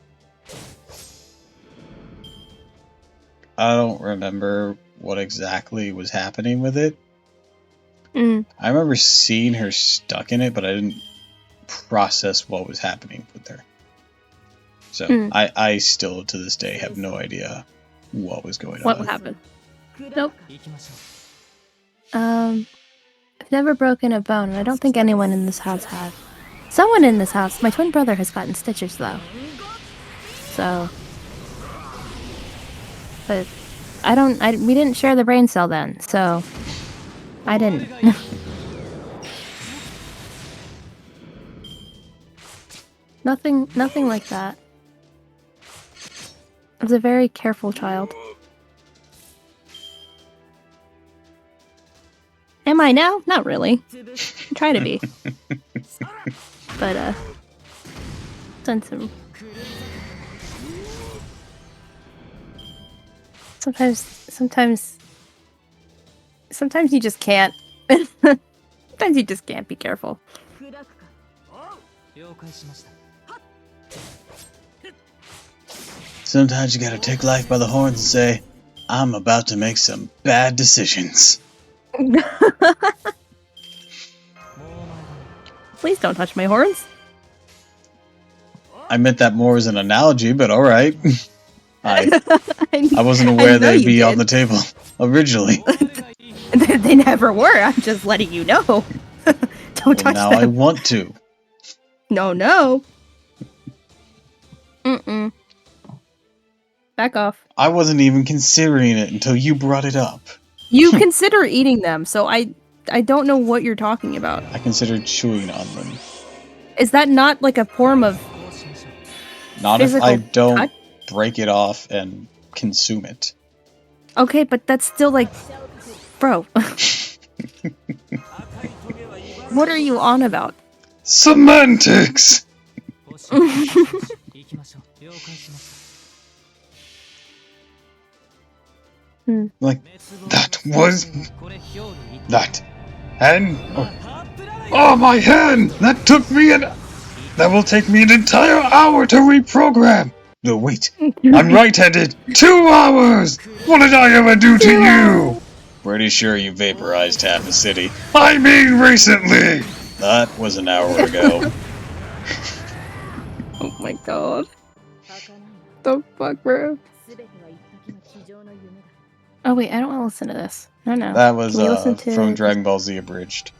I don't remember what exactly was happening with it. Mm. I remember seeing her stuck in it, but I didn't process what was happening with her. So I still, to this day, have no idea what was going What on. happened? Nope. I've never broken a bone, and I don't think anyone in this house has. Someone in this house, my twin brother has gotten stitches though. So, but we didn't share the brain cell then, so I didn't. Nothing like that. I was a very careful child. Am I now? Not really. I try to be. But, done some... Sometimes you just can't. Sometimes you just can't be careful. Sometimes you gotta take life by the horns and say, I'm about to make some bad decisions. Please don't touch my horns. I meant that more as an analogy, but alright. I I wasn't aware know they'd you be on did. the table originally. They never were. I'm just letting you know. Don't Well, touch now them. I want to. No. Mm-mm. Back off. I wasn't even considering it until you brought it up. You consider eating them, so I don't know what you're talking about. I considered chewing on them. Is that not like a form of Not if physical I don't touch? break it off and consume it. Okay, but that's still like... Bro. What are you on about? Semantics! Like, that was... That. And... Oh, my hand! That took me an... That will take me an entire hour to reprogram! No, wait. I'm right-handed! 2 hours! What did I ever do to you? Pretty sure you vaporized half a city. I mean recently! That was an hour ago. Oh my god. The fuck, bro? Oh wait, I don't want to listen to this. No. That was Can we listen to from Dragon Ball Z Abridged.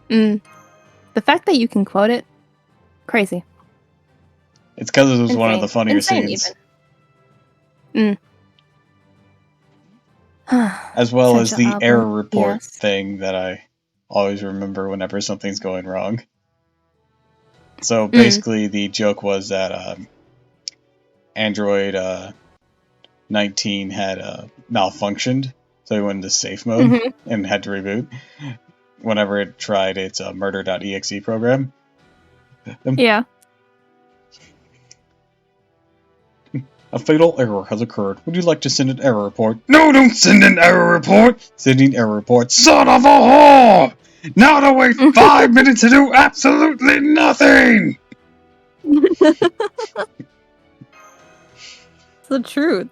The fact that you can quote it, crazy. It's because it was one of the Insane. funnier Insane, scenes. even. As well as the Essential album, error report yes. thing that I always remember whenever something's going wrong. So basically, the joke was that Android 19 had malfunctioned, so he went into safe mode and had to reboot whenever it tried its murder.exe program. Yeah. A fatal error has occurred. Would you like to send an error report? No, don't send an error report! Sending error report. Son of a whore! Now to wait 5 minutes to do absolutely nothing! It's the truth.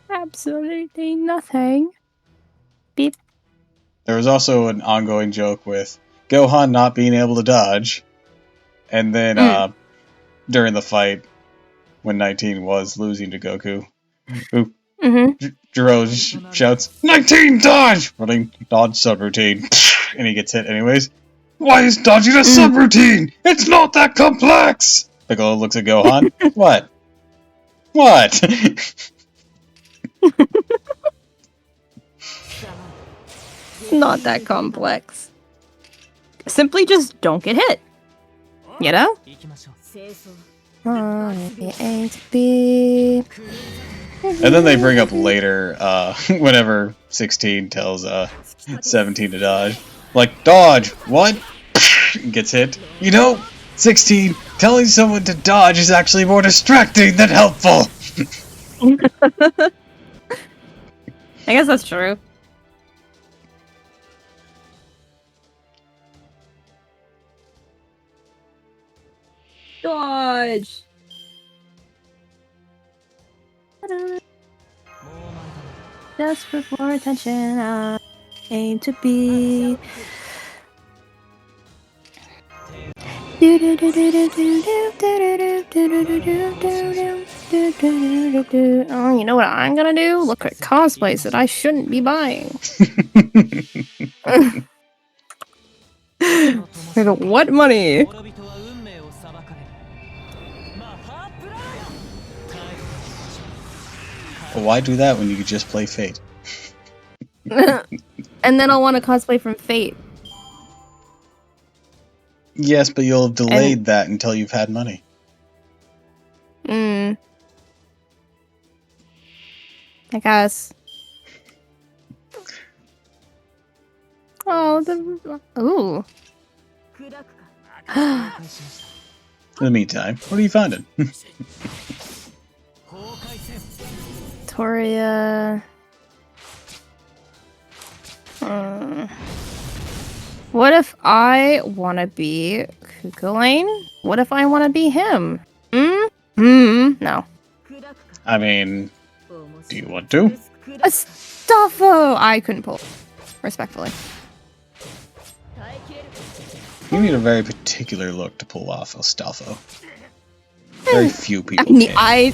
Absolutely nothing. Beep. There was also an ongoing joke with Gohan not being able to dodge, and then during the fight, when 19 was losing to Goku, Jiro shouts, 19 dodge! Running dodge subroutine, and he gets hit anyways. Why is dodging a subroutine? It's not that complex! Piccolo looks at Gohan. What? Not that complex. Simply just don't get hit. You know? A to B. And then they bring up later, whenever 16 tells 17 to dodge. Like, dodge! What? Gets hit. You know, 16, telling someone to dodge is actually more distracting than helpful! I guess that's true. Dodge! Just for more attention, I aim to be. Oh, you know what I'm gonna do? Look at cosplays that I shouldn't be buying. I go, what money? Well, why do that when you could just play Fate? And then I'll want to cosplay from Fate. Yes, but you'll have delayed that until you've had money. I guess. Oh, ooh. In the meantime, what are you finding? Toria. What if I want to be Kukulane? What if I want to be him? No. I mean, do you want to? Astolfo! I couldn't pull. Respectfully. You need a very particular look to pull off Astolfo. Very few people can.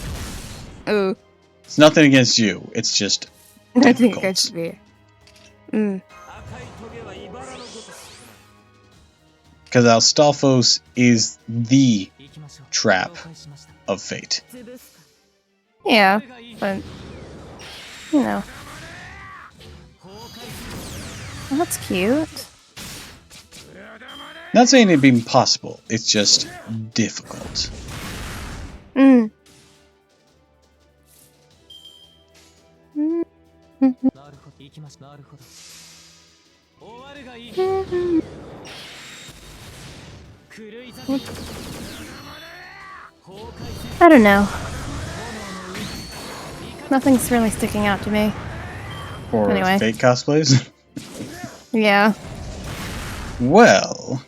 Oh. It's nothing against you. It's just I think difficult. it should be. Because Astolfos is the trap of Fate. Yeah, but you know. Oh, that's cute. Not saying it'd be impossible, it's just difficult. I don't know. Nothing's really sticking out to me. For Anyway. Fate cosplays? Yeah. Well,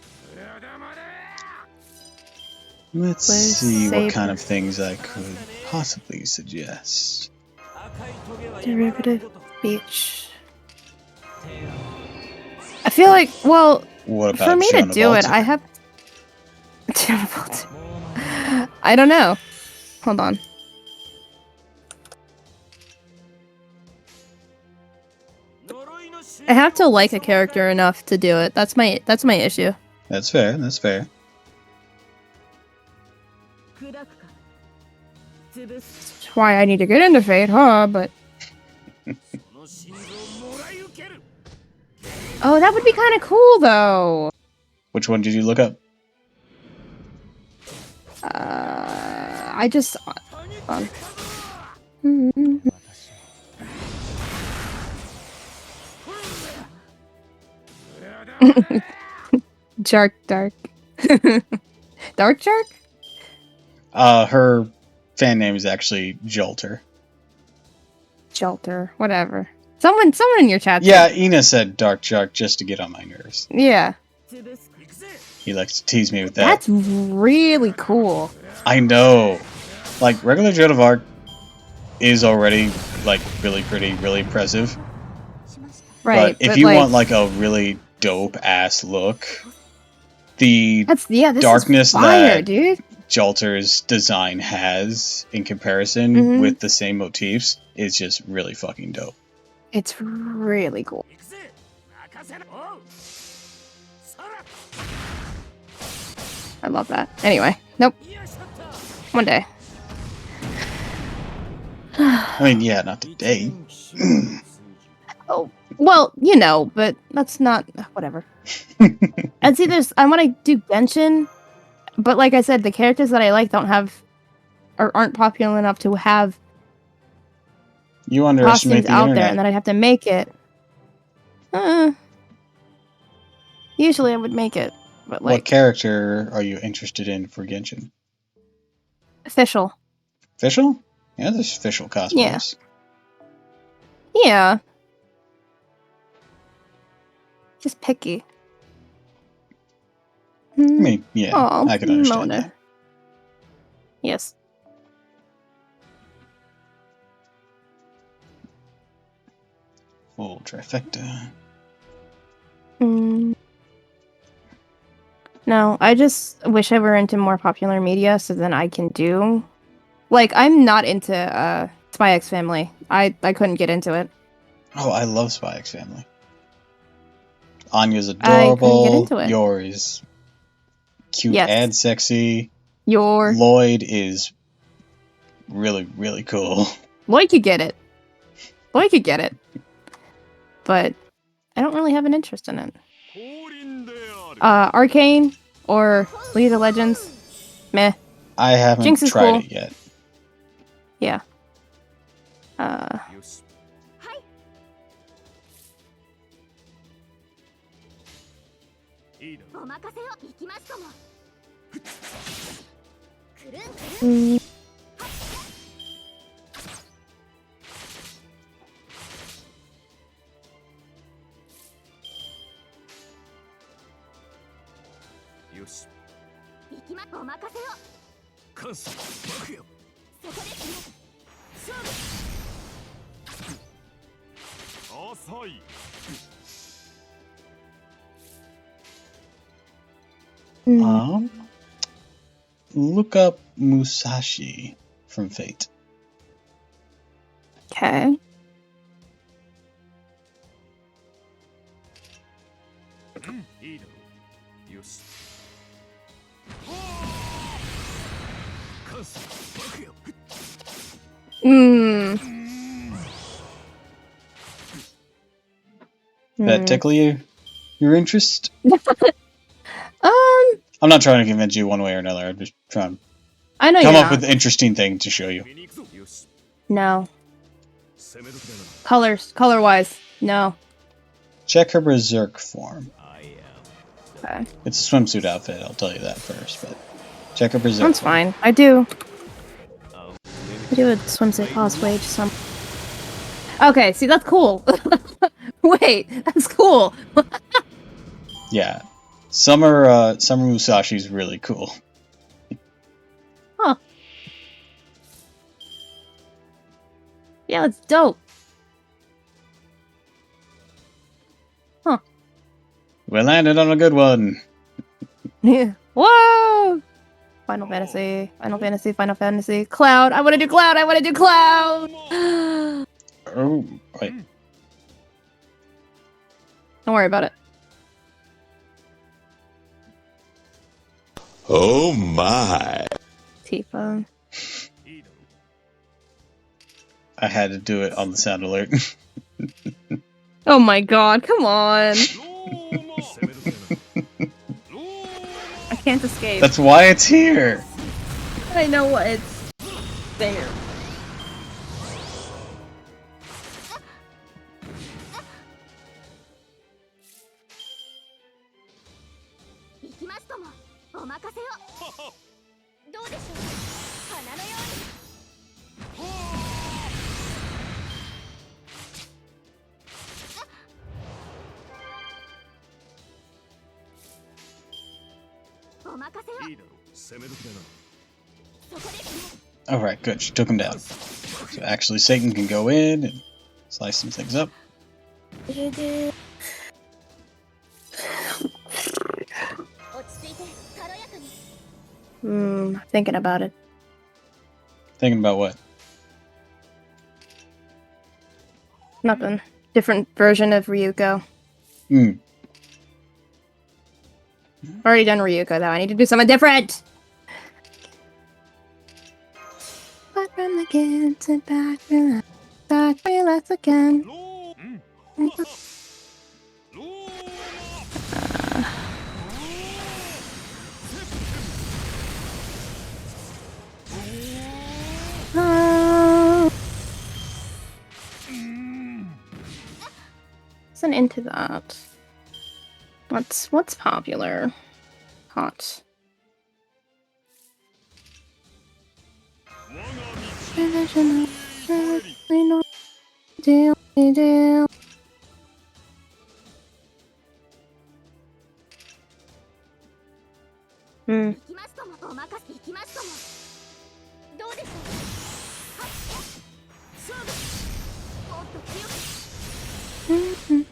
let's Where's see what Saber? kind of things I could possibly suggest. Derivative beach. I feel like, well, What about for me to Shauna do it, Baltic? I have. I don't know. Hold on. I have to like a character enough to do it. That's my issue. That's fair. That's fair. That's why I need to get into Fate, huh? But oh, that would be kind of cool, though. Which one did you look up? I just. Dark. Dark Shark? Her fan name is actually Jolter. Jolter, whatever. Someone in your chat. Yeah, Ina said Dark Shark just to get on my nerves. Yeah. He likes to tease me with that. That's really cool. I know. Like, regular Joan of Arc is already, like, really pretty, really impressive. Right. But if you want, like, a really dope-ass look, the this darkness is fire, that dude. Jolter's design has in comparison with the same motifs is just really fucking dope. It's really cool. I love that. Anyway, nope. One day. I mean, yeah, not today. Oh, well, you know, but that's not whatever. And see, I want to do Genshin, but like I said, the characters that I like don't have or aren't popular enough to have You underestimate costumes the out internet. there, and then I'd have to make it. Usually, I would make it, but What like character are you interested in for Genshin? official. Official? Yeah, there's official cosplays. Yeah. Just picky. I mean, yeah, Aw, I can understand Mona. that. Yes. Full trifecta. No, I just wish I were into more popular media so then I can do. Like, I'm not into Spy X Family. I couldn't get into it. Oh, I love Spy X Family. Anya's I couldn't adorable. get into it. Yor is cute Yes. and sexy. Your Lloyd is really, really cool. Lloyd could get it. Lloyd could get it. But I don't really have an interest in it. Arcane or League of Legends, meh. I haven't Jinx is tried cool. it yet. Yeah. Look up Musashi from Fate. Okay. That tickle your interest? Um, I'm not trying to convince you one way or another. I'm just trying to I know come you're up not. with an interesting thing to show you. No. Color-wise, no. Check her berserk form. Okay. It's a swimsuit outfit, I'll tell you that first, but check her berserk That's form. fine. I do a swimsuit cosplay just some. Okay, see that's cool. Wait, that's cool. Yeah. Summer Musashi's really cool. Huh. Yeah, it's dope. Huh. We landed on a good one. Yeah. Whoa! Final Fantasy. Cloud. I want to do Cloud. Oh, wait. Don't worry about it. Oh my. Tifa. I had to do it on the sound alert. Oh my god, come on! I can't escape. That's why it's here. I know what it's there. Alright, good. She took him down. So actually Satan can go in and slice some things up. Thinking about it. Thinking about what? Nothing. Different version of Ryuko. Already done Ryuko though. I need to do something different! Back from again, sit back, relax, relax again. Isn't into that. What's popular? Hot. Deal.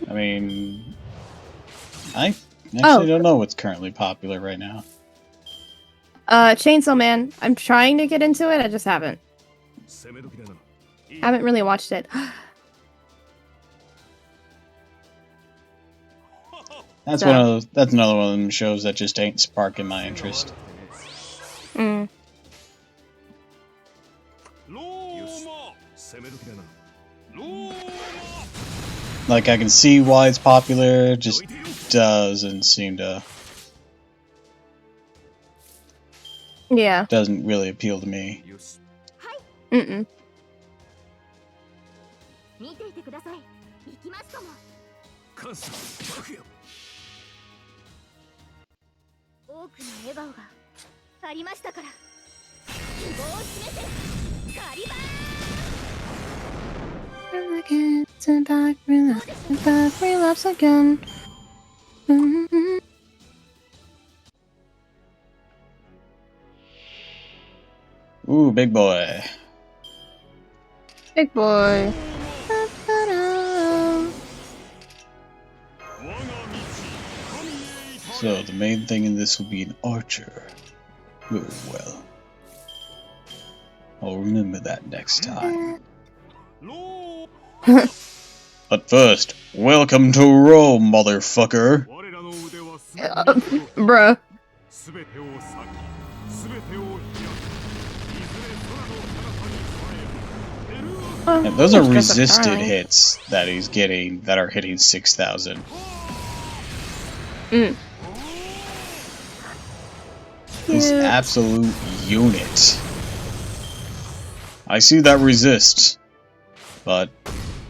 I mean, I actually don't know what's currently popular right now. Chainsaw Man. I'm trying to get into it, I just haven't. Haven't really watched it. That's So- that's another one of them shows that just ain't sparking my interest. Like, I can see why it's popular, just doesn't seem to... Yeah. Doesn't really appeal to me. Mm-mm. Back, relapse again. Ooh, big boy. Big boy. So, the main thing in this will be an archer. Very well. I'll remember that next time. But first, welcome to Rome, motherfucker! Bruh. And those are Just resisted crying. hits that he's getting that are hitting 6,000. This Cute. absolute unit. I see that resist, but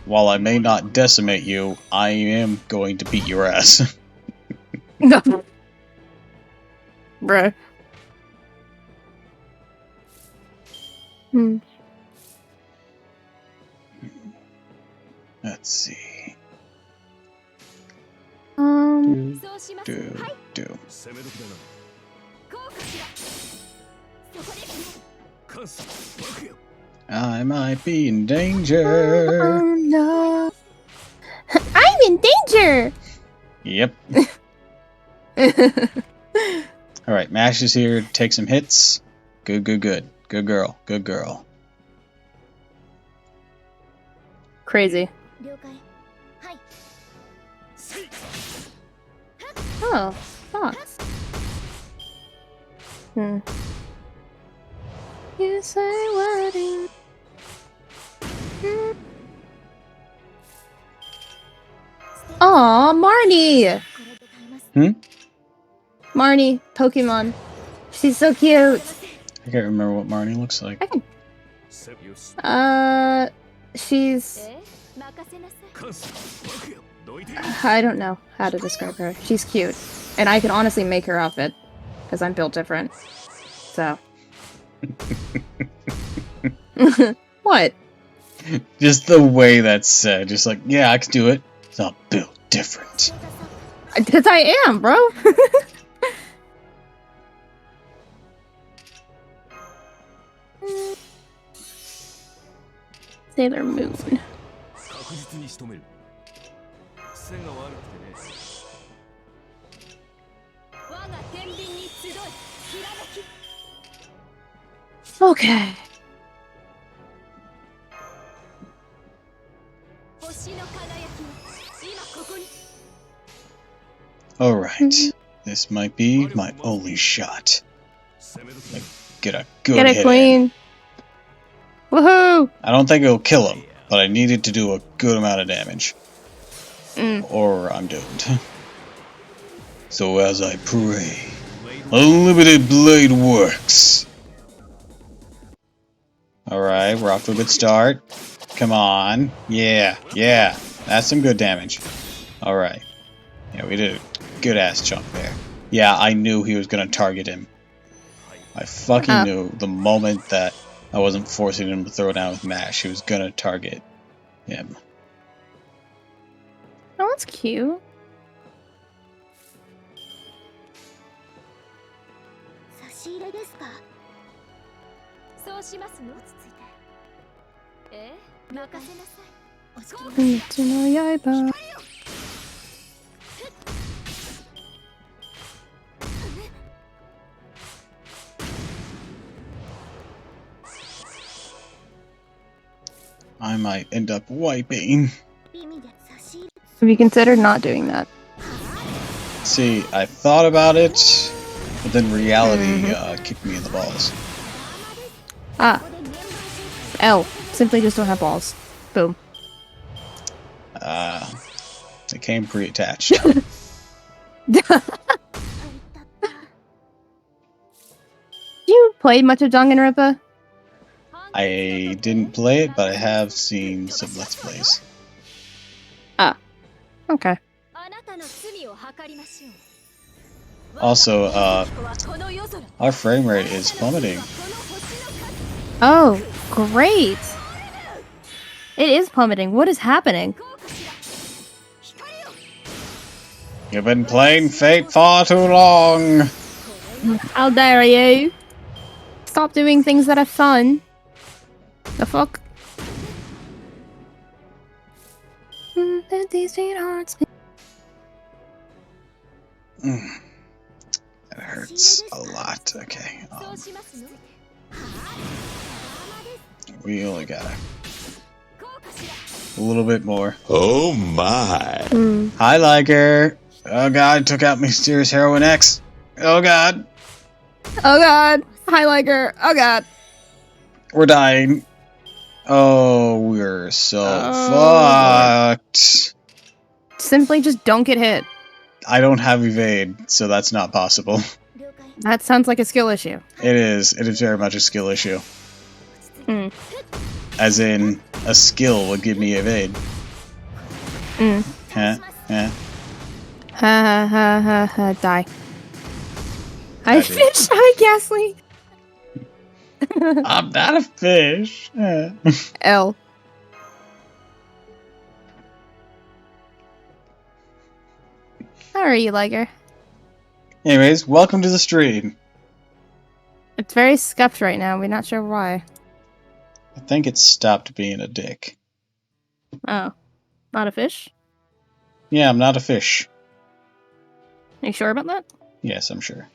while I may not decimate you, I am going to beat your ass. No. Bruh. Let's see. Um. Do. I might be in danger. Oh no. I'm in danger! Yep. Alright, Mash is here to take some hits. Good, good, good. Good girl. Good girl. Crazy. Oh, thoughts. You say wedding. Aw, Marnie! Marnie, Pokemon. She's so cute. I can't remember what Marnie looks like. She's... I don't know how to describe her. She's cute. And I can honestly make her outfit. Because I'm built different. So. What? Just the way that's said. Just like, yeah, I can do it. It's not built different. Because I am, bro. Sailor Moon. Okay. Alright. This might be my only shot. Like, get a good Get it, hit queen. in. Woohoo! I don't think it'll kill him, but I needed to do a good amount of damage. Or I'm doomed. So as I pray, unlimited blade works. Alright, we're off to a good start. Come on. Yeah, yeah. That's some good damage. Alright. Yeah, we did a good ass chunk there. Yeah, I knew he was gonna target him. I fucking knew the moment that I wasn't forcing him to throw down with mash, he was gonna target him. Oh, that's cute. I might end up wiping. Have you considered not doing that? See, I thought about it, but then reality kicked me in the balls. Ah. L. Simply just don't have balls. Boom. It came pre-attached. You played much of Danganronpa? I didn't play it, but I have seen some Let's Plays. Ah. Okay. Also, our frame rate is plummeting. Oh, great! It is plummeting. What is happening? You've been playing Fate far too long! How dare you? Stop doing things that are fun. The fuck? These sweethearts. That hurts a lot. Okay. We only got a little bit more. Oh my. Hi, Liker. Oh god, took out Mysterious Heroine X. Oh god. Oh god. Hi, Liker. Oh god. We're dying. Oh, we're so fucked. Simply just don't get hit. I don't have evade, so that's not possible. That sounds like a skill issue. It is. It is very much a skill issue. As in, a skill would give me evade. Huh? Huh? Ha ha ha ha ha. Die. Hi, fish. Hi, Ghastly. I'm not a fish. L. How are you, Liger? Anyways, welcome to the stream. It's very scuffed right now. We're not sure why. I think it stopped being a dick. Oh. Not a fish? Yeah, I'm not a fish. Are you sure about that? Yes, I'm sure.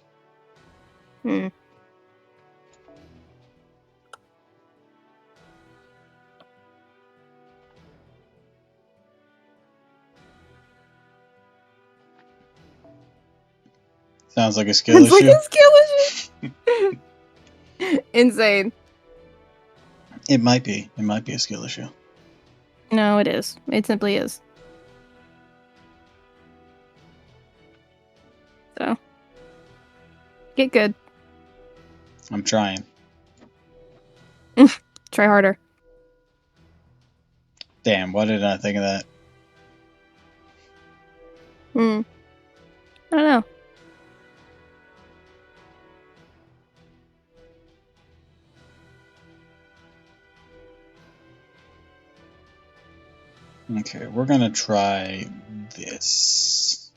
Sounds like a skill It's like issue. a skill issue. Insane. It might be. It might be a skill issue. No, it is. It simply is. So, get good. I'm trying. Try harder. Damn, why did I think of that? I don't know. Okay, we're gonna try this.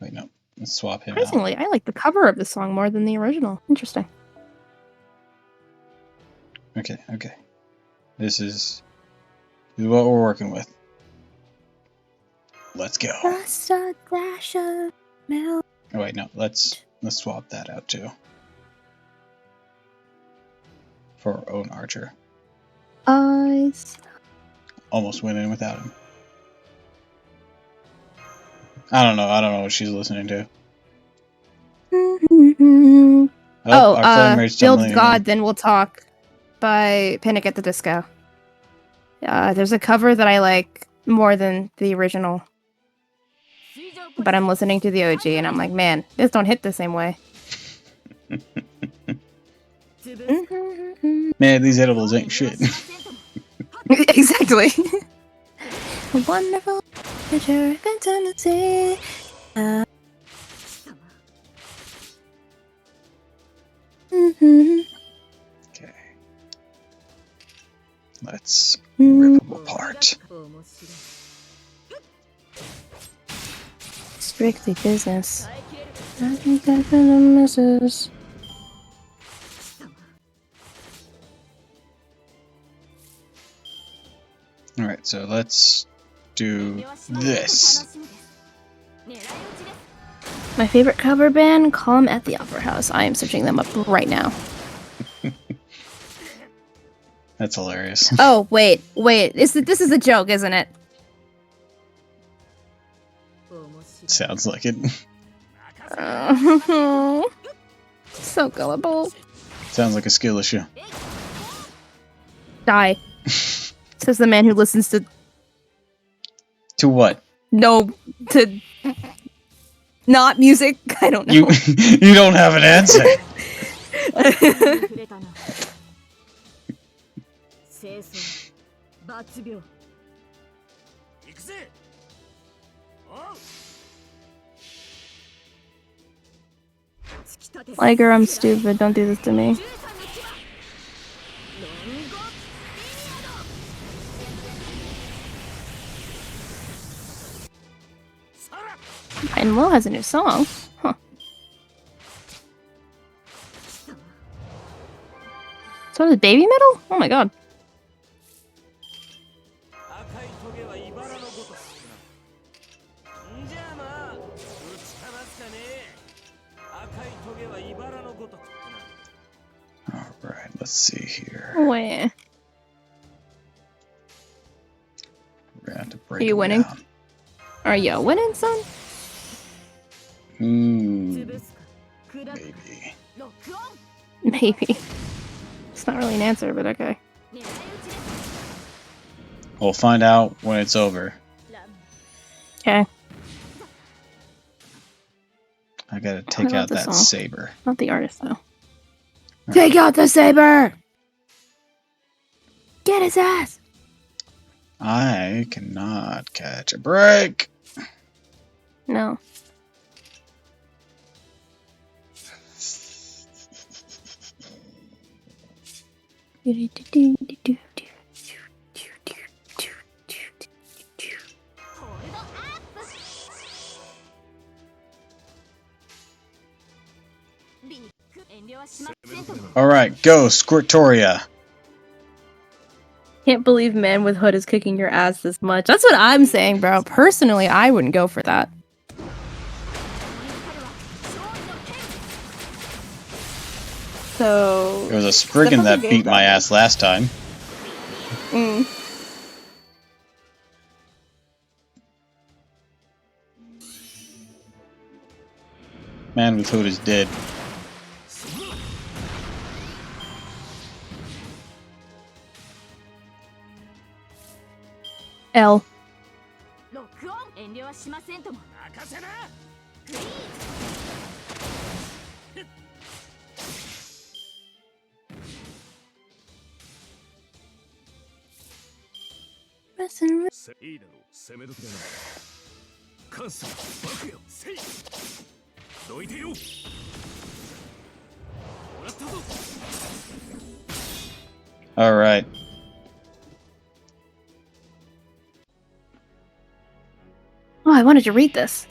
Wait, no. Let's swap him out. Surprisingly, I like the cover of the song more than the original. Interesting. Okay, okay. This is what we're working with. Let's go. Just a dash of milk. Oh wait, no. Let's swap that out too. For our own archer. Eyes. Almost went in without him. I don't know what she's listening to. Our flame rate's Build tumbling God, again. Then We'll Talk by Panic at the Disco. There's a cover that I like more than the original. But I'm listening to the OG and I'm like, man, this don't hit the same way. Man, these edibles ain't shit. Exactly. A wonderful picture intimacy. Okay. Let's rip them apart. Strictly business. I think I've been a missus. Alright, so let's do this. My favorite cover band, Call 'em at the Opera House. I am searching them up right now. That's hilarious. Oh, wait. This is a joke, isn't it? Sounds like it. So gullible. Sounds like a skill issue. Die. Says the man who listens to To what? to not music. I don't know. You don't have an answer. Liger, I'm stupid. Don't do this to me. And Lo has a new song. Huh. So does Baby Metal? Oh my god. Alright, let's see here. Wait. We're gonna have to break Are you them winning? down. Are you winning, son? Maybe. Maybe. It's not really an answer, but okay. We'll find out when it's over. Okay. I gotta take love out the that song. saber. Not the artist, though. Take out the saber! Get his ass! I cannot catch a break. No. Alright, go, Squirtoria. Can't believe man with hood is kicking your ass this much. That's what I'm saying, bro. Personally, I wouldn't go for that. So... There was a Spriggan that beat my ass last time. Man with hood is dead. L. ロックオン遠慮はしませんとも任せな。グリーン いいだろう、攻め時だな。関西、爆よ、せい。どいてよ。もらったぞ。 Alright. Oh, I wanted to read this.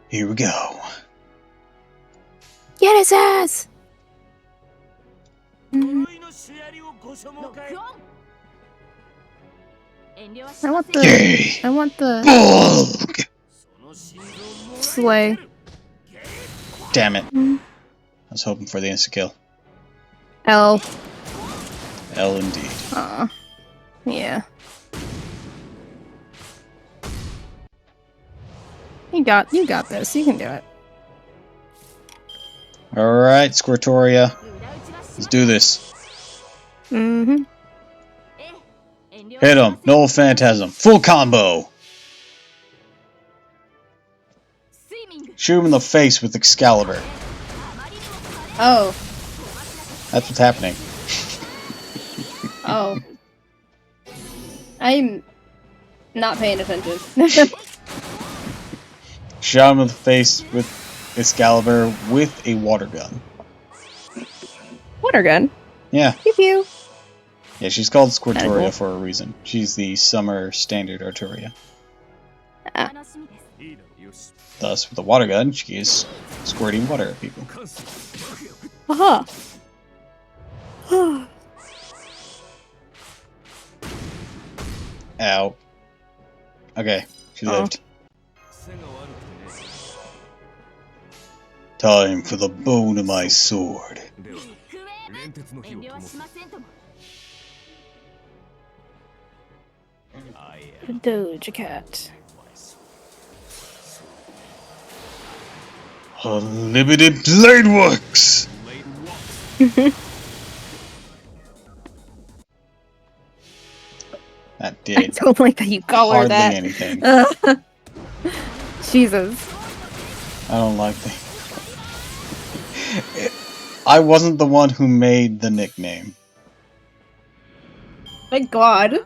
Here we go. Get his ass! 呪いのシアリをご所望かい。ロックオン遠慮はし I ま want せん the. Yay! I want the Bulk! その心臓をもらい slay. Damn it. I was hoping for the insta kill. L. L indeed. Yeah. You got this. You can do it. Alright, Squirtoria. 裏打ちはし Let's do this. Mm-hmm. ええ遠慮は Hit しま him. せん No Phantasm. Full combo. スイミング Shoot him in the face with Excalibur. あまりにも華麗 Oh. That's what's happening. Oh. I'm not paying attention. Shot him in the face with Excalibur with a water gun. Water gun. Yeah. Pew pew. Yeah, she's called Squirtoria Cool. for a reason. She's the summer standard Arturia. 楽しみです いいだろう、よし。 Thus, with a water gun, she is squirting water at people. 関西、爆よ。 Aha. Ow. Okay, she Oh. lived. 癖が悪くてね。 Time for the bone of my sword. では、クウェーブ連鉄の火を遠慮は灯す。しませんとも I Doja Cat. Unlimited Blade Works! laid walk. That I did don't like that you call her hardly that. anything. Jesus. I don't like that. I wasn't the one who made the nickname. Thank God. あっ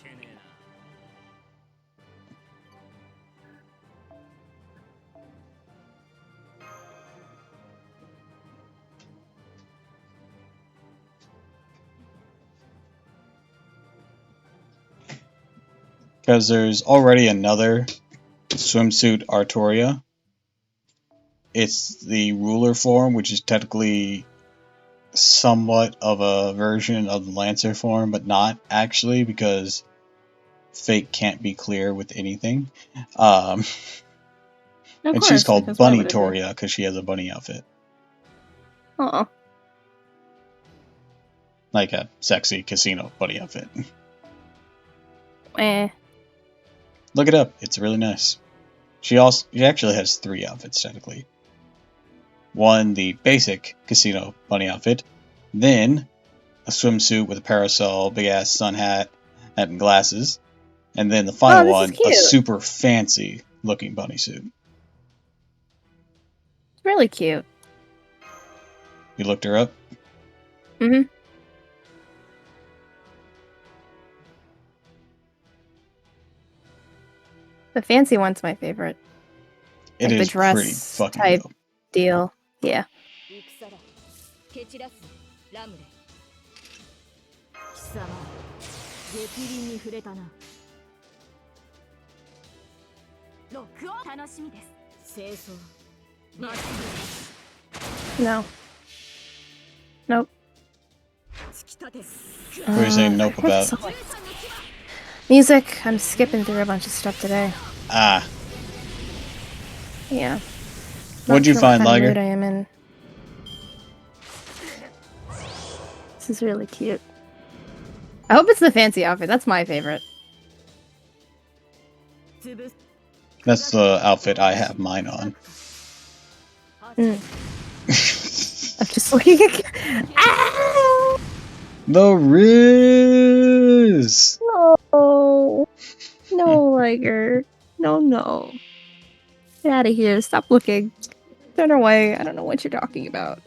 けねえな。 Because there's already another swimsuit Artoria. It's the ruler form, which is technically somewhat of a version of the Lancer form, but not actually, because fate can't be clear with anything. Of And course, she's called because why Bunny would it be? Toria because she has a bunny outfit. Aw. Like a sexy casino bunny outfit. Eh. Look it up, it's really nice. She actually has 3 outfits technically. One, the basic casino bunny outfit, then a swimsuit with a parasol, big ass sun hat, and glasses, and then the final this is one, a cute. super fancy looking bunny suit. It's really cute. You looked her up? Mm-hmm. The fancy one's my favorite. It Like is the dress pretty fucking type. dope. Deal. Yeah. 戦だ蹴散らすラムレ貴様激鱗に触れたなロックオン楽しみです清掃まっす No. Nope. ぐ突き立て What are you saying nope what about? song? Music. I'm skipping through a bunch of stuff today. Ah, Yeah. What'd Not you sure find, what kind Liger? of mood I am in. This is really cute. I hope it's the fancy outfit. That's my favorite. That's the outfit I have mine on. I'm just like, ah! The Riz! No, no, Liger, no. Get out of here. Stop looking. Turn away. I don't know what you're talking about.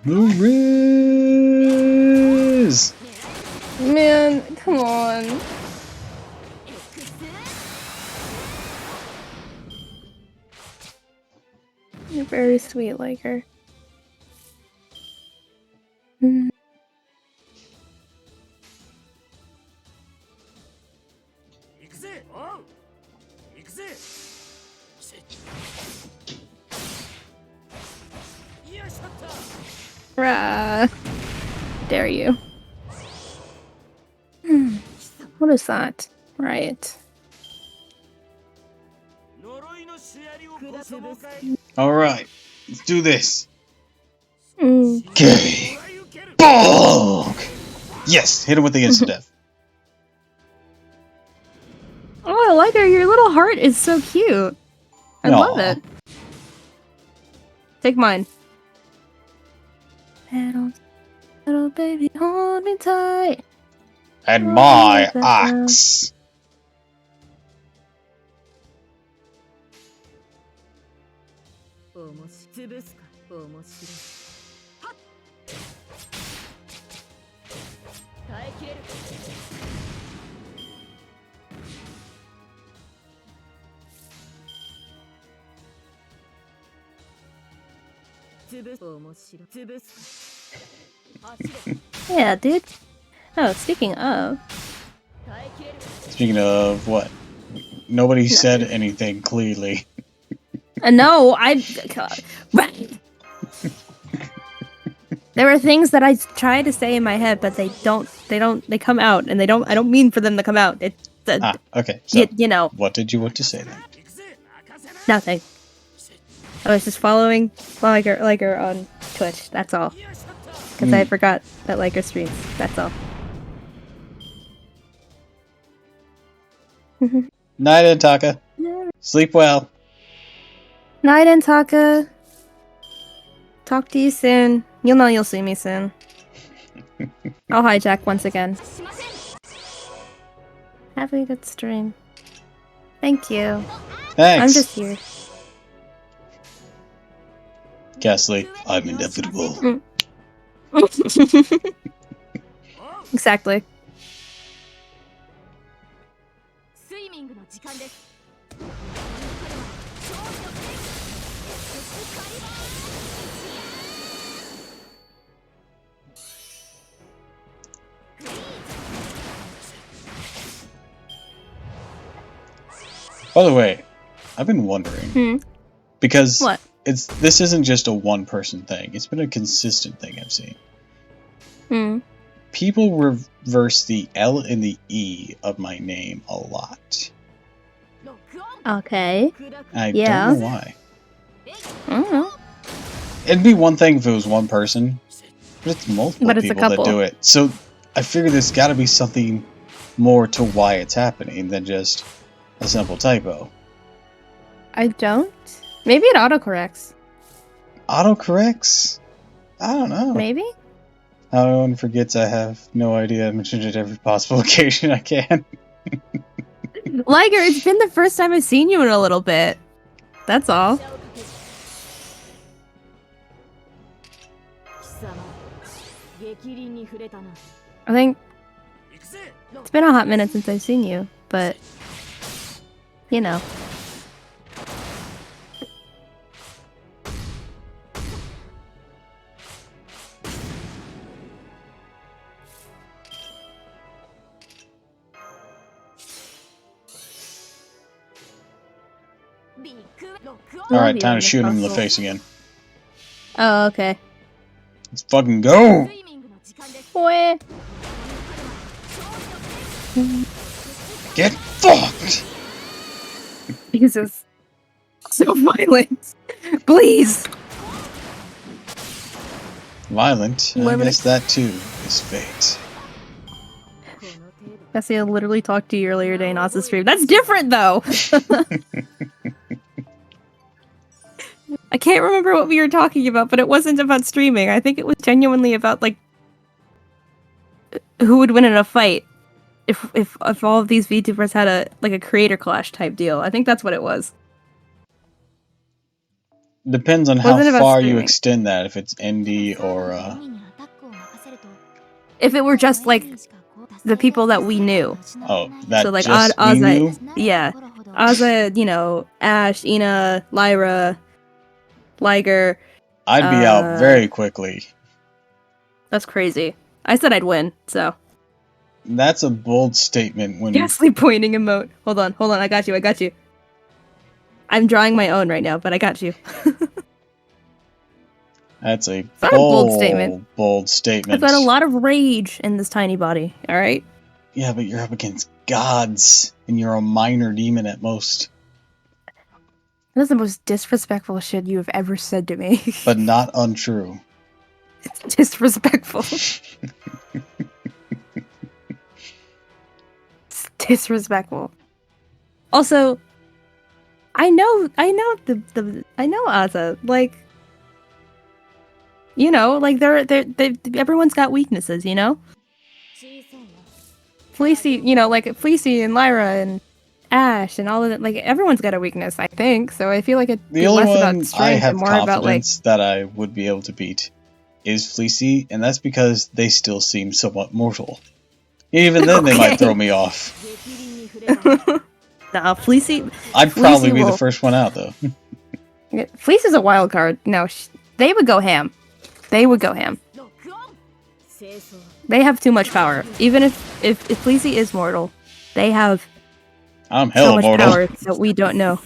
The Riz! Man, come on. You're very sweet, Liger. Mm. Rah. Dare you. What is that? Right. Alright, let's do this. Mm. Okay. Bonk! Yes, hit him with the insta-death. Oh, Liger, your little heart is so cute. I love Aw. it. Take mine. Little baby, hold me tight. And Oh, my that's axe. Yeah, dude. Oh, speaking of. Speaking of what? Nobody said anything clearly. No, there are things that I try to say in my head, but they come out, and I don't mean for them to come out. It's, Okay, so you know, what did you want to say then? nothing. I was just following Liger on Twitch, that's all. Because I forgot that Liger streams, that's all. Night, Antaka. Sleep well. Night, Antaka. Talk to you soon. You'll know you'll see me soon. I'll hijack once again. Have a good stream. Thank you. Thanks. I'm just here. Ghastly, I'm inevitable. Exactly. By the way, I've been wondering because What? this isn't just a one-person thing. It's been a consistent thing I've seen. People reverse the L and the E of my name a lot. Okay. I Yeah. don't know why. I don't know. It'd be one thing if it was one person, but it's multiple But it's a people that couple. do it. So I figure there's got to be something more to why it's happening than just a simple typo. I don't. Maybe it autocorrects. Autocorrects? I don't know. Maybe? Everyone forgets I have no idea. I mentioned it every possible occasion I can. Liger, it's been the first time I've seen you in a little bit. That's all. I think it's been a hot minute since I've seen you, but you know. Alright, time to shoot him in the face again. Oh, okay. Let's fucking go! Boy. Get fucked! Jesus. So violent. Please. Violent? I Lemon- guess that too is fate. Bessie, I literally talked to you earlier today in Oz's stream. That's different, though! I can't remember what we were talking about, but it wasn't about streaming. I think it was genuinely about, like, who would win in a fight if all of these VTubers had a creator clash type deal. I think that's what it was. Depends on how Wasn't about far you streaming. extend that, if it's indie or, If it were just, like, the people that we knew. oh, that So, like, just we knew? Yeah. Ozza, you know, Ash, Ina, Lyra, Liger. I'd be out very quickly. That's crazy. I said I'd win, so. That's a bold statement when... Ghastly pointing emote. Hold on, I got you. I'm drawing my own right now, but I got you. That's a not a bold statement. Bold statement. I've got a lot of rage in this tiny body, alright? Yeah, but you're up against gods, and you're a minor demon at most. That is the most disrespectful shit you have ever said to me. But not untrue. It's disrespectful. It's disrespectful. Also, I know Ozza, like, you know, like they everyone's got weaknesses, you know? Fleecy, you know, like Fleecy and Lyra and Ash and all of that, like everyone's got a weakness, I think. So I feel like it'd The be only less about one I strength have and more about like confidence that I would be able to beat is Fleecy, and that's because they still seem somewhat mortal. Even then, they might throw me off. Nah, Fleecy. I'd probably be the first one out, though. Fleece a wild card. No, they would go ham. They would go ham. They have too much power. Even if Fleecy is mortal, they have I'm so hella much mortal. power that we don't know.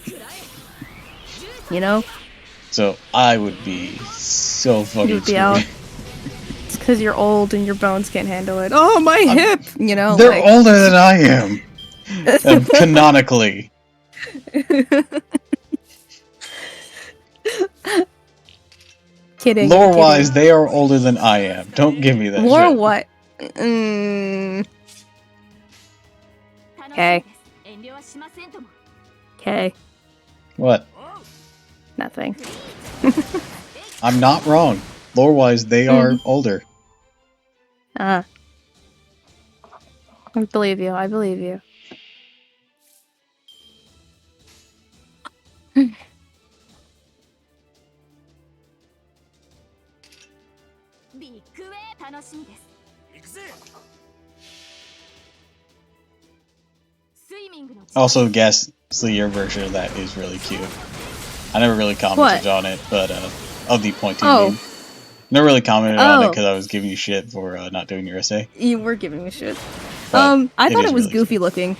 You know? So I would be so fucking You'd be screwed. out. It's because you're old and your bones can't handle it. Oh, my hip! You know? They're like... older than I am. Canonically. Kidding. Lore-wise, they are older than I am. Don't give me that Lore shit. what? Okay. Okay. What? Nothing. I'm not wrong. Lore-wise, they are older. I believe you. I believe you. Also, Ghastly, your version of that is really cute. I never really commented on it, but, of the pointing meme. Never really commented on it because I was giving you shit for not doing your essay. You were giving me shit. But I thought it was really goofy cute. looking.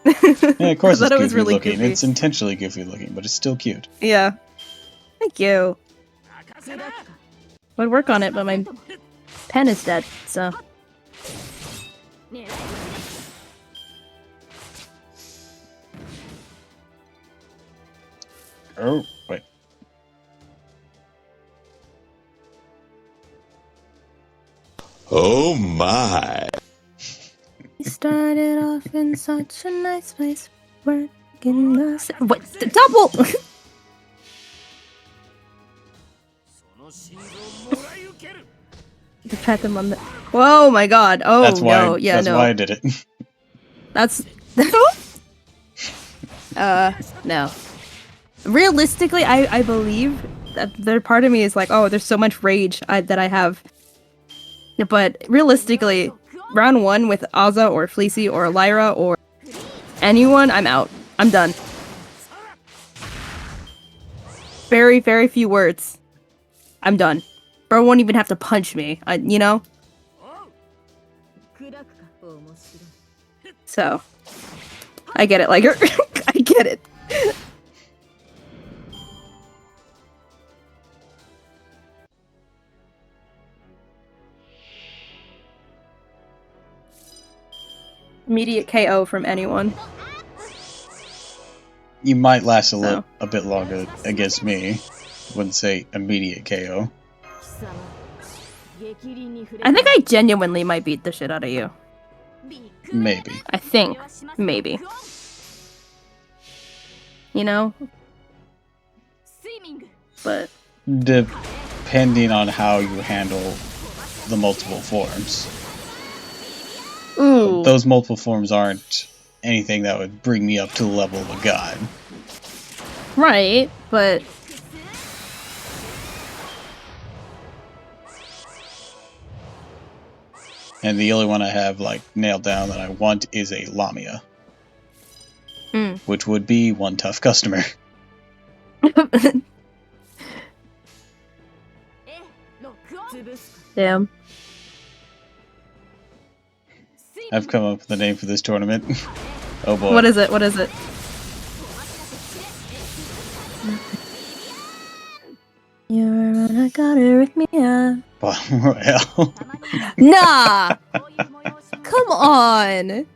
Yeah, of course I it's thought it goofy was really looking. goofy. It's intentionally goofy looking, but it's still cute. Yeah. Thank you. Would work on it, but my pen is dead, so. Oh, wait. Oh my. We started off in such a nice place, working the what? Double! Pat them on the. Whoa, my god! Oh That's why. no! Yeah, that's no. why I did it. That's. No. Realistically, I believe that there part of me is like, oh, there's so much rage that I have. But realistically, round one with Ozza or Fleecy or Lyra or anyone, I'm out. I'm done. Very, very few words. I'm done. Bro won't even have to punch me, you know? So, I get it, like, I get it. Immediate KO from anyone. You might last a bit longer against me. Wouldn't say immediate KO. I think I genuinely might beat the shit out of you. Maybe. I think. Maybe. You know? But Depending on how you handle the multiple forms. ooh. Those multiple forms aren't anything that would bring me up to the level of a god. Right, but And the only one I have like nailed down that I want is a Lamia. Which would be one tough customer. damn. I've come up with a name for this tournament. Oh boy. What is it? What is it? You're I got it with me. Battle Royale. Nah! Come on!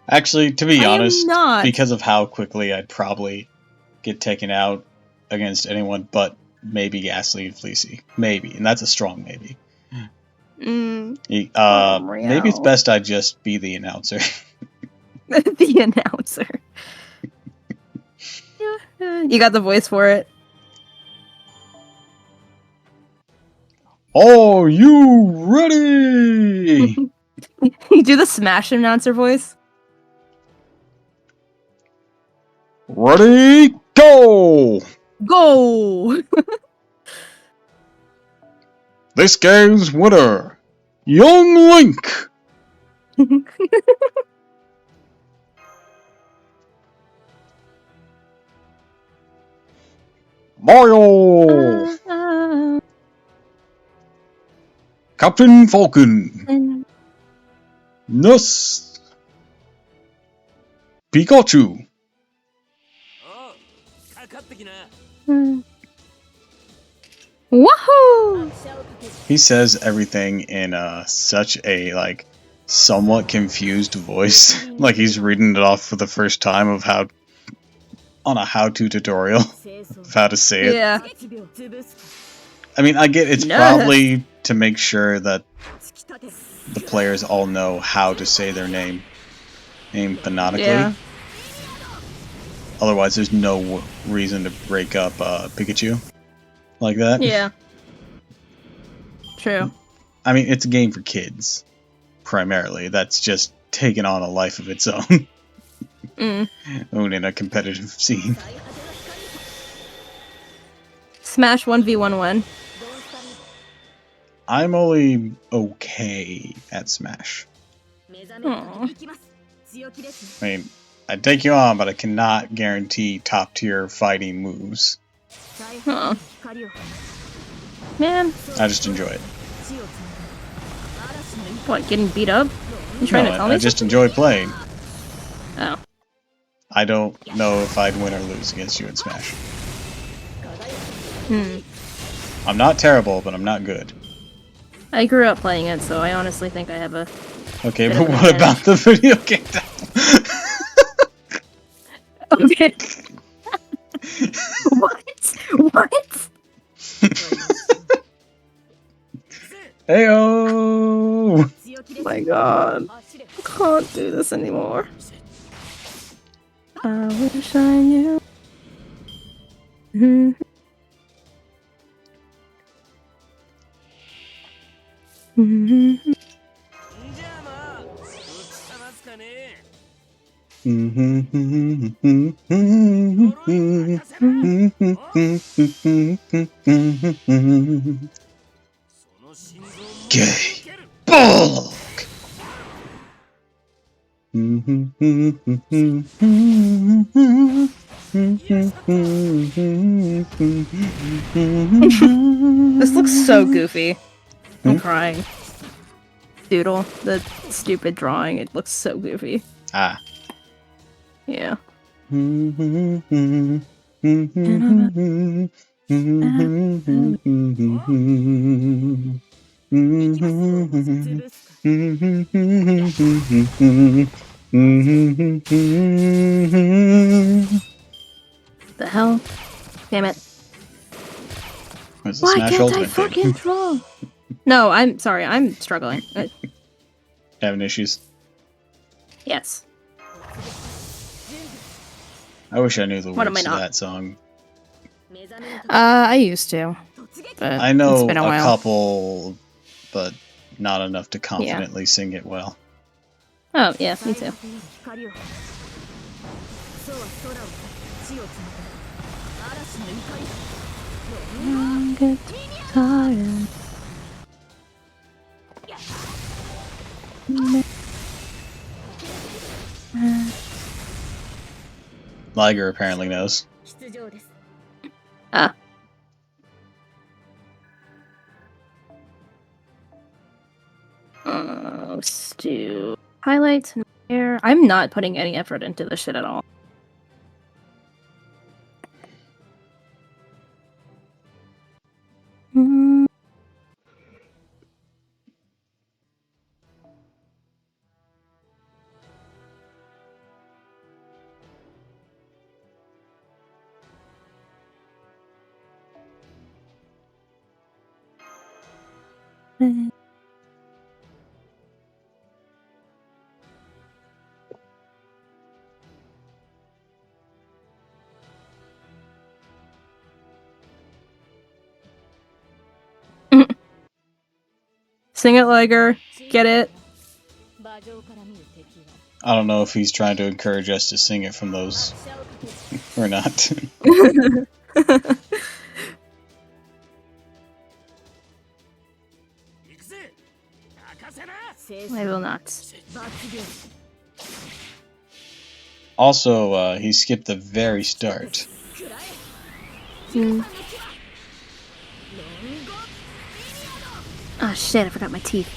Actually, to be I am honest, not. because of how quickly I'd probably get taken out against anyone but maybe Ghastly and Fleecy. Maybe, and that's a strong maybe. Maybe it's best I just be the announcer. The announcer. You got the voice for it. Are you ready? You do the Smash announcer voice? Ready, go! Go! This game's winner, Young Link! Mario! Captain Falcon! Ness! Pikachu! Woohoo! He says everything in such a like somewhat confused voice, like he's reading it off for the first time of how on a how-to tutorial of how to say it. Yeah. I mean, I get it's Nice. probably to make sure that the players all know how to say their name phonetically. Yeah. Otherwise, there's no reason to break up Pikachu like that. Yeah. True. I mean, it's a game for kids, primarily. That's just taken on a life of its own. Owning a competitive scene. Smash 1v1 win. I'm only okay at Smash. Aw. I mean, I'd take you on, but I cannot guarantee top tier fighting moves. Aw. Man, I just enjoy it. what, getting beat up? You trying to tell me I just something? enjoy playing. Oh. I don't know if I'd win or lose against you in Smash. I'm not terrible, but I'm not good. I grew up playing it, so I honestly think I have a... Okay, Bit but of an what about the video game Okay. What? What? Heyo! Oh my god. I can't do this anymore. I wish I knew. Gay bulk! This looks so goofy. I'm crying. Doodle, the stupid drawing, it looks so goofy. Ah. Yeah. The hell? Damn it. What's the Why Smash can't I Ultimate thing? fucking draw? No, I'm sorry, I'm struggling. Having issues. Yes. I wish I knew the What am words I to not? that song. I used to, but I know it's been a while. couple, but not enough to Yeah. confidently sing it well. Oh, yeah, me too. Liger apparently knows. Ah. Stew. Highlights and hair. I'm not putting any effort into this shit at all. Sing it, Liger. Get it? I don't know if he's trying to encourage us to sing it from those or not. I will not. Also, he skipped the very start. Ah, shit, I forgot my teeth.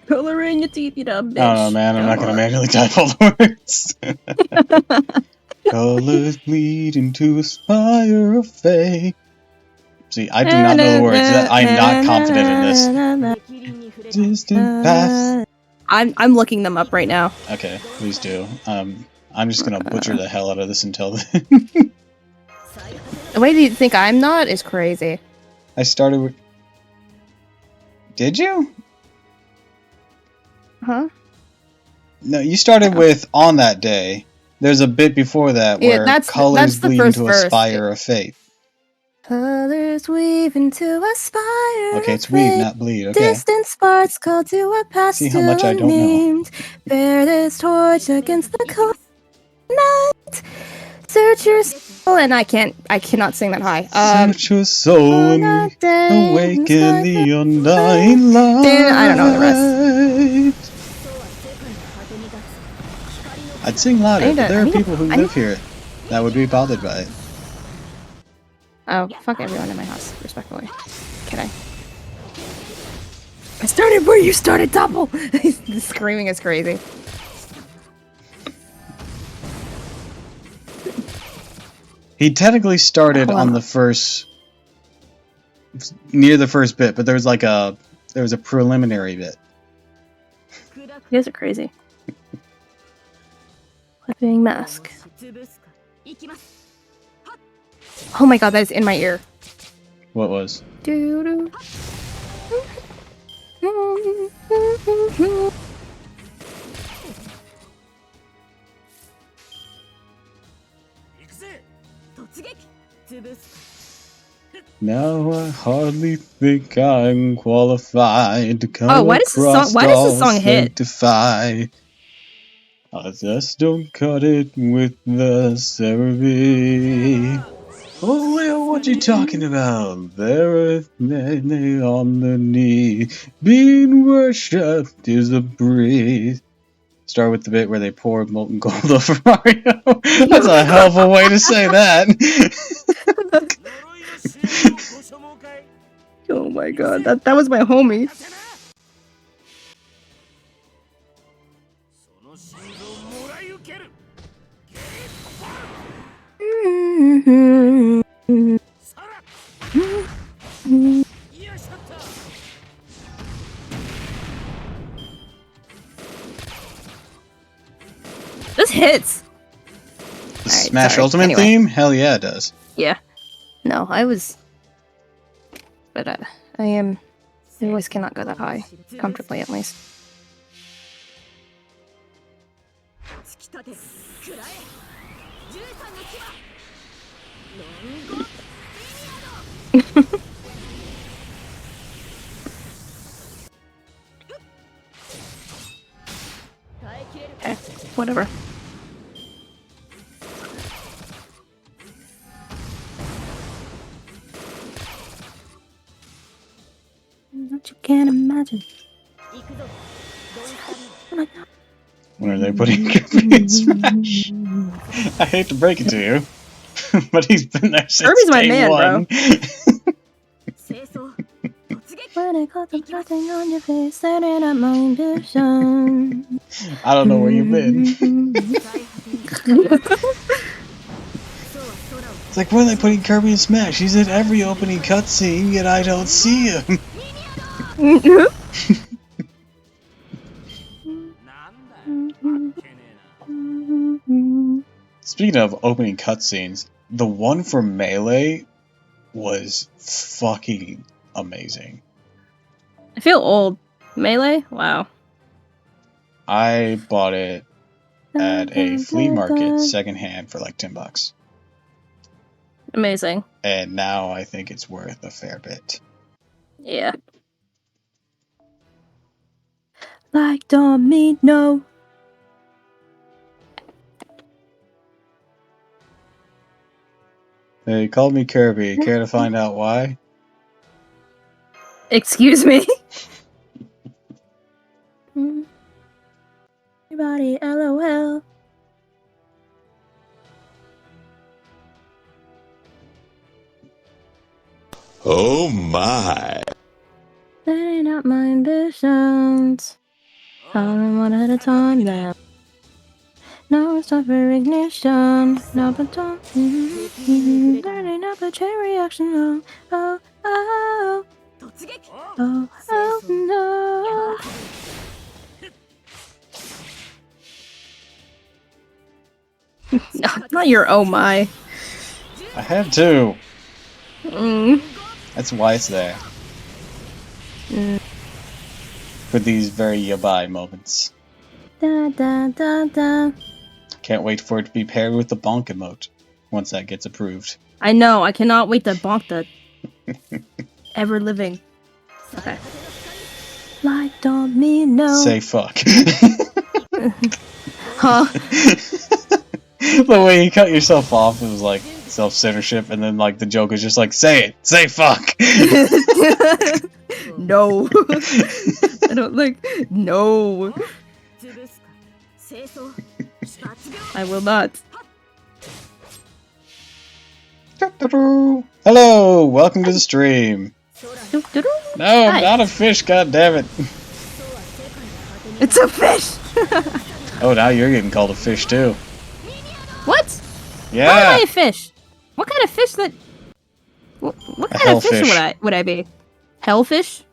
Color in your teeth, you dumb bitch. I don't know, man. I'm not gonna manually type all the words. Colors bleed into a spire of fate. See, I do not know the words. I'm not confident in this. Distant paths. I'm looking them up right now. Okay, please do. I'm just gonna butcher the hell out of this until then. The way you think I'm not is crazy. I started with... Did you? Huh? No, you started with On That Day. There's a bit before that Yeah, where that's colors the bleed first into a verse. spire of fate. Colors weave into a spire. Okay, it's weave, not bleed. Okay. Distant sparks call to a past See how much I don't know. unnamed. Bear this torch against the cold night. Search your soul, and I cannot sing that high. Search your soul on and a day awaken in the undying light. Then I don't know the rest. I'd sing louder, but there are people who I live here that would be bothered by it. Oh, fuck everyone in my house, respectfully. Can I? I started where you started, Doppel! The screaming is crazy. He technically started on the first... near the first bit, but there was like a... there was a preliminary bit. You guys are crazy. Flipping mask. Oh my god, that is in my ear. What was? Doo-doo. Now I hardly think I'm qualified to come Oh, why does this song hit? sanctify. I just don't cut it with the cerebrine. Oh, well, what you talking about? There many on the knee. Being worshipped is a breeze. Start with the bit where they pour molten gold over Mario. That's a hell of a way to say that. Oh my god, that was my homie. This hits. The Alright, Smash sorry. Ultimate Anyway. theme? Hell yeah, it does. Yeah. No, I was... But I am My voice cannot go that high. Comfortably, at least. 突き立て食らえ13の牙ロンゴリニアド Okay, whatever. What you can't imagine. When are they putting Kirby in Smash? I hate to break it to you, but he's been there since Kirby's my day man, one. bro. When I got the nothing on your face, setting up my ambition. I don't know where you've been. It's like, when are they putting Kirby in Smash? He's in every opening cutscene, yet I don't see him. Speaking of opening cutscenes, the one from Melee was fucking amazing. I feel old. Melee? Wow. I bought it at a flea market secondhand for like $10. Amazing. And now I think it's worth a fair bit. Yeah. Like Domino. They called me Kirby. Care to find out why? Excuse me? Everybody, LOL. Oh my. Setting up my ambitions. Calling one at a time now. Now it's time for ignition. Now but don't. Turning up a chain reaction. Oh, oh, oh, oh, no. Not your oh my. I had to. Mm. That's why it's there. For these very yabai moments. Da da da da. Can't wait for it to be paired with the bonk emote once that gets approved. I know, I cannot wait to bonk the ever living. Okay. Like Domino. Say fuck. Huh? The way you cut yourself off, it was like self-censorship, and then like the joke is just like, say it, say fuck. No. I don't like. No. I will not. Hello, welcome to the stream. No, Hi. not a fish, god damn it. It's a fish! Oh, now you're getting called a fish too. What? Yeah. How am I a fish? What kind of fish that... What kind of fish hellfish. would I be? Hellfish?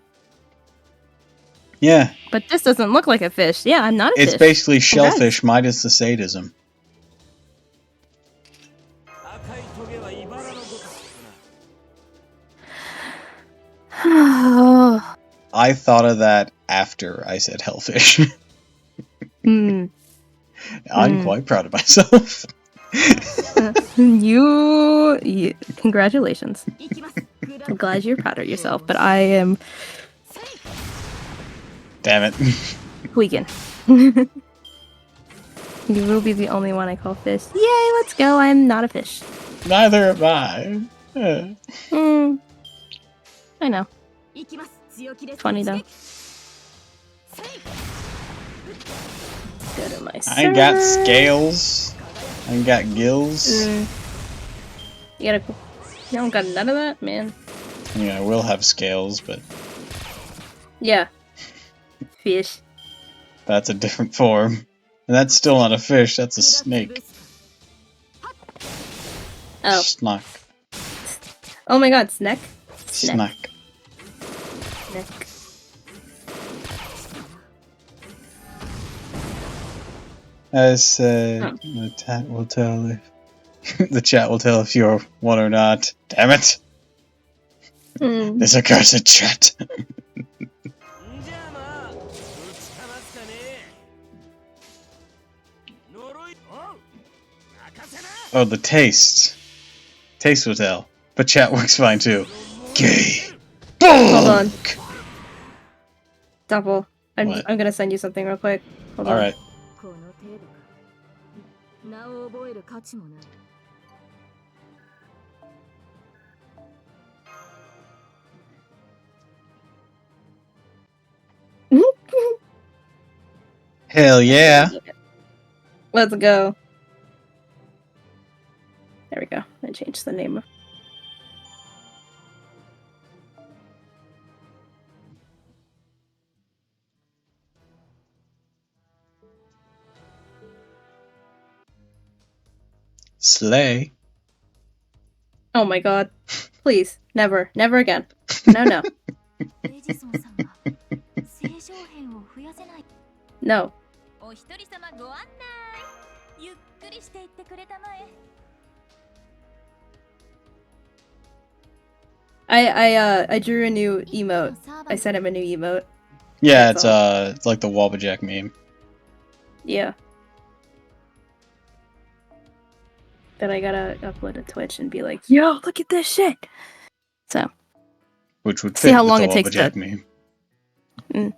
Yeah. But this doesn't look like a fish. Yeah, I'm not a It's fish. basically shellfish minus the sadism. I thought of that after I said hellfish. Hmm. I'm quite proud of myself. You... Congratulations. I'm glad you're proud of yourself, but I am Damn it. tweaking. You will be the only one I call fish. Yay, let's go. I'm not a fish. Neither am I. Hmm. I know. Funny though. Go to my I ain't got server. scales. I ain't got gills. You gotta. You don't got none of that, man. I mean, I will have scales, but Yeah. Fish. that's a different form. And that's still not a fish, that's a snake. Oh. Snack. Oh my god, snack. Snack. Snack. As said, the chat will tell if the chat will tell if you're one or not. Damn it! Mm. This accursed chat. Oh, the taste. Taste will tell. But chat works fine too. Gay. Hold on. Bonk! Doppel. I'm What? gonna send you something real quick. Hold on. Alright. この程度か名を覚える価値もない Hell yeah. Let's go. There we go. I changed the name of. Slay. Oh my god. Please. Never. Never again. No, no. エジソンさんが正常編を増やせない No. お一人様ご案内ゆっくりしていってくれたまえ I drew a new emote. I sent him a new emote. Yeah, That's it's like the Wobbajack meme. Yeah. That I gotta upload to Twitch and be like, yo, look at this shit. So. Which would See fit how with long the it takes Wobbajack to- meme.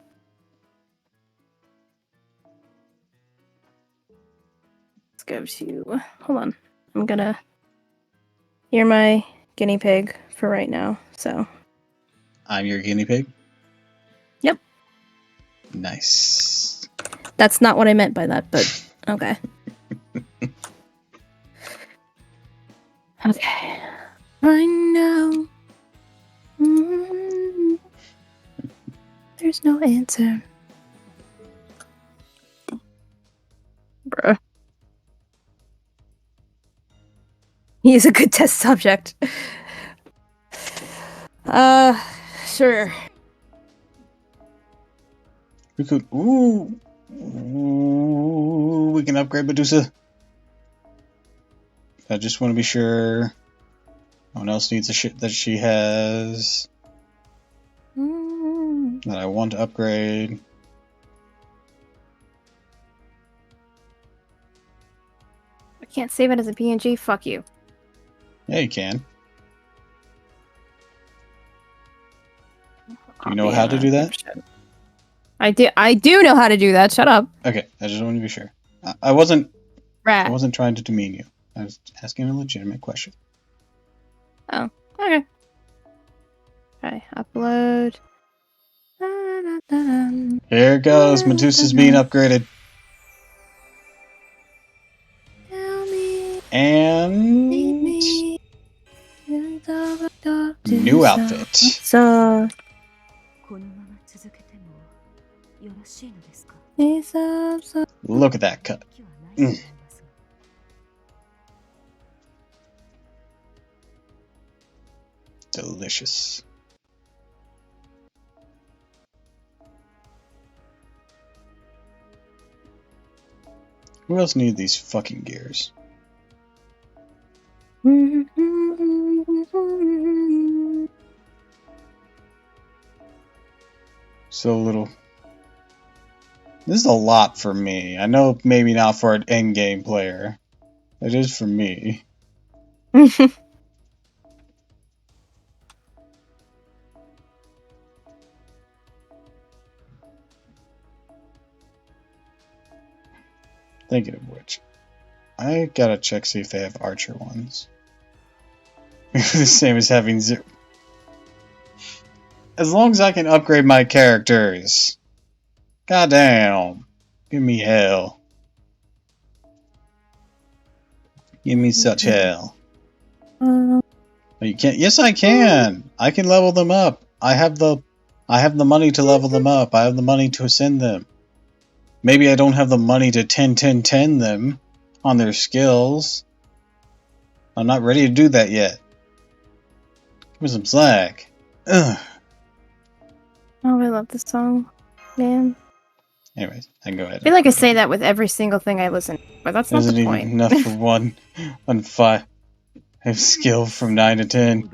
Let's go to. Hold on. I'm gonna. You're my guinea pig for right now, so. I'm your guinea pig? Yep. Nice. That's not what I meant by that, but okay. Okay. I know. There's no answer. Bruh. He's a good test subject. Sure. We could. Ooh, we can upgrade Medusa. I just want to be sure. No one else needs the shit that she has that I want to upgrade. I can't save it as a PNG. Fuck you. Yeah, you can. Do you know how to do that? I do know how to do that. Shut up. Okay, I just want to be sure. I wasn't Rat. trying to demean you. I was asking a legitimate question. Oh, okay. Okay, upload. Here it goes. Medusa's being upgraded. And new outfit. So このまま続けてもよろしいのですか Look at that cut. 気はないと思いますが Delicious. Who else needed these fucking gears? So little. This is a lot for me. I know maybe not for an endgame player. It is for me. Thinking of which, I gotta check see if they have archer ones. The same as having zero. As long as I can upgrade my characters. Goddamn. Give me hell. Give me such hell. But you can't. Yes, I can. I can level them up. I have the money to level them up. I have the money to ascend them. Maybe I don't have the money to 10 them on their skills. I'm not ready to do that yet. Give me some slack. Ugh. Oh, I love this song, man. Anyways, I can go ahead. I feel like I say that with every single thing I listen to, but that's not Isn't the even point. enough for one 5. I have skill from 9 to 10.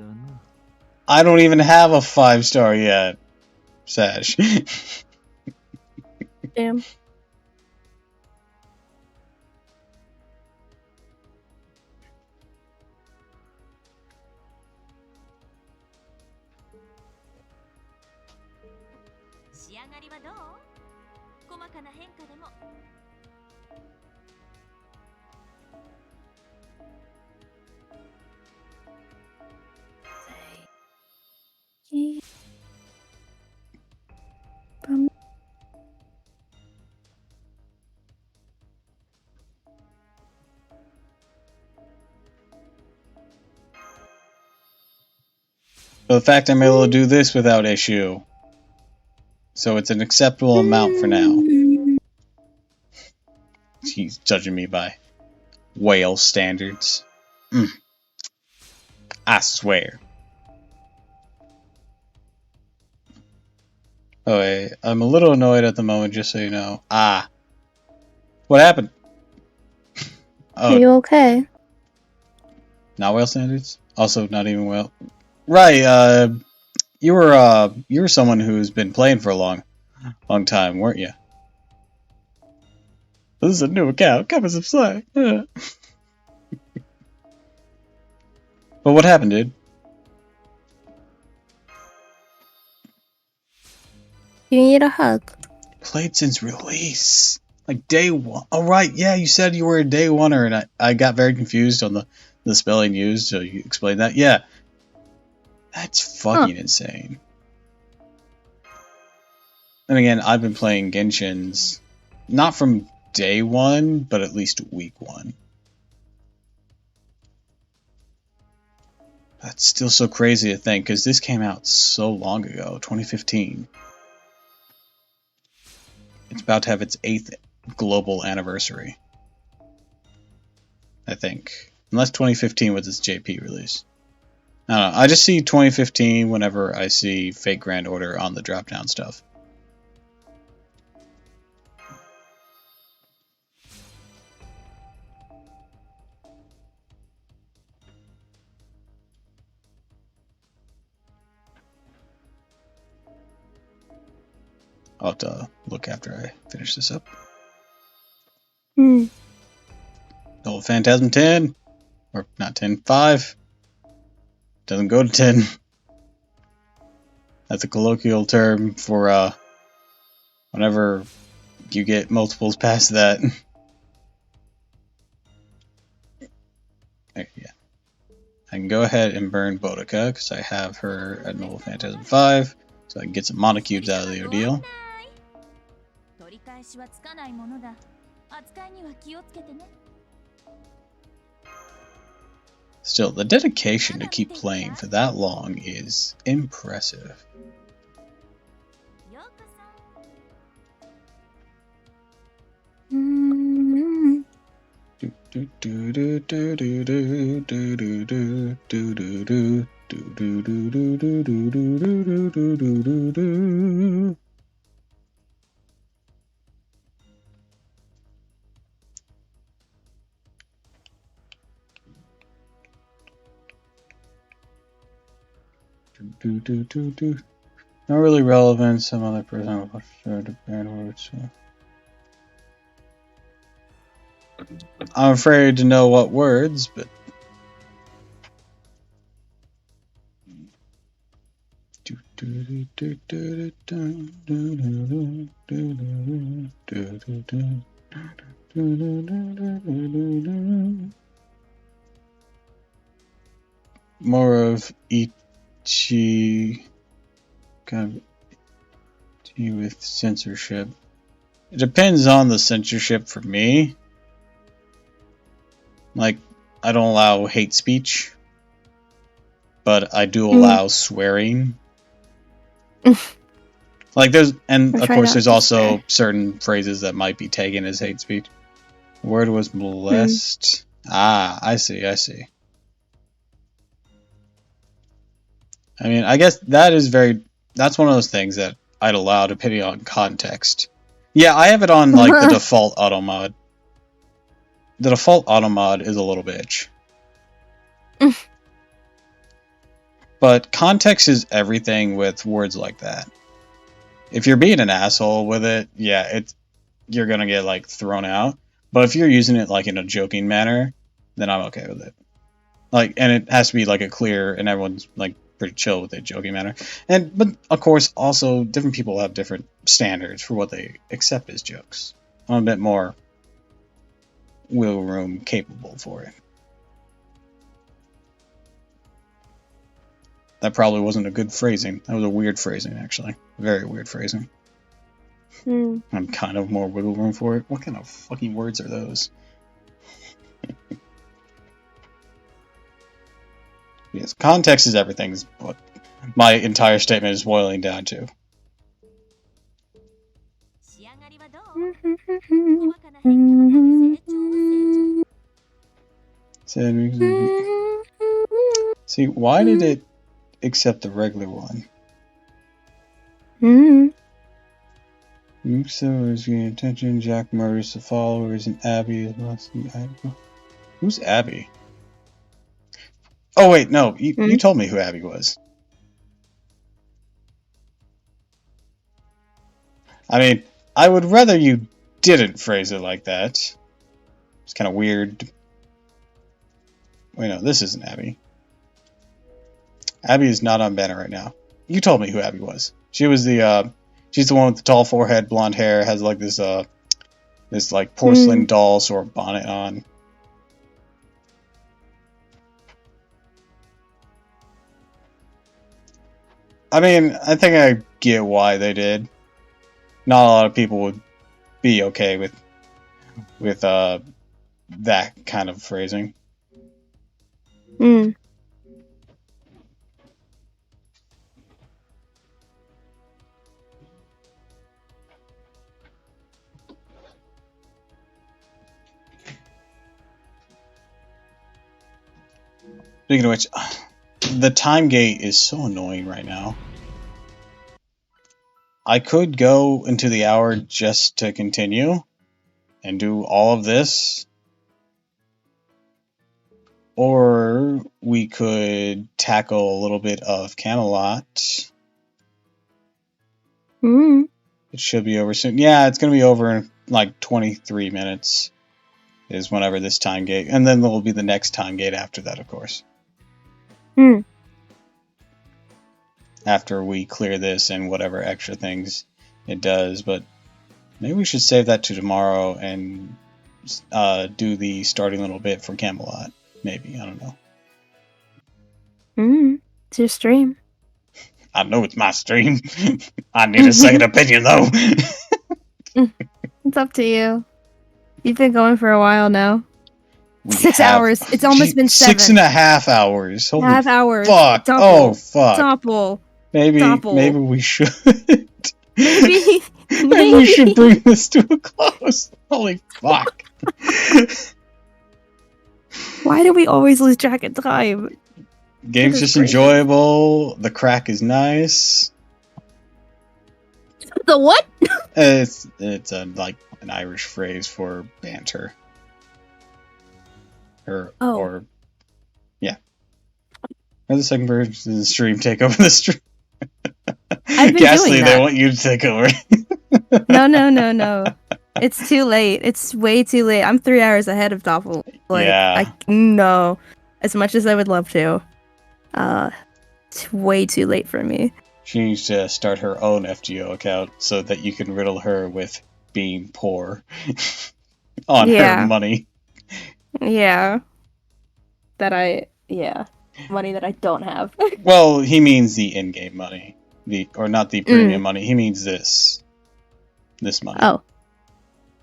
I don't even have a 5-star yet. Sash. Damn. がりはどう？細かな変化でも。But the fact I'm able to do this without issue. So it's an acceptable amount for now. He's judging me by whale standards. I swear. Oh wait, I'm a little annoyed at the moment, just so you know. Ah. What happened? Are Oh, you okay? not whale standards? Also not even whale. Right, you were someone who's been playing for a long time, weren't you? This is a new account. Come and subscribe. But what happened, dude? You need a hug. Played since release. Like day one. Oh, right. Yeah, you said you were a day oneer, and I got very confused on the spelling used, so you explained that. Yeah. That's fucking insane. And again, I've been playing Genshin's not from day one, but at least week one. That's still so crazy to think, because this came out so long ago, 2015. It's about to have its 8th global anniversary. I think. Unless 2015 was its JP release. I don't know. I just see 2015 whenever I see Fate Grand Order on the drop-down stuff. I'll have to look after I finish this up. Old Phantasm 10. Or not 10, 5. Doesn't go to 10. That's a colloquial term for whenever you get multiples past that. Yeah. I can go ahead and burn Boudica because I have her at Noble Phantasm 5, so I can get some mana cubes out of the ordeal. Still, the dedication to keep playing for that long is impressive. Not really relevant. Some other person will share the bad words. So. I'm afraid to know what words, but. More of Ichi kind of with censorship. It depends on the censorship for me. Like, I don't allow hate speech, but I do allow swearing. Like, there's, and of course, there's also certain phrases that might be taken as hate speech. The word was molest. Ah, I see. I mean, I guess that is that's one of those things that I'd allow depending on context. Yeah, I have it on, like, the default auto mod. The default auto mod is a little bitch. But context is everything with words like that. If you're being an asshole with it, yeah, you're gonna get, like, thrown out. But if you're using it, like, in a joking manner, then I'm okay with it. Like, and it has to be, like, a clear, and everyone's, like, pretty chill with a joking manner. But of course, also different people have different standards for what they accept as jokes. I'm a bit more wiggle room capable for it. That probably wasn't a good phrasing. That was a weird phrasing, actually. Very weird phrasing. I'm kind of more wiggle room for it. What kind of fucking words are those? Yes, context is everything, is what my entire statement is boiling down to. See, why did it accept the regular one? Oops, so is getting attention. Jack murders the followers, and Abby is mostly idle. Who's Abby? Oh wait, no, you told me who Abby was. I mean, I would rather you didn't phrase it like that. It's kind of weird. Wait, no, this isn't Abby. Abby is not on banner right now. You told me who Abby was. She was the, she's the one with the tall forehead, blonde hair, has like this, this like porcelain doll sort of bonnet on. I mean, I think I get why they did. Not a lot of people would be okay with that kind of phrasing. Speaking of which, the time gate is so annoying right now. I could go into the hour just to continue and do all of this. Or we could tackle a little bit of Camelot. It should be over soon. Yeah, it's going to be over in like 23 minutes is whenever this time gate. And then there will be the next time gate after that, of course. After we clear this and whatever extra things it does. But maybe we should save that to tomorrow and do the starting little bit for Camelot. Maybe, I don't know. It's your stream. I know it's my stream. I need a second opinion, though. It's up to you. You've been going for a while now. 6 hours. It's almost been 7. 6.5 hours. Holy half hours. fuck. Doppel. Oh, fuck. Doppel. Maybe Doppel. we should. Maybe we should bring this to a close. Holy fuck. Why do we always lose track of time? Game's just crazy. enjoyable. The crack is nice. The what? It's like an Irish phrase for banter. Or yeah. Or the second version of the stream take over the stream. I've been Ghastly, doing they that. want you to take over. No. It's too late. It's way too late. I'm 3 hours ahead of Doppel. Yeah. No. As much as I would love to. It's way too late for me. She needs to start her own FGO account so that you can riddle her with being poor on her money. Yeah. Money that I don't have. Well, he means the in-game money. Or not the premium money. He means this money. Oh.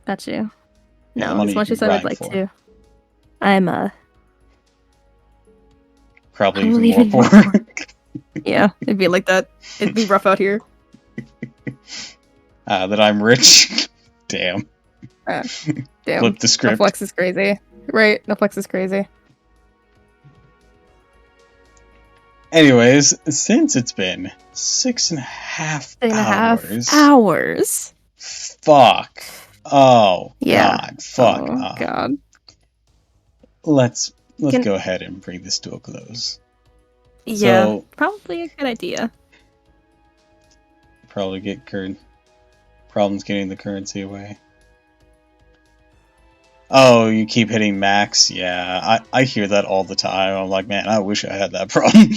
Got you. Yeah, No, money as much you as I would grind like for. to. I'm Probably I'm even more leaving poor. yeah, it'd be like that. It'd be rough out here. That I'm rich. Damn. Damn. Flip the No script. flex is crazy. Right, no flex is crazy. Anyways, since it's been 6.5 hours. Fuck. Oh, Yeah. God. Fuck. Oh, God. Let's go ahead and bring this to a close. Yeah, So, probably a good idea. probably get problems getting the currency away. Oh, you keep hitting max? Yeah, I hear that all the time. I'm like, man, I wish I had that problem.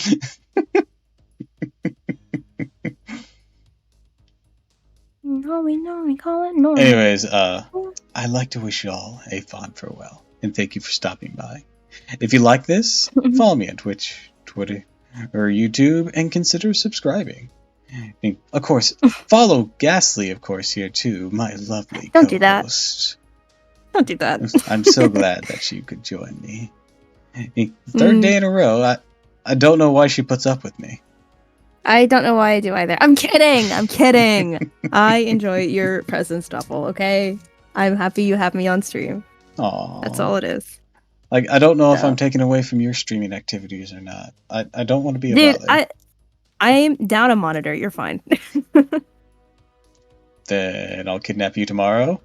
call me Nori, call it Nori. Anyways, I'd like to wish you all a fond farewell, and thank you for stopping by. If you like this, follow me on Twitch, Twitter, or YouTube, and consider subscribing. And of course, follow Ghastly, of course, here too, my lovely Don't do that. co-host. Don't do that. I'm so glad that she could join me. Third day in a row, I don't know why she puts up with me. I don't know why I do either. I'm kidding. I'm kidding. I enjoy your presence, Doppel, okay? I'm happy you have me on stream. Aww. That's all it is. Like, I don't know if So. I'm taking away from your streaming activities or not. I don't want to be a Dude, bother. I'm down a monitor. You're fine. Then I'll kidnap you tomorrow.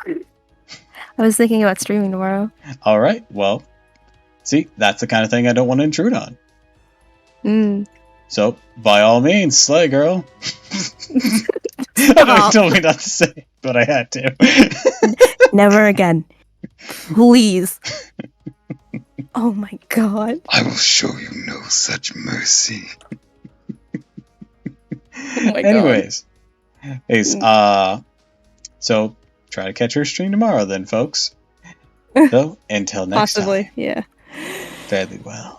I was thinking about streaming tomorrow. Alright, well, see, that's the kind of thing I don't want to intrude on. So, by all means, slay, girl. I know you told me not to say it, but I had to. Never again. Please. Oh my god. I will show you no such mercy. Oh my Anyways. So, try to catch her stream tomorrow then, folks. So, until next Possibly, time. yeah. Fairly well.